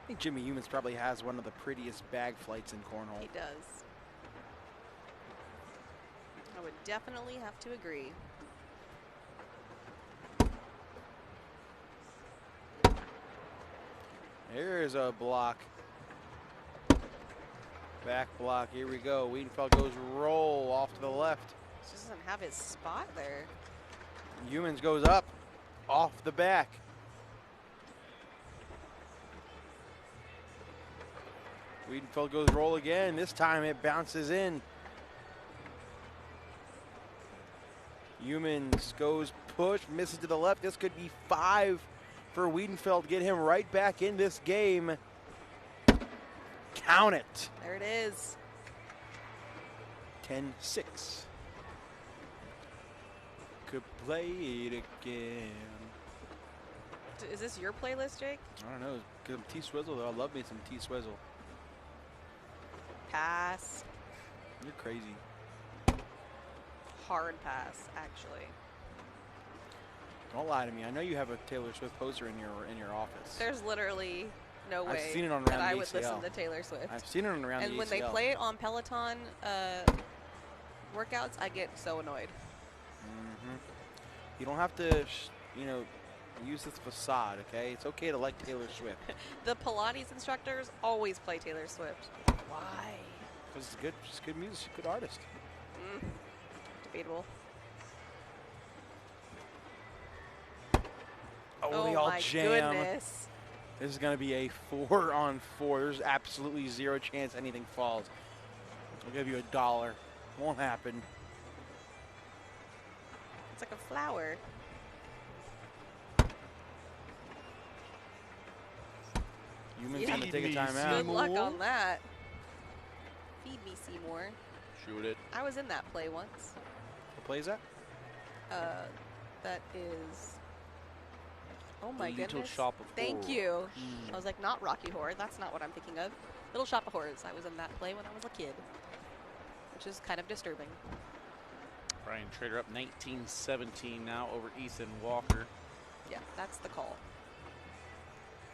I think Jimmy Humans probably has one of the prettiest bag flights in cornhole. He does. I would definitely have to agree. There's a block. Back block. Here we go. Weeden Feld goes roll off to the left. Just doesn't have his spot there. Humans goes up off the back. Weeden Feld goes roll again. This time it bounces in. Humans goes push, misses to the left. This could be 5 for Weeden Feld. Get him right back in this game. Count it. There it is. 10-6. Could play it again. Is this your playlist, Jake? I don't know. Good T-Swizzle, though. I love me some T-Swizzle. Pass. You're crazy. hard pass, actually. Don't lie to me. I know you have a Taylor Swift poster in your office. There's literally no way I've seen it on that around I the would ACL. listen to Taylor Swift. I've seen it on around and the when ACL. they play it on Peloton workouts, I get so annoyed. Mm-hmm. You don't have to, use this facade, okay? It's okay to like Taylor Swift. The Pilates instructors always play Taylor Swift. Why? Because it's good. She's good music. She's a good artist. Debatable. Oh, they all my jam. goodness. This is going to be a 4-on-4. There's absolutely zero chance anything falls. I'll give you $1. Won't happen. It's like a flower. Human's going to take a timeout. Good luck on that. Feed me, Seymour. Shoot it. I was in that play once. What play is that? That is... Oh my Little goodness. Shop of Thank Horrors. you. I was like, not Rocky Horror. That's not what I'm thinking of. Little Shop of Horrors. I was in that play when I was a kid, which is kind of disturbing. Brian Trader up 19-17 now over Ethan Walker. Yeah, that's the call.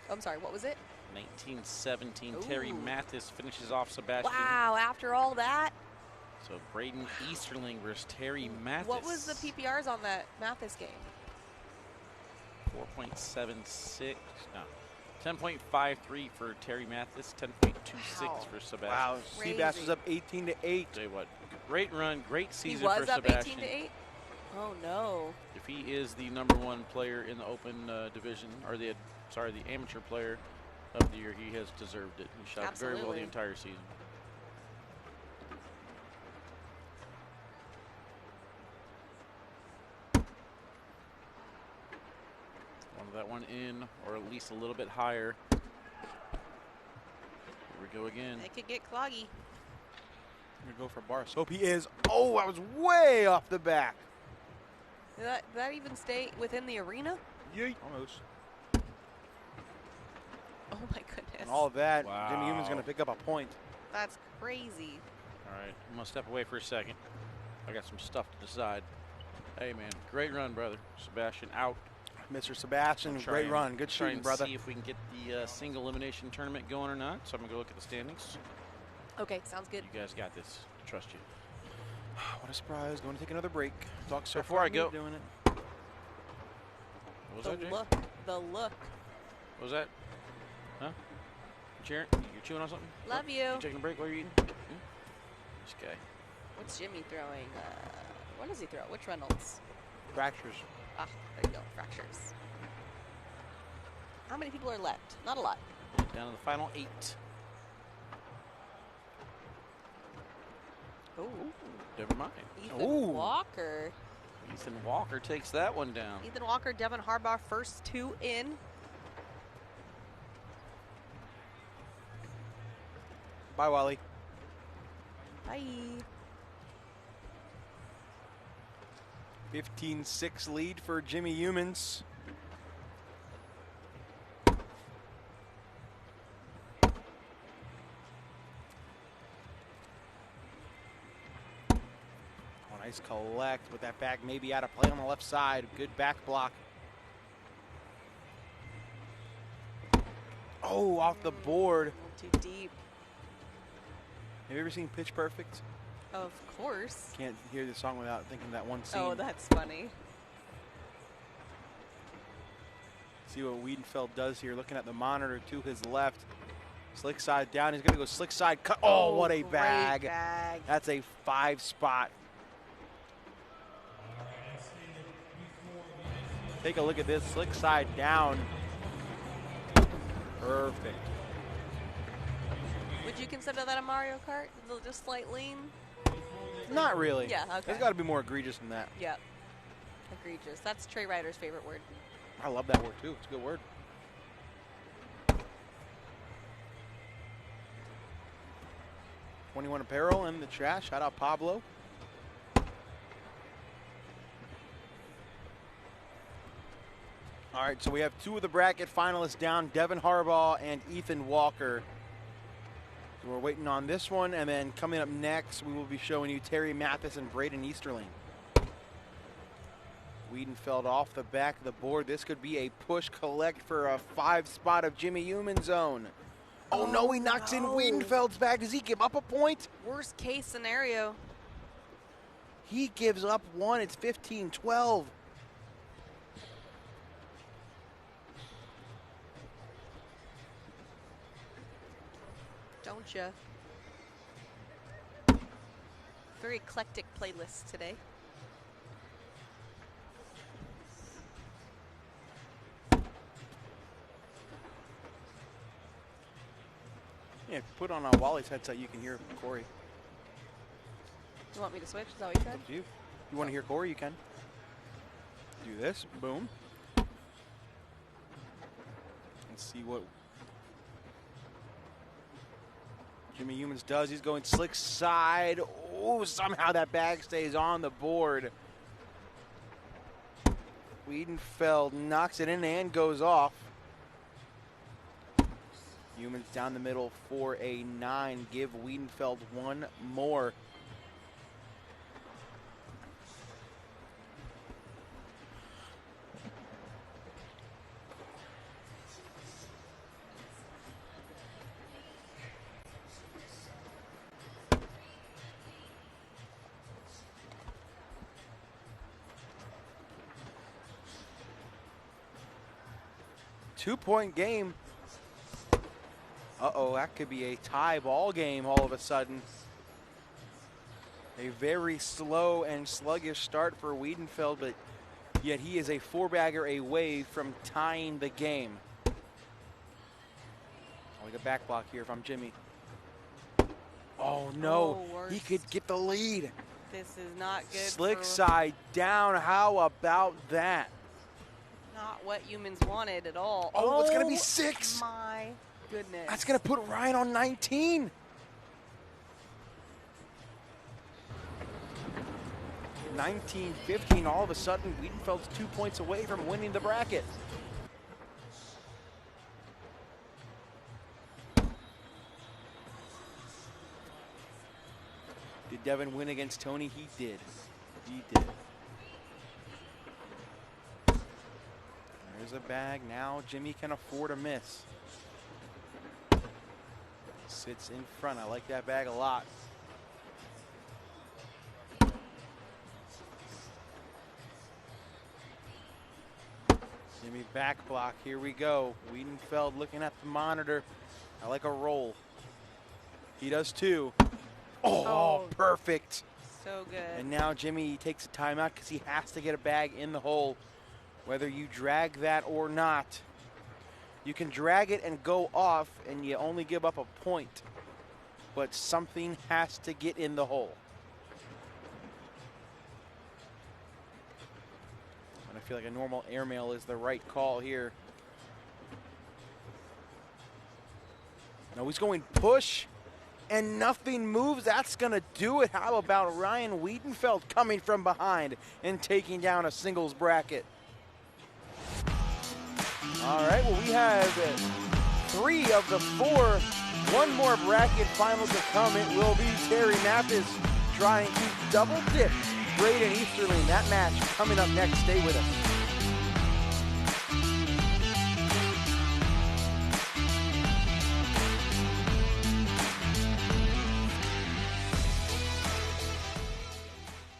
Oh, I'm sorry, what was it? 19-17. Terry Ooh. Matthis finishes off Sebastian. Wow, after all that? So Braden Easterling versus Terry Matthis. What was the PPRs on that Matthis game? 4.76. No. 10.53 for Terry Mathis, 10.26 for Sebastian. Wow, Seabass was up 18-8. Tell you what, great run, great season He was for up Sebastian. 18-8? Oh, no. If he is the #1 player in the open division, or the amateur player of the year, he has deserved it. He shot very well the entire season. That one in, or at least a little bit higher. Here we go again. It could get cloggy. I'm going to go for Barnes. Hope he is. Oh, I was way off the back. Did that even stay within the arena? Yeet. Almost. Oh, my goodness. And all of that, Wow. Jimmy Human's going to pick up a point. That's crazy. All right, I'm going to step away for a second. I got some stuff to decide. Hey, man, great run, brother. Sebastian out. Mr. Sebastian, great run. Good shooting, brother. See if we can get the single elimination tournament going or not. So I'm going to go look at the standings. Okay, sounds good. You guys got this. Trust you. What a surprise. Going to take another break. Talk so Before far I go. doing it. What was The that, Jake? look. The look. What was that? Huh? You cheering? You're chewing on something? Love you. You taking a break while you're eating? This guy. What's Jimmy throwing? What does he throw? Which Reynolds? Fractures. Ah, there you go. Fractures. How many people are left? Not a lot. Down to the final 8. Ooh. Never mind. Ethan Walker. Ethan Walker takes that one down. Ethan Walker, Devin Harbaugh, first 2 in. Bye, Wally. Bye. 15-6 lead for Jimmy Humans. Oh, nice collect, but that back may be out of play on the left side. Good back block. Oh, off the board. Too deep. Have you ever seen Pitch Perfect? Of course. Can't hear the song without thinking of that one scene. Oh, that's funny. See what Weeden Feld does here, looking at the monitor to his left. Slick side down. He's going to go slick side cut. Oh, what a great bag. That's a 5 spot. Take a look at this. Slick side down. Perfect. Would you consider that a Mario Kart? Just slight lean? Not really. Yeah, okay. It's got to be more egregious than that. Yep. Egregious. That's Trey Ryder's favorite word. I love that word, too. It's a good word. $21 apparel in the chat. Shout out Pablo. All right, so we have 2 of the bracket finalists down, Devin Harbaugh and Ethan Walker. So we're waiting on this one, and then coming up next, we will be showing you Terry Matthis and Braden Easterling. Weeden Feld off the back of the board. This could be a push collect for a 5 spot of Jimmy Human's zone. Oh no, he knocks in Weeden Feld's back. Does he give up a point? Worst case scenario. He gives up 1. It's 15-12. Don't ya? Very eclectic playlist today. Yeah, put on Wally's headset, you can hear Corey. You want me to switch? Is that what you said? Up to you. You want to hear Corey, you can. Do this, boom. Let's see what Jimmy Humans does. He's going slick side. Oh, somehow that bag stays on the board. Weeden Feld knocks it in and goes off. Humans down the middle for a 9. Give Weeden Feld 1 more. Two-point game. Uh-oh, that could be a tie ball game all of a sudden. A very slow and sluggish start for Weeden Feld, but yet he is a 4-bagger away from tying the game. I'll get a back block here if I'm Jimmy. Oh no, he could get the lead. This is not good. Slick side down, how about that? Not what Humans wanted at all. Oh, it's gonna be 6. My goodness. That's gonna put Ryan on 19. (19-15). All of a sudden, Weeden Feld's 2 points away from winning the bracket. Did Devin win against Tony? He did. He did. There's a bag. Now Jimmy can afford a miss. Sits in front. I like that bag a lot. Jimmy back block. Here we go. Weeden Feld looking at the monitor. I like a roll. He does too. Oh, perfect. So good. And now Jimmy takes a timeout because he has to get a bag in the hole. Whether you drag that or not. You can drag it and go off and you only give up a point. But something has to get in the hole. And I feel like a normal airmail is the right call here. No, he's going push and nothing moves. That's going to do it. How about Ryan Weeden Feld coming from behind and taking down a singles bracket? All right, well, we have 3 of the 4. One more bracket final to come. It will be Terry Matthis trying to double dip Braden Easterling. That match coming up next. Stay with us.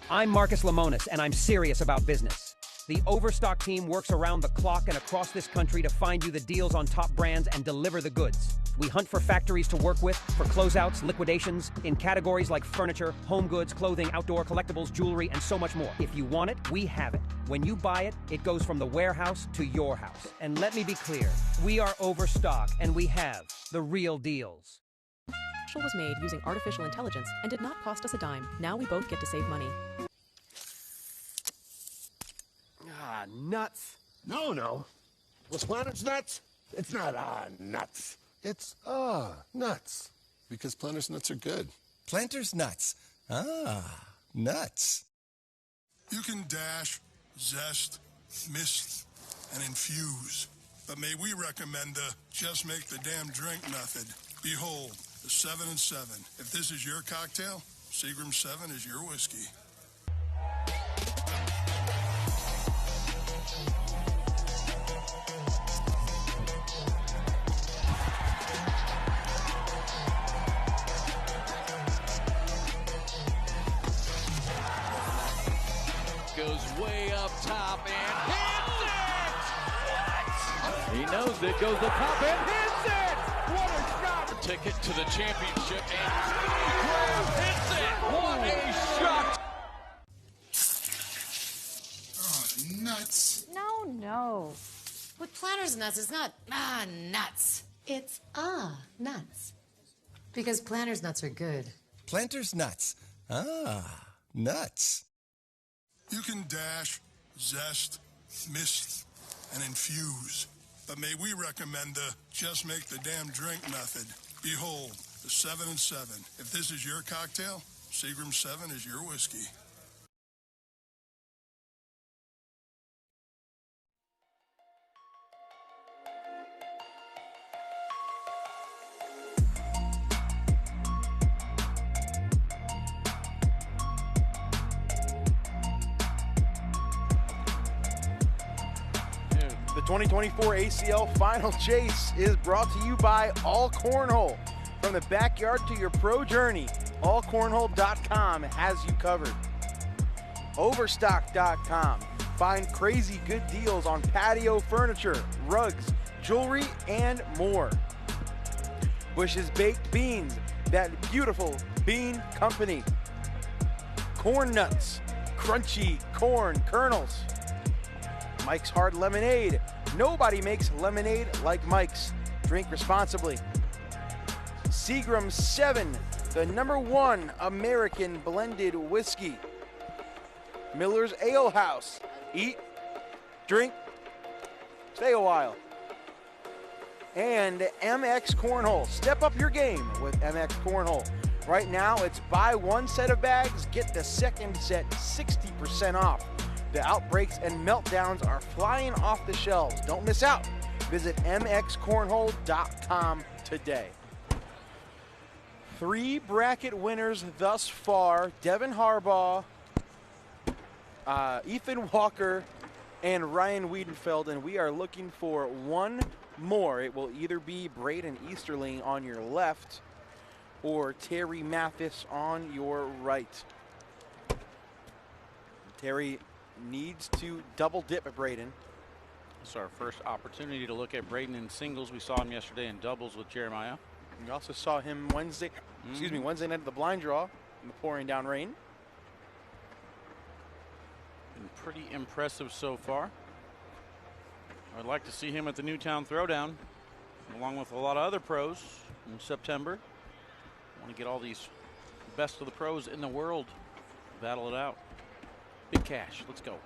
I'm Marcus Lemonis, and I'm serious about business. The Overstock team works around the clock and across this country to find you the deals on top brands and deliver the goods. We hunt for factories to work with, for closeouts, liquidations, in categories like furniture, home goods, clothing, outdoor collectibles, jewelry, and so much more. If you want it, we have it. When you buy it, it goes from the warehouse to your house. And let me be clear, we are Overstock, and we have the real deals. Was made using artificial intelligence and did not cost us a dime. Now we both get to save money. Ah, nuts. No. Was Planters nuts? It's not nuts. It's nuts. Because Planters nuts are good. Planters nuts. Nuts. You can dash, zest, mist, and infuse. But may we recommend the just make the damn drink method. Behold, the 7 and 7. If this is your cocktail, Seagram 7 is your whiskey. goes way up top and hits it! He knows it. Goes the top and hits it! What a shot! Ticket to the championship and Graham hits it! What a shot! Oh, nuts. No. With Planters nuts, it's not nuts. It's nuts. Because Planters nuts are good. Planters nuts. Nuts. You can dash, zest, mist, and infuse. But may we recommend the just make the damn drink method. Behold, the 7 and 7. If this is your cocktail, Seagram 7 is your whiskey. The 2024 ACL Final Chase is brought to you by All Cornhole. From the backyard to your pro journey, allcornhole.com has you covered. Overstock.com. Find crazy good deals on patio furniture, rugs, jewelry, and more. Bush's Baked Beans, that beautiful bean company. Corn Nuts, crunchy corn kernels. Mike's Hard Lemonade. Nobody makes lemonade like Mike's. Drink responsibly. Seagram 7, the #1 American blended whiskey. Miller's Ale House. Eat, drink, stay a while. And MX Cornhole. Step up your game with MX Cornhole. Right now, it's buy one set of bags, get the second set 60% off. The outbreaks and meltdowns are flying off the shelves. Don't miss out. Visit mxcornhole.com today. 3 bracket winners thus far: Devin Harbaugh, Ethan Walker, and Ryan Weeden Feld, and we are looking for one more. It will either be Braden Easterling on your left or Terry Matthis on your right. Terry needs to double dip at Braden. It's our first opportunity to look at Braden in singles. We saw him yesterday in doubles with Jeremiah. We also saw him Wednesday night at the blind draw in the pouring down rain. Been pretty impressive so far. I'd like to see him at the Newtown Throwdown, along with a lot of other pros in September. Want to get all these best of the pros in the world, battle it out. Big cash, let's go.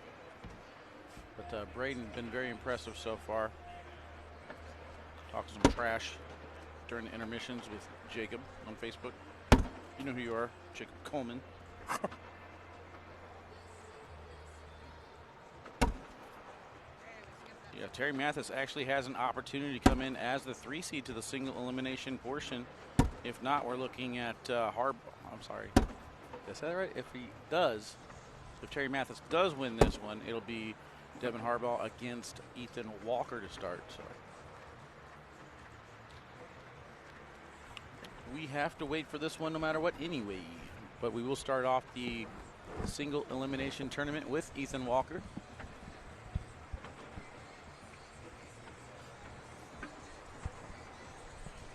But Braden been very impressive so far. Talking some trash during the intermissions with Jacob on Facebook. You know who you are, Jacob Coleman. Yeah, Terry Matthis actually has an opportunity to come in as the 3 seed to the single elimination portion. If not, we're looking at I'm sorry. Did I say that right? If he does, if Terry Matthis does win this one, it'll be Devin Harbaugh against Ethan Walker to start. So we have to wait for this one no matter what anyway. But we will start off the single elimination tournament with Ethan Walker.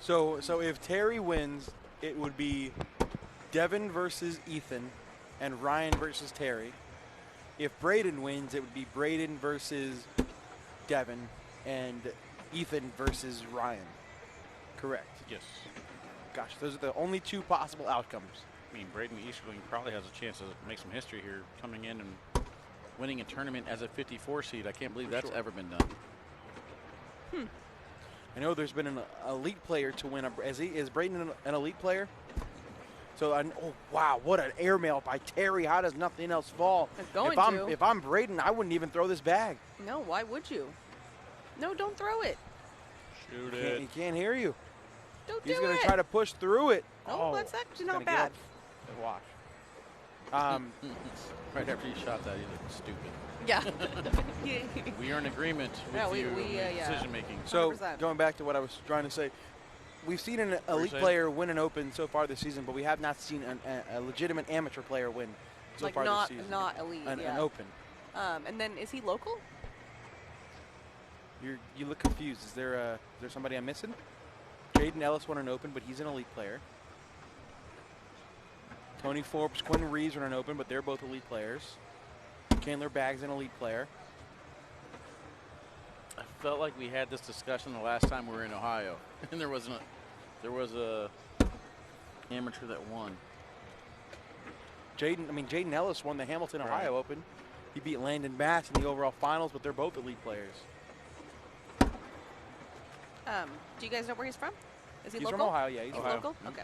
So if Terry wins, it would be Devin versus Ethan and Ryan versus Terry. If Braden wins, it would be Braden versus Devin and Ethan versus Ryan. Correct. Yes. Gosh, those are the only 2 possible outcomes. I mean, Braden Easterling probably has a chance to make some history here, coming in and winning a tournament as a 54 seed. I can't believe that's ever been done. I know there's been an elite player to win. Is Braden an elite player? So, oh wow, what an airmail by Terry. How does nothing else fall? If I'm Braden, I wouldn't even throw this bag. No, why would you? No, don't throw it. Shoot it. He can't hear you. Don't He's do going it. to try to push through it. No, that's actually not bad. Watch. Right after you shot that, you looked stupid. Yeah. We are in agreement with your decision making. So 100%. going back to what I was trying to say, we've seen an elite player win an Open so far this season, but we have not seen a legitimate amateur player win so far this season. Not elite, an Open. And then is he local? You look confused. Is there somebody I'm missing? Jaden Ellis won an Open, but he's an elite player. Tony Forbes, Quinn Reeves won an Open, but they're both elite players. Chandler Baggs, an elite player. I felt like we had this discussion the last time we were in Ohio, and there was a amateur that won. Jaden Ellis won the Hamilton, Ohio Open. He beat Landon Bass in the overall finals, but they're both elite players. Do you guys know where he's from? Is he He's local? from Ohio, yeah. He's local? Okay.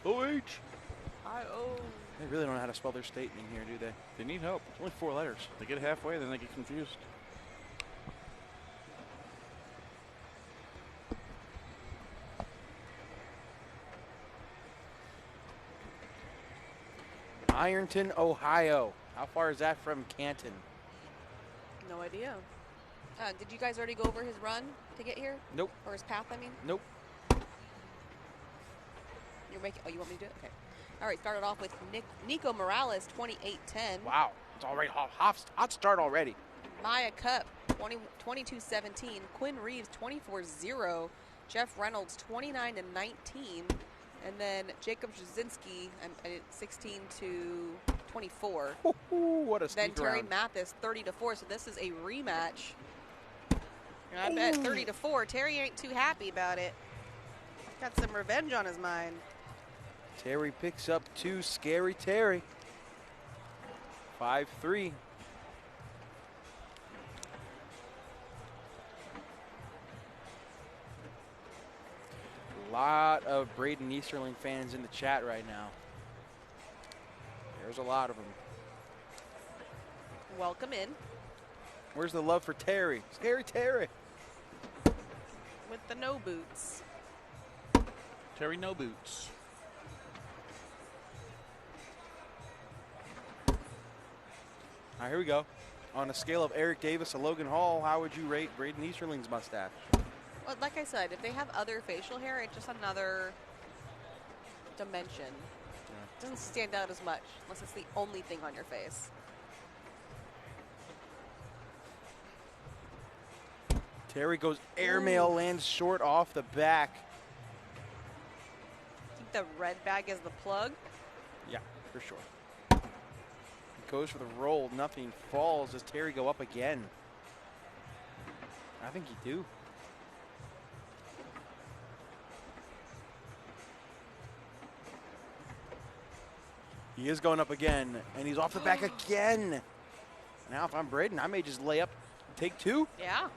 OH. Ohio. They really don't know how to spell their state in here, do they? They need help. It's only 4 letters. They get halfway, then they get confused. Ironton, Ohio. How far is that from Canton? No idea. Did you guys already go over his run to get here? Nope. Or his path, I mean? Nope. You're making. Oh, you want me to do it? Okay. All right. Started off with Nico Morales, 28-10. Wow. It's already hot start already. Maya Cup, 22-17. Quinn Reeves, 24-0. Jeff Reynolds, 29-19. And then Jacob Trzinski, 16-24. What a Then sneak Terry round. Matthis, 30-4. So this is a rematch. And I bet 30-4. Terry ain't too happy about it. Got some revenge on his mind. Terry picks up 2. Scary Terry. 5-3. A lot of Braden Easterling fans in the chat right now. There's a lot of them. Welcome in. Where's the love for Terry? Scary Terry. With the no boots. Terry no boots. All right, here we go. On a scale of Eric Davis to Logan Hall, how would you rate Braden Easterling's mustache? Well, like I said, if they have other facial hair, it's just another dimension. It doesn't stand out as much unless it's the only thing on your face. Terry goes airmail, lands short off the back. I think the red bag is the plug. Yeah, for sure. Goes for the roll, nothing falls. Does Terry go up again? I think he do. He is going up again, and he's off the back again. Now, if I'm Braden, I may just lay up, take 2. Yeah.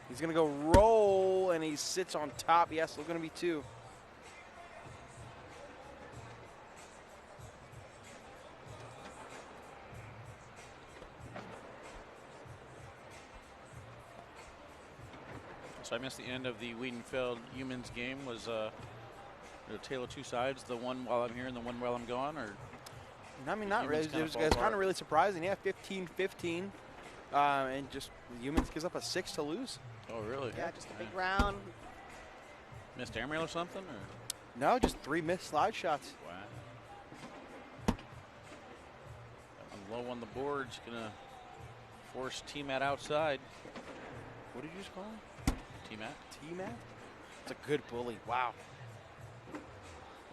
He's going to go roll, and he sits on top. Yes, still going to be 2. So I missed the end of the Weeden Feld Humans game. Was a tale of two sides, the one while I'm here and the one while I'm gone? Or I mean, not really. It was kind of really surprising. Yeah, 15-15. And just Humans gives up a 6 to lose. Oh, really? Yeah, just a big round. Missed airmail or something? Or? No, just 3 missed slide shots. Wow. That one low on the board's going to force T-Mat outside. What did you just call him? T-Mat. T-Mat? It's a good bully. Wow.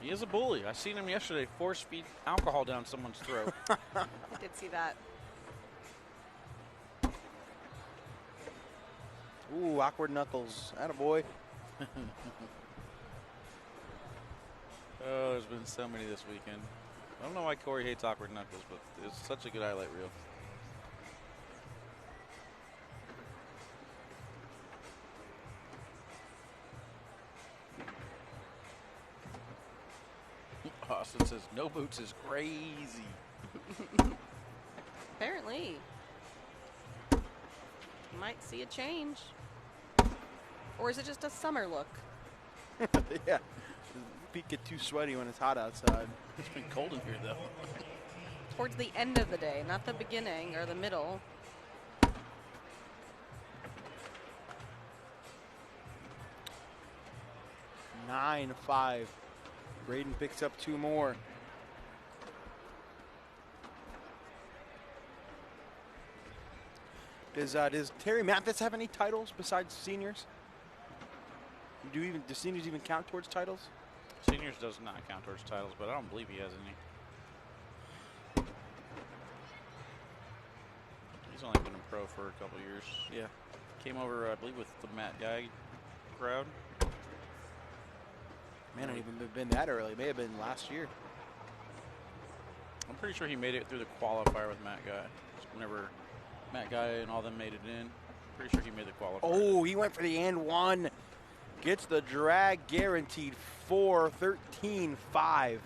He is a bully. I seen him yesterday force-feed alcohol down someone's throat. I did see that. Ooh, awkward knuckles. Attaboy. Oh, there's been so many this weekend. I don't know why Corey hates awkward knuckles, but it's such a good highlight reel. Austin says no boots is crazy. Apparently. Might see a change. Or is it just a summer look? Yeah. Feet get too sweaty when it's hot outside. It's been cold in here, though. Towards the end of the day, not the beginning or the middle. Nine-5. Braden picks up 2 more. Does Terry Matthis have any titles besides seniors? Do seniors even count towards titles? Seniors does not count towards titles, but I don't believe he has any. He's only been a pro for a couple years. Yeah. Came over, I believe, with the Matt Guy crowd. Man, I haven't even been that early. May have been last year. I'm pretty sure he made it through the qualifier with Matt Guy. Whenever Matt Guy and all them made it in, pretty sure he made the qualifier. Oh, he went for the and one. Gets the drag guaranteed 4-13-5.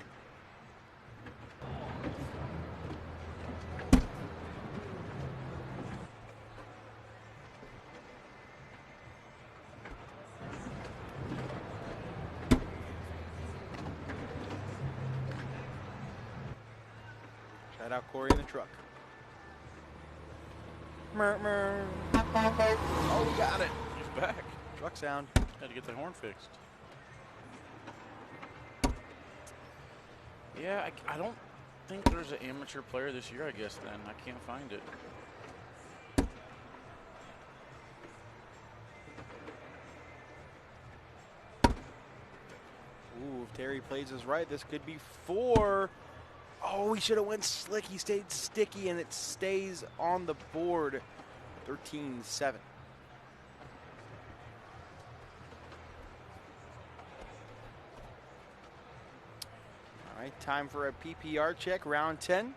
Shout out Corey in the truck. Oh, we got it. He's back. Truck sound. Had to get the horn fixed. Yeah, I don't think there's an amateur player this year, I guess, then. I can't find it. Ooh, if Terry plays this right, this could be 4. Oh, he should have went slick. He stayed sticky, and it stays on the board. 13-7. All right, time for a PPR check, round 10.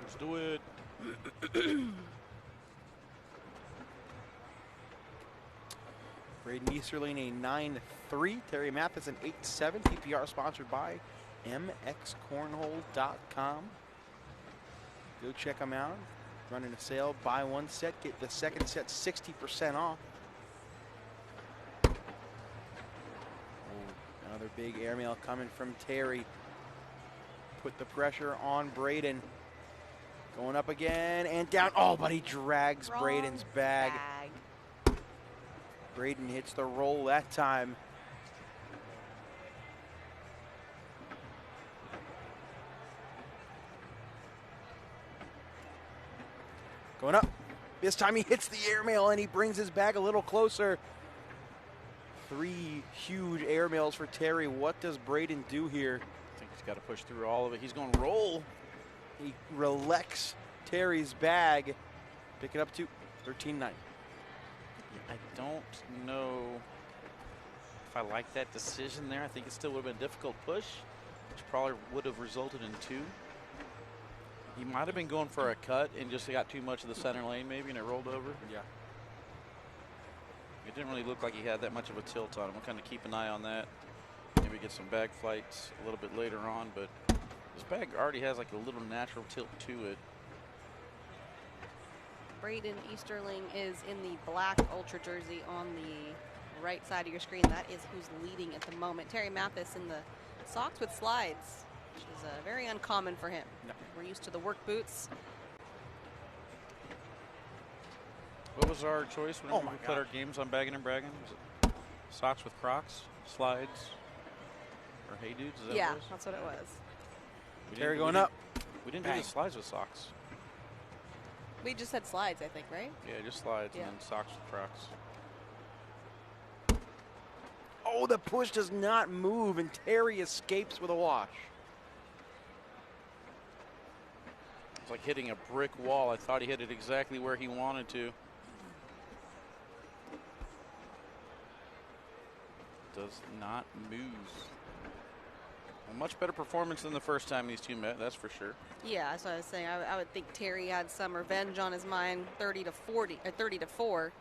Let's do it. Braden Easterling a 9-3. Terry Matthis an 8-7. PPR sponsored by mxcornhole.com. Go check them out. Running a sale, buy one set, get the second set 60% off. Oh, another big airmail coming from Terry. Put the pressure on Braden. Going up again and down. Oh, but he drags Braden's bag. Braden hits the roll that time. Going up. This time he hits the airmail and he brings his bag a little closer. 3 huge airmails for Terry. What does Braden do here? I think he's got to push through all of it. He's going to roll. He relects Terry's bag. Pick it up to 13-9. I don't know if I like that decision there. I think it still would have been a difficult push, which probably would have resulted in 2. He might have been going for a cut and just got too much of the center lane maybe, and it rolled over. Yeah. It didn't really look like he had that much of a tilt on him. We'll kind of keep an eye on that. Maybe get some bag flights a little bit later on, but this bag already has like a little natural tilt to it. Braden Easterling is in the black ultra jersey on the right side of your screen. That is who's leading at the moment. Terry Matthis in the socks with slides, which is very uncommon for him. No. We're used to the work boots. What was our choice when we put our games on bagging and bragging? Was it socks with Crocs, slides, or Hey Dudes? Is that Yeah, what it was? that's what it was. Terry going up. We didn't do the slides with socks. We just had slides, I think, right? Yeah, just slides and then socks with Crocs. Oh, the push does not move, and Terry escapes with a wash. It's like hitting a brick wall. I thought he hit it exactly where he wanted to. Does not move. A much better performance than the first time these two met, that's for sure. Yeah, that's what I was saying. I would think Terry had some revenge on his mind, 30-40 or 30-4.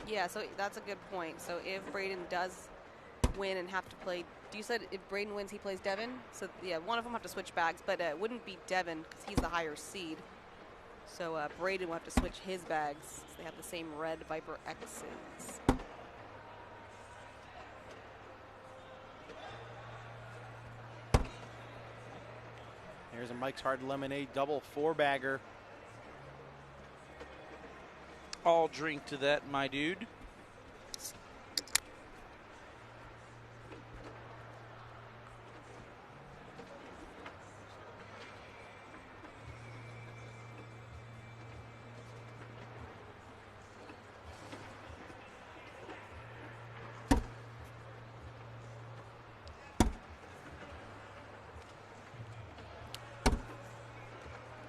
Yeah, so that's a good point. So if Braden does win and have to play, you said if Braden wins, he plays Devin? So yeah, one of them have to switch bags, but it wouldn't be Devin because he's the higher seed. So Braden will have to switch his bags. So they have the same red Viper X's. Here's a Mike's Hard Lemonade double 4-bagger. I'll drink to that, my dude.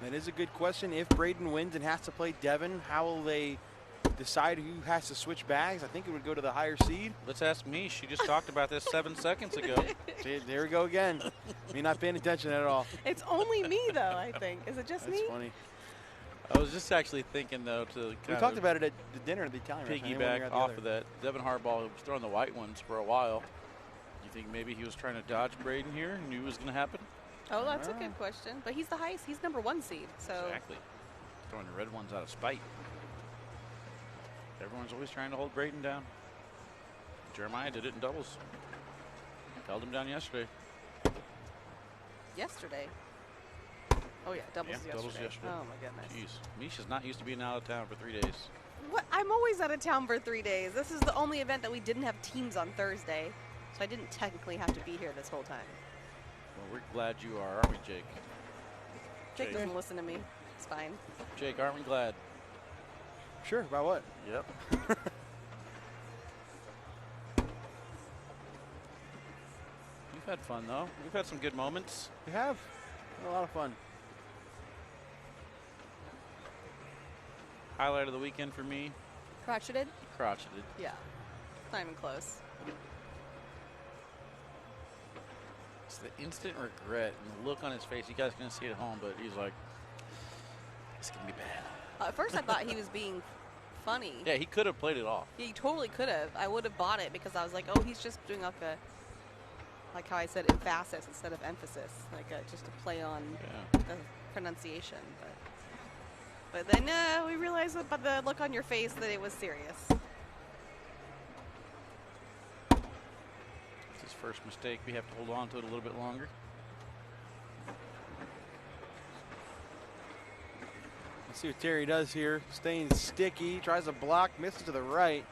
That is a good question. If Braden wins and has to play Devin, how will they decide who has to switch bags? I think it would go to the higher seed. Let's ask me. She just talked about this 7 seconds ago. See, there we go again. Me not paying attention at all. It's only me, though, I think. Is it just me? That's funny. I was just actually thinking, though, to we talked about it at the dinner at the Italian restaurant. Piggyback off of that. Devin Harbaugh was throwing the white ones for a while. You think maybe he was trying to dodge Braden here, knew it was going to happen? Oh, that's a good question. But he's the highest. He's #1 seed. So exactly. Throwing the red ones out of spite. Everyone's always trying to hold Braden down. Jeremiah did it in doubles. Held him down yesterday. Yesterday? Oh, yeah, doubles yesterday. Doubles yesterday. Oh, my goodness. Jeez. Misha's not used to being out of town for 3 days. What? I'm always out of town for 3 days. This is the only event that we didn't have teams on Thursday. So I didn't technically have to be here this whole time. Well, we're glad you are, aren't we, Jake? Jake doesn't listen to me. It's fine. Jake, aren't we glad? Sure, about what? Yep. We've had fun, though. We've had some good moments. We have. A lot of fun. Highlight of the weekend for me. Crotcheted? Crotcheted. Yeah. Not even close. It's the instant regret and the look on his face. You guys can see it at home, but he's like, it's going to be bad. At first I thought he was being funny. Yeah, he could have played it off. He totally could have. I would have bought it because I was like, oh, he's just doing like how I said emphasis instead of emphasis. Like just a play on the pronunciation. But then we realized by the look on your face that it was serious. It's his first mistake. We have to hold on to it a little bit longer. Let's see what Terry does here. Staying sticky, tries a block, misses to the right.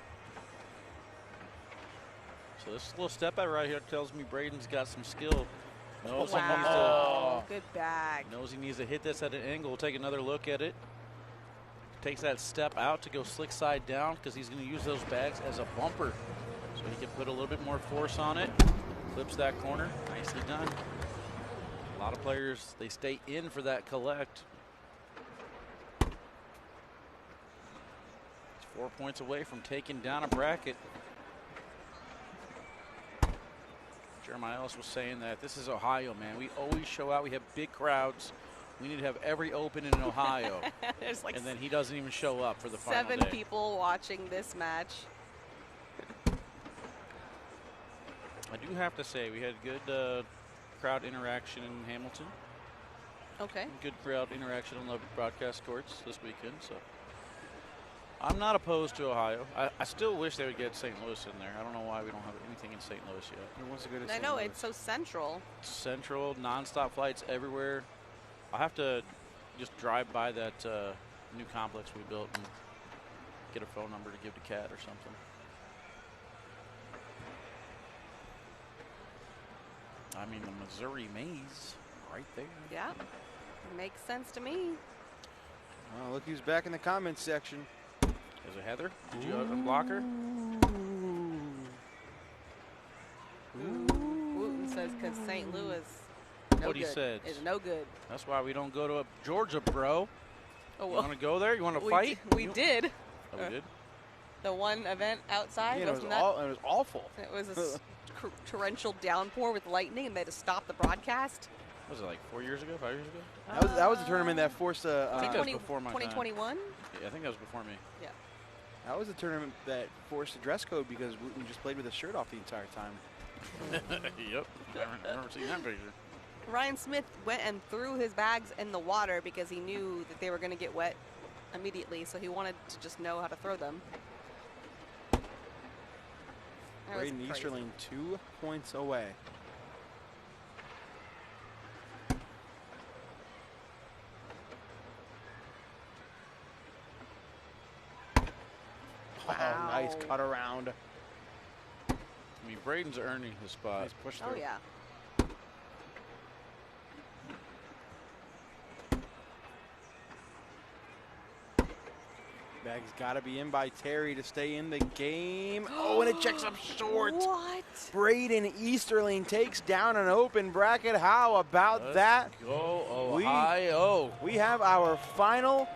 So this little step out right here tells me Braden's got some skill. Knows wow, good bag. Knows he needs to hit this at an angle. We'll take another look at it. Takes that step out to go slick side down because he's going to use those bags as a bumper. So he can put a little bit more force on it. Clips that corner. Nicely done. A lot of players, they stay in for that collect. It's 4 points away from taking down a bracket. Jeremiah Ellis was saying that this is Ohio, man. We always show out. We have big crowds. We need to have every open in Ohio. There's like and then he doesn't even show up for the final day. 7 people watching this match. I do have to say we had good crowd interaction in Hamilton. Okay. Good crowd interaction on the broadcast courts this weekend. So I'm not opposed to Ohio. I still wish they would get St. Louis in there. I don't know why we don't have anything in St. Louis yet. It wants to go to I St. know, Louis. it's so central. Central, nonstop flights everywhere. I'll have to just drive by that new complex we built and get a phone number to give to Kat or something. I mean, the Missouri Maze right there. Yeah, makes sense to me. Well, look who's back in the comments section. Is it Heather? Did you unblock her? Wooten says because St. Louis what he said is no good. That's why we don't go to Georgia, bro. Oh, well, you want to go there? You want to fight? We did. Oh, we did? The one event outside, yeah, wasn't it was awful. It was a torrential downpour with lightning, and they had to stop the broadcast. Was it like 4 years ago, 5 years ago? That was the tournament that forced I think that was before my 2021? Yeah, I think that was before me. Yeah. That was the tournament that forced the dress code because Wooten just played with his shirt off the entire time. Yep. I remember seeing that picture. Ryan Smith went and threw his bags in the water because he knew that they were going to get wet immediately, so he wanted to just know how to throw them. Braden Easterling 2 points away. Wow. Oh, nice cut around. I mean, Braden's earning his spot. Nice push through. Oh, yeah. Bag's got to be in by Terry to stay in the game. Oh, and it checks up short. What? Braden Easterling takes down an open bracket. How about that? Go Ohio. We have our final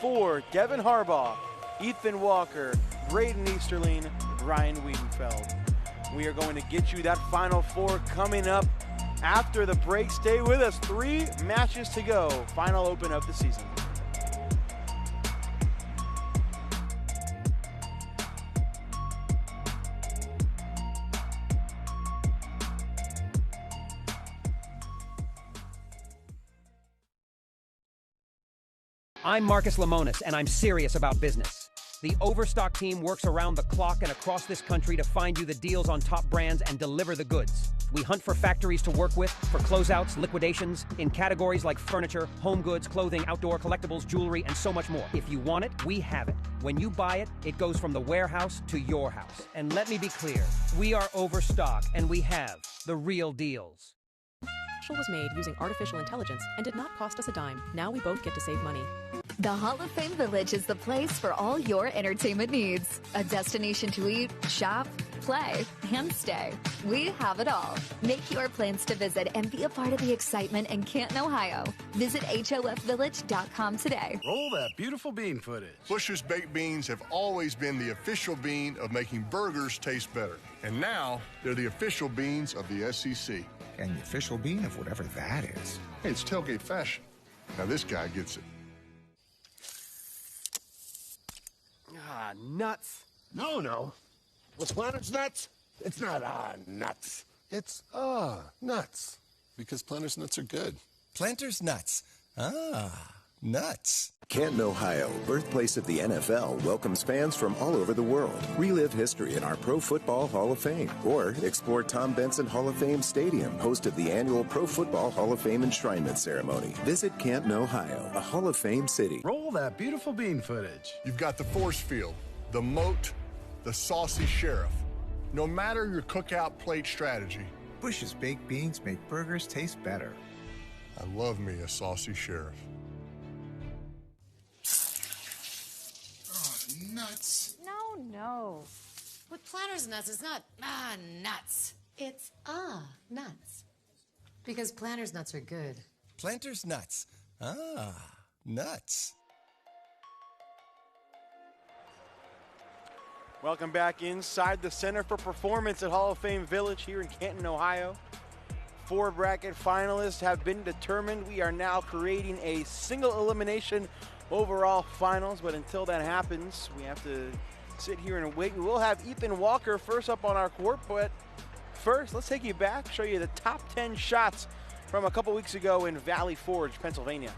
four: Devin Harbaugh, Ethan Walker, Braden Easterling, Ryan Weeden Feld. We are going to get you that final four coming up after the break. Stay with us. 3 matches to go. Final open of the season. I'm Marcus Lemonis, and I'm serious about business. The Overstock team works around the clock and across this country to find you the deals on top brands and deliver the goods. We hunt for factories to work with, for closeouts, liquidations, in categories like furniture, home goods, clothing, outdoor collectibles, jewelry, and so much more. If you want it, we have it. When you buy it, it goes from the warehouse to your house. And let me be clear, we are Overstock, and we have the real deals. Was made using artificial intelligence and did not cost us a dime. Now we both get to save money. The Hall of Fame Village is the place for all your entertainment needs. A destination to eat, shop, play, and stay. We have it all. Make your plans to visit and be a part of the excitement in Canton, Ohio. Visit HOFvillage.com today. Roll that beautiful bean footage. Bush's baked beans have always been the official bean of making burgers taste better. And now they're the official beans of the SEC. And the official bean of whatever that is. Hey, it's tailgate fashion. Now this guy gets it. Ah, nuts. No. Was Planters nuts? It's not nuts. It's nuts. Because Planters nuts are good. Planters nuts. Nuts. Canton, Ohio, birthplace of the NFL, welcomes fans from all over the world. Relive history in our Pro Football Hall of Fame. Or explore Tom Benson Hall of Fame Stadium, host of the annual Pro Football Hall of Fame enshrinement ceremony. Visit Canton, Ohio, a Hall of Fame city. Roll that beautiful bean footage. You've got the force field, the moat, the saucy sheriff. No matter your cookout plate strategy, Bush's baked beans make burgers taste better. I love me a saucy sheriff. Nuts. No. With Planters nuts, it's not nuts. It's nuts. Because Planters nuts are good. Planters nuts. Nuts. Welcome back inside the Center for Performance at Hall of Fame Village here in Canton, Ohio. 4 bracket finalists have been determined. We are now creating a single elimination overall finals, but until that happens, we have to sit here and wait. We will have Ethan Walker first up on our court, but first, let's take you back, show you the top 10 shots from a couple weeks ago in Valley Forge, Pennsylvania.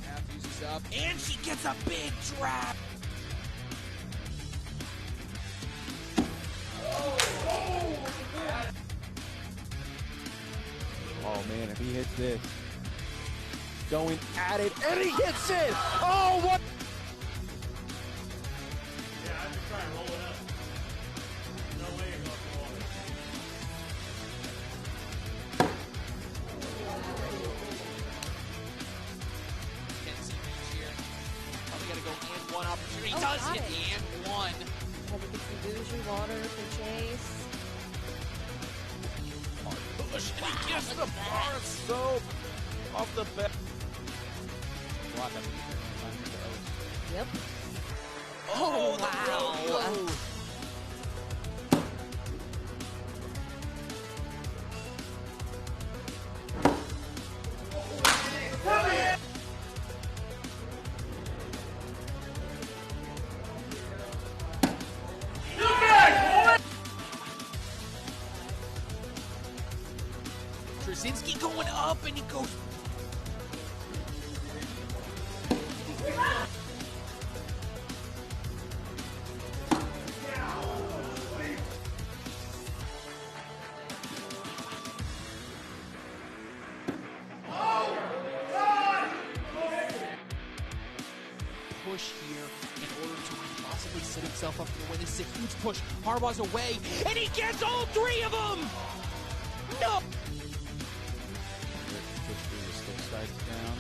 Matthis is up, and she gets a big trap. Oh man, if he hits this. Going at it, and he hits it! Oh, what? Yeah, I just try and roll it up. No way you're going to roll it. Can't see much here. Probably got to go in one opportunity. He does hit the and one. Had to get some bougie water for Chase. Push, and he Yes, the bar soap off the back. Yep. Oh, wow. Trzinski going up, and he goes. Push here in order to possibly set himself up for the win. This is a huge push. Harbaugh's away, and he gets all 3 of them! No! Push through the slip sides down.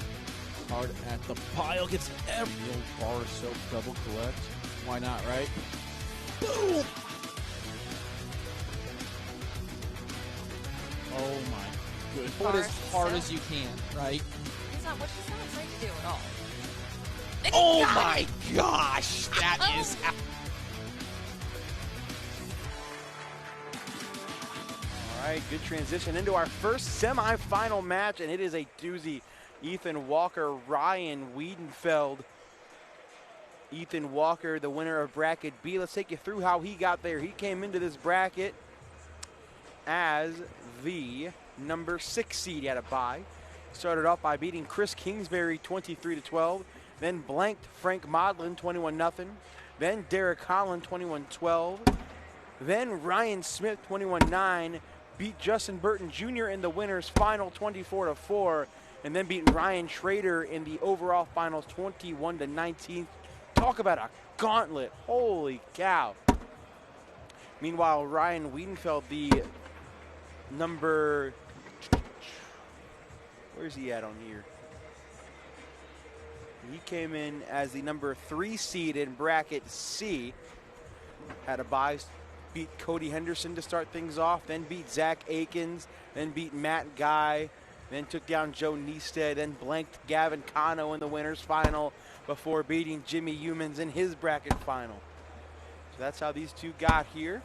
hard at the pile. Gets every old bar of soap double collect. Why not, right? Boom! Oh my goodness. Put as hard as you can, right? He's not afraid to do at all. Oh my gosh! That is. All right, good transition into our first semifinal match, and it is a doozy. Ethan Walker, Ryan Weeden Feld. Ethan Walker, the winner of bracket B. Let's take you through how he got there. He came into this bracket as the number 6 seed. He had a bye. Started off by beating Chris Kingsbury 23-12. Then blanked Frank Modlin 21-0. Then Derek Holland 21-12. Then Ryan Smith 21-9. Beat Justin Burton Jr. in the winners final 24-4. And then beat Ryan Schrader in the overall finals 21-19. Talk about a gauntlet. Holy cow. Meanwhile, Ryan Wiedenfeld, the number, where's he at on here? He came in as the number 3 seed in bracket C. Had a bye, beat Cody Henderson to start things off, then beat Zach Akins, then beat Matt Guy, then took down Joe Niestead, then blanked Gavin Cano in the winners final before beating Jimmy Humans in his bracket final. So that's how these two got here.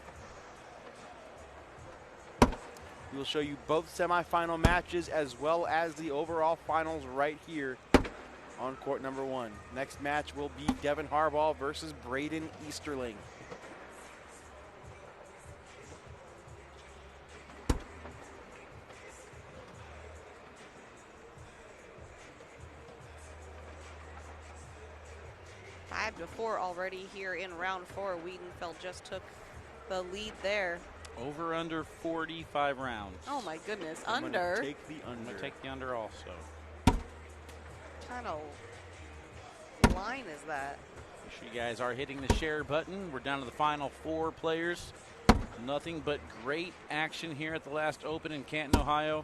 We'll show you both semifinal matches as well as the overall finals right here on court number 1. Next match will be Devin Harbaugh versus Braden Easterling. To 4 already here in round 4. Wiedenfeld just took the lead there. Over under 45 rounds. Oh my goodness, I'm under. Gonna take the under. I'm going to take the under also. Kind of line is that? Make sure you guys are hitting the share button. We're down to the final 4 players. Nothing but great action here at the last Open in Canton, Ohio.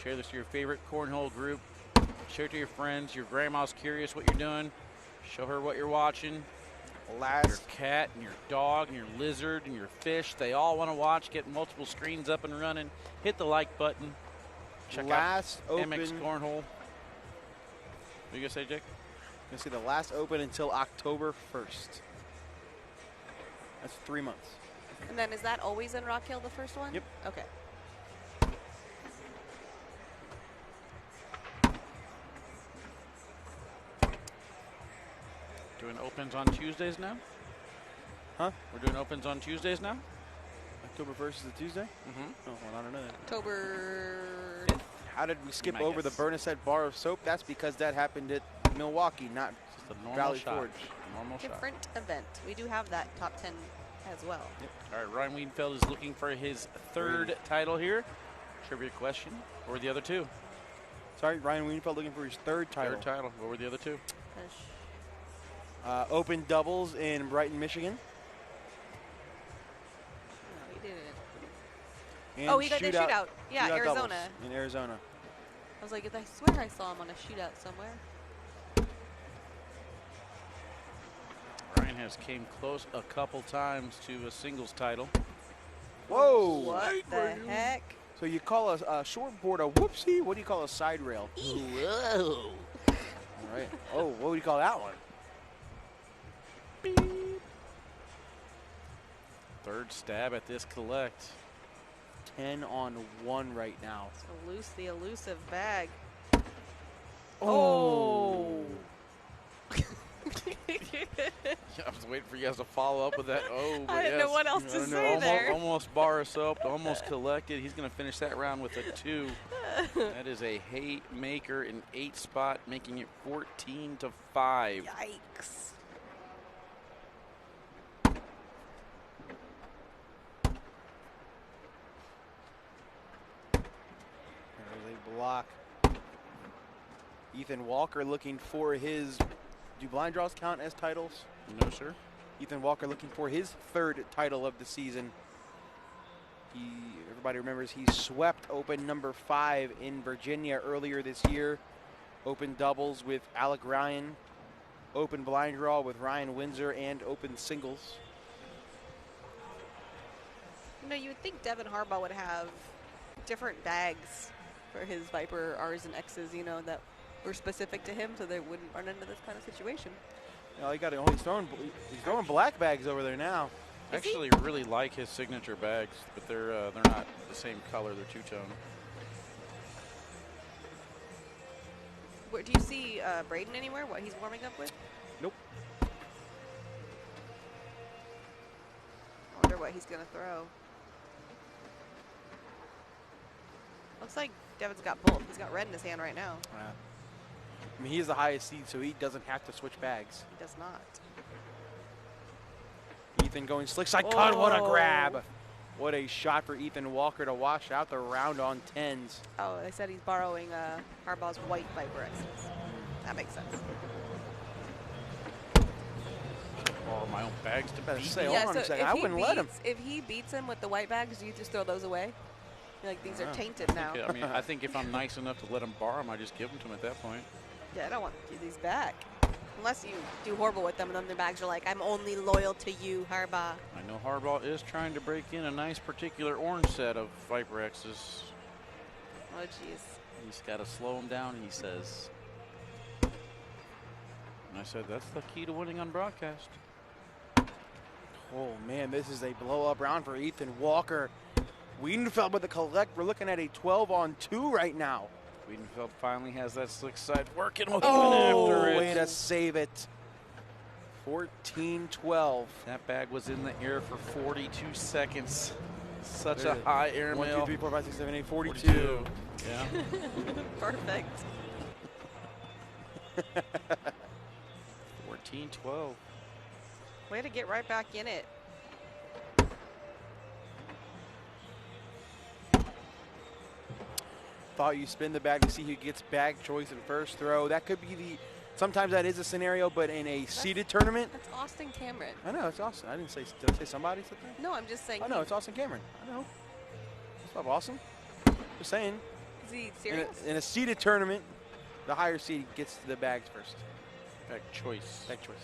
Share this to your favorite cornhole group. Share it to your friends. Your grandma's curious what you're doing. Show her what you're watching. Your cat and your dog and your lizard and your fish, they all want to watch. Get multiple screens up and running. Hit the like button. Check last out open MX Cornhole. What are you going to say, Jake? I'm going to say the last open until October 1st. That's 3 months. And then is that always in Rock Hill, the first one? Yep. Okay. Doing opens on Tuesdays now? Huh? We're doing opens on Tuesdays now? October 1st is a Tuesday? Mm-hmm. Oh, well, I don't know that. October 5th. How did we skip over the Bernadette Bar of Soap? That's because that happened at Milwaukee, not just a normal Valley shot. Forge. Normal Different event. We do have that top 10 as well. Yep. All right, Ryan Wiedenfeld is looking for his 3rd title here. Trivia question. What were the other 2? Sorry, Ryan Wiedenfeld looking for his 3rd title. 3rd title. What were the other 2? Open doubles in Brighton, Michigan. No, he didn't. And he got the shootout. Yeah, shootout Arizona. doubles in Arizona. I was like, I swear I saw him on a shootout somewhere. Ryan has came close a couple times to a singles title. Whoa! What the heck? So you call a short board a whoopsie? What do you call a side rail? Whoa! All right. Oh, what would you call that one? Beep. 3rd stab at this collect. 10-on-1 right now. So loose the elusive bag. Oh! I was waiting for you guys to follow up with that. Oh, but I didn't know what else to say there. Almost bar of soap, almost collected. He's going to finish that round with a 2. That is a haymaker in 8 spot, making it 14-5. Yikes. There's a block. Ethan Walker looking for his, do blind draws count as titles? No, sir. Ethan Walker looking for his 3rd title of the season. Everybody remembers he swept open number 5 in Virginia earlier this year. Open doubles with Alec Ryan. Open blind draw with Ryan Windsor, and open singles. You know, you would think Devin Harbaugh would have different bags for his Viper R's and X's, you know, that were specific to him, so they wouldn't run into this kind of situation. No, he's throwing black bags over there now. I actually really like his signature bags, but they're not the same color. They're two-tone. Where, do you see Braden anywhere? What he's warming up with? Nope. I wonder what he's gonna throw. Looks like Devin's got both. He's got red in his hand right now. I mean, he is the highest seed, so he doesn't have to switch bags. He does not. Ethan going slick side cut. What a grab. What a shot for Ethan Walker to wash out the round on 10s. Oh, they said he's borrowing Harbaugh's white Viper X's. That makes sense. Borrow my own bags to beat. Say, hold on a second. I wouldn't let him. If he beats him with the white bags, do you just throw those away? You're like, these are tainted now. I mean, I think if I'm nice enough to let him borrow them, I just give them to him at that point. Yeah, I don't want to give these back. Unless you do horrible with them, and then the bags are like, I'm only loyal to you, Harbaugh. I know Harbaugh is trying to break in a nice particular orange set of Viper X's. Oh, jeez. He's got to slow him down, he says. And I said, that's the key to winning on broadcast. Oh, man, this is a blow-up round for Ethan Walker. Weeden Feld with the collect. We're looking at a 12-on-2 right now. Weeden Feld finally has that slick side working with after it. Way to save it. 14-12. That bag was in the air for 42 seconds. Such a high air mail. 1, 2, 3, 4, 5, 6, 7, 8, 42. Yeah. Perfect. 14-12. Way to get right back in it. Thought you spin the bag to see who gets bag choice in first throw. That could be the, sometimes that is a scenario, but in a seeded tournament. That's Austin Cameron. I know, it's Austin. I did I say somebody said that? No, I'm just saying. I know, it's Austin Cameron. I know. What's up, Austin? Just saying. Is he serious? In a seeded tournament, the higher seed gets the bags first. Bag choice. Bag choice.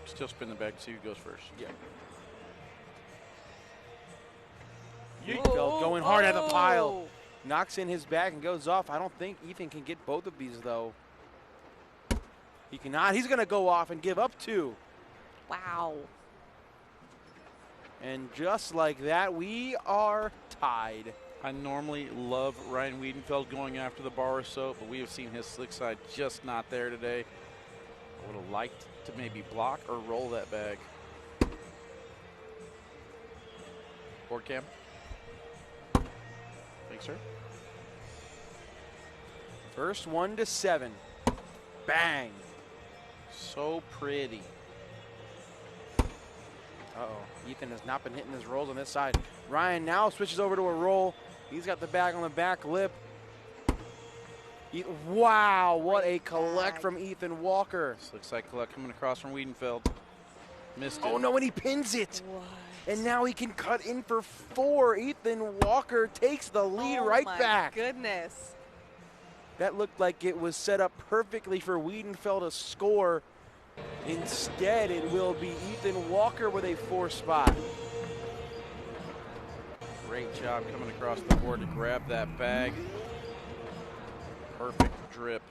Still spin the bag to see who goes first. Yeah. Feld going hard at the pile. Knocks in his bag and goes off. I don't think Ethan can get both of these, though. He cannot. He's going to go off and give up 2. Wow. And just like that, we are tied. I normally love Ryan Wiedenfeld going after the bar or so, but we have seen his slick side just not there today. I would have liked to maybe block or roll that bag. Board cam. Thanks, sir. First 1 to 7. Bang. So pretty. Uh-oh. Ethan has not been hitting his rolls on this side. Ryan now switches over to a roll. He's got the bag on the back lip. Wow, what a collect from Ethan Walker. This looks like collect coming across from Wiedenfeld. Missed it. Oh, no, and he pins it. What? And now he can cut in for 4. Ethan Walker takes the lead back. Oh, my goodness. That looked like it was set up perfectly for Wiedenfeld to score. Instead, it will be Ethan Walker with a 4 spot. Great job coming across the board to grab that bag. Perfect drip.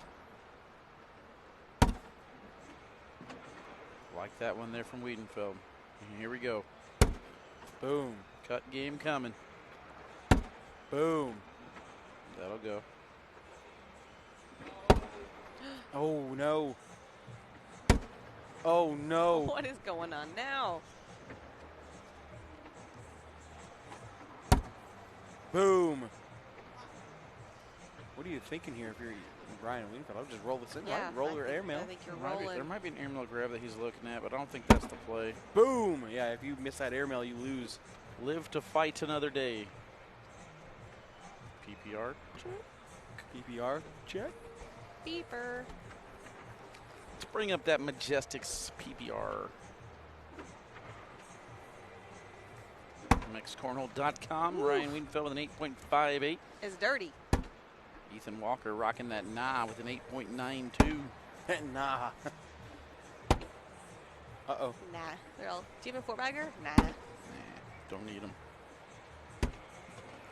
Like that one there from Wiedenfeld. Here we go. Boom. Cut game coming. Boom. That'll go. Oh, no. Oh, no. What is going on now? Boom. What are you thinking here if you're Ryan Wiedenfeld? I'll just roll this in. Yeah, roll your airmail. I think you're rolling. There might be an airmail grab that he's looking at, but I don't think that's the play. Boom. Yeah, if you miss that airmail, you lose. Live to fight another day. PPR check. PPR check. Beeper. Let's bring up that majestic PPR. MXCornhole.com. Ryan Wiedenfeld with an 8.58. It's dirty. Ethan Walker rocking that nah with an 8.92. Nah. Uh-oh. Nah. They're all, do you have a 4-bagger? Nah. Nah, don't need them.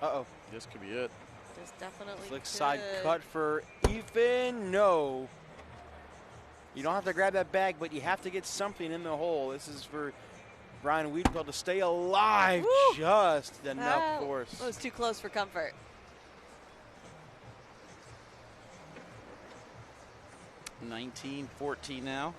Uh-oh. This could be it. This definitely Slick could. side cut for Ethan. No. You don't have to grab that bag, but you have to get something in the hole. This is for Brian Weeden Feld to stay alive. Woo! Just enough force. That was too close for comfort. 19-14 now.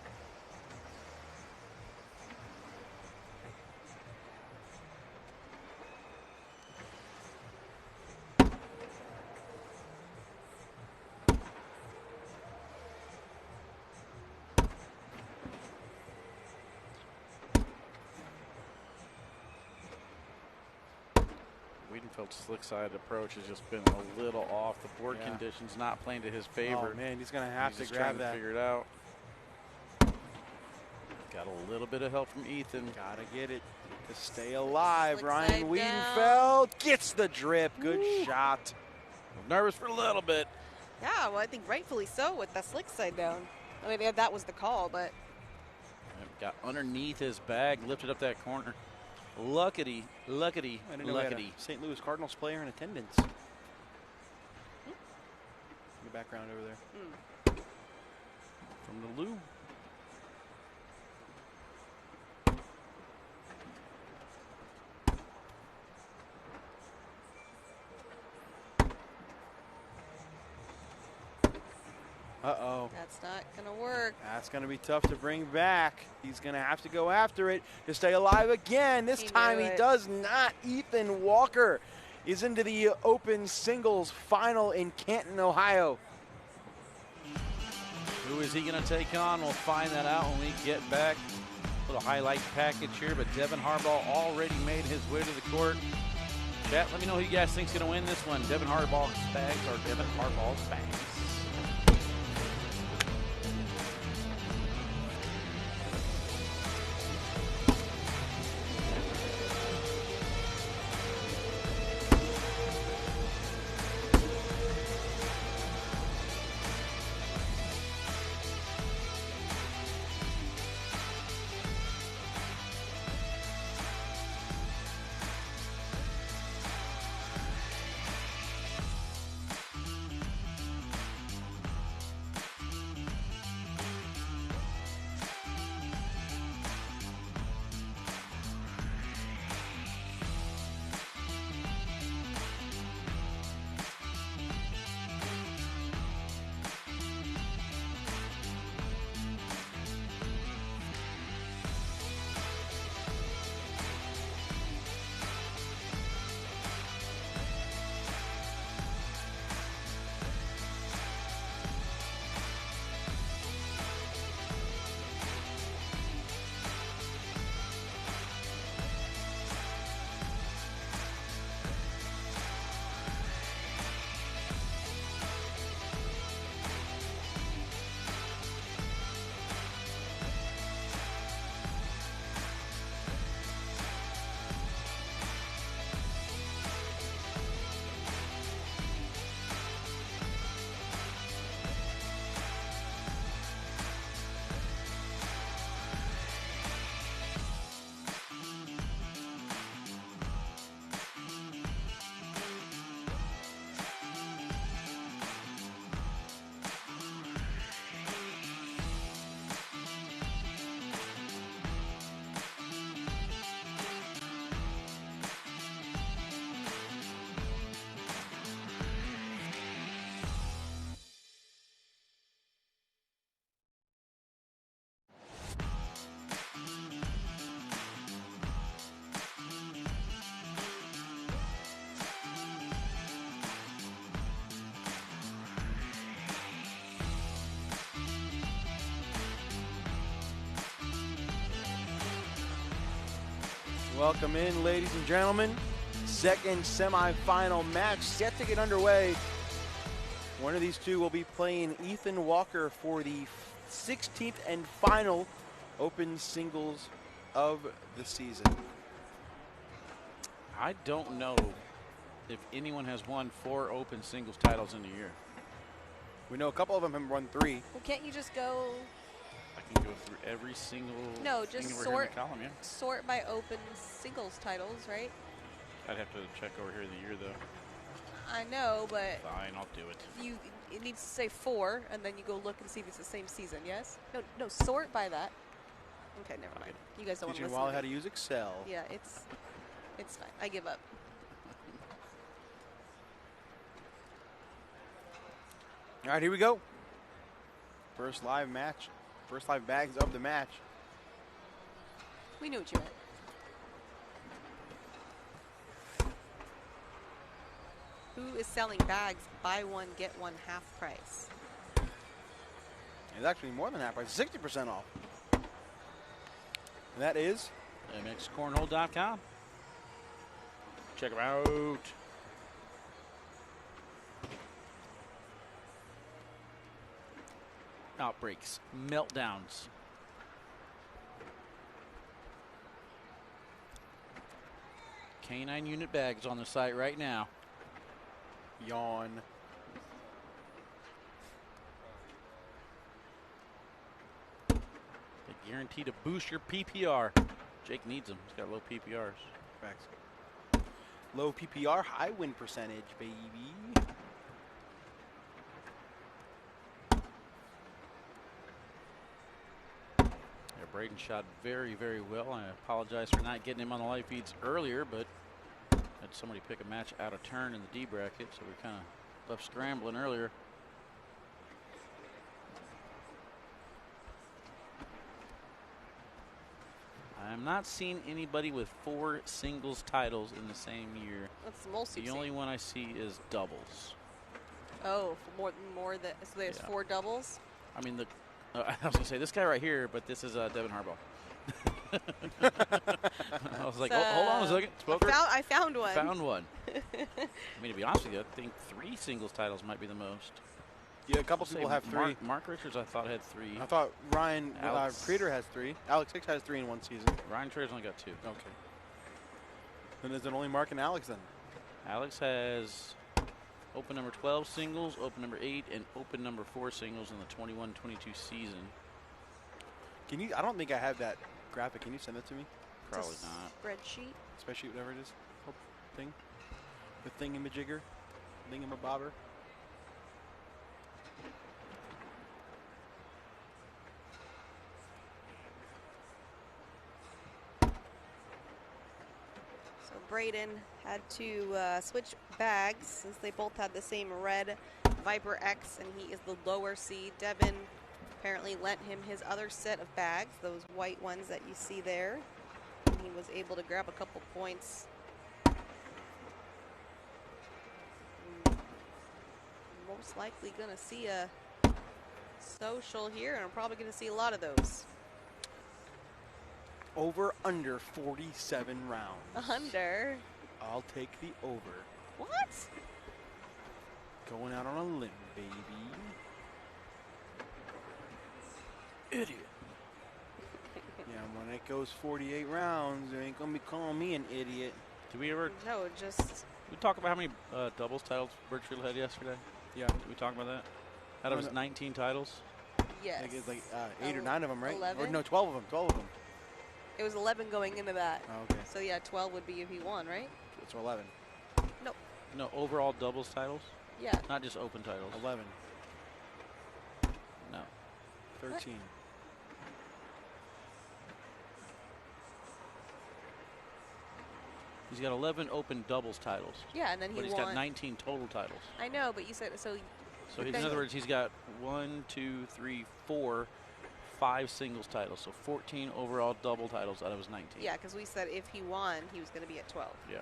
Weeden Feld's slick side approach has just been a little off. The board conditions not playing to his favor. Oh man, he's gonna have He's to just grab trying that. to figure it out. Got a little bit of help from Ethan. Gotta get it to stay alive. Slick Ryan side Weeden down. Feld gets the drip. Good shot. Nervous for a little bit. Yeah, well, I think rightfully so with the slick side down. I mean, that was the call, but. Got underneath his bag, lifted up that corner. Luckety, luckety, I didn't know we had a luckety. St. Louis Cardinals player in attendance. In the background over there. From the Lou. Uh-oh. That's not going to work. That's going to be tough to bring back. He's going to have to go after it to stay alive again. This time he does not. Ethan Walker is into the open singles final in Canton, Ohio. Who is he going to take on? We'll find that out when we get back. Little highlight package here, but Devin Harbaugh already made his way to the court. Chat, let me know who you guys think's going to win this one. Devin Harbaugh's bags or Devin Harbaugh's bags. Welcome in, ladies and gentlemen. Second semifinal match set to get underway. One of these two will be playing Ethan Walker for the 16th and final open singles of the season. I don't know if anyone has won 4 open singles titles in a year. We know a couple of them have won 3. Well, can't you just go? I can go through every single. No, just thing over here in the column, yeah. sort by open singles titles, right? I'd have to check over here the year though. I know, but Fine, I'll do it. it needs to say 4, and then you go look and see if it's the same season. Yes? No, sort by that. Okay, never mind. You guys don't want to Teaching listen. Wally how to use Excel. Yeah, it's fine. I give up. All right, here we go. First live match. First live bags of the match. We knew what you meant. Who is selling bags, buy one, get one half price? It's actually more than half price, 60% off. And that is MXcornhole.com. Check them out. Outbreaks, meltdowns. Canine unit bags on the site right now. Yawn. They guarantee to boost your PPR. Jake needs them. He's got low PPRs. Facts. Low PPR, high win percentage, baby. Braden shot very, very well. I apologize for not getting him on the live feeds earlier, but had somebody pick a match out of turn in the D bracket, so we kind of left scrambling earlier. I'm not seeing anybody with 4 singles titles in the same year. That's the most. The only one I see is doubles. Oh, more than so there's 4 doubles. I mean I was gonna say this guy right here, but this is Devin Harbaugh. I was like, hold on a second, Spoker. I found one. Found one. I mean, to be honest with you, I think 3 singles titles might be the most. Yeah, a couple people have 3. Mark Richards, I thought, had 3. I thought Ryan Prater has 3. Alex Hicks has 3 in one season. Ryan Trader's only got 2. Okay. Then is it only Mark and Alex then? Alex has open number 12 singles, open number 8, and open number 4 singles in the 21-22 season. Can you? I don't think I have that graphic. Can you send that to me? Probably not. Spreadsheet. Spreadsheet, whatever it is. Thing. The thingamajigger. Thingamabobber. So Braden had to switch bags since they both had the same red Viper X, and he is the lower seed. Devin apparently lent him his other set of bags, those white ones that you see there. And he was able to grab a couple points. Most likely going to see a social here, and I'm probably going to see a lot of those. Over under 47 rounds. Under. I'll take the over. What? Going out on a limb, baby. Idiot. Yeah, when it goes 48 rounds, you ain't gonna be calling me an idiot. Did we ever? No, just. We talk about how many doubles titles Birchfield had yesterday? Yeah. Did we talk about that? Out of his 19 titles? Yes. I think it's like 8 or 9 of them, right? 11? Or no, 12 of them. 12 of them. It was 11 going into that. Oh, okay. So yeah, 12 would be if he won, right? It's 11. No. No, overall doubles titles? Yeah. Not just open titles. 11. No. 13. What? He's got 11 open doubles titles. Yeah, and then he But he's won. got 19 total titles. I know, but you said so. So in other words, he's got 1, 2, 3, 4, 5 singles titles. So 14 overall double titles out of his 19. Yeah, because we said if he won, he was going to be at 12. Yeah.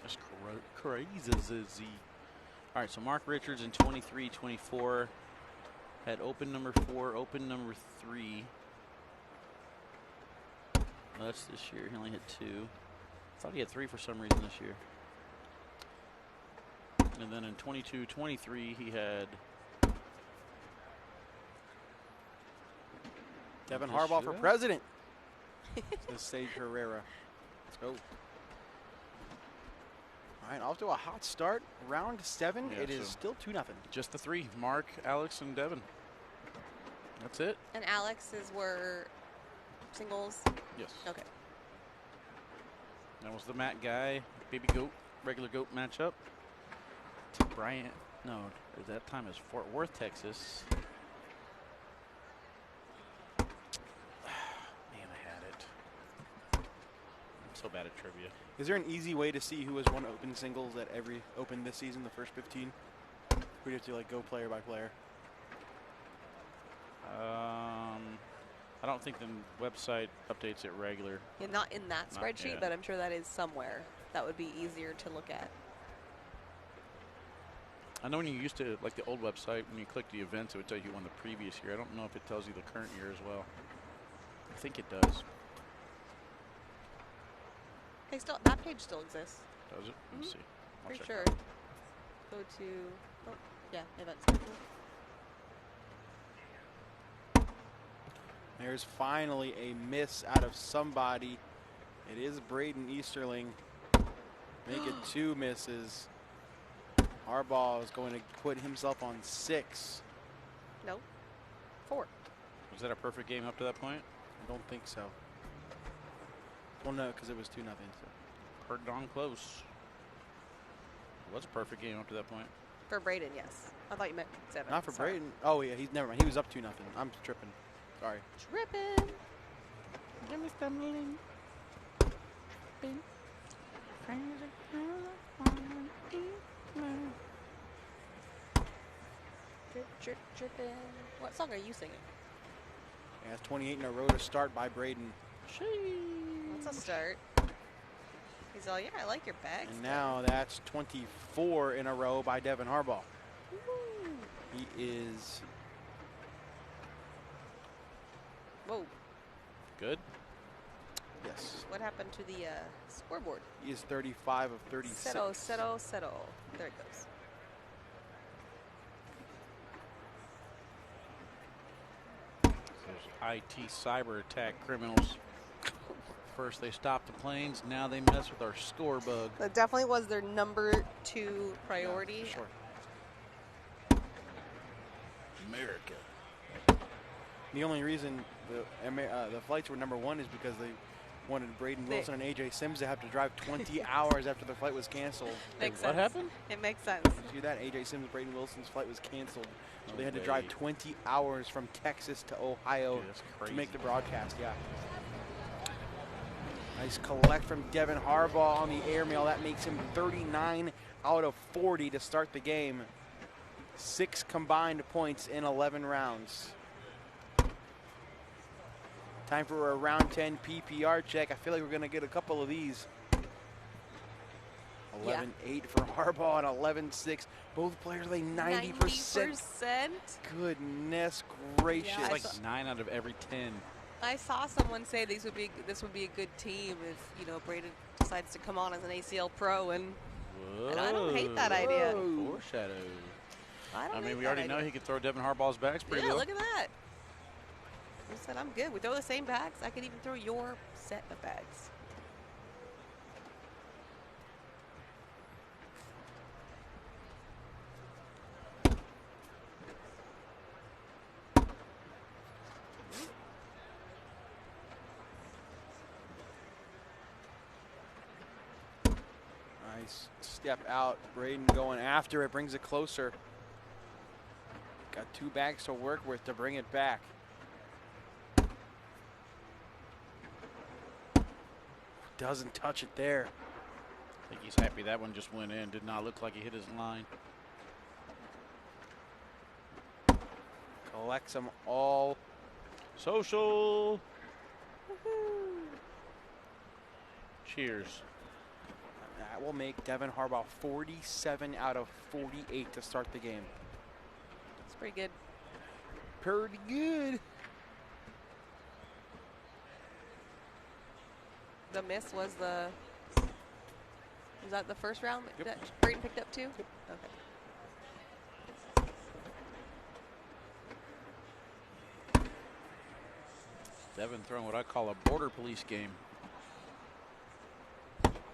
That's crazy. All right, so Mark Richards in 23-24 had open number 4, open number 3. No, that's this year. He only had 2. I thought he had 3 for some reason this year. And then in 22-23, he had Devin Harbaugh for president. Says Sage Herrera. Let's go. All right, off to a hot start. Round 7. Yeah, it is so still 2-0. Just the 3. Mark, Alex, and Devin. That's it. And Alex's were singles? Yes. Okay. That was the Matt Guy, Baby Goat, regular Goat matchup. To Bryant. No, at that time it was Fort Worth, Texas. Man, I had it. I'm so bad at trivia. Is there an easy way to see who has won open singles at every open this season, the first 15? We'd have to like go player by player. I don't think the website updates it regular. Yeah, not in that Not spreadsheet, yet. but I'm sure that is somewhere. That would be easier to look at. I know when you used to, like the old website, when you click the events, it would tell you who won the previous year. I don't know if it tells you the current year as well. I think it does. That page still exists. Does it? Let's see. I'll Pretty check sure. it out. Go to, oh, yeah, events. There's finally a miss out of somebody. It is Braden Easterling. Make it 2 misses. Harbaugh is going to put himself on 6. No. 4. Was that a perfect game up to that point? I don't think so. Well, no, because it was 2-0. So. Pretty darn close. It was a perfect game up to that point. For Braden, yes. I thought you meant 7. Not for Sorry. Braden. Oh, yeah, he's never mind. He was up 2-0. I'm tripping. Sorry. Tripping. Give me stumbling. Tripping. What song are you singing? Yeah, it's 28 in a row to start by Braden. That's a start. He's all, yeah, I like your bags. And now that's 24 in a row by Devin Harbaugh. He is... Whoa. Good. Yes. What happened to the scoreboard? He is 35 of 36. Settle. There it goes. Those IT cyber attack criminals. First they stopped the planes, now they mess with our score bug. That definitely was their number 2 priority. Yeah, sure. America. The only reason the flights were number 1 is because they wanted Braden Wilson and AJ Sims to have to drive 20 hours after the flight was canceled. Makes What sense. happened? It makes sense. Did you see that? AJ Sims, Braden Wilson's flight was canceled. So they had to drive 20 hours from Texas to Ohio Dude, that's to crazy. make the broadcast. Yeah. Nice collect from Devin Harbaugh on the airmail. That makes him 39 out of 40 to start the game. 6 combined points in 11 rounds. Time for a round 10 PPR check. I feel like we're going to get a couple of these. 11-8 for Harbaugh and 11-6. Both players lay 90%. Goodness gracious. Yeah, It's like 9 out of every 10. I saw someone say this would be a good team if Braden decides to come on as an ACL pro, and I don't hate that idea. Foreshadow. I mean, we already know he could throw Devin Harbaugh's bags pretty well. Look at that. I said I'm good. We throw the same bags. I could even throw your set of bags. Nice step out. Braden going after it, brings it closer. Got 2 bags to work with to bring it back. Doesn't touch it there. I think he's happy that one just went in. Did not look like he hit his line. Collects them all. Social. Cheers. That will make Devin Harbaugh 47 out of 48 to start the game. It's pretty good. Pretty good. The miss was that the first round that Braden picked up too? Yep. Okay. Devin throwing what I call a border police game.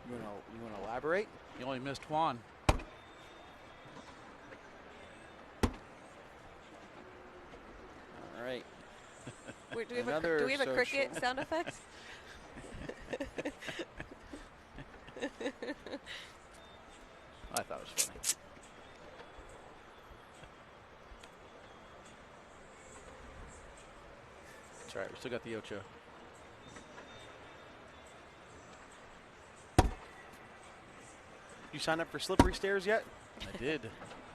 You wanna elaborate? You only missed Juan. All right. Wait, do we have a cricket sound effect? I thought it was funny. It's all right. We still got the Ocho. You signed up for Slippery Stairs yet? I did.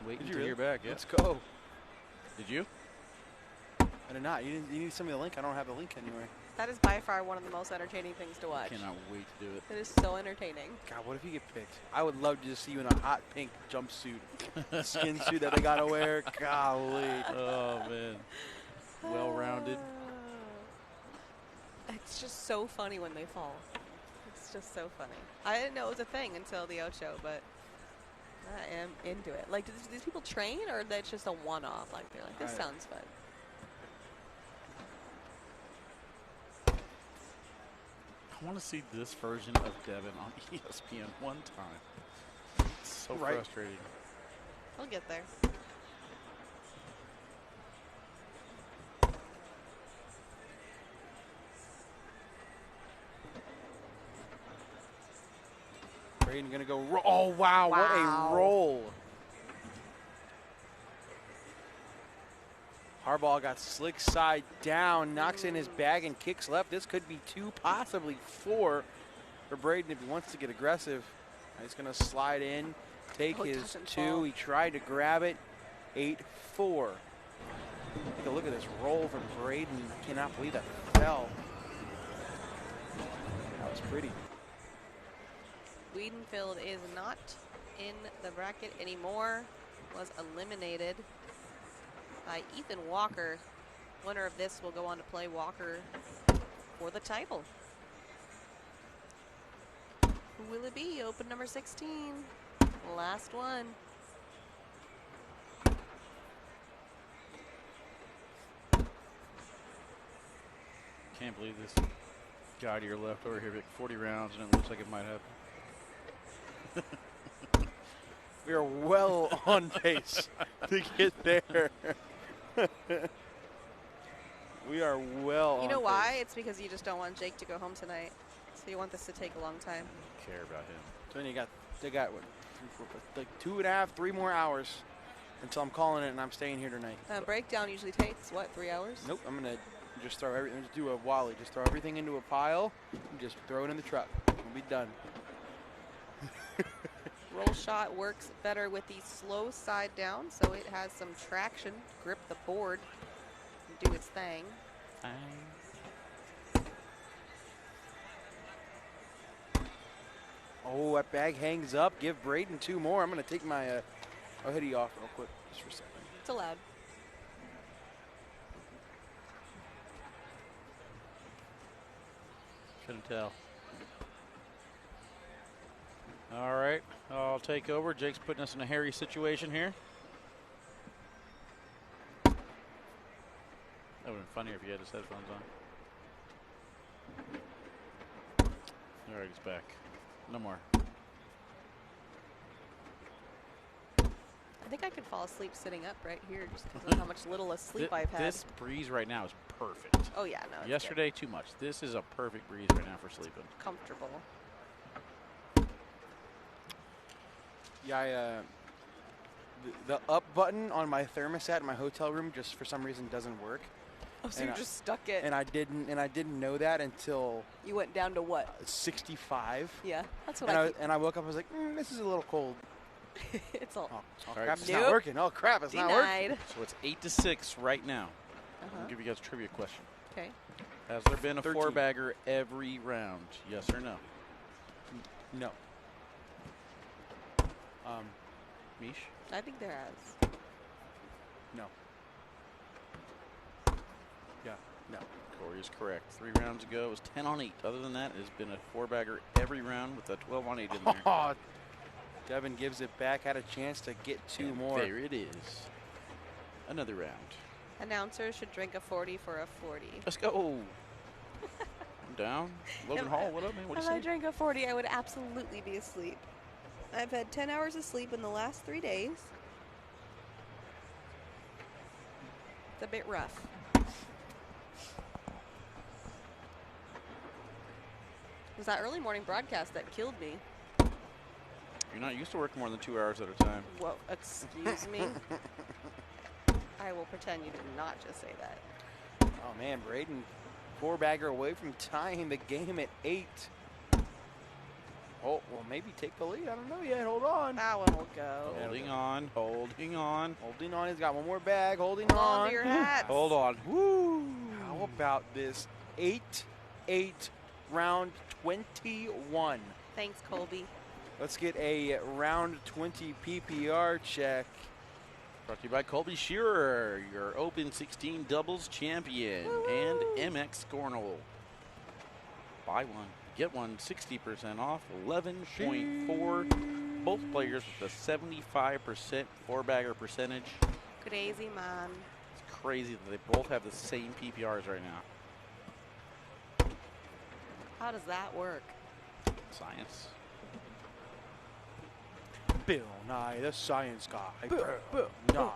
Waiting to really? hear back. Yeah. Let's go. Did you? I did not. You need to send me the link. I don't have the link anywhere. That is by far one of the most entertaining things to watch. Cannot wait to do it. It is so entertaining. God, what if you get picked? I would love to just see you in a hot pink jumpsuit, skin suit that they gotta wear. Golly. Oh man. Well-rounded. It's just so funny when they fall. It's just so funny. I didn't know it was a thing until the Ocho, but I am into it. Like, do these people train, or that's just a one-off? Like, they're like, this sounds fun. I want to see this version of Devin on ESPN one time. It's so frustrating. I'll get there. Braden gonna go. Oh wow! What a roll! Harbaugh got slick side down, knocks in his bag and kicks left. This could be 2, possibly 4 for Braden if he wants to get aggressive. He's going to slide in, take his 2. He tried to grab it. 8-4. Take a look at this roll from Braden. Cannot believe that fell. That was pretty. Weeden Feld is not in the bracket anymore. Was eliminated by Ethan Walker. Winner of this will go on to play Walker for the title. Who will it be? Open number 16. Last one. Can't believe this guy to your left over here, 40 rounds, and it looks like it might happen. We are well on pace to get there. We are well on You know pace. why? It's because you just don't want Jake to go home tonight. So you want this to take a long time. Care about him. So then they got what, 3, 4, like 2.5, 3 more hours until I'm calling it, and I'm staying here tonight. Breakdown usually takes, what, 3 hours? Nope, I'm going to just throw everything, just do a Wally. Just throw everything into a pile and just throw it in the truck. We'll be done. Roll shot works better with the slow side down, so it has some traction, grip the board, and do its thing. Oh, that bag hangs up. Give Braden 2 more. I'm going to take my hoodie off real quick, just for a second. It's allowed. Couldn't tell. All right, I'll take over. Jake's putting us in a hairy situation here. That would have been funnier if he had his headphones on. All right, he's back. No more. I think I could fall asleep sitting up right here just because of how much little sleep I've had. This breeze right now is perfect. Oh, yeah, no. Yesterday, too much. This is a perfect breeze right now for sleeping. Comfortable. Yeah, the up button on my thermostat in my hotel room just for some reason doesn't work. Oh, so you just stuck it. And I didn't know that until you went down to what? 65. Yeah, that's what and I woke up. I was like, this is a little cold. It's all. Oh crap! It's not working. Oh crap! It's not working. So it's 8-6 right now. I'll give you guys a trivia question. Okay. Has there been a 4-bagger every round? Yes or no? No. Mish? I think there has. No. Yeah. No. Corey is correct. 3 rounds ago, it was 10 on 8. Other than that, it's been a 4-bagger every round with a 12 on 8 in there. Oh, Devin gives it back. Had a chance to get 2 more. There it is. Another round. Announcers should drink a 40 for a 40. Let's go. I'm down. Logan Hall, what up, man? What do you If I say? drank a 40, I would absolutely be asleep. I've had 10 hours of sleep in the last 3 days. It's a bit rough. It was that early morning broadcast that killed me. You're not used to working more than 2 hours at a time. Whoa, excuse me? I will pretend you did not just say that. Oh, man, Braden, 4-bagger away from tying the game at 8. Oh, well, maybe take the lead. I don't know yet. Hold on. That one will go. Holding on, holding on. Holding on. He's got one more bag. Holding Hold on. on to your hats. Hold on. Woo! How about this 8-8 round 21? Thanks, Colby. Let's get a round 20 PPR check. Brought to you by Colby Shearer, your Open 16 doubles champion, and MX Gornal. Buy one, get one, 60% off, 11.4. Both players with a 75% 4-bagger percentage. Crazy, man. It's crazy that they both have the same PPRs right now. How does that work? Science. Bill Nye, the science guy. Bill Nye.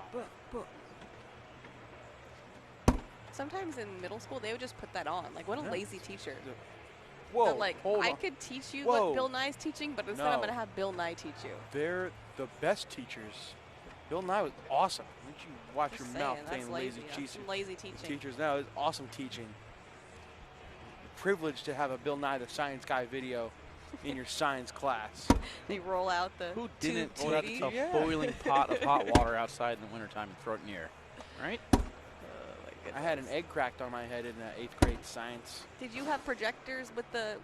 Sometimes in middle school, they would just put that on. Like, what a lazy teacher. Whoa, But, like, hold I on. could teach you Whoa. what Bill Nye's teaching, but instead No. I'm going to have Bill Nye teach you. They're the best teachers. Bill Nye was awesome. Why don't you watch Just your saying, mouth that's saying lazy lazy. That's teachers? some lazy teaching. Teachers, no, it's awesome teaching. Privileged to have a Bill Nye the Science Guy video in your science class. They roll out the Who didn't tube roll out titty. a boiling pot of hot water outside in the wintertime and throw it in the air? Right? I had an egg cracked on my head in 8th grade science. Did you have projectors with the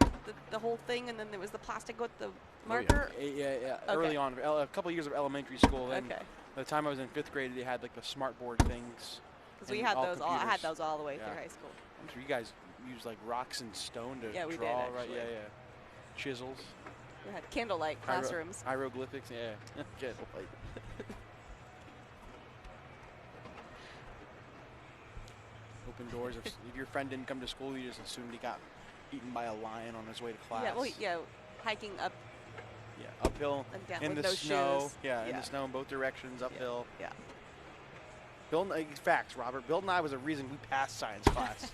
whole thing, and then there was the plastic with the marker? Yeah. Okay. Early on, a couple of years of elementary school. Then Okay. by the time I was in 5th grade, they had like the smart board things. Because we and had all those all. I had computers. those all the way Yeah. through high school. I'm sure you guys used like rocks and stone to Yeah, we did, draw, right? actually. Yeah. Chisels. We had candlelight classrooms. Hieroglyphics, yeah. Candlelight. Open doors. If your friend didn't come to school, you just assumed he got eaten by a lion on his way to class. Yeah, well, yeah, hiking up. Yeah, uphill And down in with the no snow. shoes. Yeah, in Yeah. the snow in both directions, uphill. Yeah. Bill Nye, facts, Robert. Bill Nye was a reason we passed science class.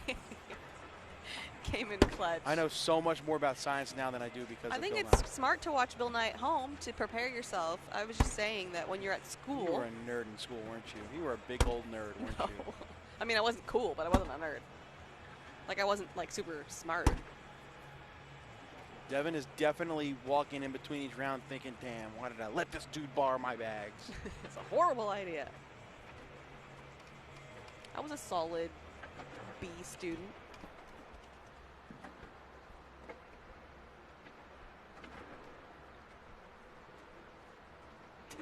Came in clutch. I know so much more about science now than I do because I of think Bill it's Nye. smart to watch Bill Nye at home to prepare yourself. I was just saying that when you're at school. You were a nerd in school, weren't you? You were a big old nerd, weren't No. you? I mean, I wasn't cool, but I wasn't a nerd. Like, I wasn't, like, super smart. Devin is definitely walking in between each round thinking, damn, why did I let this dude borrow my bags? It's a horrible idea. I was a solid B student.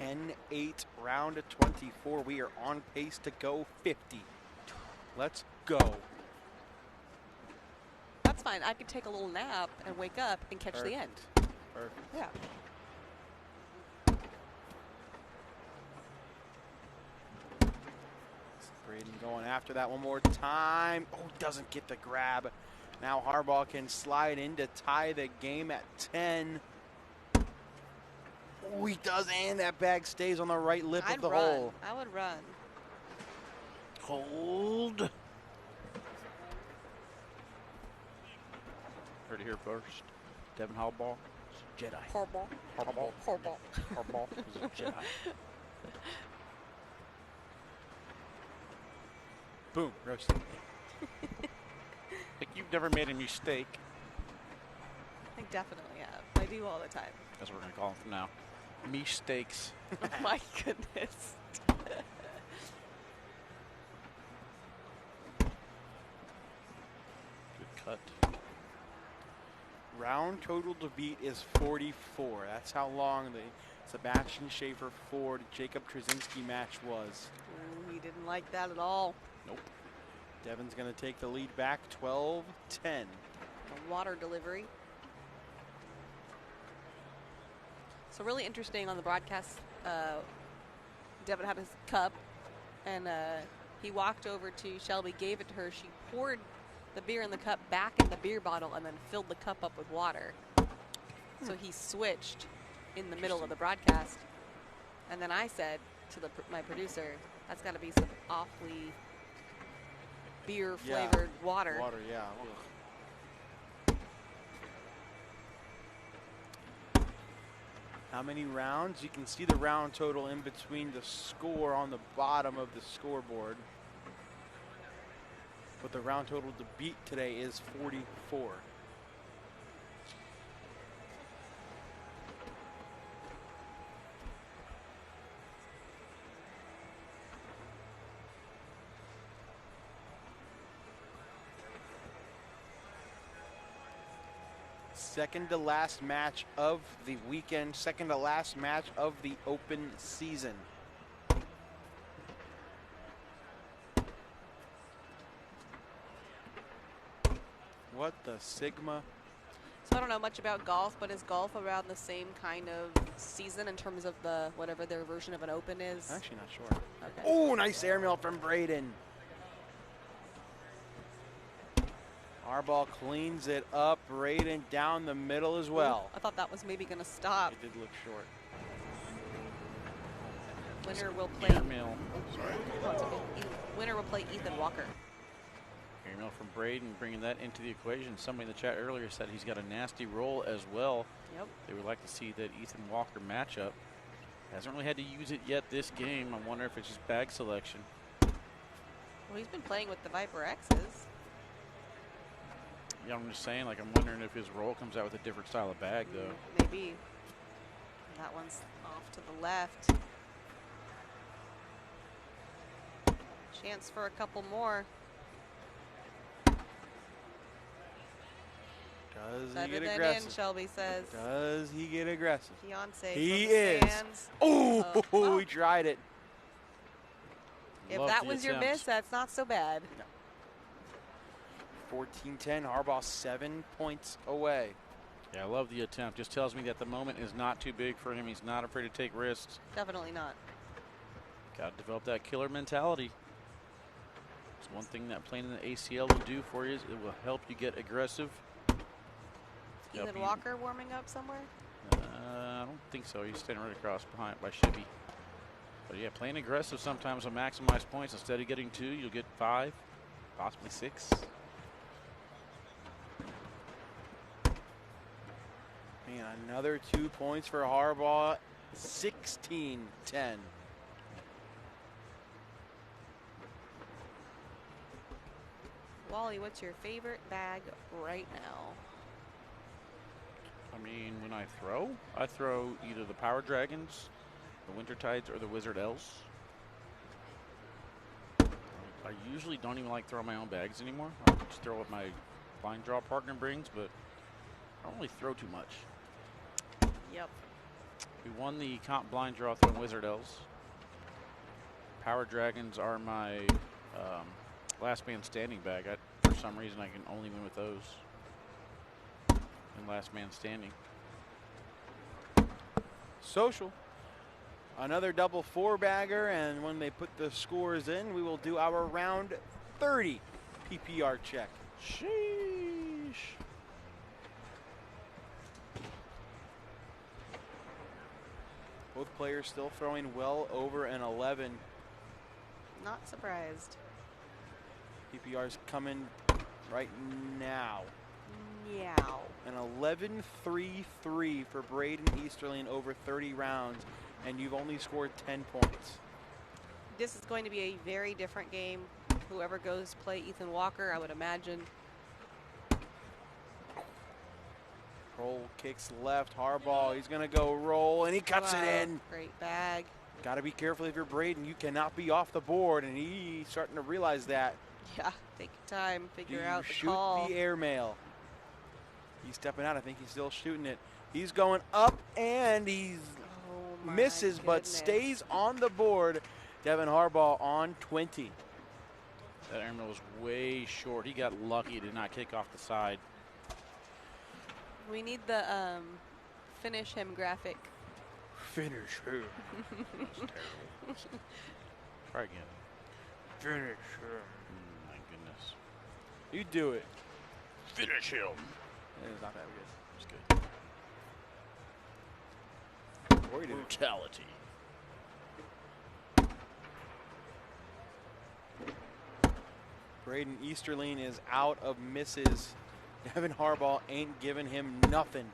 (10-8) round of 24. We are on pace to go 50. Let's go. That's fine. I could take a little nap and wake up and catch the end. Perfect. Yeah. Braden going after that one more time. Oh, doesn't get the grab. Now Harbaugh can slide in to tie the game at 10. Oh, he does, and that bag stays on the right lip I'd of the run. hole. I would run. Hold. Heard it here first. Devin Harbaugh is a Jedi. Harbaugh. Harbaugh. Harbaugh. Harbaugh is a Jedi. Boom, roasted. Like you've never made a mistake. I definitely have. I do all the time. That's what we're gonna call them from now. Mistakes. Oh my goodness. Good cut. Round total to beat is 44. That's how long the Sebastian Schaefer Ford Jacob Trzinski match was. Ooh, he didn't like that at all. Nope. Devin's going to take the lead back 12-10. A water delivery. So really interesting on the broadcast. Devin had his cup, and he walked over to Shelby, gave it to her. She poured the beer in the cup back in the beer bottle and then filled the cup up with water. So he switched in the middle of the broadcast. And then I said to my producer, that's got to be some awfully beer-flavored water. Water, yeah. How many rounds? You can see the round total in between the score on the bottom of the scoreboard. But the round total to beat today is 44. Second to last match of the weekend, second to last match of the open season. What the Sigma? So I don't know much about golf, but is golf around the same kind of season in terms of the whatever their version of an open is? Actually not sure. Okay. Oh, nice airmail from Braden. Harbaugh cleans it up. Braden down the middle as well. I thought that was maybe going to stop. It did look short. Winner will play. Airmail. Sorry. Oh, it's okay. Winner will play Ethan Walker. Airmail from Braden, bringing that into the equation. Somebody in the chat earlier said he's got a nasty roll as well. Yep. They would like to see that Ethan Walker matchup. Hasn't really had to use it yet this game. I wonder if it's just bag selection. Well, he's been playing with the Viper X's. Yeah, I'm just saying, like, I'm wondering if his roll comes out with a different style of bag, though. Maybe. That one's off to the left. Chance for a couple more. Does Better he get than aggressive? in, Shelby says. Does he get aggressive? Fiance. He from the is. stands. Oh, he tried it. If Love that the was your attempt. miss, that's not so bad. 14-10, Harbaugh 7 points away. Yeah, I love the attempt. Just tells me that the moment is not too big for him. He's not afraid to take risks. Definitely not. Got to develop that killer mentality. It's one thing that playing in the ACL will do for you is it will help you get aggressive. Ethan Walker warming up somewhere? I don't think so. He's standing right across behind by Shibby. But yeah, playing aggressive sometimes will maximize points. Instead of getting 2, you'll get 5, possibly 6. Man, another 2 points for Harbaugh. 16-10. Wally, what's your favorite bag right now? I mean, when I throw either the Power Dragons, the Winter Tides, or the Wizard Elves. I usually don't even like throwing my own bags anymore. I just throw what my blind draw partner brings, but I don't really throw too much. Yep. We won the comp blind draw throwing Wizard Elves. Power Dragons are my last man standing bag. For some reason, I can only win with those. And last man standing. Social. Another double 4-bagger, and when they put the scores in, we will do our round 30 PPR check. Sheesh. Both players still throwing well over an 11. Not surprised. PPR's coming right now. Meow. An 11-3-3 for Braden Easterling over 30 rounds, and you've only scored 10 points. This is going to be a very different game. Whoever goes to play Ethan Walker, I would imagine. Roll kicks left. Harbaugh, he's going to go roll, and he cuts it in. Great bag. Got to be careful if you're Braden. You cannot be off the board, and he's starting to realize that. Yeah, take your time, figure out the shoot call. the airmail. He's stepping out. I think he's still shooting it. He's going up, and he's misses, but stays on the board. Devin Harbaugh on 20. That airmail was way short. He got lucky, did not kick off the side. We need the finish him graphic. Finish him. Try again. Finish him. My goodness. You do it. Finish him. It's not that good. It's good. Gore did it. Brutality. Braden Easterling is out of misses. Devin Harbaugh ain't giving him nothing.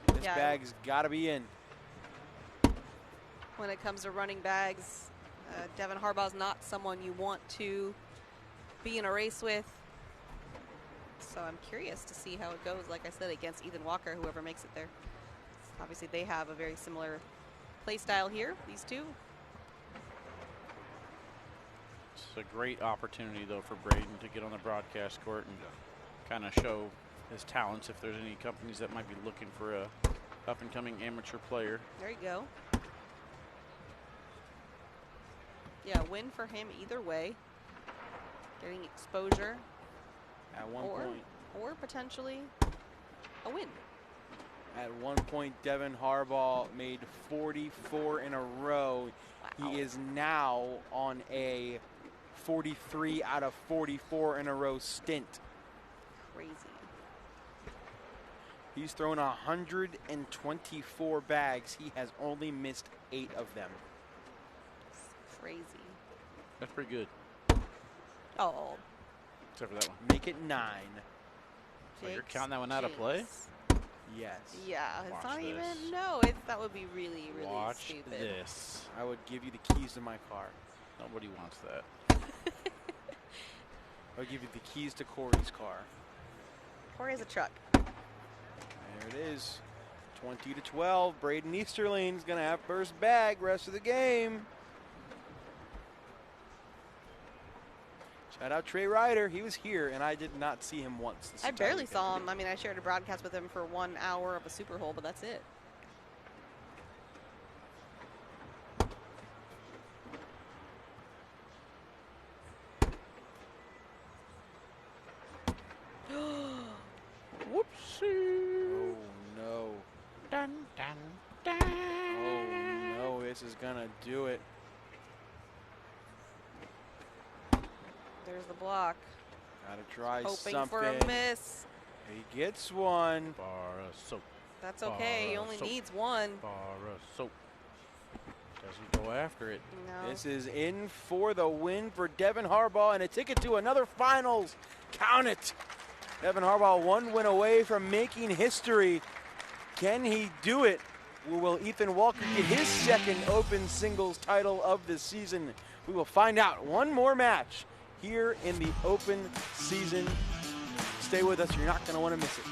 This bag's got to be in. When it comes to running bags, Devin Harbaugh's not someone you want to be in a race with. So I'm curious to see how it goes, like I said, against Ethan Walker, whoever makes it there. Obviously, they have a very similar play style here, these two. It's a great opportunity, though, for Braden to get on the broadcast court and kind of show his talents if there's any companies that might be looking for a up-and-coming amateur player. There you go. Yeah, win for him either way. Getting exposure. At one point. Or potentially a win. At one point, Devin Harbaugh made 44 in a row. Wow. He is now on a 43 out of 44 in a row stint. Crazy. He's thrown 124 bags. He has only missed 8 of them. Crazy. That's pretty good. Oh. Except for that one. Make it 9. So you're counting that one out of play? Yes. Yeah, it's Watch not this. even. No, that would be really, really Watch stupid. this. I would give you the keys to my car. Nobody wants that. I would give you the keys to Corey's car. Corey has a truck. There it is. 20-12. Braden Easterling's going to have first bag rest of the game. Shout out Trey Ryder. He was here, and I did not see him once. I barely saw him. I mean, I shared a broadcast with him for 1 hour of a Super Bowl, but that's it. Whoopsie. Oh, no. Dun, dun, dun. Oh, no. This is going to do it. There's the block. Gotta try Hoping something. for a miss. He gets one. Bar of soap. That's okay. He only needs one. Bar of soap. Doesn't go after it. No. This is in for the win for Devin Harbaugh and a ticket to another finals. Count it. Devin Harbaugh 1 win away from making history. Can he do it? Or will Ethan Walker get his second open singles title of the season? We will find out. One more match here in the open season. Stay with us. You're not going to want to miss it.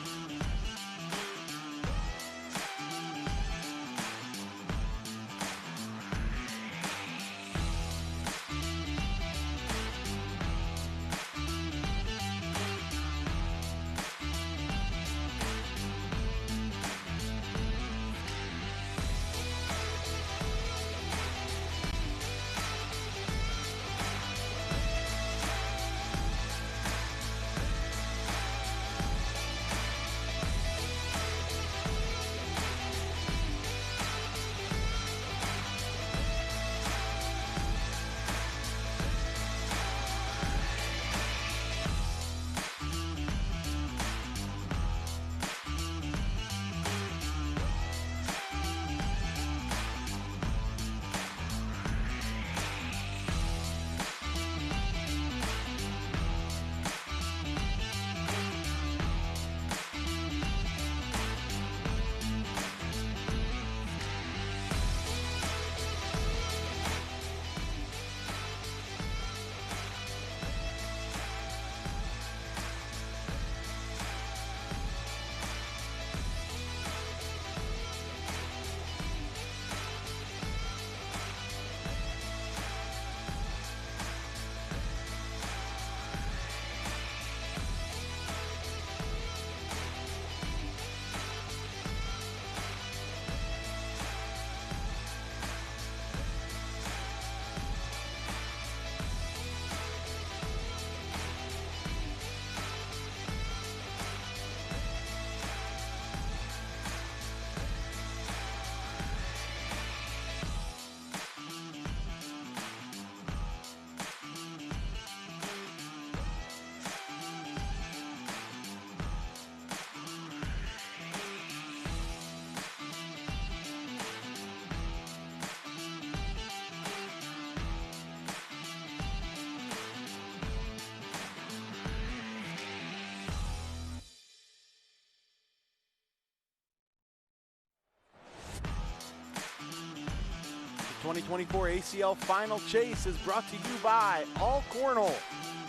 2024 ACL Final Chase is brought to you by All Cornhole.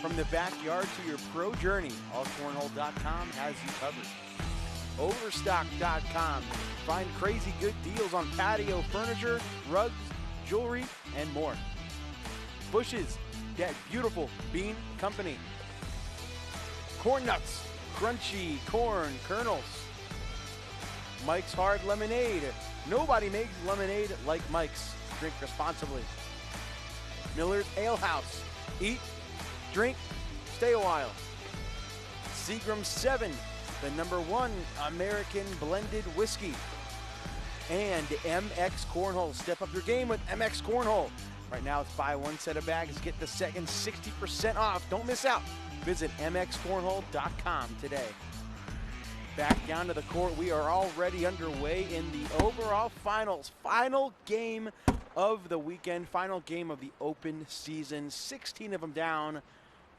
From the backyard to your pro journey, allcornhole.com has you covered. Overstock.com. Find crazy good deals on patio furniture, rugs, jewelry, and more. Bush's, that beautiful bean company. Corn Nuts, crunchy corn kernels. Mike's Hard Lemonade. Nobody makes lemonade like Mike's. Drink responsibly. Miller's Ale House. Eat, drink, stay a while. Seagram 7, the #1 American blended whiskey. And MX Cornhole. Step up your game with MX Cornhole. Right now it's buy one set of bags, get the second 60% off. Don't miss out. Visit mxcornhole.com today. Back down to the court. We are already underway in the overall finals. Final game of the weekend. Final game of the open season. 16 of them down.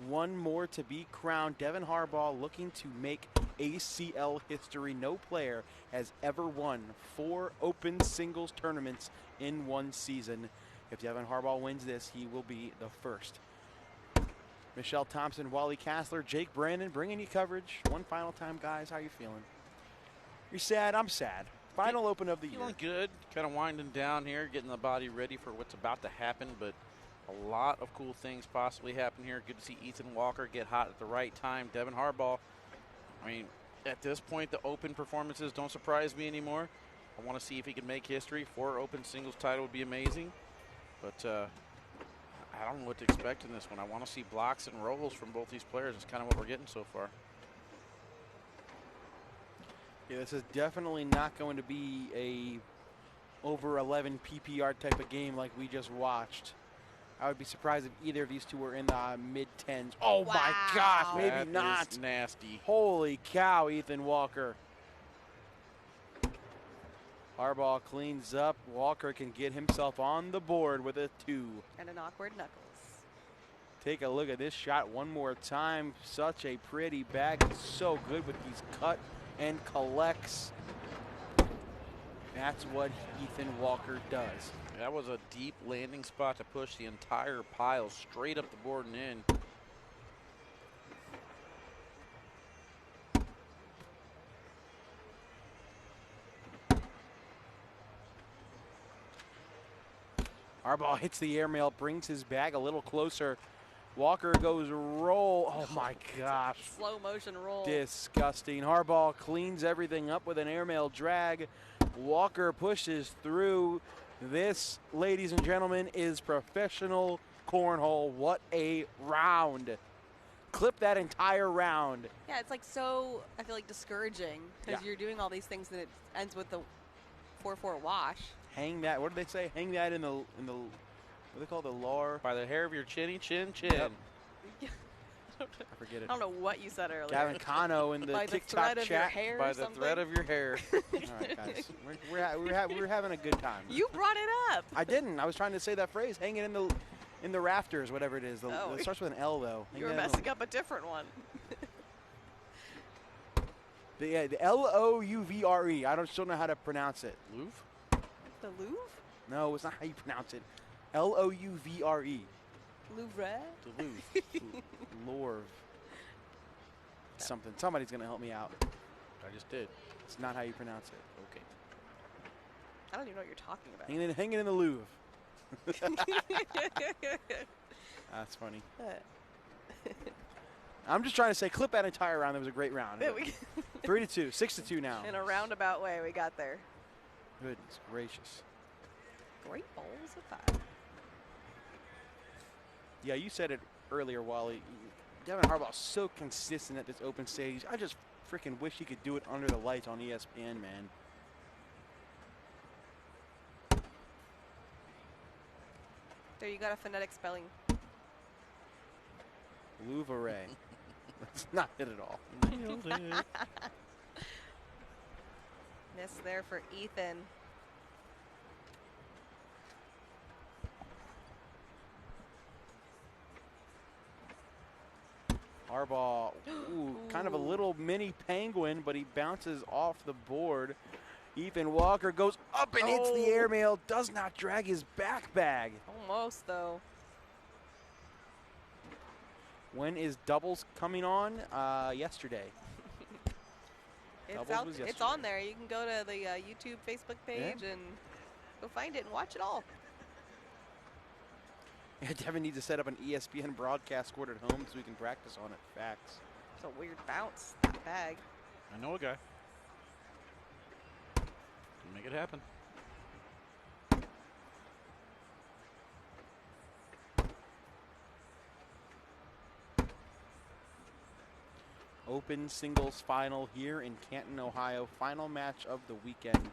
One more to be crowned. Devin Harbaugh looking to make ACL history. No player has ever won 4 open singles tournaments in one season. If Devin Harbaugh wins this, he will be the first. Michelle Thompson, Wally Kassler, Jake Brandon bringing you coverage. One final time, guys. How you feeling? You're sad? I'm sad. Final open of the year. Feeling good. Kind of winding down here, getting the body ready for what's about to happen, but a lot of cool things possibly happen here. Good to see Ethan Walker get hot at the right time. Devin Harbaugh, I mean, at this point, the open performances don't surprise me anymore. I want to see if he can make history. 4 open singles title would be amazing, but I don't know what to expect in this one. I want to see blocks and rolls from both these players. It's kind of what we're getting so far. Yeah, this is definitely not going to be a over 11 PPR type of game like we just watched. I would be surprised if either of these two were in the mid-10s. Oh, wow. My gosh, maybe that not. Is nasty. Holy cow, Ethan Walker. Harbaugh cleans up. Walker can get himself on the board with a 2. And an awkward knuckles. Take a look at this shot one more time. Such a pretty bag. It's so good with these cut and collects. That's what Ethan Walker does. That was a deep landing spot to push the entire pile straight up the board and in. Harbaugh hits the airmail, brings his bag a little closer. Walker goes roll. Oh my gosh. Slow motion roll. Disgusting. Harbaugh cleans everything up with an airmail drag. Walker pushes through. This, ladies and gentlemen, is professional cornhole. What a round. Clip that entire round. Yeah, it's like so, I feel like, discouraging because you're doing all these things and it ends with the 4-4 wash. Hang that, what do they say? Hang that in the what do they call the lore? By the hair of your chinny chin. Yep. I forget it. I don't know what you said earlier. Gavin Cano in the By TikTok the chat. By the thread of your hair. All right, guys. We're having a good time. You brought it up. I didn't. I was trying to say that phrase. Hang it in the rafters, whatever it is. It starts with an L, though. You were messing up a different one. The Louvre. I still know how to pronounce it. Louvre? The Louvre? No, it's not how you pronounce it. Louvre. Louvre? Duluth. Louvre. Something. Somebody's going to help me out. I just did. It's not how you pronounce it. Okay. I don't even know what you're talking about. Hang it in the Louvre. That's funny. I'm just trying to say, clip that entire round. That was a great round. 3-2, 6-2 now. In a roundabout way, we got there. Goodness gracious. Great bowls of fire. Yeah, you said it earlier, Wally. Devin Harbaugh's so consistent at this open stage. I just freaking wish he could do it under the lights on ESPN, man. There, you got a phonetic spelling. Louvre. That's not it at all. Nailed it. Miss there for Ethan. Harbaugh, ooh, kind of a little mini penguin, but he bounces off the board. Ethan Walker goes up and hits the airmail, does not drag his back bag. Almost, though. When is doubles coming on? Yesterday. It's on there. You can go to the YouTube, Facebook page and go find it and watch it all. Yeah, Devin needs to set up an ESPN broadcast court at home so we can practice on it. Facts. It's a weird bounce, that bag. I know a guy. Make it happen. Open singles final here in Canton, Ohio. Final match of the weekend.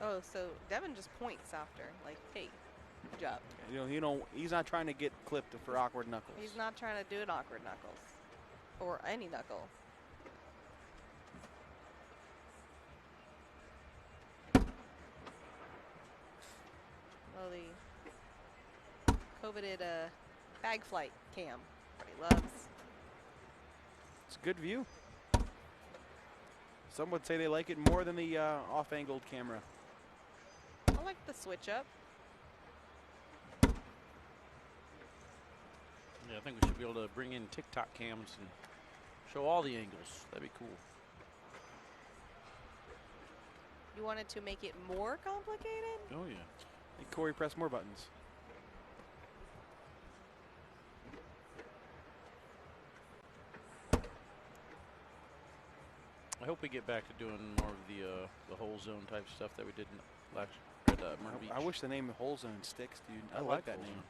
Oh, so Devin just points after, like, hey, good job. He's not trying to get clipped for awkward knuckles. He's not trying to do an awkward knuckles. Or any knuckle. Oh, the coveted bag flight cam. He loves. It's a good view. Some would say they like it more than the off-angled camera. I like the switch up. Yeah, I think we should be able to bring in TikTok cams and show all the angles. That'd be cool. You wanted to make it more complicated? Oh, yeah. Hey, Corey, press more buttons. I hope we get back to doing more of the hole zone type stuff that we did last at Myrtle Beach. I wish the name Hole Zone sticks, dude. I like like that Hole name.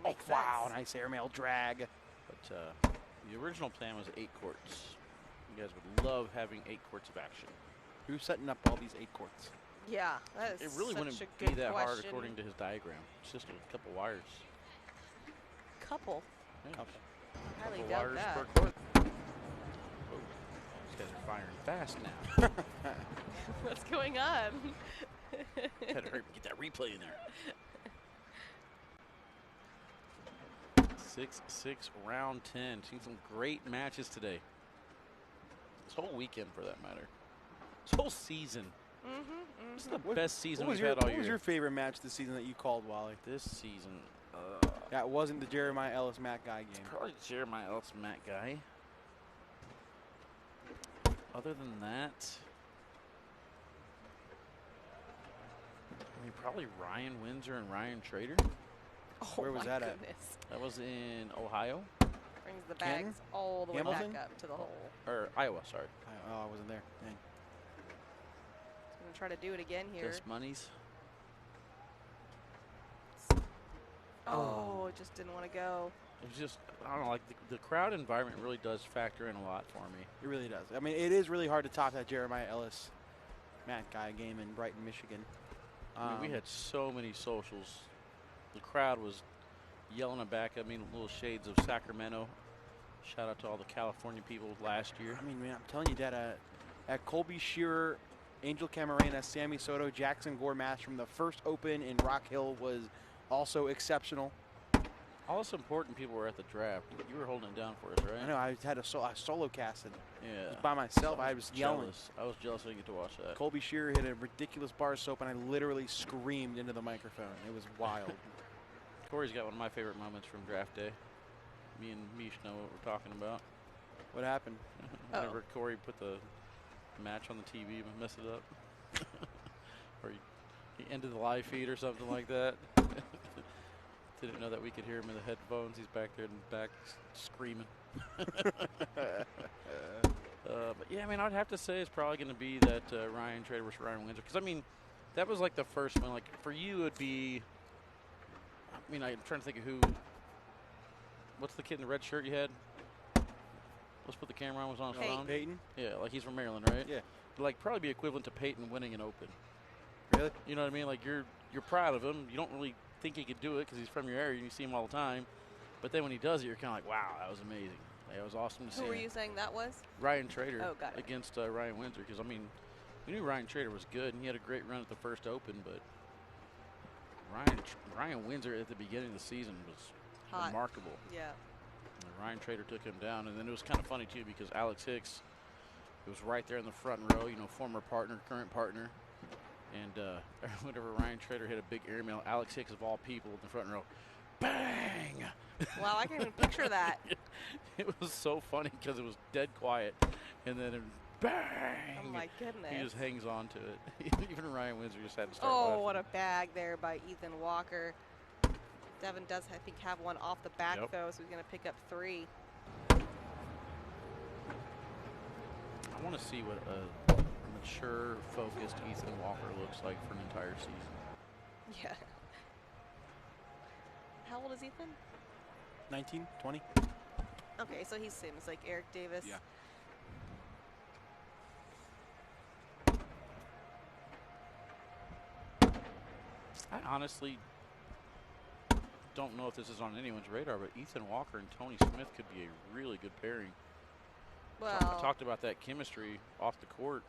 Oh, wow, nice airmail drag. But the original plan was 8 courts. You guys would love having 8 courts of action. Who's setting up all these 8 courts? Yeah, that is It really such wouldn't a be good that hard question. according to his diagram. It's just a couple wires. Couple. Yeah, Couple. Highly couple doubt wires that. per court. Whoa. These guys are firing fast now. What's going on? Had to hurry get that replay in there. 6-6 round 10. Seen some great matches today. This whole weekend, for that matter. This whole season. This is the best season we've had all year. What was your favorite match this season that you called, Wally? This season? That wasn't the Jeremiah Ellis Matt Guy game. Probably the Jeremiah Ellis Matt Guy. Other than that, I mean, probably Ryan Windsor and Ryan Trader. Oh, where was that at? That was in Ohio. Brings the bags all the way Hamilton? back up to the hole. Or Iowa, sorry. Oh, I wasn't there. Dang. I'm going to try to do it again here. Just monies. Oh, it just didn't want to go. It's just, I don't know, like the crowd environment really does factor in a lot for me. It really does. I mean, it is really hard to top that Jeremiah Ellis Matt Guy game in Brighton, Michigan. I mean, we had so many socials. The crowd was yelling it back. I mean, little shades of Sacramento. Shout out to all the California people last year. I mean, man, I'm telling you that at Colby Shearer, Angel Camarena, Sammy Soto, Jackson Gore match from the first Open in Rock Hill was also exceptional. All us important people were at the draft. You were holding it down for us, right? I know. I had a solo casted. Yeah. By myself. I was yelling. Jealous. I was jealous I didn't get to watch that. Colby Shearer hit a ridiculous bar soap, and I literally screamed into the microphone. It was wild. Corey's got one of my favorite moments from draft day. Me and Mish know what we're talking about. What happened? Whenever Corey put the match on the TV and messed it up. Or he ended the live feed or something like that. Didn't know that we could hear him in the headphones. He's back there in the back screaming. But yeah, I mean, I'd have to say it's probably going to be that Ryan Trader versus Ryan Windsor. Because, I mean, that was like the first one. Like, for you, it would be, I mean, I'm trying to think of who. What's the kid in the red shirt you had? Let's put the camera on. Was on his phone. Peyton? Yeah, like he's from Maryland, right? Yeah. Like, probably be equivalent to Peyton winning an Open. Really? You know what I mean? Like, you're proud of him. You don't really think he could do it because he's from your area and you see him all the time. But then when he does it, you're kind of like, wow, that was amazing. Like, it was awesome to see. Who were you saying that was? Ryan Trader against Ryan Windsor. Because, I mean, we knew Ryan Trader was good, and he had a great run at the first Open. But Ryan Windsor at the beginning of the season was remarkable. Yeah. And Ryan Trader took him down. And then it was kind of funny, too, because Alex Hicks It was right there in the front row, you know, former partner, current partner. And whenever Ryan Trader hit a big airmail, Alex Hicks, of all people, in the front row, bang! Wow, I can't even picture that. It was so funny because it was dead quiet. And then it, bang! Oh, my goodness. He just hangs on to it. Even Ryan Windsor just had to start Oh, laughing. what a bag there by Ethan Walker. Devin does, I think, have one off the back, though, so he's going to pick up 3. I want to see what a mature, focused Ethan Walker looks like for an entire season. Yeah. How old is Ethan? 19, 20. Okay, so he seems like Eric Davis. Yeah. I honestly don't know if this is on anyone's radar, but Ethan Walker and Tony Smith could be a really good pairing. Well, I talked about that chemistry off the court.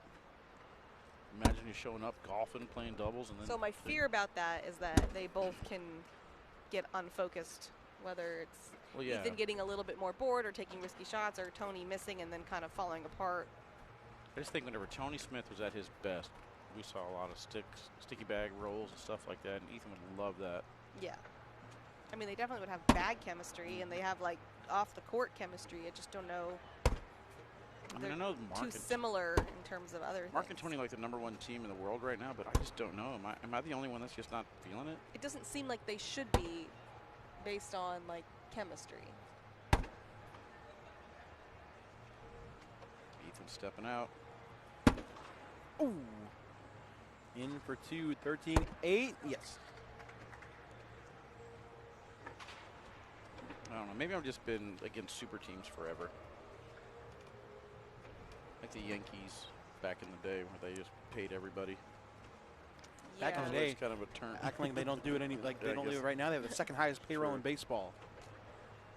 Imagine you showing up golfing, playing doubles, and then. So my fear about that is that they both can get unfocused, whether it's Ethan getting a little bit more bored or taking risky shots, or Tony missing and then kind of falling apart. I just think whenever Tony Smith was at his best, we saw a lot of sticky bag rolls and stuff like that, and Ethan would love that. Yeah. I mean, they definitely would have bag chemistry, and they have, like, off-the-court chemistry. I just don't know. I mean, I know too similar in terms of other Mark things. and Tony like the #1 team in the world right now, but I just don't know. Am I the only one that's just not feeling it? It doesn't seem like they should be based on, like, chemistry. Ethan stepping out. Ooh. In for 2, 13-8. Yes. I don't know. Maybe I've just been against super teams forever. Like the Yankees back in the day where they just paid everybody. Back in the day, it's kind of a turn. acting like they don't do it any like they don't do it right now. They have the second highest payroll in baseball.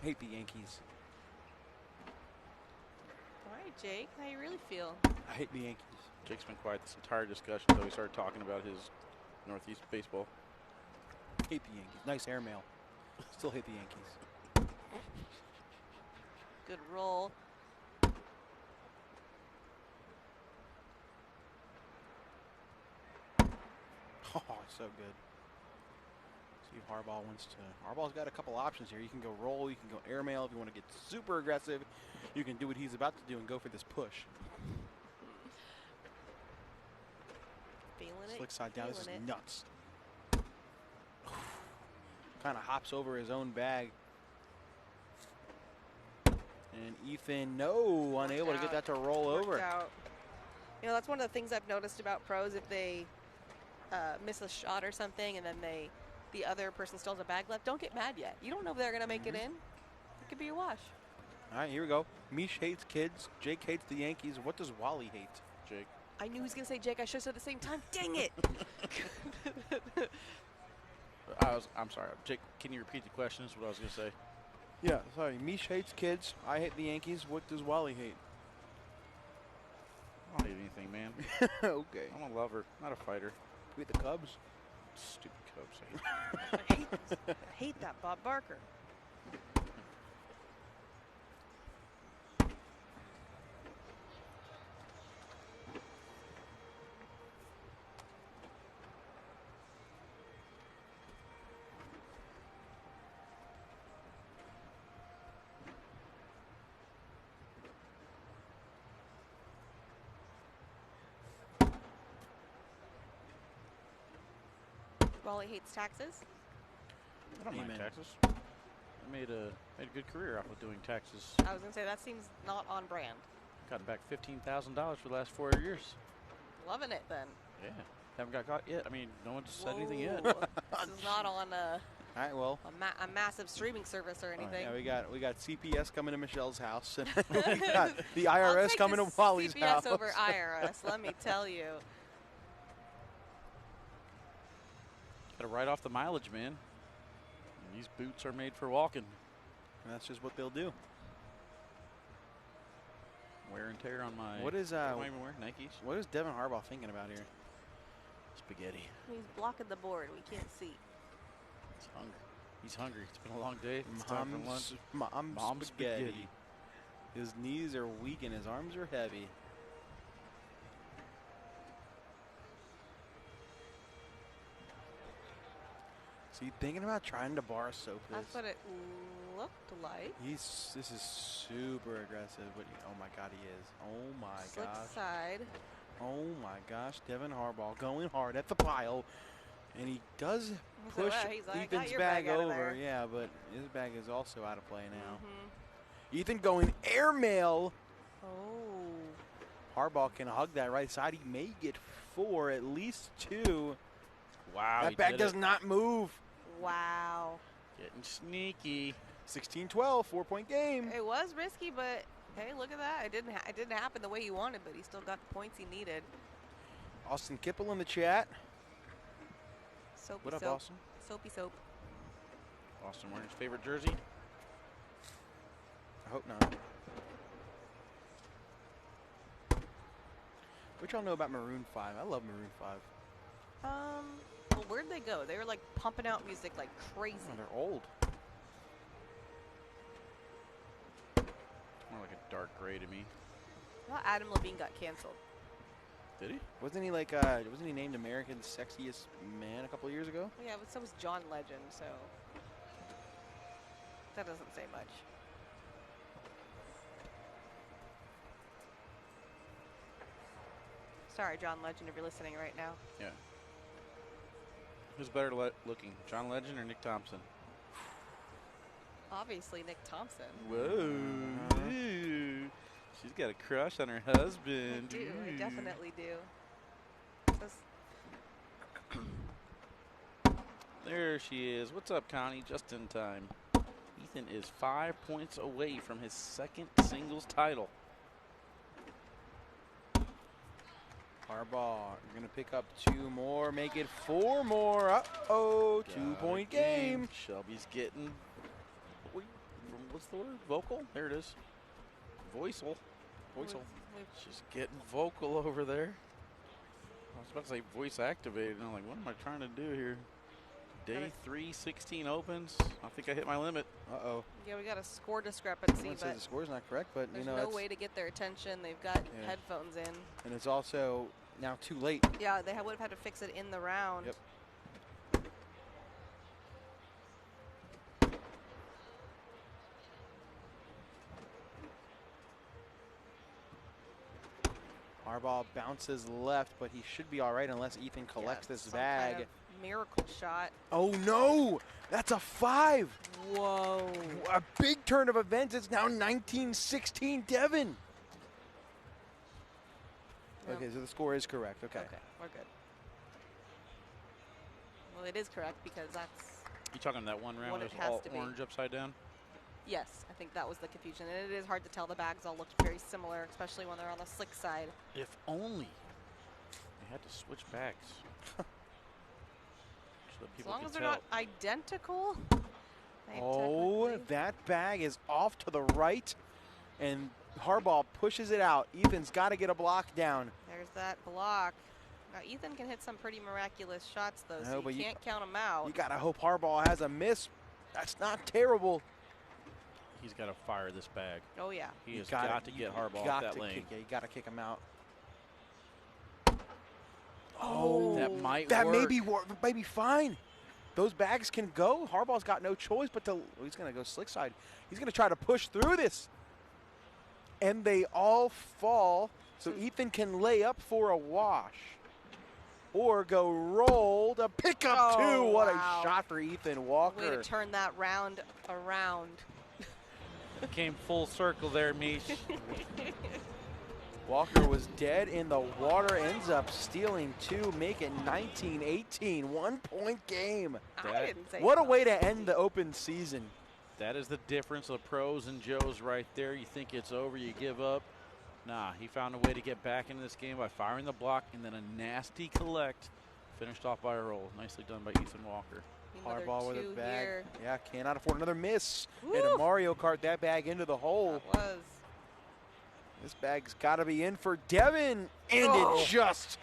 I hate the Yankees. All right, Jake, how you really feel? I hate the Yankees. Jake's been quiet this entire discussion until we started talking about his Northeast baseball. Hate the Yankees. Nice airmail. Still hate the Yankees. Good roll. Oh, so good. See if Harbaugh wants to. Harbaugh's got a couple options here. You can go roll, you can go airmail. If you want to get super aggressive, you can do what he's about to do and go for this push. Feeling it. Slick side down. This is feeling it. nuts. Kind of hops over his own bag. And Ethan, no, unable to get that to roll over. Out. You know, that's one of the things I've noticed about pros. If they miss a shot or something and then the other person still has a bag left, don't get mad yet. You don't know if they're going to make it in. It could be a wash. All right, here we go. Mish hates kids. Jake hates the Yankees. What does Wally hate? Jake. I knew he was going to say Jake. I should have said at the same time. Dang it. I'm sorry. Jake, can you repeat the question? Is what I was going to say. Yeah, sorry. Mish hates kids. I hate the Yankees. What does Wally hate? I don't hate anything, man. Okay. I'm a lover, not a fighter. We hate the Cubs. Stupid Cubs. I hate that Bob Barker. Wally hates taxes. I don't mind Amen. taxes. I made a good career off of doing taxes. I was going to say, that seems not on brand. Gotten back $15,000 for the last 4 years. Loving it, then. Yeah. Haven't got caught yet. I mean, no one's said anything yet. This is not on All right, well. a massive streaming service or anything. Yeah, we got CPS coming to Michelle's house, and we got the IRS coming to Wally's CPS house. over IRS, let me tell you. Got to write off the mileage, man. And these boots are made for walking. And that's just what they'll do. Wear and tear on my. What is am I even wearing Nikes? What is Devin Harbaugh thinking about here? Spaghetti. He's blocking the board. We can't see. He's hungry. He's hungry. It's been a long day. It's time for lunch. Mom's spaghetti. His knees are weak and his arms are heavy. Is he thinking about trying to bar soap this? That's what it looked like. This is super aggressive, but oh my God, he is. Oh my Slick gosh. side. Oh my gosh, Devin Harbaugh going hard at the pile. And he does push Ethan's bag over. Yeah, but his bag is also out of play now. Ethan going airmail. Oh. Harbaugh can hug that right side. He may get 4, at least 2. Wow. That bag does not move. Wow. Getting sneaky. 16-12, 4-point game. It was risky, but hey, look at that. It didn't happen the way he wanted, but he still got the points he needed. Austin Kipple in the chat. Soapy what up, soap. Austin? Soapy soap. Austin wearing his favorite jersey? I hope not. What y'all know about Maroon 5? I love Maroon 5. Well, where'd they go? They were like pumping out music like crazy. Oh, they're old. More like a dark gray to me. Well, Adam Levine got canceled. Did he? Wasn't he like, wasn't he named America's Sexiest Man a couple of years ago? Yeah, but so was John Legend, so that doesn't say much. Sorry, John Legend, if you're listening right now. Yeah. Who's better looking, John Legend or Nick Thompson? Obviously, Nick Thompson. Whoa. She's got a crush on her husband. I do. I definitely do. There she is. What's up, Connie? Just in time. Ethan is 5 points away from his second singles title. Harbaugh going to pick up 2 more, make it 4 more. Uh-oh, 2-point game. Shelby's getting, what's the word? Vocal? There it is. Voical. She's getting vocal over there. I was about to say voice activated, and I'm like, what am I trying to do here? Day 3, 16 opens. I think I hit my limit. Uh-oh. Yeah, we got a score discrepancy. But the score's not correct, but there's you know, no way to get their attention. They've got headphones in. And it's also now too late. Yeah, they would have had to fix it in the round. Yep. Harbaugh bounces left, but he should be all right unless Ethan collects this bag. Kind of miracle shot. Oh, no. That's a 5. Whoa. A big turn of events. It's now 19-16 Devin. Yep. Okay, so the score is correct. Okay. Okay, we're good. Well, it is correct because that's You talking that one round where it was all orange upside down? Yes, I think that was the confusion. And it is hard to tell. The bags all look very similar, especially when they're on the slick side. If only they had to switch bags. As long as they're not identical. Oh, that bag is off to the right, and Harbaugh pushes it out. Ethan's got to get a block down. There's that block. Now, Ethan can hit some pretty miraculous shots, though, so you can't count them out. You got to hope Harbaugh has a miss. That's not terrible. He's got to fire this bag. Oh, yeah. He has got to get Harbaugh off that lane. You got to kick him out. Oh, that might work. That may be fine. Those bags can go. Harbaugh's got no choice but to. He's going to go slick side. He's going to try to push through this. And they all fall. So Ethan can lay up for a wash. Or go roll to pick up 2. What a shot for Ethan Walker. Way to turn that round around. Came full circle there, Mish. Walker was dead in the water, ends up stealing 2, make it 19-18, 1-point game. I didn't say what a way to end the open season. That is the difference of pros and Joes right there. You think it's over, you give up. Nah, he found a way to get back into this game by firing the block and then a nasty collect. Finished off by a roll. Nicely done by Ethan Walker. Harbaugh with a bag. Here. Yeah, cannot afford another miss. Woo. And a Mario Kart that bag into the hole. That was. This bag's got to be in for Devin. And it just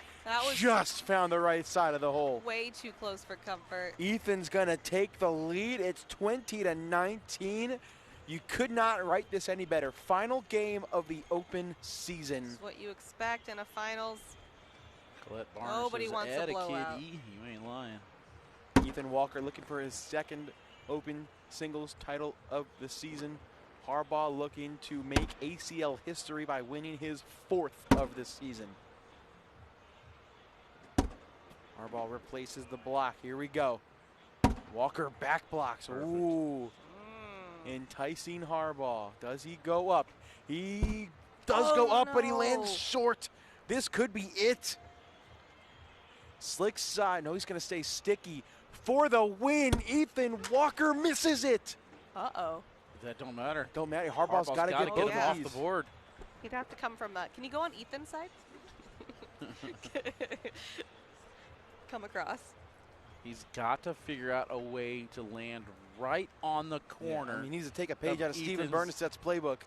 found the right side of the hole. Way too close for comfort. Ethan's going to take the lead. It's 20-19. You could not write this any better. Final game of the open season. This is what you expect in a finals. Colette Barnes Nobody wants a blowout. Kitty. You ain't lying. Ethan Walker looking for his second open singles title of the season. Harbaugh looking to make ACL history by winning his 4th of the season. Harbaugh replaces the block. Here we go. Walker back blocks. Ooh. Enticing Harbaugh. Does he go up? He does go up, but he lands short. This could be it. Slick side. No, he's going to stay sticky for the win. Ethan Walker misses it. Uh-oh. That don't matter. Don't matter. Harbaugh's got to get him both off the board. He'd have to come from can you go on Ethan's side? Come across. He's got to figure out a way to land right on the corner. Yeah, he needs to take a page out of Stephen Bernaset's playbook.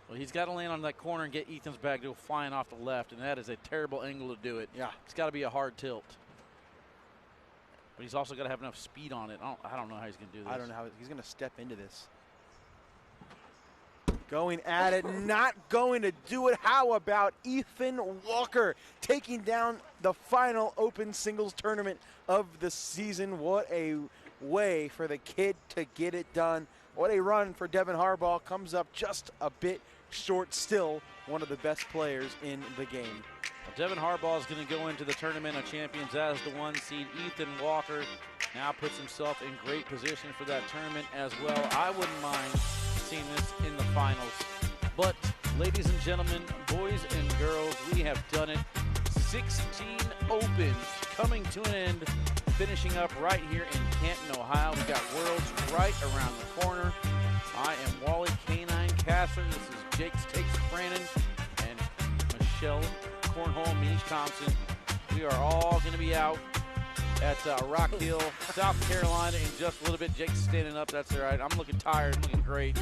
Well, he's got to land on that corner and get Ethan's bag to go flying off the left, and that is a terrible angle to do it. Yeah. It's got to be a hard tilt. But he's also got to have enough speed on it. I don't know how he's going to do this. I don't know how he's going to step into this. Going at it, not going to do it. How about Ethan Walker taking down the final open singles tournament of the season? What a way for the kid to get it done. What a run for Devin Harbaugh. Comes up just a bit short. Still one of the best players in the game. Well, Devin Harbaugh is going to go into the Tournament of Champions as the 1 seed. Ethan Walker now puts himself in great position for that tournament as well. I wouldn't mind seeing this in the finals. But, ladies and gentlemen, boys and girls, we have done it. 16 opens coming to an end, finishing up right here in Canton, Ohio. We got Worlds right around the corner. I am Wally Canine Kassler. This is Jake's Takes Brandon and Michelle Cornhole Meach Thompson. We are all going to be out at Rock Hill, South Carolina in just a little bit. Jake's standing up. That's all right. I'm looking tired. I'm looking great.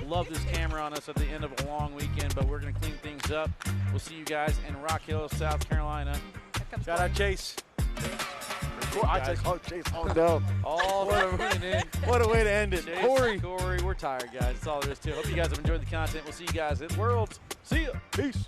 Love this camera on us at the end of a long weekend, but we're going to clean things up. We'll see you guys in Rock Hill, South Carolina. Shout out Chase. I just called Chase. Oh, no. All what a way to end it. Chase, Corey, we're tired, guys. That's all there is to it. Hope you guys have enjoyed the content. We'll see you guys at Worlds. See ya. Peace.